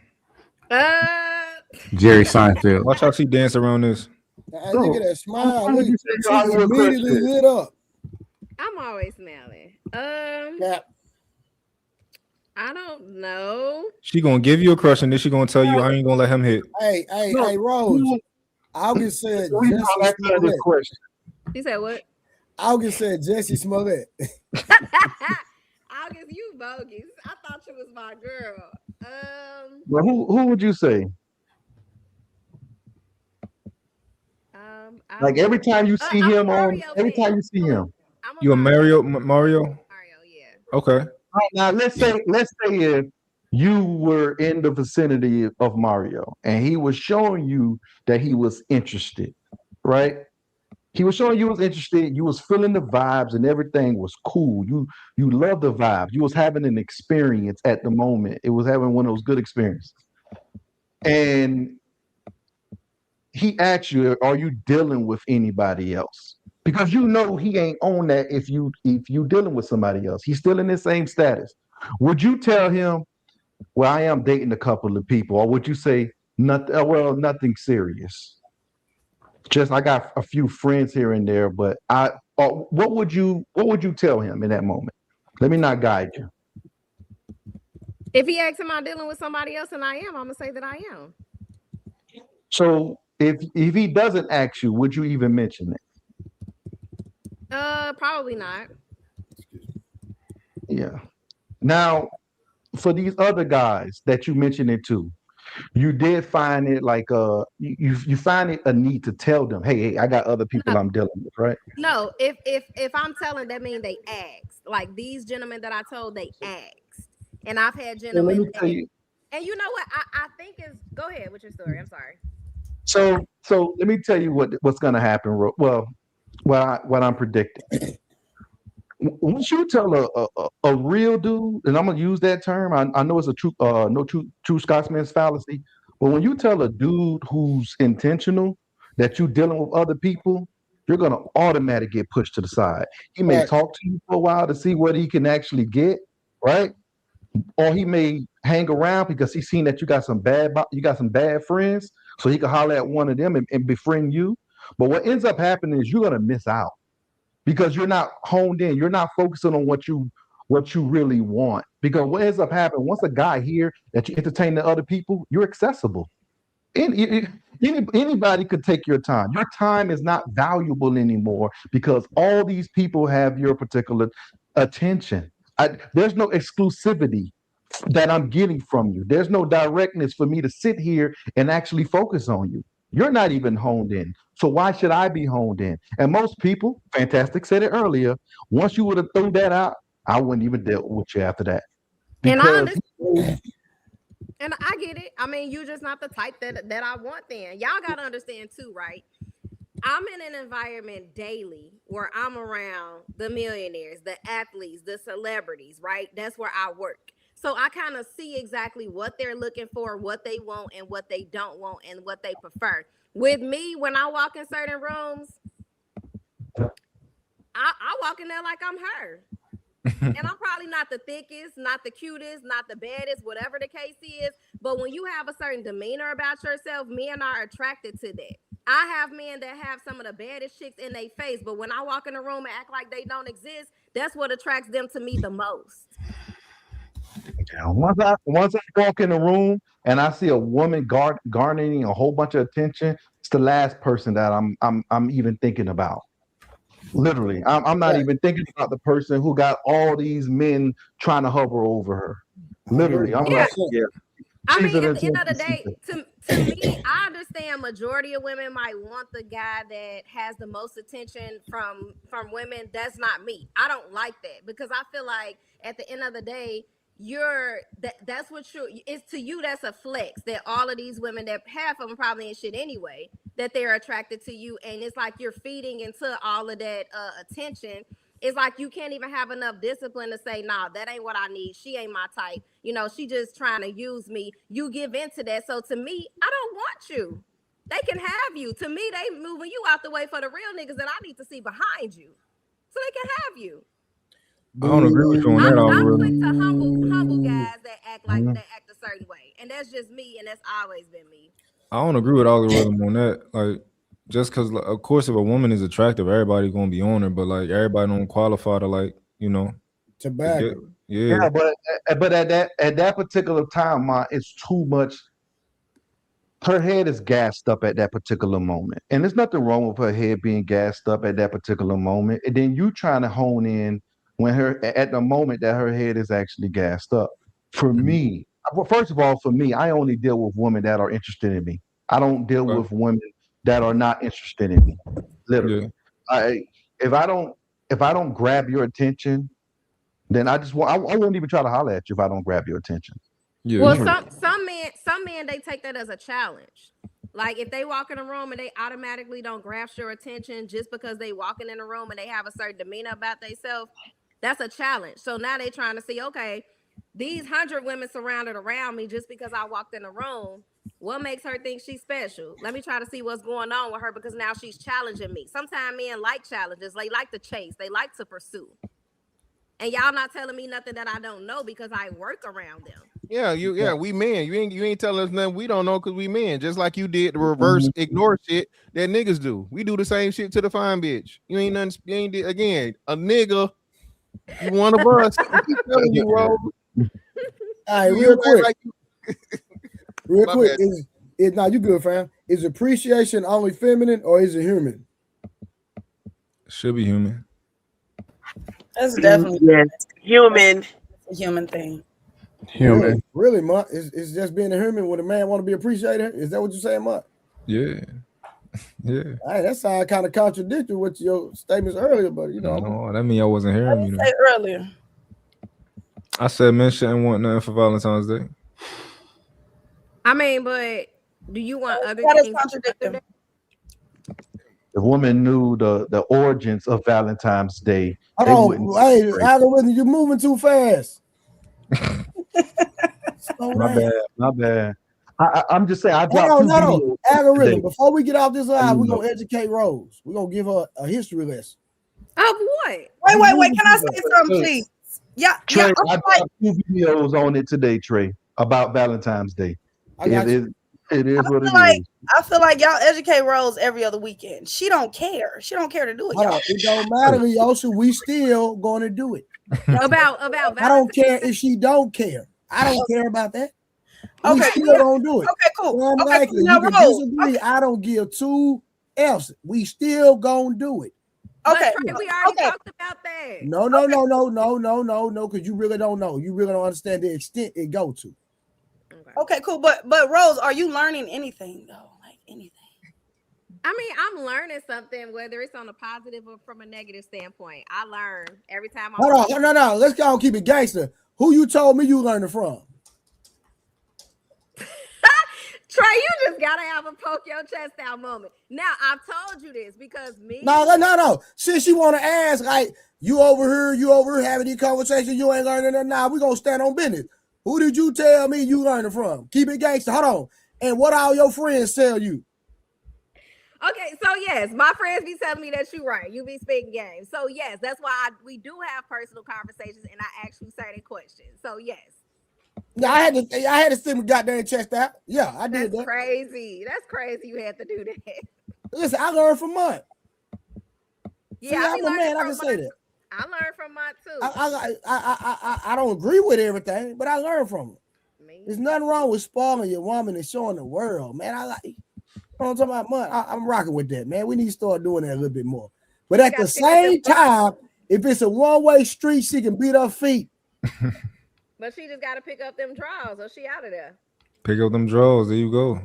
[SPEAKER 14] Jerry Seinfeld.
[SPEAKER 7] Watch how she dance around this.
[SPEAKER 2] Look at that smile. Look, she's immediately lit up.
[SPEAKER 11] I'm always smiling. I don't know.
[SPEAKER 7] She gonna give you a crush and then she gonna tell you I ain't gonna let him hit.
[SPEAKER 2] Hey, Rose. August said Jesse Smollett.
[SPEAKER 11] She said what?
[SPEAKER 2] August said Jesse Smollett.
[SPEAKER 11] August, you bogus. I thought you was my girl.
[SPEAKER 12] Well, who would you say? Like every time you see him every time you see him.
[SPEAKER 7] You a Mario?
[SPEAKER 11] Yeah.
[SPEAKER 7] Okay.
[SPEAKER 12] Now let's say if you were in the vicinity of Mario and he was showing you that he was interested, right? He was showing you was interested. You was feeling the vibes and everything was cool. You love the vibes. You was having an experience at the moment. It was having one of those good experiences. And he asked you, are you dealing with anybody else? Because you know he ain't on that if you dealing with somebody else. He's still in the same status. Would you tell him, well, I am dating a couple of people, or would you say nothing? Well, nothing serious. Just I got a few friends here and there, but what would you tell him in that moment? Let me not guide you.
[SPEAKER 11] If he asks, am I dealing with somebody else, and I am, I'm gonna say that I am.
[SPEAKER 12] So if he doesn't ask you, would you even mention it?
[SPEAKER 11] Probably not.
[SPEAKER 12] Yeah. Now, for these other guys that you mentioned it to, you did find it like you find it a need to tell them, hey, I got other people I'm dealing with, right?
[SPEAKER 11] No, if I'm telling, that means they asked. Like these gentlemen that I told, they asked, and I've had gentlemen. And you know what? I think is go ahead with your story. I'm sorry.
[SPEAKER 12] So let me tell you what's gonna happen. Well, what I'm predicting. Once you tell a real dude, and I'm gonna use that term, I know it's a true Scotsman's fallacy, but when you tell a dude who's intentional that you're dealing with other people, you're gonna automatically get pushed to the side. He may talk to you for a while to see what he can actually get, right? Or he may hang around because he's seen that you got some bad friends, so he can holler at one of them and befriend you. But what ends up happening is you're gonna miss out. Because you're not honed in, you're not focusing on what you really want. Because what ends up happening, once a guy here that you entertain the other people, you're accessible. Anybody could take your time. Your time is not valuable anymore because all these people have your particular attention. There's no exclusivity that I'm getting from you. There's no directness for me to sit here and actually focus on you. You're not even honed in. So why should I be honed in? And most people, Fantastic said it earlier, once you would have thrown that out, I wouldn't even deal with you after that. Because
[SPEAKER 11] and I get it. I mean, you're just not the type that I want then. Y'all got to understand too, right? I'm in an environment daily where I'm around the millionaires, the athletes, the celebrities, right? That's where I work. So I kind of see exactly what they're looking for, what they want and what they don't want and what they prefer. With me, when I walk in certain rooms, I walk in there like I'm her. And I'm probably not the thickest, not the cutest, not the baddest, whatever the case is. But when you have a certain demeanor about yourself, men are attracted to that. I have men that have some of the baddest chicks in their face, but when I walk in the room and act like they don't exist, that's what attracts them to me the most.
[SPEAKER 12] Once I walk in the room and I see a woman garnering a whole bunch of attention, it's the last person that I'm even thinking about. Literally, I'm not even thinking about the person who got all these men trying to hover over her. Literally, I'm like, yeah.
[SPEAKER 11] I mean, at the end of the day, to me, I understand majority of women might want the guy that has the most attention from women. That's not me. I don't like that because I feel like at the end of the day, that's what it's to you. That's a flex that all of these women, that half of them probably ain't shit anyway, that they're attracted to you, and it's like you're feeding into all of that attention. It's like you can't even have enough discipline to say, nah, that ain't what I need. She ain't my type. You know, she just trying to use me. You give into that. So to me, I don't want you. They can have you. To me, they moving you out the way for the real niggas that I need to see behind you. So they can have you.
[SPEAKER 7] I don't agree with you on that algorithm.
[SPEAKER 11] I'm quick to humble guys that act like they act a certain way. And that's just me, and that's always been me.
[SPEAKER 7] I don't agree with algorithm on that. Like, just because, of course, if a woman is attractive, everybody's gonna be on her. But like, everybody don't qualify to, like, you know,
[SPEAKER 2] to bag her.
[SPEAKER 12] Yeah, but at that particular time, it's too much. Her head is gassed up at that particular moment, and there's nothing wrong with her head being gassed up at that particular moment. And then you trying to hone in at the moment that her head is actually gassed up. For me, well, first of all, for me, I only deal with women that are interested in me. I don't deal with women that are not interested in me. Literally, if I don't grab your attention, then I won't even try to holler at you if I don't grab your attention.
[SPEAKER 7] Yeah.
[SPEAKER 11] Well, some men they take that as a challenge. Like if they walk in a room and they automatically don't grasp your attention just because they walking in a room and they have a certain demeanor about themselves, that's a challenge. So now they trying to see, okay, these 100 women surrounded around me just because I walked in a room. What makes her think she's special? Let me try to see what's going on with her because now she's challenging me. Sometimes men like challenges. They like to chase. They like to pursue. And y'all not telling me nothing that I don't know because I work around them.
[SPEAKER 9] Yeah, we men. You ain't telling us nothing we don't know because we men. Just like you did the reverse ignore shit that niggas do. We do the same shit to the fine bitch. You ain't nothing. You ain't again a nigga. You one of us. I keep telling you, bro.
[SPEAKER 2] All right, real quick. Real quick, is now you good, fam? Is appreciation only feminine or is it human?
[SPEAKER 7] Should be human.
[SPEAKER 13] That's definitely
[SPEAKER 10] human.
[SPEAKER 13] It's a human thing.
[SPEAKER 2] Human. Really, Mutt? It's just being a human when a man want to be appreciated? Is that what you're saying, Mutt?
[SPEAKER 7] Yeah. Yeah.
[SPEAKER 2] All right, that sounds kind of contradictory with your statements earlier, but you know.
[SPEAKER 7] No, that mean I wasn't hearing me.
[SPEAKER 13] Say earlier.
[SPEAKER 7] I said men shouldn't want nothing for Valentine's Day.
[SPEAKER 11] I mean, but do you want other things?
[SPEAKER 13] Contradictory.
[SPEAKER 12] If women knew the origins of Valentine's Day, they
[SPEAKER 2] Hold
[SPEAKER 12] wouldn't.
[SPEAKER 2] on, hey, algorithm, you're moving too fast.
[SPEAKER 12] My bad. I'm just saying. I dropped two videos
[SPEAKER 2] algorithm.
[SPEAKER 12] today.
[SPEAKER 2] Before we get off this live, we're gonna educate Rose. We're gonna give her a history lesson.
[SPEAKER 11] Of what?
[SPEAKER 13] Wait. Can I say something, please? Yeah,
[SPEAKER 12] Trey, I dropped two videos on it today, Trey, about Valentine's Day. It is what it is.
[SPEAKER 13] I feel like y'all educate Rose every other weekend. She don't care. She don't care to do it. Y'all.
[SPEAKER 2] It don't matter, Yosha. We still gonna do it.
[SPEAKER 11] About
[SPEAKER 2] I don't care if she don't care. I don't care about that.
[SPEAKER 13] Okay,
[SPEAKER 2] we still gonna do it.
[SPEAKER 13] Okay, cool.
[SPEAKER 2] So
[SPEAKER 13] Okay,
[SPEAKER 2] cool.
[SPEAKER 13] Now,
[SPEAKER 2] you can disagree. Okay. I don't give two F's. We still gonna do it.
[SPEAKER 11] Okay, we already talked about that.
[SPEAKER 2] No, because you really don't know. You really don't understand the extent it go to.
[SPEAKER 13] Okay, cool. But Rose, are you learning anything though? Like anything?
[SPEAKER 11] I mean, I'm learning something, whether it's on a positive or from a negative standpoint. I learn every time.
[SPEAKER 2] Hold on, no. Let's go and keep it gangster. Who you told me you learning from?
[SPEAKER 11] Trey, you just gotta have a poke your chest out moment. Now I've told you this because me.
[SPEAKER 2] No. Since you want to ask, like you over here having these conversations, you ain't learning nothing. Nah, we gonna stand on business. Who did you tell me you learning from? Keep it gangster. Hold on. And what all your friends tell you?
[SPEAKER 11] Okay, so yes, my friends be telling me that you right. You be speaking game. So yes, that's why we do have personal conversations and I ask you certain questions. So yes.
[SPEAKER 2] Yeah, I had to stick my goddamn chest out. Yeah, I did that.
[SPEAKER 11] That's crazy. That's crazy. You had to do that.
[SPEAKER 2] Listen, I learned from mine.
[SPEAKER 11] Yeah,
[SPEAKER 2] I'm a man. I can say that.
[SPEAKER 11] I learned from mine too.
[SPEAKER 2] I don't agree with everything, but I learned from it. There's nothing wrong with spoiling your woman and showing the world, man. You know what I'm talking about, man. I'm rocking with that, man. We need to start doing that a little bit more. But at the same time, if it's a one-way street, she can beat her feet.
[SPEAKER 11] But she just got to pick up them drawers or she out of there.
[SPEAKER 7] Pick up them drawers. There you go.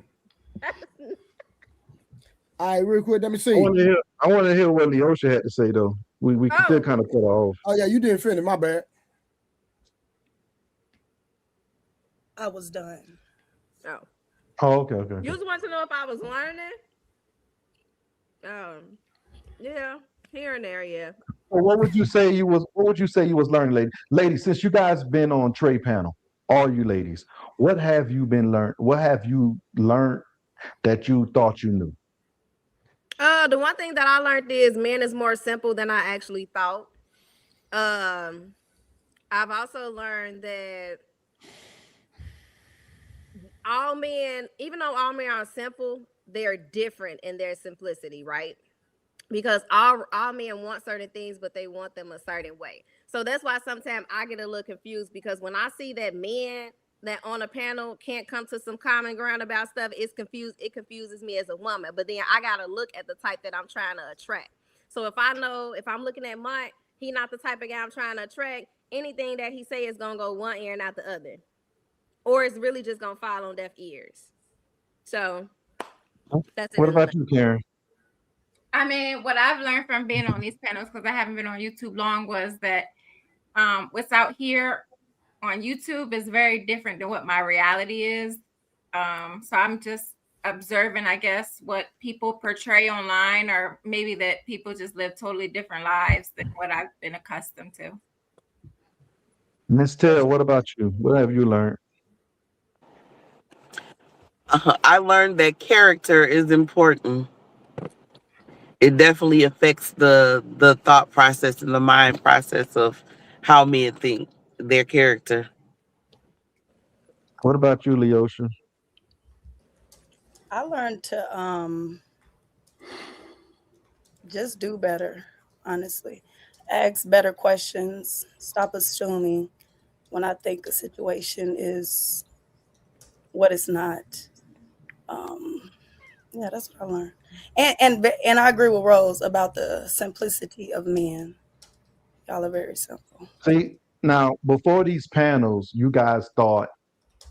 [SPEAKER 2] All right, real quick, let me see.
[SPEAKER 12] I want to hear what Leosha had to say, though. We still kind of cut her off.
[SPEAKER 2] Oh, yeah, you didn't finish. My bad.
[SPEAKER 13] I was done.
[SPEAKER 12] Oh, okay.
[SPEAKER 11] You just want to know if I was learning? Yeah, here and there, yeah.
[SPEAKER 12] Well, what would you say you was learning, lady? Ladies, since you guys been on Trey panel, all you ladies, what have you been learned? What have you learned that you thought you knew?
[SPEAKER 11] The one thing that I learned is men is more simple than I actually thought. I've also learned that all men, even though all men are simple, they're different in their simplicity, right? Because all men want certain things, but they want them a certain way. So that's why sometimes I get a little confused because when I see that men that on a panel can't come to some common ground about stuff, it confuses me as a woman. But then I got to look at the type that I'm trying to attract. So if I'm looking at Mike, he not the type of guy I'm trying to attract, anything that he say is going to go one ear and not the other. Or it's really just going to fall on deaf ears. So that's it.
[SPEAKER 12] What about you, Karen?
[SPEAKER 6] I mean, what I've learned from being on these panels, because I haven't been on YouTube long, was that what's out here on YouTube is very different than what my reality is. So I'm just observing, I guess, what people portray online, or maybe that people just live totally different lives than what I've been accustomed to.
[SPEAKER 12] Miss Tara, what about you? What have you learned?
[SPEAKER 10] I learned that character is important. It definitely affects the thought process and the mind process of how men think, their character.
[SPEAKER 12] What about you, Leosha?
[SPEAKER 13] I learned to just do better, honestly. Ask better questions. Stop assuming when I think a situation is what it's not. Yeah, that's what I learned. And I agree with Rose about the simplicity of men. Y'all are very simple.
[SPEAKER 12] See, now before these panels, you guys thought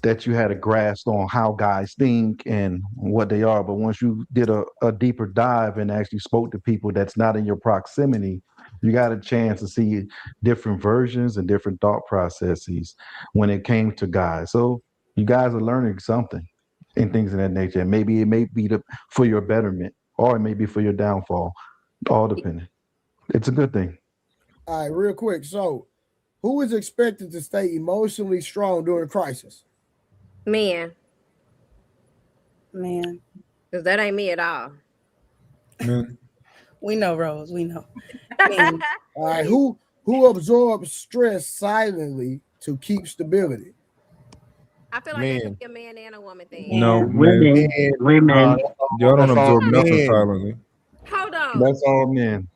[SPEAKER 12] that you had a grasp on how guys think and what they are. But once you did a deeper dive and actually spoke to people that's not in your proximity, you got a chance to see different versions and different thought processes when it came to guys. So you guys are learning something and things of that nature. And maybe it may be for your betterment or it may be for your downfall, all depending. It's a good thing.
[SPEAKER 2] All right, real quick. So, who is expected to stay emotionally strong during crisis?
[SPEAKER 11] Men. Because that ain't me at all.
[SPEAKER 7] Man.
[SPEAKER 13] We know, Rose. We know.
[SPEAKER 2] All right, who absorbs stress silently to keep stability?
[SPEAKER 11] I feel like that could be a man and a woman thing.
[SPEAKER 7] No,
[SPEAKER 10] women.
[SPEAKER 7] Y'all don't
[SPEAKER 12] That's all
[SPEAKER 7] absorb nothing
[SPEAKER 12] men.
[SPEAKER 7] silently.
[SPEAKER 11] Hold on.
[SPEAKER 12] That's all men.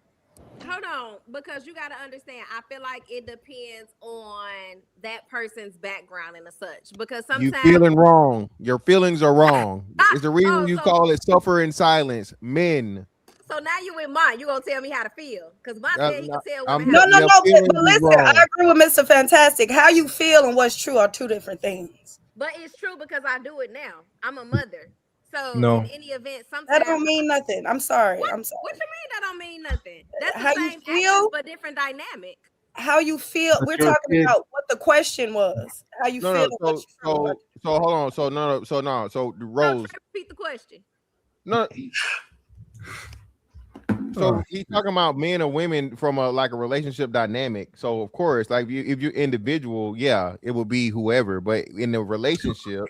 [SPEAKER 11] Hold on, because you got to understand. I feel like it depends on that person's background and such. Because sometimes
[SPEAKER 9] you feeling wrong. Your feelings are wrong. It's the reason you call it suffer in silence. Men.
[SPEAKER 11] So now you in mine. You gonna tell me how to feel? Because my said you can tell women.
[SPEAKER 13] No. But listen, I agree with Mr. Fantastic. How you feel and what's true are two different things.
[SPEAKER 11] But it's true because I do it now. I'm a mother. So
[SPEAKER 7] No.
[SPEAKER 11] in any event, sometimes
[SPEAKER 13] That don't mean nothing. I'm sorry.
[SPEAKER 11] What?
[SPEAKER 13] I'm sorry.
[SPEAKER 11] What you mean that don't mean nothing? That's the
[SPEAKER 13] How you
[SPEAKER 11] same
[SPEAKER 13] feel?
[SPEAKER 11] actions, but different dynamic.
[SPEAKER 13] How you feel?
[SPEAKER 12] But
[SPEAKER 13] We're
[SPEAKER 12] your
[SPEAKER 13] talking
[SPEAKER 12] kid-
[SPEAKER 13] about what the question was. How you feel? and what you feel.
[SPEAKER 9] So hold on. So the Rose.
[SPEAKER 11] Repeat the question.
[SPEAKER 9] No. So he's talking about men or women from a relationship dynamic. So of course, like if you're individual, yeah, it will be whoever. But in the relationship,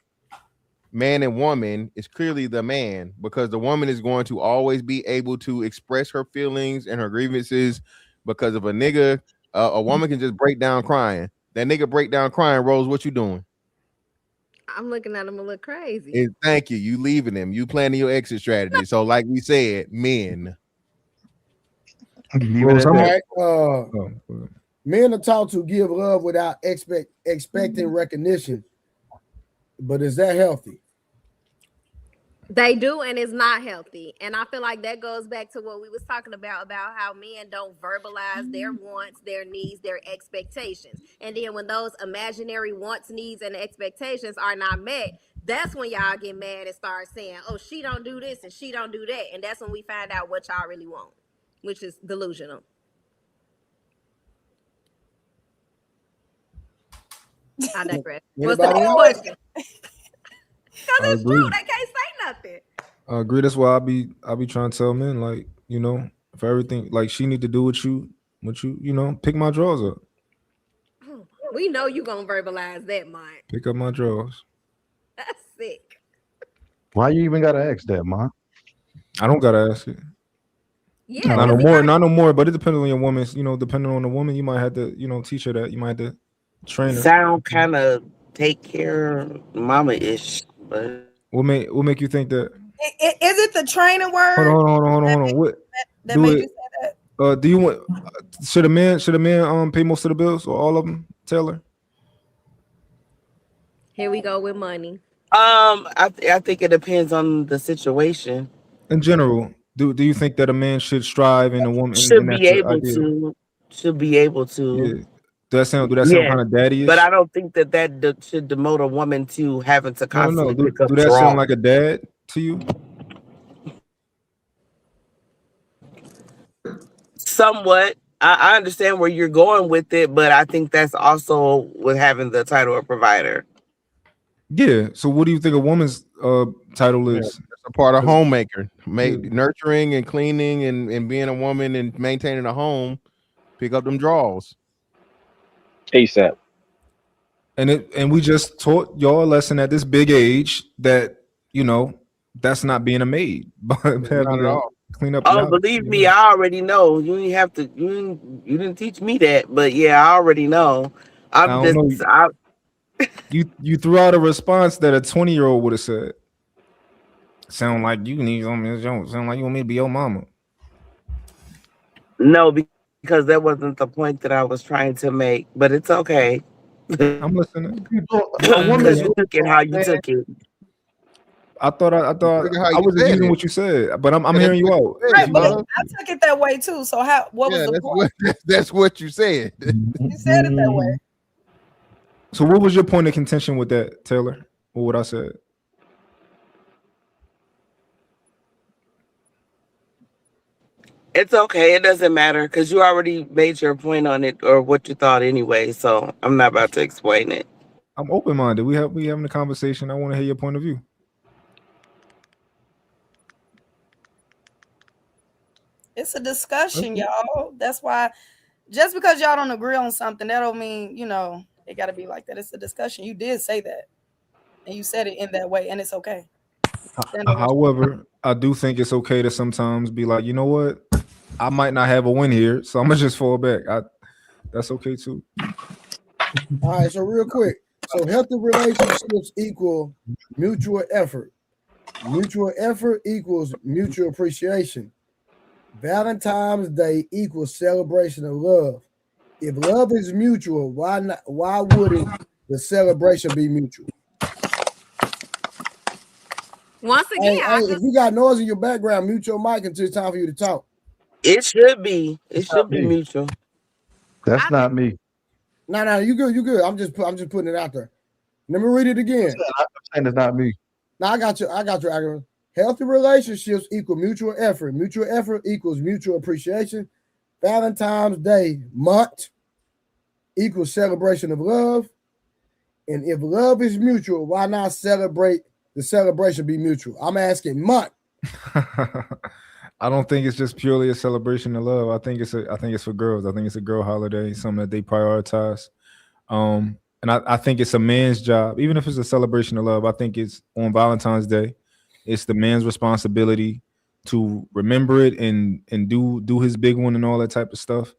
[SPEAKER 9] man and woman is clearly the man, because the woman is going to always be able to express her feelings and her grievances. Because of a nigga, a woman can just break down crying. That nigga break down crying. Rose, what you doing?
[SPEAKER 11] I'm looking at him a little crazy.
[SPEAKER 9] Thank you. You leaving him. You planning your exit strategy. So like we said, men.
[SPEAKER 12] Leave it at that.
[SPEAKER 2] Right, men are taught to give love without expecting recognition. But is that healthy?
[SPEAKER 11] They do, and it's not healthy. And I feel like that goes back to what we was talking about how men don't verbalize their wants, their needs, their expectations. And then when those imaginary wants, needs, and expectations are not met, that's when y'all get mad and start saying, oh, she don't do this and she don't do that. And that's when we find out what y'all really want, which is delusional. I digress. What's the next question? Because it's true. They can't say nothing.
[SPEAKER 7] I agree. That's why I be trying to tell men, like, you know, if everything, like, she need to do what you pick my drawers up.
[SPEAKER 11] We know you gonna verbalize that, Mike.
[SPEAKER 7] Pick up my drawers.
[SPEAKER 11] That's sick.
[SPEAKER 12] Why you even gotta ask that, man?
[SPEAKER 7] I don't gotta ask it.
[SPEAKER 11] Yeah,
[SPEAKER 7] not no more. But it depends on your woman's. You know, depending on the woman, you might have to, teach her that. You might have to train her.
[SPEAKER 10] Sound kind of take care, mama-ish, but
[SPEAKER 7] What make you think that?
[SPEAKER 13] Is it the training word?
[SPEAKER 7] Hold on. What
[SPEAKER 13] that made you say that?
[SPEAKER 7] Do you want? Should a man pay most of the bills or all of them, Taylor?
[SPEAKER 11] Here we go with money.
[SPEAKER 10] I think it depends on the situation.
[SPEAKER 7] In general, do you think that a man should strive and a woman
[SPEAKER 10] should be able to? Should be able to.
[SPEAKER 7] Yeah. Do that sound kind of daddy-ish?
[SPEAKER 10] But I don't think that should demote a woman to having to constantly pick up
[SPEAKER 7] do that sound like a dad to you?
[SPEAKER 10] Somewhat. I understand where you're going with it, but I think that's also with having the title of provider.
[SPEAKER 7] Yeah. So what do you think a woman's title is?
[SPEAKER 9] It's a part of homemaker, nurturing and cleaning and being a woman and maintaining a home. Pick up them drawers.
[SPEAKER 14] ASAP.
[SPEAKER 7] And we just taught y'all a lesson at this big age that you know, that's not being a maid, but having to clean up.
[SPEAKER 10] Oh, believe me, I already know. You didn't have to. You didn't teach me that, but yeah, I already know.
[SPEAKER 7] I don't know. You threw out a response that a 20-year-old would have said. Sound like you need something. Sound like you want me to be your mama.
[SPEAKER 10] No, because that wasn't the point that I was trying to make. But it's okay.
[SPEAKER 7] I'm listening.
[SPEAKER 10] Because you took it how you took it.
[SPEAKER 7] I thought I was using what you said, but I'm hearing you out.
[SPEAKER 13] Right, but I took it that way too. So what was the point?
[SPEAKER 9] That's what you said.
[SPEAKER 13] You said it that way.
[SPEAKER 7] So what was your point of contention with that, Taylor? Or what I said?
[SPEAKER 10] It's okay. It doesn't matter because you already made your point on it or what you thought anyway. So I'm not about to explain it.
[SPEAKER 7] I'm open-minded. We having a conversation. I want to hear your point of view.
[SPEAKER 13] It's a discussion, y'all. That's why just because y'all don't agree on something, that don't mean, it got to be like that. It's a discussion. You did say that. And you said it in that way, and it's okay.
[SPEAKER 7] However, I do think it's okay to sometimes be like, you know what? I might not have a win here, so I'm going to just fall back. That's okay too.
[SPEAKER 2] All right, so real quick. So healthy relationships equal mutual effort. Mutual effort equals mutual appreciation. Valentine's Day equals celebration of love. If love is mutual, why wouldn't the celebration be mutual?
[SPEAKER 11] Once again,
[SPEAKER 2] if you got noise in your background, mute your mic until it's time for you to talk.
[SPEAKER 10] It should be. It should be mutual.
[SPEAKER 12] That's not me.
[SPEAKER 2] No, you good. You good. I'm just putting it out there. Let me read it again.
[SPEAKER 12] I'm saying it's not me.
[SPEAKER 2] No, I got you. Healthy relationships equal mutual effort. Mutual effort equals mutual appreciation. Valentine's Day month equals celebration of love. And if love is mutual, why not celebrate the celebration be mutual? I'm asking month.
[SPEAKER 7] I don't think it's just purely a celebration of love. I think it's for girls. I think it's a girl holiday, something that they prioritize. And I think it's a man's job, even if it's a celebration of love. I think it's on Valentine's Day. It's the man's responsibility to remember it and do his big one and all that type of stuff.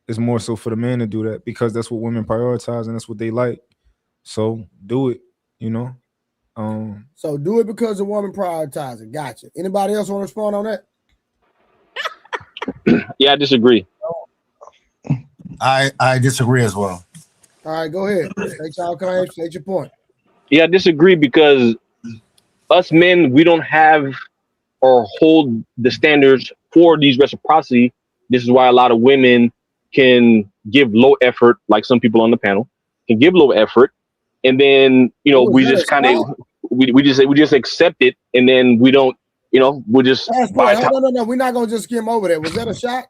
[SPEAKER 7] It's more so for the man to do that because that's what women prioritize and that's what they like. So do it,
[SPEAKER 2] So do it because the woman prioritizes. Gotcha. Anybody else want to respond on that?
[SPEAKER 14] Yeah, I disagree.
[SPEAKER 15] I disagree as well.
[SPEAKER 2] All right, go ahead. State your claim, state your point.
[SPEAKER 14] Yeah, I disagree because us men, we don't have or hold the standards for these reciprocity. This is why a lot of women can give low effort, like some people on the panel can give low effort, and then we just kind of we just accept it, and then we don't we'll just buy time.
[SPEAKER 2] No, we're not gonna just skim over that. Was that a shot?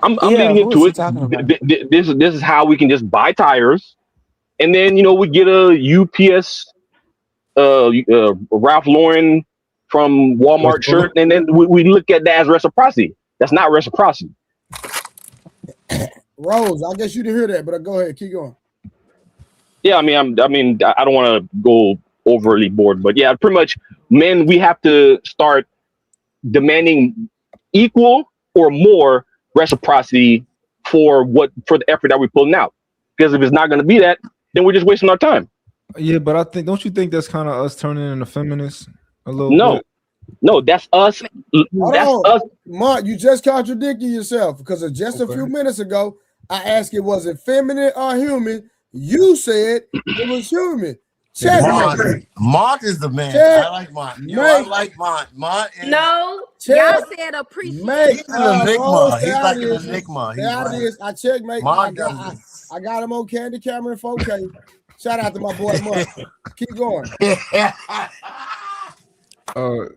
[SPEAKER 14] I'm leading into it. This is how we can just buy tires, and then we get a UPS, Ralph Lauren from Walmart shirt, and then we look at that as reciprocity. That's not reciprocity.
[SPEAKER 2] Rose, I guess you didn't hear that, but go ahead, keep going.
[SPEAKER 14] Yeah, I don't want to go overly bored, but yeah, pretty much, men, we have to start demanding equal or more reciprocity for the effort that we're pulling out. Because if it's not going to be that, then we're just wasting our time.
[SPEAKER 7] Yeah, but don't you think that's kind of us turning into feminists a little bit?
[SPEAKER 14] No, that's us. Us.
[SPEAKER 2] Mark, you just contradicted yourself because just a few minutes ago, I asked you, was it feminine or human? You said it was human.
[SPEAKER 15] Mont is the man. I like Mont. I like Mont. Mont is
[SPEAKER 11] y'all said appreciate.
[SPEAKER 15] He's an enigma. He's like an enigma.
[SPEAKER 2] I checkmate. I got him on candy camera and 4K. Shout out to my boy Mark. Keep going. No,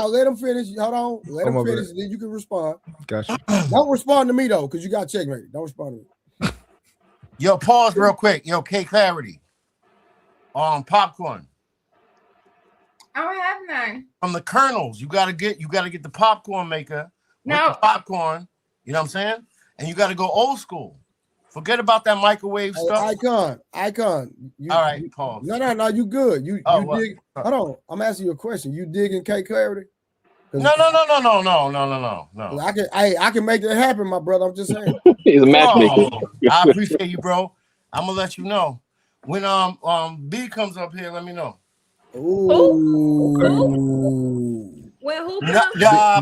[SPEAKER 2] let him finish. Hold on. Let him finish, then you can respond.
[SPEAKER 7] Gotcha.
[SPEAKER 2] Don't respond to me though, because you got checkmate. Don't respond to me.
[SPEAKER 15] Yo, pause real quick. Yo, K Clarity. Popcorn.
[SPEAKER 6] I don't have none.
[SPEAKER 15] From the Colonels, you gotta get the popcorn maker.
[SPEAKER 6] No
[SPEAKER 15] popcorn. You know what I'm saying? And you gotta go old school. Forget about that microwave stuff.
[SPEAKER 2] Icon.
[SPEAKER 15] All right, pause.
[SPEAKER 2] No, you good. You dig. Hold on. I'm asking you a question. You digging K Clarity?
[SPEAKER 15] No.
[SPEAKER 2] I can make that happen, my brother. I'm just saying.
[SPEAKER 14] He's a matchmaker.
[SPEAKER 15] I appreciate you, bro. I'm gonna let you know when B comes up here. Let me know.
[SPEAKER 2] Ooh.
[SPEAKER 11] When who?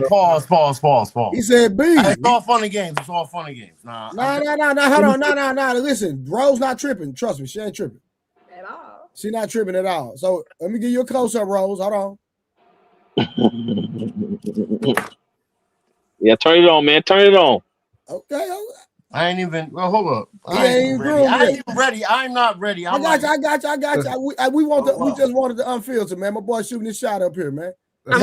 [SPEAKER 15] Pause.
[SPEAKER 2] He said B.
[SPEAKER 15] It's all fun and games. Hold
[SPEAKER 2] on. No. Listen, Rose not tripping. Trust me, she ain't tripping
[SPEAKER 11] at all.
[SPEAKER 2] She not tripping at all. So let me give you a close up, Rose. Hold on.
[SPEAKER 14] Yeah, turn it on, man. Turn it on.
[SPEAKER 2] Okay.
[SPEAKER 15] I ain't even. Well, hold up.
[SPEAKER 2] I ain't
[SPEAKER 15] even ready. I'm not ready.
[SPEAKER 2] I got you. We just wanted the unfiltered, man. My boy shooting his shot up here, man.
[SPEAKER 15] No.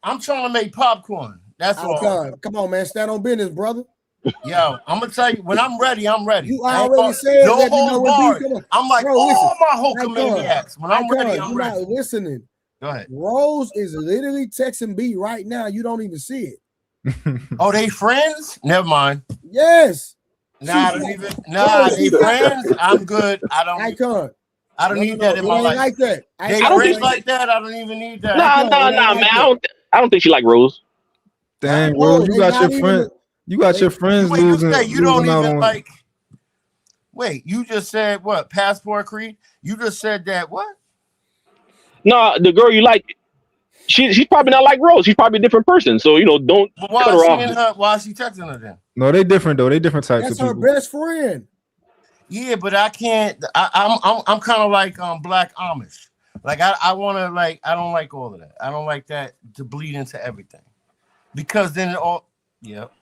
[SPEAKER 15] I'm trying to make popcorn. That's all.
[SPEAKER 2] Come on, man. Stand on business, brother.
[SPEAKER 15] Yo, I'm gonna tell you when I'm ready. I'm ready.
[SPEAKER 2] You already said
[SPEAKER 15] no
[SPEAKER 2] that.
[SPEAKER 15] holds barred. I'm like,
[SPEAKER 2] bro, listen,
[SPEAKER 15] my Hulkamaniacs. When I'm ready, I'm
[SPEAKER 2] You're
[SPEAKER 15] ready.
[SPEAKER 2] not listening.
[SPEAKER 15] Go ahead.
[SPEAKER 2] Rose is literally texting B right now. You don't even see it.
[SPEAKER 15] Oh, they friends? Never mind.
[SPEAKER 2] Yes.
[SPEAKER 15] Nah, they friends. I'm good. I don't need that in my life.
[SPEAKER 2] Like that.
[SPEAKER 15] They friends like that. I don't even need that.
[SPEAKER 14] Nah, man. I don't think she like Rose.
[SPEAKER 7] Dang, Rose, you got your friend. You got your friends losing.
[SPEAKER 15] You don't
[SPEAKER 7] losing out
[SPEAKER 15] even
[SPEAKER 7] on.
[SPEAKER 15] like. Wait, you just said what? Passport Creed? You just said that what?
[SPEAKER 14] No, the girl you like, she's probably not like Rose. She's probably a different person. So don't
[SPEAKER 15] But
[SPEAKER 14] cut her off.
[SPEAKER 15] Why is she texting her then?
[SPEAKER 7] No, they different though. They different types
[SPEAKER 2] That's
[SPEAKER 7] of
[SPEAKER 2] her
[SPEAKER 7] people.
[SPEAKER 2] best friend.
[SPEAKER 15] Yeah, but I can't. I'm kind of like Black Amish. Like I want to like I don't like all of that. I don't like that to bleed into everything, because then it all. Yep.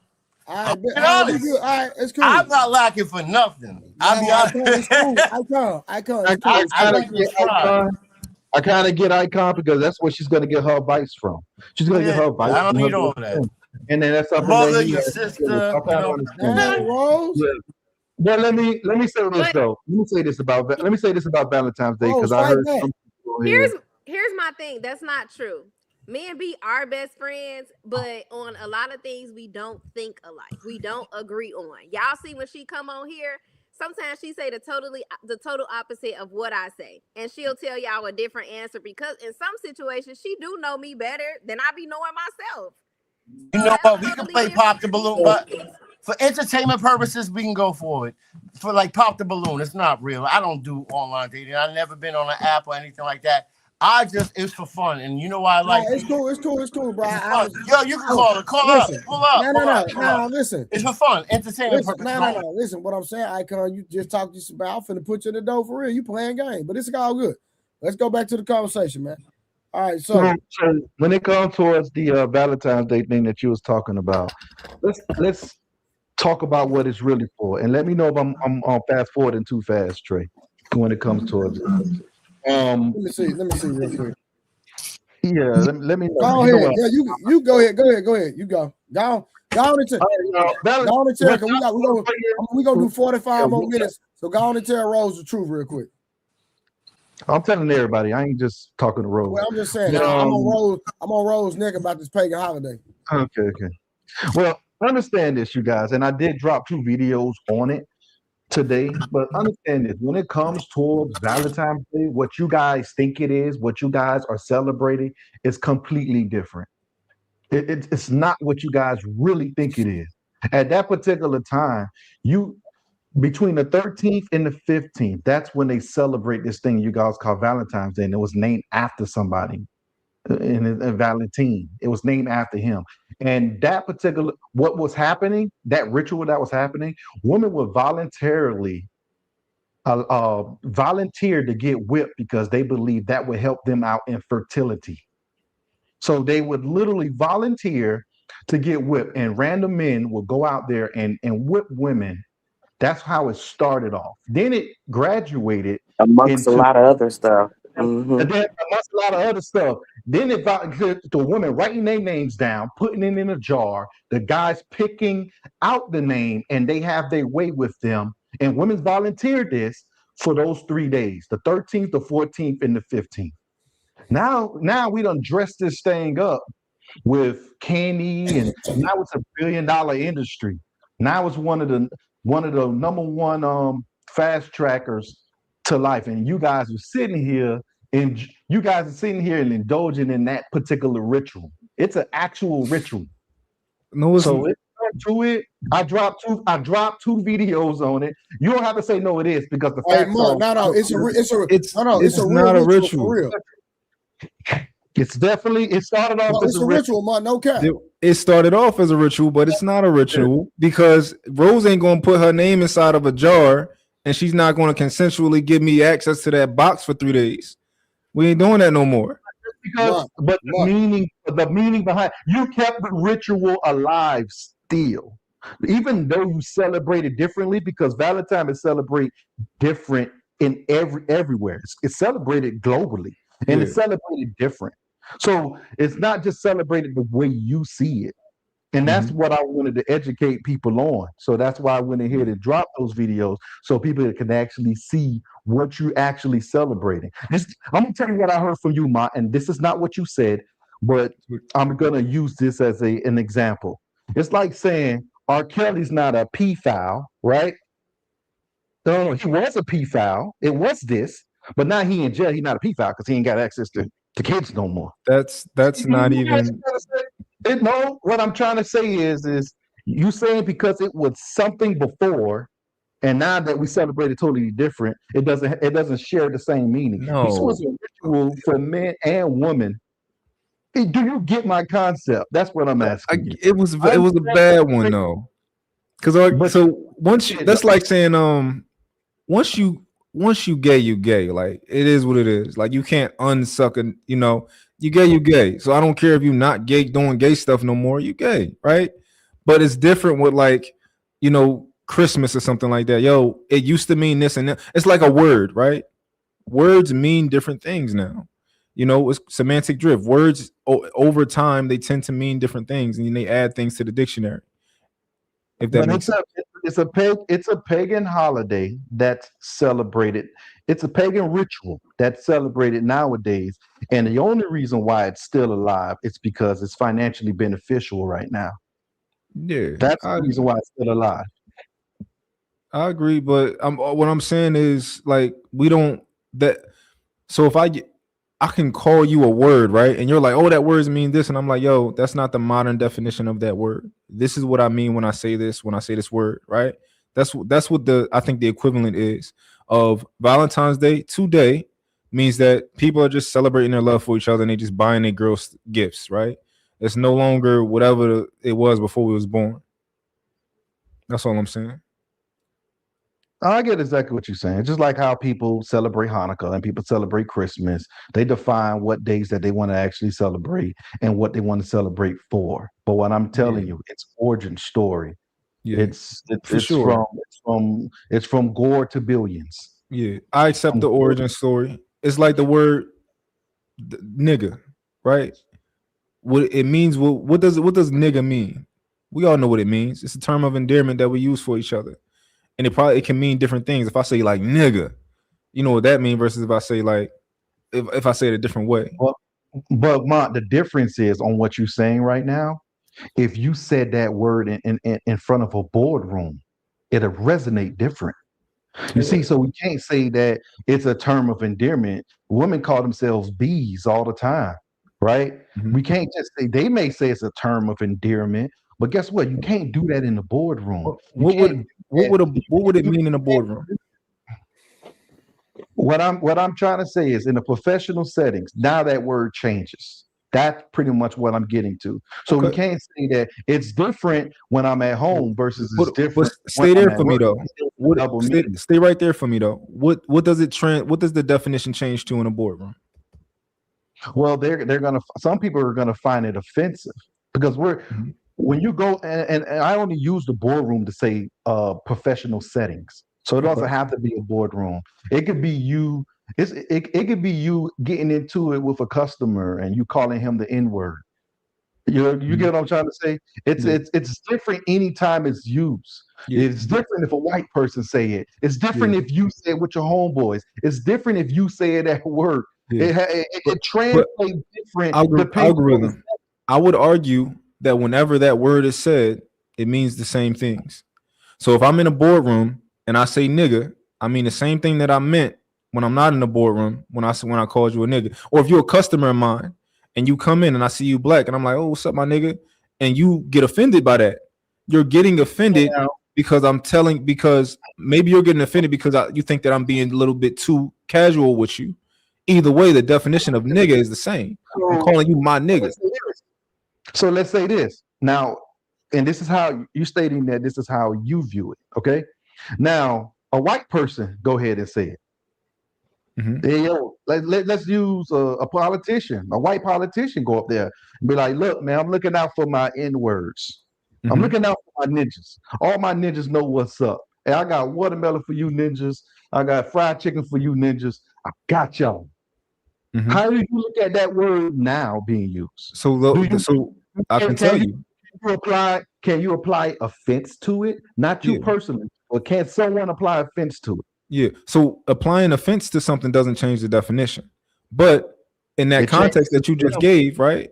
[SPEAKER 2] All right, it's cool.
[SPEAKER 15] I'm not lacking for nothing. I'll be honest.
[SPEAKER 12] I kind of get Icon because that's where she's going to get her advice from. She's going to get her advice.
[SPEAKER 15] I don't
[SPEAKER 12] from
[SPEAKER 15] need
[SPEAKER 12] her
[SPEAKER 15] all of that.
[SPEAKER 12] And then that's something
[SPEAKER 15] Mother,
[SPEAKER 12] that
[SPEAKER 15] your sister,
[SPEAKER 2] Rose.
[SPEAKER 12] Yeah. But let me say this though. Let me say this about Valentine's Day because I heard some people here.
[SPEAKER 11] Here's my thing. That's not true. Me and B are best friends, but on a lot of things we don't think alike. We don't agree on. Y'all see when she come on here, sometimes she say the total opposite of what I say, and she'll tell y'all a different answer because in some situations she do know me better than I be knowing myself.
[SPEAKER 15] You know what? We can play Pop the Balloon, but for entertainment purposes, we can go forward. For like Pop the Balloon, it's not real. I don't do online dating. I've never been on an app or anything like that. It's for fun, and you know why I like
[SPEAKER 2] it's cool, bro.
[SPEAKER 15] Yo, you can call it. Pull up.
[SPEAKER 2] No, listen.
[SPEAKER 15] It's for fun, entertainment purposes.
[SPEAKER 2] No. Listen, what I'm saying, Icon, you just talked this about. I'm finna put you in the door for real. You playing game, but it's all good. Let's go back to the conversation, man. All right, so
[SPEAKER 12] when it comes towards the Valentine's Day thing that you was talking about, let's talk about what it's really for, and let me know if I'm fast forwarding too fast, Trey, when it comes towards it.
[SPEAKER 2] Let me see real quick.
[SPEAKER 12] Yeah, let me know.
[SPEAKER 2] Go ahead. Yeah, you go ahead. You go. Go on and tell. We gonna do 45 more minutes. So go on and tell Rose the truth real quick.
[SPEAKER 12] I'm telling everybody. I ain't just talking to Rose.
[SPEAKER 2] Well, I'm just saying. I'm on Rose's neck about this pagan holiday.
[SPEAKER 12] Okay. Well, understand this, you guys, and I did drop 2 videos on it today, but understand this: when it comes towards Valentine's Day, what you guys think it is, what you guys are celebrating, is completely different. It's not what you guys really think it is. At that particular time, between the 13th and the 15th, that's when they celebrate this thing you guys call Valentine's Day, and it was named after somebody. And Valentine, it was named after him. And that particular, what was happening, that ritual that was happening, women would voluntarily volunteer to get whipped because they believed that would help them out in fertility. So they would literally volunteer to get whipped, and random men would go out there and whip women. That's how it started off. Then it graduated
[SPEAKER 10] amongst a lot of other stuff.
[SPEAKER 12] Mm-hmm. And then amongst a lot of other stuff. Then it got to the women writing their names down, putting it in a jar, the guys picking out the name, and they have their way with them. And women volunteered this for those 3 days, the 13th, the 14th, and the 15th. Now we done dressed this thing up with candy, and now it's $1 billion industry. Now it's one of the number one fast trackers to life, and you guys are sitting here and indulging in that particular ritual. It's an actual ritual.
[SPEAKER 7] No, it's
[SPEAKER 12] so it's to it. I dropped two videos on it. You don't have to say no, it is, because the facts are
[SPEAKER 2] no, it's
[SPEAKER 7] it's
[SPEAKER 2] a
[SPEAKER 7] not
[SPEAKER 2] real
[SPEAKER 7] a ritual.
[SPEAKER 2] for real.
[SPEAKER 12] It's definitely, it started off as
[SPEAKER 2] a ritual, man. No cap.
[SPEAKER 7] It started off as a ritual, but it's not a ritual because Rose ain't gonna put her name inside of a jar and she's not gonna consensually give me access to that box for 3 days. We ain't doing that no more.
[SPEAKER 12] Because, but the meaning behind, you kept the ritual alive still, even though you celebrate it differently, because Valentine is celebrated different in everywhere. It's celebrated globally, and it's celebrated different. So it's not just celebrated the way you see it. And that's what I wanted to educate people on. So that's why I went ahead and dropped those videos so people can actually see what you're actually celebrating. I'm going to tell you what I heard from you, Ma, and this is not what you said, but I'm going to use this as an example. It's like saying R. Kelly's not a pedophile, right? No, he was a pedophile. It was this, but now he in jail. He's not a pedophile because he ain't got access to kids no more.
[SPEAKER 7] That's not even...
[SPEAKER 12] No, what I'm trying to say is you saying because it was something before, and now that we celebrate it totally different, it doesn't share the same meaning.
[SPEAKER 7] No.
[SPEAKER 12] This was a ritual for men and women. Do you get my concept? That's what I'm asking you.
[SPEAKER 7] It was a bad one though, because so once you, that's like saying once you gay, you gay. Like, it is what it is. Like, you can't unsuck and you gay, you gay. So I don't care if you're not gay doing gay stuff no more, you gay, right? But it's different with like, Christmas or something like that. Yo, it used to mean this and that. It's like a word, right? Words mean different things now. It's semantic drift. Words over time, they tend to mean different things, and they add things to the dictionary. If that makes sense.
[SPEAKER 12] It's a pagan holiday that's celebrated. It's a pagan ritual that's celebrated nowadays. And the only reason why it's still alive is because it's financially beneficial right now.
[SPEAKER 7] Yeah.
[SPEAKER 12] That's the reason why it's still alive.
[SPEAKER 7] I agree, but what I'm saying is, like, we don't that. So if I can call you a word, right? And you're like, oh, that words mean this. And I'm like, yo, that's not the modern definition of that word. This is what I mean when I say this word, right? That's what I think the equivalent is of Valentine's Day. Today means that people are just celebrating their love for each other and they just buying their girls gifts, right? It's no longer whatever it was before we was born. That's all I'm saying.
[SPEAKER 12] I get exactly what you're saying. Just like how people celebrate Hanukkah and people celebrate Christmas, they define what days that they want to actually celebrate and what they want to celebrate for. But what I'm telling you, it's origin story. Yeah, it's sure. from gore to billions.
[SPEAKER 7] Yeah, I accept the origin story. It's like the word nigga, right? What it means. What does nigga mean? We all know what it means. It's a term of endearment that we use for each other. And it can mean different things. If I say like nigga, you know what that means versus if I say like if I say it a different way.
[SPEAKER 12] But the difference is on what you're saying right now. If you said that word in front of a boardroom, it'll resonate different. You see, so we can't say that it's a term of endearment. Women call themselves bees all the time, right? Mm-hmm. We can't just say, they may say it's a term of endearment, but guess what? You can't do that in the boardroom.
[SPEAKER 7] What would it mean in a boardroom?
[SPEAKER 12] What I'm trying to say is, in the professional settings, now that word changes. That's pretty much what I'm getting to. So we can't say that it's different when I'm at home versus it's different.
[SPEAKER 7] Stay there for me though. Stay right there for me though. What does the definition change to in a boardroom?
[SPEAKER 12] Well, some people are gonna find it offensive because when you go and I only use the boardroom to say professional settings. So it doesn't have to be a boardroom. It could be you. It could be you getting into it with a customer and you calling him the N-word. You get what I'm trying to say? It's different anytime it's used. Yeah. It's different if a white person say it. It's different if you say it with your homeboys. It's different if you say it at work. Yeah. It translates different.
[SPEAKER 7] Algorithm. I would argue that whenever that word is said, it means the same things. So if I'm in a boardroom and I say nigga, I mean the same thing that I meant when I'm not in the boardroom when I called you a nigga. Or if you're a customer of mine and you come in and I see you black and I'm like, oh, what's up, my nigga? And you get offended by that. You're getting offended because maybe you're getting offended because you think that I'm being a little bit too casual with you. Either way, the definition of nigga is the same. I'm calling you my nigga.
[SPEAKER 12] So let's say this now, and this is how you stating that this is how you view it. Okay. Now, a white person, go ahead and say it. Hey, yo, let's use a politician, a white politician, go up there and be like, look, man, I'm looking out for my N-words. I'm looking out for my ninjas. All my ninjas know what's up. Hey, I got watermelon for you ninjas. I got fried chicken for you ninjas. I got y'all. How do you look at that word now being used?
[SPEAKER 7] So I can tell you.
[SPEAKER 12] Can you apply offense to it? Not you personally, or can someone apply offense to it?
[SPEAKER 7] Yeah. So applying offense to something doesn't change the definition. But in that context that you just gave, right,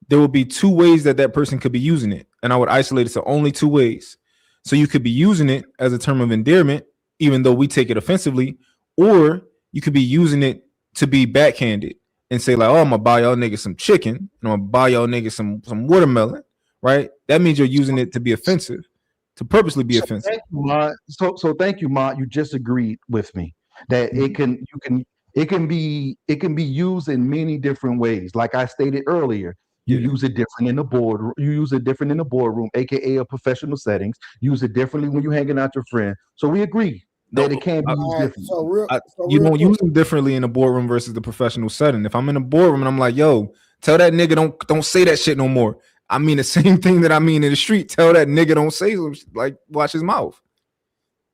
[SPEAKER 7] there will be two ways that person could be using it. And I would isolate it to only two ways. So you could be using it as a term of endearment, even though we take it offensively, or you could be using it to be backhanded and say like, oh, I'm gonna buy y'all niggas some chicken and I'm gonna buy y'all niggas some watermelon, right? That means you're using it to be offensive, to purposely be offensive.
[SPEAKER 12] Thank you, Ma. So thank you, Ma. You just agreed with me that it can be used in many different ways. Like I stated earlier, you use it different in the boardroom. You use it different in the boardroom, aka a professional settings. Use it differently when you're hanging out with your friend. So we agree that it can be used differently.
[SPEAKER 7] You don't use them differently in the boardroom versus the professional setting. If I'm in a boardroom and I'm like, yo, tell that nigga don't say that shit no more. I mean the same thing that I mean in the street. Tell that nigga don't say like watch his mouth.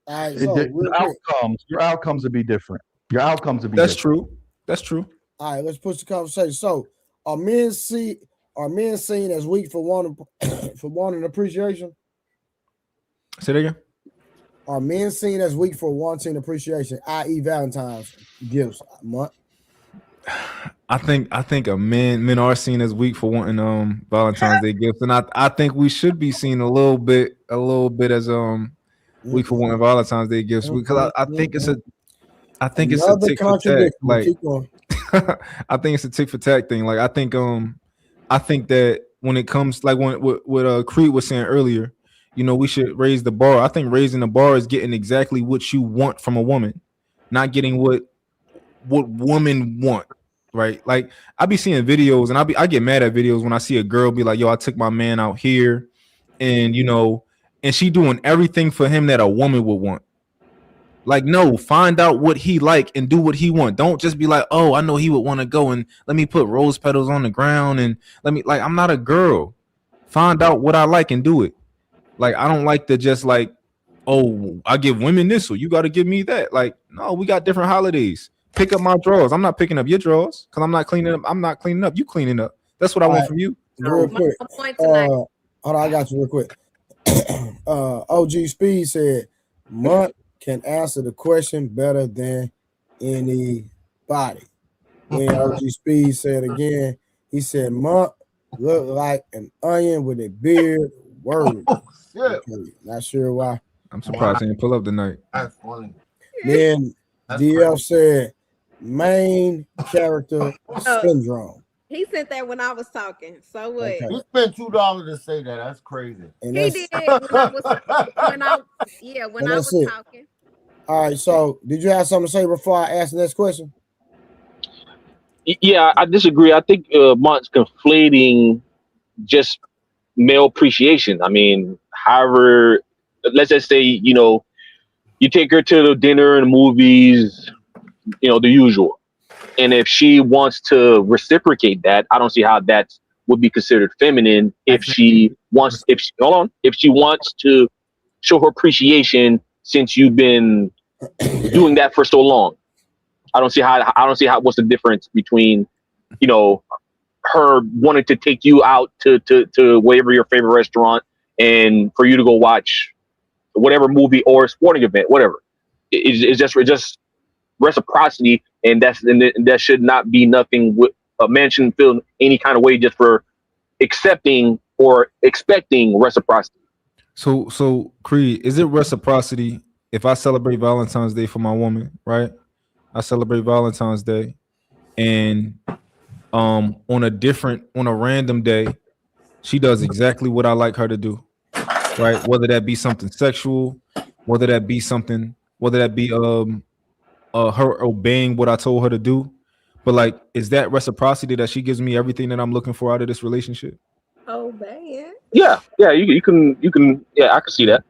[SPEAKER 2] All right,
[SPEAKER 12] your outcomes will be different. Your outcomes will be
[SPEAKER 7] That's
[SPEAKER 12] different.
[SPEAKER 7] true. That's true.
[SPEAKER 2] All right, let's push the conversation. So are men seen as weak for wanting appreciation?
[SPEAKER 7] Say that again.
[SPEAKER 2] Are men seen as weak for wanting appreciation, i.e. Valentine's gifts month?
[SPEAKER 7] I think men are seen as weak for wanting Valentine's Day gifts, and I think we should be seen a little bit as weak for wanting Valentine's Day gifts because I think it's a tick for tack. Like I think it's a tick for tack thing. Like I think that when it comes like what Creed was saying earlier, you know, we should raise the bar. I think raising the bar is getting exactly what you want from a woman, not getting what women want. Right, like I be seeing videos, and I get mad at videos when I see a girl be like, "Yo, I took my man out here," and you know, and she doing everything for him that a woman would want. Like, no, find out what he like and do what he want. Don't just be like, "Oh, I know he would want to go and let me put rose petals on the ground and let me like." I'm not a girl. Find out what I like and do it. Like, I don't like to just like, "Oh, I give women this, so you got to give me that." Like, no, we got different holidays. Pick up my drawers. I'm not picking up your drawers because I'm not cleaning up. I'm not cleaning up. You cleaning up. That's what I want from you.
[SPEAKER 2] Real quick. Hold on, I got you real quick. OG Speed said, "Month can answer the question better than anybody." Then OG Speed said again, he said, "Month look like an onion with a beard." Word. Okay, not sure why.
[SPEAKER 7] I'm surprised he didn't pull up tonight.
[SPEAKER 15] That's funny.
[SPEAKER 2] Then DF said, "Main character syndrome."
[SPEAKER 11] He sent that when I was talking. So what?
[SPEAKER 2] Okay.
[SPEAKER 15] You spent $2 to say that. That's crazy.
[SPEAKER 2] And
[SPEAKER 11] he did when I was talking.
[SPEAKER 2] All right. So, did you have something to say before I ask the next question?
[SPEAKER 14] Yeah, I disagree. I think Mont's conflating just male appreciation. I mean, however, let's just say, you know, you take her to the dinner and the movies, you know, the usual. And if she wants to reciprocate that, I don't see how that would be considered feminine. If she wants to show her appreciation since you've been doing that for so long, I don't see how. What's the difference between, you know, her wanting to take you out to wherever your favorite restaurant and for you to go watch whatever movie or sporting event, whatever. It's just reciprocity, and that should not be nothing with a man shouldn't feel any kind of way just for accepting or expecting reciprocity.
[SPEAKER 7] So Creed, is it reciprocity if I celebrate Valentine's Day for my woman, right? I celebrate Valentine's Day, and on a random day, she does exactly what I like her to do, right? Whether that be something sexual, whether that be her obeying what I told her to do. But like, is that reciprocity that she gives me everything that I'm looking for out of this relationship?
[SPEAKER 11] Obeying.
[SPEAKER 14] Yeah, you can yeah, I can see that.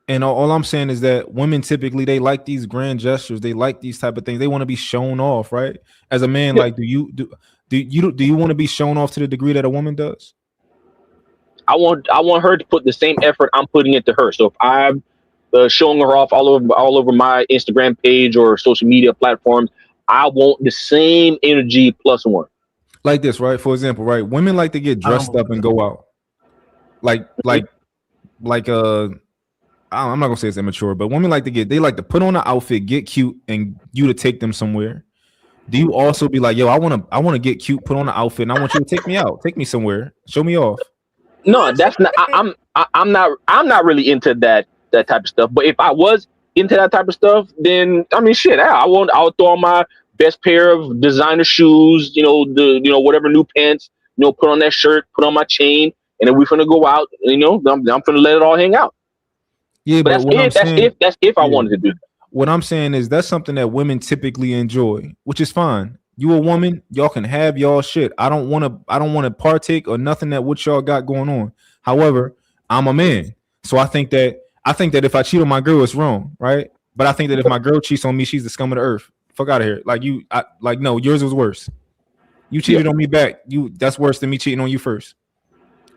[SPEAKER 7] And all I'm saying is that women typically they like these grand gestures, they like these type of things. They want to be shown off, right? As a man,
[SPEAKER 14] Yeah.
[SPEAKER 7] like, do you want to be shown off to the degree that a woman does?
[SPEAKER 14] I want her to put the same effort I'm putting into her. So if I'm showing her off all over my Instagram page or social media platforms, I want the same energy plus one.
[SPEAKER 7] Like this, right? For example, right? Women like to get dressed up and go out. Like I'm not gonna say it's immature, but women like to put on an outfit, get cute, and you to take them somewhere. Do you also be like, yo, I wanna get cute, put on an outfit, and I want you to take me out, take me somewhere, show me off?
[SPEAKER 14] No, that's not. I'm not really into that type of stuff. But if I was into that type of stuff, then I mean, shit, I'll throw on my best pair of designer shoes, whatever new pants, put on that shirt, put on my chain, and then we're gonna go out. I'm gonna let it all hang out.
[SPEAKER 7] Yeah, but
[SPEAKER 14] that's if I wanted to do that.
[SPEAKER 7] What I'm saying is that's something that women typically enjoy, which is fine. You a woman, y'all can have y'all shit. I don't want to partake or nothing that what y'all got going on. However, I'm a man, so I think that if I cheat on my girl, it's wrong, right? But I think that if my girl cheats on me, she's the scum of the earth. Fuck out of here. No, yours was worse. You cheated on me back. That's worse than me cheating on you first,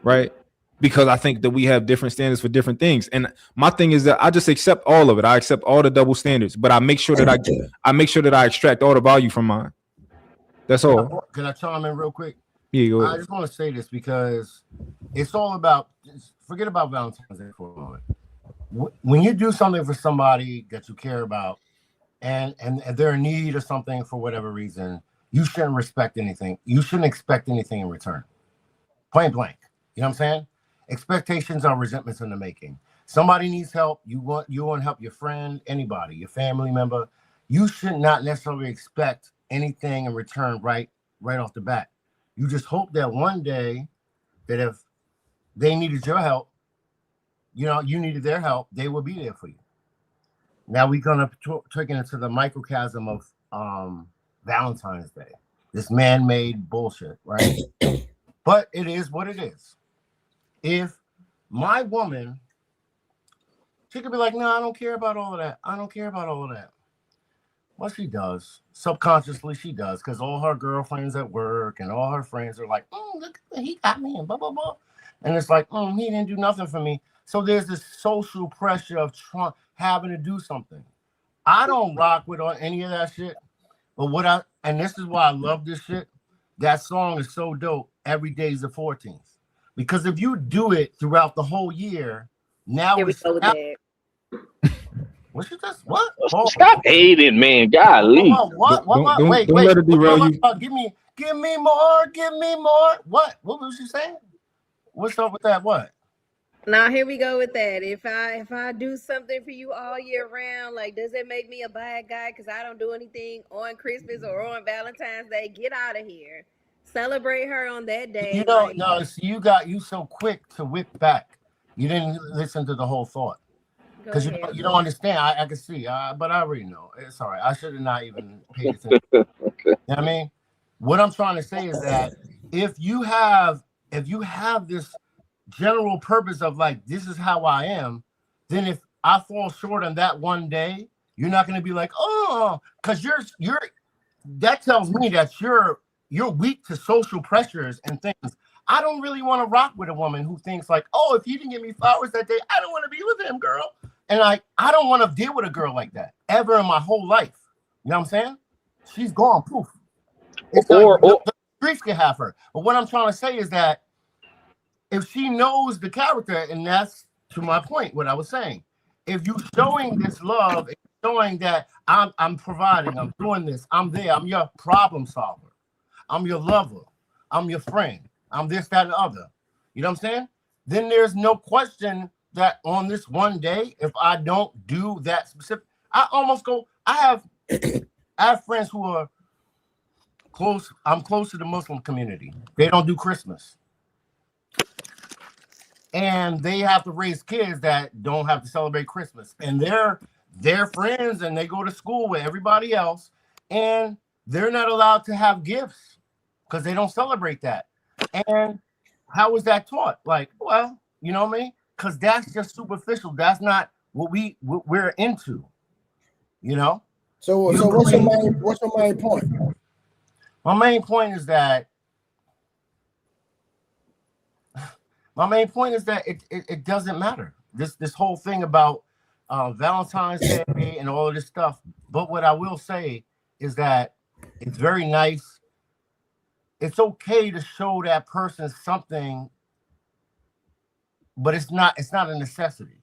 [SPEAKER 7] right? Because I think that we have different standards for different things. And my thing is that I just accept all of it. I accept all the double standards, but I make sure that I extract all the value from mine. That's all.
[SPEAKER 15] Can I chime in real quick?
[SPEAKER 7] Yeah, go ahead.
[SPEAKER 15] I just want to say this because it's all about, forget about Valentine's Day for a moment. When you do something for somebody that you care about and they're in need of something for whatever reason, you shouldn't respect anything. You shouldn't expect anything in return. Point blank. You know what I'm saying? Expectations are resentments in the making. Somebody needs help. You want to help your friend, anybody, your family member. You should not necessarily expect anything in return right off the bat. You just hope that one day that if they needed your help, you needed their help, they will be there for you. Now we're gonna take it into the microcosm of Valentine's Day, this man-made bullshit, right? But it is what it is. If my woman, she could be like, no, I don't care about all of that. I don't care about all of that. Well, she does. Subconsciously, she does, because all her girlfriends at work and all her friends are like, look, he got me and blah, blah, blah. And it's like, he didn't do nothing for me. So there's this social pressure of having to do something. I don't rock with any of that shit. But and this is why I love this shit. That song is so dope. Every day's the 14th. Because if you do it throughout the whole year, now
[SPEAKER 11] Here we go with that.
[SPEAKER 15] What's this? What?
[SPEAKER 14] Stop hating, man. Golly.
[SPEAKER 15] What? Wait.
[SPEAKER 7] Don't let it derail you.
[SPEAKER 15] Give me more. Give me more. What? What was you saying? What's up with that? What?
[SPEAKER 11] Now here we go with that. If I do something for you all year round, like, does it make me a bad guy because I don't do anything on Christmas or on Valentine's Day? Get out of here. Celebrate her on that day.
[SPEAKER 15] You so quick to whip back. You didn't listen to the whole thought. Because you don't understand. I can see, but I already know. It's all right. I should have not even paid attention. You know what I mean? What I'm trying to say is that if you have this general purpose of like, this is how I am, then if I fall short on that one day, you're not going to be like, oh, because you're that tells me that you're weak to social pressures and things. I don't really want to rock with a woman who thinks like, oh, if he didn't give me flowers that day, I don't want to be with him, girl. And I don't want to deal with a girl like that ever in my whole life. You know what I'm saying? She's gone, poof. The streets can have her. But what I'm trying to say is that if she knows the character, and that's to my point, what I was saying, if you showing this love, showing that I'm providing, I'm doing this, I'm there, I'm your problem solver, I'm your lover, I'm your friend, I'm this, that, and the other. You know what I'm saying? Then there's no question that on this one day, if I don't do that specific, I almost go. I have friends who are close. I'm close to the Muslim community. They don't do Christmas, and they have to raise kids that don't have to celebrate Christmas, and they're friends, and they go to school with everybody else, and they're not allowed to have gifts because they don't celebrate that. And how is that taught? Like, well, you know what I mean? Because that's just superficial. That's not what we're into, you know.
[SPEAKER 2] So what's your main point?
[SPEAKER 15] My main point is that it doesn't matter. This whole thing about Valentine's Day and all of this stuff. But what I will say is that it's very nice. It's okay to show that person something, but it's not a necessity.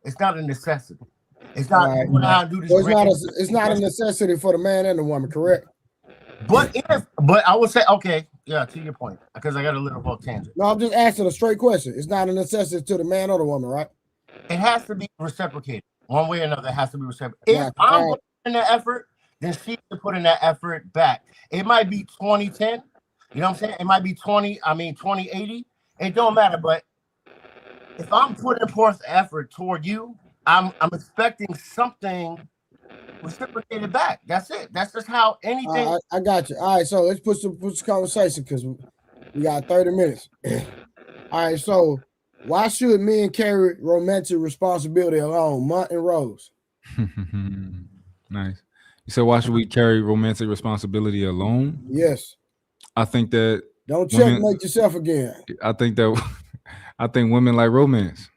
[SPEAKER 15] It's not a necessity. It's not.
[SPEAKER 2] Right. It's not a necessity for the man and the woman, correct?
[SPEAKER 15] But I would say, okay, yeah, to your point, because I got a little bit tangent.
[SPEAKER 2] No, I'm just asking a straight question. It's not a necessity to the man or the woman, right?
[SPEAKER 15] It has to be reciprocated. One way or another, it has to be reciprocated. If I'm putting in the effort, then she should put in that effort back. It might be 20-10. You know what I'm saying? It might be 20-80. It don't matter. But if I'm putting forth effort toward you, I'm expecting something reciprocated back. That's it. That's just how anything.
[SPEAKER 2] I got you. All right, so let's put some conversation because we got 30 minutes. All right, so why should men carry romantic responsibility alone? Mutt and Rose.
[SPEAKER 7] Nice. You said why should we carry romantic responsibility alone?
[SPEAKER 2] Yes.
[SPEAKER 7] I think that
[SPEAKER 2] don't checkmate yourself again.
[SPEAKER 7] I think women like romance.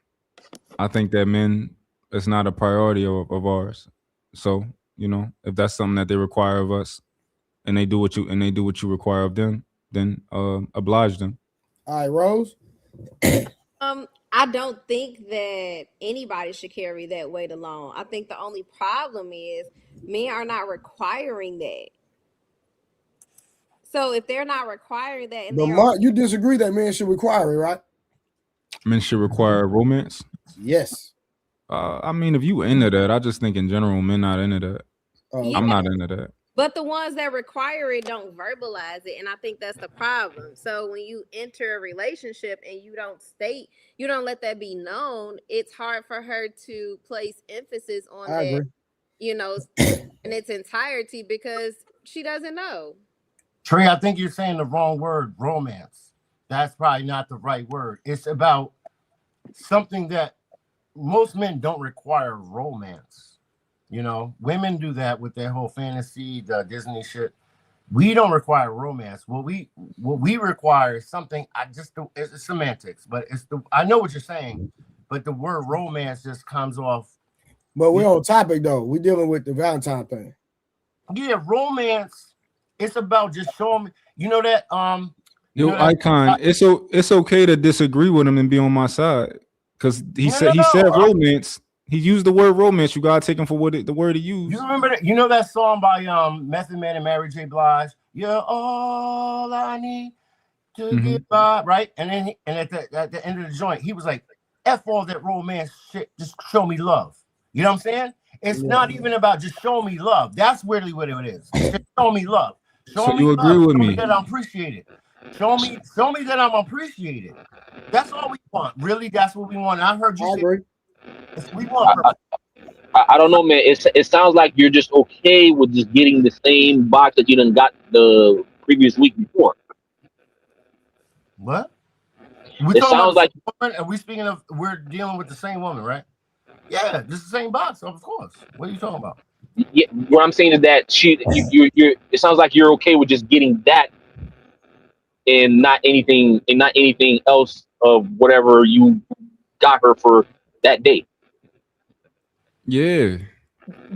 [SPEAKER 7] I think that men, it's not a priority of ours. So, you know, if that's something that they require of us and they do what you require of them, then oblige them.
[SPEAKER 2] All right, Rose.
[SPEAKER 11] I don't think that anybody should carry that weight alone. I think the only problem is men are not requiring that. So if they're not requiring that, and
[SPEAKER 2] you disagree that men should require it, right?
[SPEAKER 7] Men should require romance.
[SPEAKER 2] Yes.
[SPEAKER 7] I mean, if you into that, I just think in general, men not into that. I'm not into that.
[SPEAKER 11] But the ones that require it don't verbalize it, and I think that's the problem. So when you enter a relationship and you don't let that be known, it's hard for her to place emphasis on that, you know, in its entirety because she doesn't know.
[SPEAKER 15] Trey, I think you're saying the wrong word, romance. That's probably not the right word. It's about something that most men don't require romance. You know, women do that with their whole fantasy, the Disney shit. We don't require romance. What we require is something. It's semantics, but I know what you're saying, but the word romance just comes off.
[SPEAKER 2] But we're on topic though. We're dealing with the Valentine thing.
[SPEAKER 15] Yeah, romance. It's about just showing me. You know that.
[SPEAKER 7] Icon. It's okay to disagree with him and be on my side because he said romance. He used the word romance. You gotta take him for the word he used.
[SPEAKER 15] You remember that? You know that song by Method Man and Mary J. Blige? You're all I need to get by, right? And then at the end of the joint, he was like, "F all that romance shit. Just show me love." You know what I'm saying? It's not even about just show me love. That's really what it is. Just show me love.
[SPEAKER 7] So you agree with me
[SPEAKER 15] that I'm appreciated. Show me that I'm appreciated. That's all we want. Really, that's what we want. I heard you say. We want.
[SPEAKER 14] I don't know, man. It sounds like you're just okay with just getting the same box that you done got the previous week before.
[SPEAKER 15] What?
[SPEAKER 14] It sounds like.
[SPEAKER 15] Are we speaking of? We're dealing with the same woman, right? Yeah, just the same box, of course. What are you talking about?
[SPEAKER 14] Yeah, what I'm saying is that you're. It sounds like you're okay with just getting that, and not anything else of whatever you got her for that day.
[SPEAKER 7] Yeah.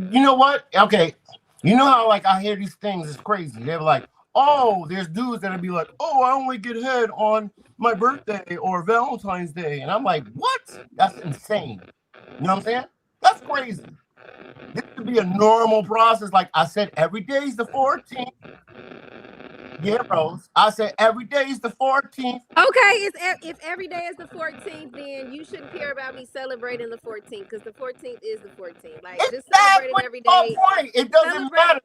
[SPEAKER 15] You know what? Okay. You know how like I hear these things, it's crazy. They're like, oh, there's dudes that'll be like, oh, I only get head on my birthday or Valentine's Day. And I'm like, what? That's insane. You know what I'm saying? That's crazy. This should be a normal process. Like I said, every day is the 14th. Yeah, Rose. I said every day is the 14th.
[SPEAKER 11] Okay, if every day is the 14th, then you shouldn't care about me celebrating the 14th because the 14th is the 14th. Like, just celebrate it every day.
[SPEAKER 15] Point. It doesn't matter.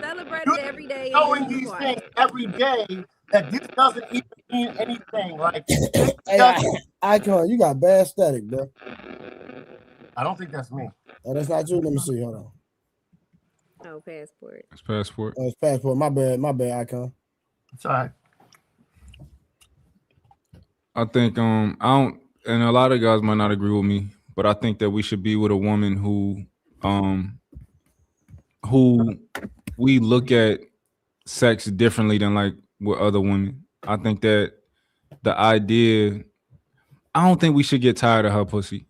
[SPEAKER 11] Celebrate it every day.
[SPEAKER 15] Showing these things every day that this doesn't even mean anything. Like,
[SPEAKER 2] hey, Icon, you got bad static, bro.
[SPEAKER 15] I don't think that's me.
[SPEAKER 2] Oh, that's not you. Let me see. Hold on.
[SPEAKER 11] Oh, passport.
[SPEAKER 7] It's passport.
[SPEAKER 2] Oh, it's passport. My bad, Icon.
[SPEAKER 15] It's all right.
[SPEAKER 7] I think I don't, and a lot of guys might not agree with me, but I think that we should be with a woman who we look at sex differently than like with other women. I think that the idea, I don't think we should get tired of her pussy.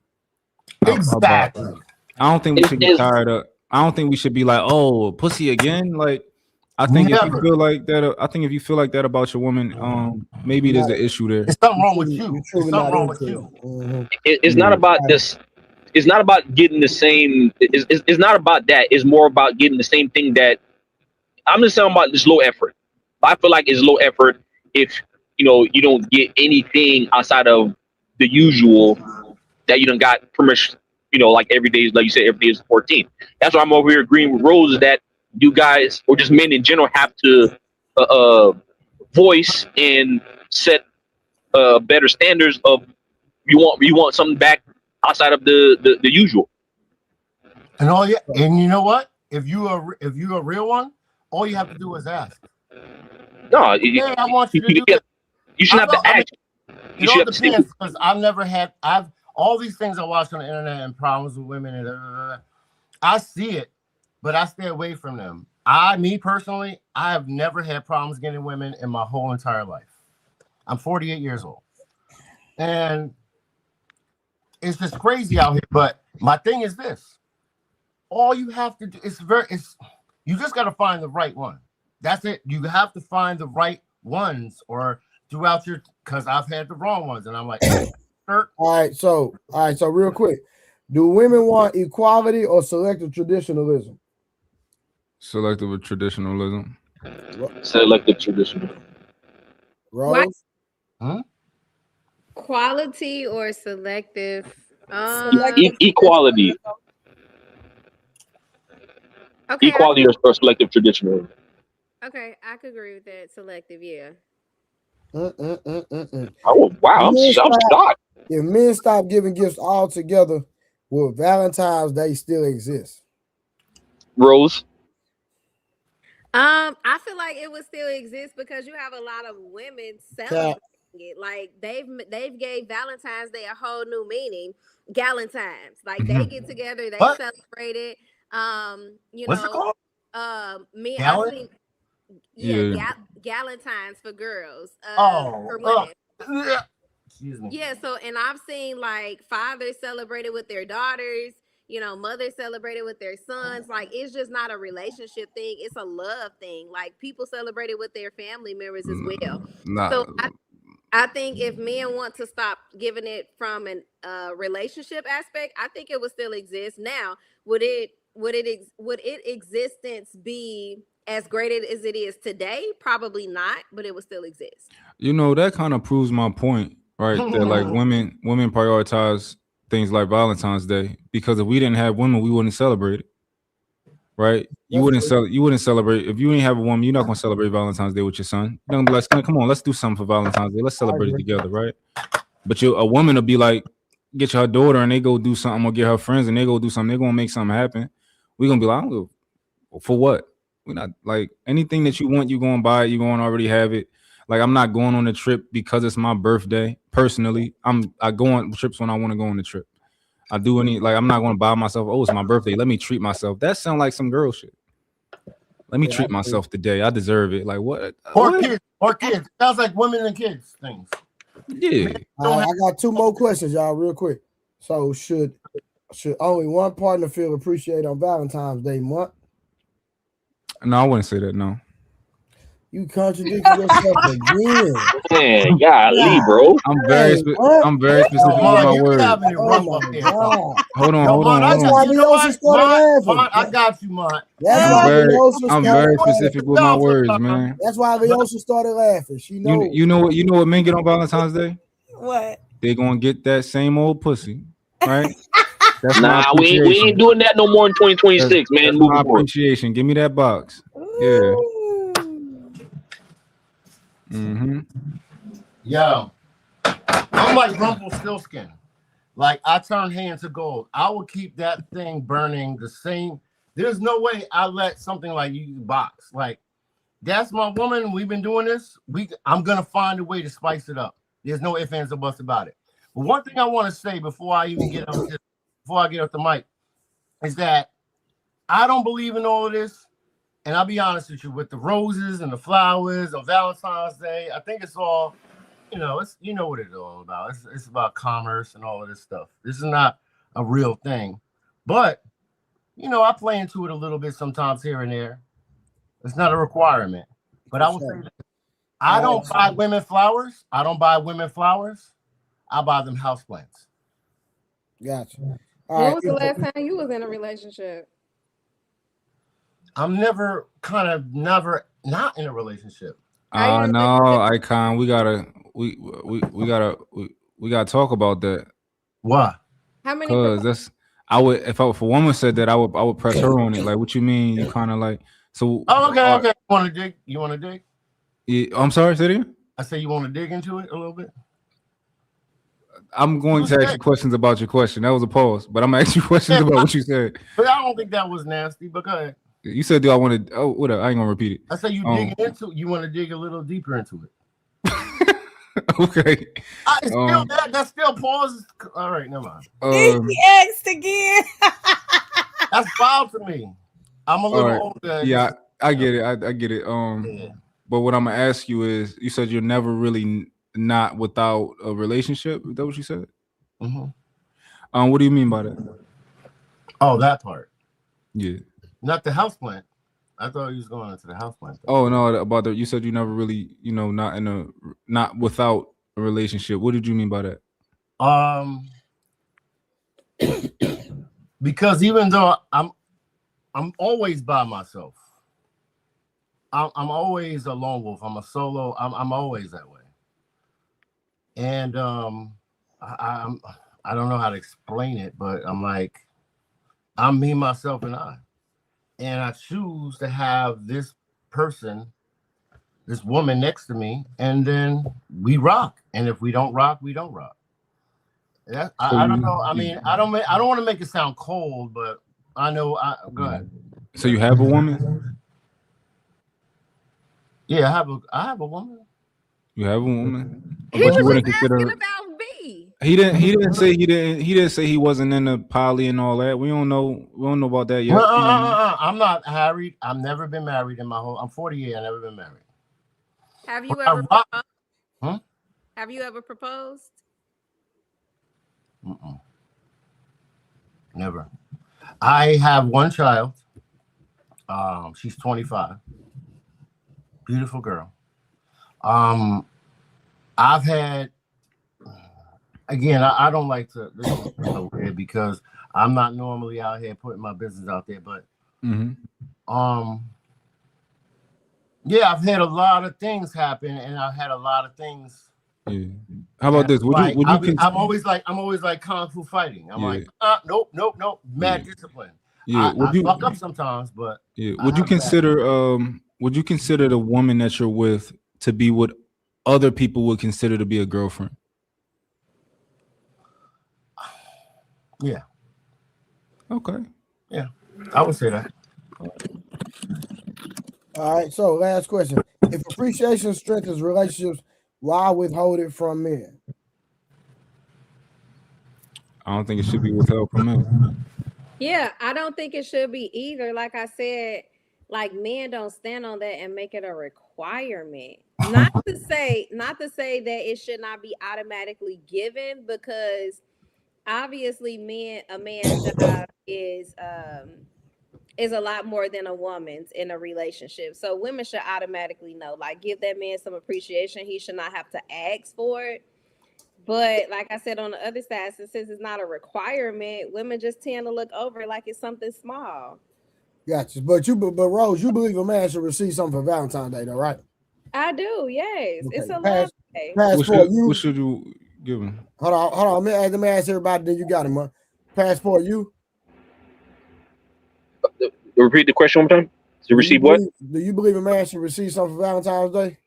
[SPEAKER 15] Exactly.
[SPEAKER 7] I don't think we should get tired of. I don't think we should be like, oh, pussy again. Like, I think if you feel like that, I think if you feel like that about your woman, maybe there's an issue there.
[SPEAKER 15] There's something wrong with you. There's something wrong with you.
[SPEAKER 2] Mm-hmm.
[SPEAKER 14] It's not about this. It's not about getting the same. It's not about that. It's more about getting the same thing that I'm just talking about. This low effort. I feel like it's low effort if you don't get anything outside of the usual that you done got permission. Like every day, like you said, every day is the 14th. That's why I'm over here agreeing with Rose that you guys, or just men in general, have to voice and set better standards of you want something back outside of the usual.
[SPEAKER 15] And you know what? If you are a real one, all you have to do is ask.
[SPEAKER 14] No,
[SPEAKER 15] I want you to do it.
[SPEAKER 14] You shouldn't have to ask.
[SPEAKER 15] It all depends because I've all these things I watch on the internet and problems with women and I see it, but I stay away from them. Me personally, I have never had problems getting women in my whole entire life. I'm 48 years old, and it's just crazy out here. But my thing is this: all you have to do you just got to find the right one. That's it. You have to find the right ones, or throughout because I've had the wrong ones, and I'm like.
[SPEAKER 2] All right, so real quick, do women want equality or selective traditionalism?
[SPEAKER 7] Selective traditionalism.
[SPEAKER 14] Selective traditional.
[SPEAKER 2] Rose?
[SPEAKER 11] Huh? Quality or selective?
[SPEAKER 14] Equality.
[SPEAKER 11] Okay.
[SPEAKER 14] Equality or selective traditional.
[SPEAKER 11] Okay, I could agree with that. Selective, yeah.
[SPEAKER 14] Oh wow, I'm shocked.
[SPEAKER 2] If men stop giving gifts altogether, will Valentine's Day still exist?
[SPEAKER 14] Rose?
[SPEAKER 11] I feel like it would still exist because you have a lot of women celebrating it. Like they've gave Valentine's Day a whole new meaning. Galentine's. Like they get together, they celebrate it.
[SPEAKER 15] What's it called?
[SPEAKER 11] Galentines for girls. For women.
[SPEAKER 15] Excuse me.
[SPEAKER 11] Yeah, so and I've seen like fathers celebrated with their daughters, mothers celebrated with their sons. Like it's just not a relationship thing, it's a love thing. Like people celebrate it with their family members as well. So I think if men want to stop giving it from an relationship aspect, I think it would still exist. Now, would its existence be as great as it is today? Probably not, but it would still exist.
[SPEAKER 7] That kind of proves my point, right? That like women prioritize things like Valentine's Day because if we didn't have women, we wouldn't celebrate it, right? You wouldn't celebrate if you didn't have a woman. You're not gonna celebrate Valentine's Day with your son. You're gonna be like, son, come on, let's do something for Valentine's Day. Let's celebrate it together, right? But a woman will be like, get her daughter and they go do something, or get her friends and they go do something. They're gonna make something happen. We're gonna be like, I don't go for what? We're not like anything that you want, you're gonna buy it, you're gonna already have it. Like I'm not going on the trip because it's my birthday. Personally, I go on trips when I want to go on the trip. I do I'm not gonna buy myself, oh, it's my birthday, let me treat myself. That sounds like some girl shit. Let me treat myself today. I deserve it. Like what?
[SPEAKER 15] Or kids. Sounds like women and kids things.
[SPEAKER 7] Yeah.
[SPEAKER 2] I got two more questions, y'all, real quick. So should only one partner feel appreciated on Valentine's Day month?
[SPEAKER 7] No, I wouldn't say that. No.
[SPEAKER 2] You contradicted yourself again.
[SPEAKER 14] Man, golly, bro.
[SPEAKER 7] I'm very specific with my words. Hold on.
[SPEAKER 2] That's why Leosa started laughing.
[SPEAKER 12] I got you, Mont.
[SPEAKER 7] I'm very specific with my words, man.
[SPEAKER 2] That's why Leosa started laughing. She knows.
[SPEAKER 7] You know what men get on Valentine's Day?
[SPEAKER 13] What?
[SPEAKER 7] They're gonna get that same old pussy, right? That's
[SPEAKER 14] nah, we ain't doing that no more in 2026, man.
[SPEAKER 7] That's my appreciation. Give me that box. Yeah. Mm-hmm.
[SPEAKER 12] Yo, I'm like Rumpelstiltskin. Like I turn hand to gold. I will keep that thing burning the same. There's no way I let something like you box. Like that's my woman. We've been doing this. I'm gonna find a way to spice it up. There's no ifs, ands, or buts about it. But one thing I want to say before I even get up, before I get off the mic, is that I don't believe in all of this. And I'll be honest with you, with the roses and the flowers on Valentine's Day, I think it's all, it's what it's all about. It's about commerce and all of this stuff. This is not a real thing. But, I play into it a little bit sometimes here and there. It's not a requirement. But I will say that I don't buy women flowers. I buy them houseplants.
[SPEAKER 2] Gotcha.
[SPEAKER 11] When was the last time you was in a relationship?
[SPEAKER 12] I'm never not in a relationship.
[SPEAKER 7] No, Icon. We gotta talk about that.
[SPEAKER 12] Why?
[SPEAKER 11] How many?
[SPEAKER 7] Because if a woman said that, I would press her on it. Like, what you mean? You kind of like so.
[SPEAKER 12] Oh, okay. You want to dig?
[SPEAKER 7] Yeah, I'm sorry, say it again?
[SPEAKER 12] I say you want to dig into it a little bit.
[SPEAKER 7] I'm going to ask you questions about your question. That was a pause, but I'm gonna ask you questions about what you said.
[SPEAKER 12] But I don't think that was nasty. But go ahead.
[SPEAKER 7] You said, "Do I want to?" Oh, whatever. I ain't gonna repeat it.
[SPEAKER 12] I say you dig into. You want to dig a little deeper into it.
[SPEAKER 7] Okay.
[SPEAKER 12] That still pauses. All right, never mind.
[SPEAKER 13] He asked again.
[SPEAKER 12] That's wild to me. I'm a little older.
[SPEAKER 7] Yeah, I get it. I get it. But what I'm gonna ask you is, you said you're never really not without a relationship. Is that what you said?
[SPEAKER 12] Mm-hmm.
[SPEAKER 7] What do you mean by that?
[SPEAKER 12] Oh, that part.
[SPEAKER 7] Yeah.
[SPEAKER 12] Not the houseplant. I thought you was going into the houseplant.
[SPEAKER 7] Oh no, about you said you never really, not without a relationship. What did you mean by that?
[SPEAKER 12] Because even though I'm always by myself. I'm always a lone wolf. I'm a solo. I'm always that way. And I don't know how to explain it, but I'm me, myself, and I. And I choose to have this person, this woman next to me, and then we rock. And if we don't rock, we don't rock. I don't know. I mean, I don't want to make it sound cold, but I know. Go ahead.
[SPEAKER 7] So you have a woman?
[SPEAKER 12] Yeah, I have a woman.
[SPEAKER 7] You have a woman?
[SPEAKER 11] He was just asking about V.
[SPEAKER 7] He didn't say he wasn't in the poly and all that. We don't know about that yet.
[SPEAKER 12] I'm not married. I've never been married in my whole. I'm 48. I've never been married.
[SPEAKER 11] Have you ever proposed?
[SPEAKER 12] Huh?
[SPEAKER 11] Have you ever proposed?
[SPEAKER 12] Never. I have one child. She's 25. Beautiful girl. I've had, again, I don't like to, this is so weird because I'm not normally out here putting my business out there, but yeah, I've had a lot of things happen, and I've had a lot of things.
[SPEAKER 7] Yeah. How about this?
[SPEAKER 12] I'm always like kung fu fighting. I'm like, nope. Mad discipline.
[SPEAKER 7] Yeah,
[SPEAKER 12] I fuck up sometimes, but
[SPEAKER 7] yeah. Would you consider the woman that you're with to be what other people would consider to be a girlfriend?
[SPEAKER 12] Yeah.
[SPEAKER 7] Okay.
[SPEAKER 12] Yeah, I would say that.
[SPEAKER 2] All right. So last question: if appreciation strengthens relationships, why withhold it from men?
[SPEAKER 7] I don't think it should be withheld from men.
[SPEAKER 11] Yeah, I don't think it should be either. Like I said, like men don't stand on that and make it a requirement. Not to say that it should not be automatically given, because obviously a man's job is is a lot more than a woman's in a relationship. So women should automatically know, like, give that man some appreciation. He should not have to ask for it. But like I said, on the other side, since it's not a requirement, women just tend to look over it like it's something small.
[SPEAKER 2] Gotcha. But Rose, you believe a man should receive something for Valentine's Day, though, right?
[SPEAKER 11] I do, yes. Okay. It's a love day.
[SPEAKER 3] What should you give him?
[SPEAKER 2] Hold on. Let me ask everybody, then you got him, huh? Passport, you?
[SPEAKER 14] Repeat the question one more time. To receive what?
[SPEAKER 2] Do you believe a man should receive something for Valentine's Day?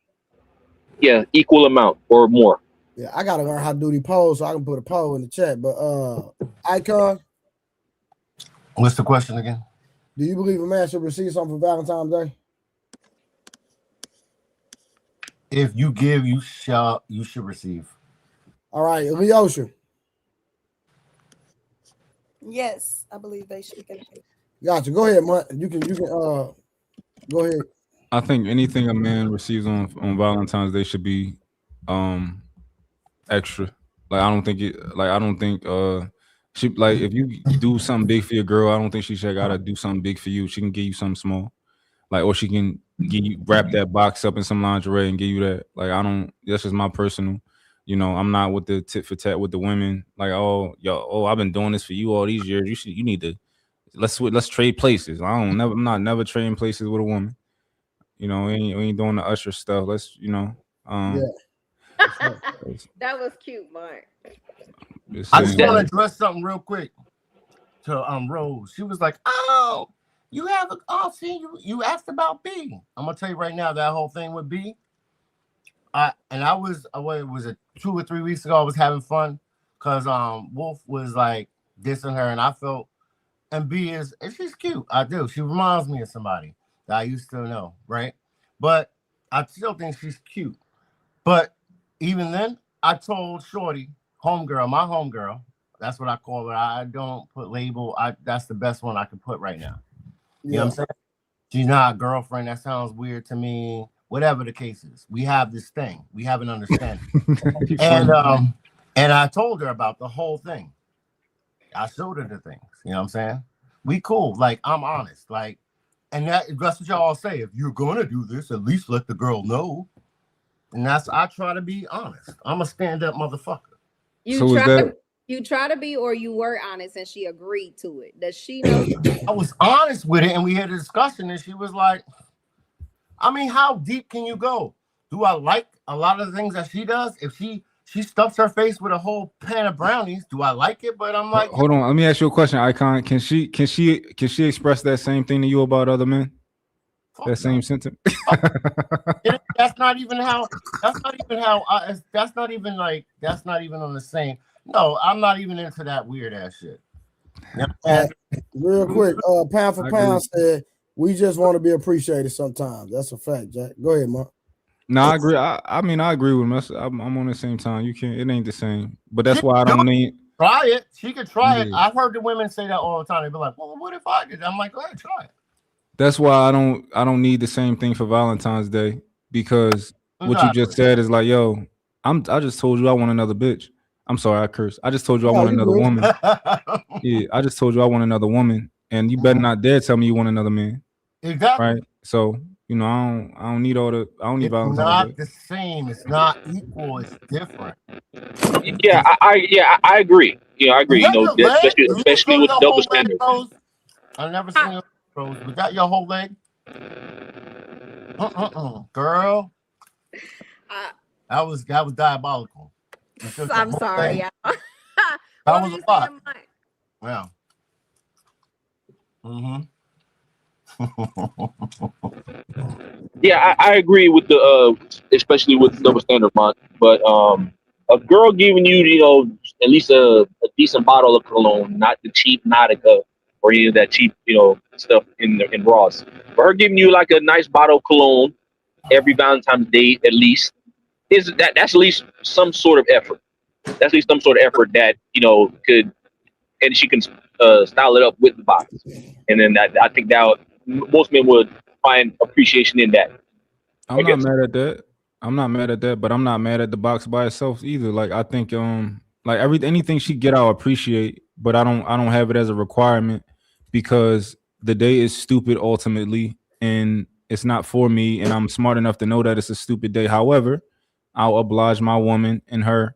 [SPEAKER 14] Yeah, equal amount or more.
[SPEAKER 2] Yeah, I gotta learn how to do the polls so I can put a poll in the chat. But Icon,
[SPEAKER 15] what's the question again?
[SPEAKER 2] Do you believe a man should receive something for Valentine's Day?
[SPEAKER 15] If you give, you should receive.
[SPEAKER 2] All right, Leosha.
[SPEAKER 13] Yes, I believe they should get paid.
[SPEAKER 2] Gotcha. Go ahead, Mutt. You can go ahead.
[SPEAKER 7] I think anything a man receives on Valentine's Day should be extra. Like I don't think she, like, if you do something big for your girl, I don't think she should gotta do something big for you. She can give you something small. Like, or she can wrap that box up in some lingerie and give you that. Like, that's just my personal, I'm not with the tit for tat with the women. Like, I've been doing this for you all these years. You need to, let's trade places. I'm not never trading places with a woman. We ain't doing the usher stuff. Let's,
[SPEAKER 11] yeah. That was cute, Mark.
[SPEAKER 15] I just want to address something real quick to Rose. She was like, "Oh, you have you asked about B." I'm gonna tell you right now, that whole thing with B. Was it 2 or 3 weeks ago? I was having fun because Wolf was like dissing her, and I felt, and B she's cute. I do. She reminds me of somebody that I used to know, right? But I still think she's cute. But even then, I told Shorty, homegirl, my homegirl, that's what I call her. I don't put label. That's the best one I can put right now. You know what I'm saying? She's not a girlfriend. That sounds weird to me. Whatever the case is, we have this thing. We have an understanding. And I told her about the whole thing. I showed her the things. You know what I'm saying? We cool. Like, I'm honest. Like, and that's what y'all say. If you're gonna do this, at least let the girl know. And I try to be honest. I'm a stand-up motherfucker.
[SPEAKER 11] You try to be, or you were honest and she agreed to it. Does she know?
[SPEAKER 15] I was honest with it, and we had a discussion, and she was like, I mean, how deep can you go? Do I like a lot of the things that she does? If she stuffs her face with a whole pan of brownies, do I like it? But I'm like,
[SPEAKER 7] hold on, let me ask you a question, Icon. Can she express that same thing to you about other men? That same sentiment.
[SPEAKER 15] That's not even on the same. No, I'm not even into that weird ass shit.
[SPEAKER 2] Real quick, pound for pound said we just want to be appreciated sometimes. That's a fact, Jack. Go ahead, Mark.
[SPEAKER 7] No, I agree. I mean, I agree with him. I'm on the same time. It ain't the same. But that's why I don't need.
[SPEAKER 15] Try it. She could try it. I've heard the women say that all the time. They be like, "Well, what if I did?" I'm like, "Go ahead, try it."
[SPEAKER 7] That's why I don't need the same thing for Valentine's Day, because what you just said is like, yo, I just told you I want another bitch. I'm sorry, I cursed. I just told you I want another woman. Yeah, I just told you I want another woman, and you better not dare tell me you want another man.
[SPEAKER 15] Exactly.
[SPEAKER 7] Right. So I don't need Valentine's Day.
[SPEAKER 15] It's not the same. It's not equal. It's different.
[SPEAKER 14] Yeah, I agree. Yeah, I agree. Especially with double standards.
[SPEAKER 15] I've never seen your Rose. Was that your whole leg? Girl. That was diabolical.
[SPEAKER 11] I'm sorry, y'all.
[SPEAKER 15] That was a lot. Yeah.
[SPEAKER 14] Yeah, I agree with the especially with double standard month. But a girl giving you, at least a decent bottle of cologne, not the cheap Nautica or any of that cheap, stuff in Ross. But her giving you like a nice bottle of cologne every Valentine's Day at least, that's at least some sort of effort. That's at least some sort of effort that could, and she can style it up with the box. And then I think that most men would find appreciation in that.
[SPEAKER 7] I'm not mad at that. But I'm not mad at the box by itself either. Like, I think anything she get, I'll appreciate, but I don't have it as a requirement, because the day is stupid ultimately, and it's not for me, and I'm smart enough to know that it's a stupid day. However, I'll oblige my woman and her.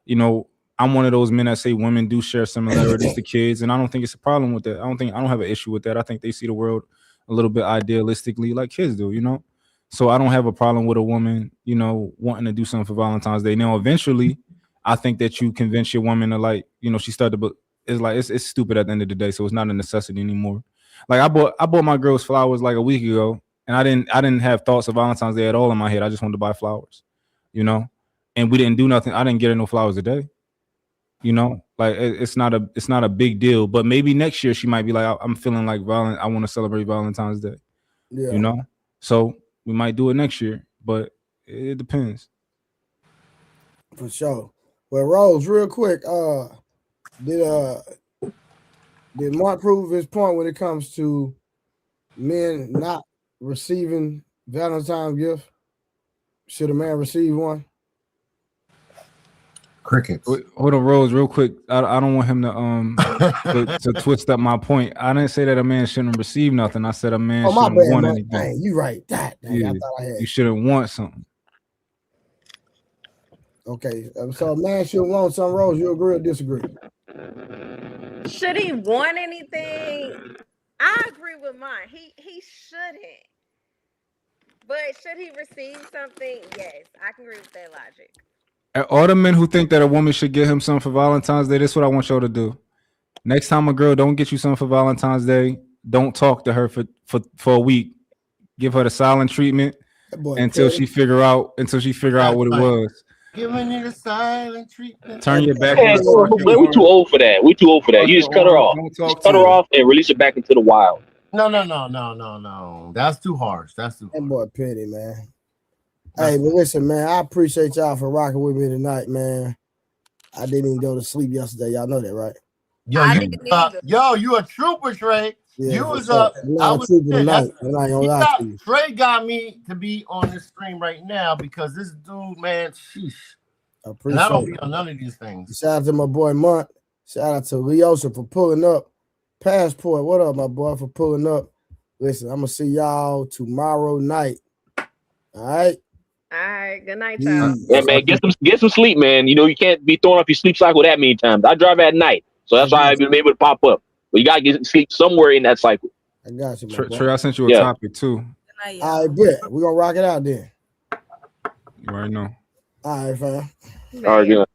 [SPEAKER 7] You know, I'm one of those men that say women do share similarities to kids, and I don't think it's a problem with that. I don't have an issue with that. I think they see the world a little bit idealistically like kids do, you know? So I don't have a problem with a woman, you know, wanting to do something for Valentine's Day. Now, eventually, I think that you convince your woman to, like, you know, she started, but it's like it's stupid at the end of the day, so it's not a necessity anymore. Like I bought my girls flowers like a week ago, and I didn't have thoughts of Valentine's Day at all in my head. I just wanted to buy flowers, you know, and we didn't do nothing. I didn't get her no flowers today, you know. Like it's not a big deal. But maybe next year she might be like, I'm feeling like I want to celebrate Valentine's Day, you know. So we might do it next year, but it depends.
[SPEAKER 2] For sure. Well, Rose, real quick, did Mark prove his point when it comes to men not receiving Valentine's gift? Should a man receive one?
[SPEAKER 15] Crickets.
[SPEAKER 7] Hold on, Rose, real quick. I don't want him to twist up my point. I didn't say that a man shouldn't receive nothing. I said a man shouldn't want anything.
[SPEAKER 2] Dang, you right. Dang,
[SPEAKER 7] yeah,
[SPEAKER 2] I thought I had.
[SPEAKER 7] You shouldn't want something.
[SPEAKER 2] Okay, so a man should want some, Rose. You agree or disagree?
[SPEAKER 11] Should he want anything? I agree with mine. He shouldn't. But should he receive something? Yes, I can agree with that logic.
[SPEAKER 7] All the men who think that a woman should get him something for Valentine's Day, this is what I want y'all to do. Next time a girl don't get you something for Valentine's Day, don't talk to her for a week. Give her the silent treatment until she figure out what it was.
[SPEAKER 15] Giving it a silent treatment.
[SPEAKER 7] Turn your back.
[SPEAKER 14] Man, we too old for that. You just cut her off. Just cut her off and release her back into the wild.
[SPEAKER 15] No. That's too harsh. That
[SPEAKER 2] boy petty, man. Hey, but listen, man, I appreciate y'all for rocking with me tonight, man. I didn't even go to sleep yesterday. Y'all know that, right?
[SPEAKER 15] Yo, you a trooper, Trey.
[SPEAKER 2] Yeah,
[SPEAKER 15] you was up.
[SPEAKER 2] Trey
[SPEAKER 15] got me to be on this stream right now because this dude, man, sheesh.
[SPEAKER 2] And
[SPEAKER 15] I don't be on none of these things.
[SPEAKER 2] Shout out to my boy Mont. Shout out to Leosa for pulling up. Passport, what up, my boy, for pulling up. Listen, I'm gonna see y'all tomorrow night. All right.
[SPEAKER 11] All right. Good night, y'all.
[SPEAKER 14] Yeah, man, get some sleep, man. You know you can't be throwing off your sleep cycle that many times. I drive at night, so that's why I've been able to pop up. But you gotta get sleep somewhere in that cycle.
[SPEAKER 2] I got you,
[SPEAKER 7] Trey, I sent you a topic too.
[SPEAKER 2] I bet we're gonna rock it out then.
[SPEAKER 7] You already know.
[SPEAKER 2] All right, fam.
[SPEAKER 14] All right, good.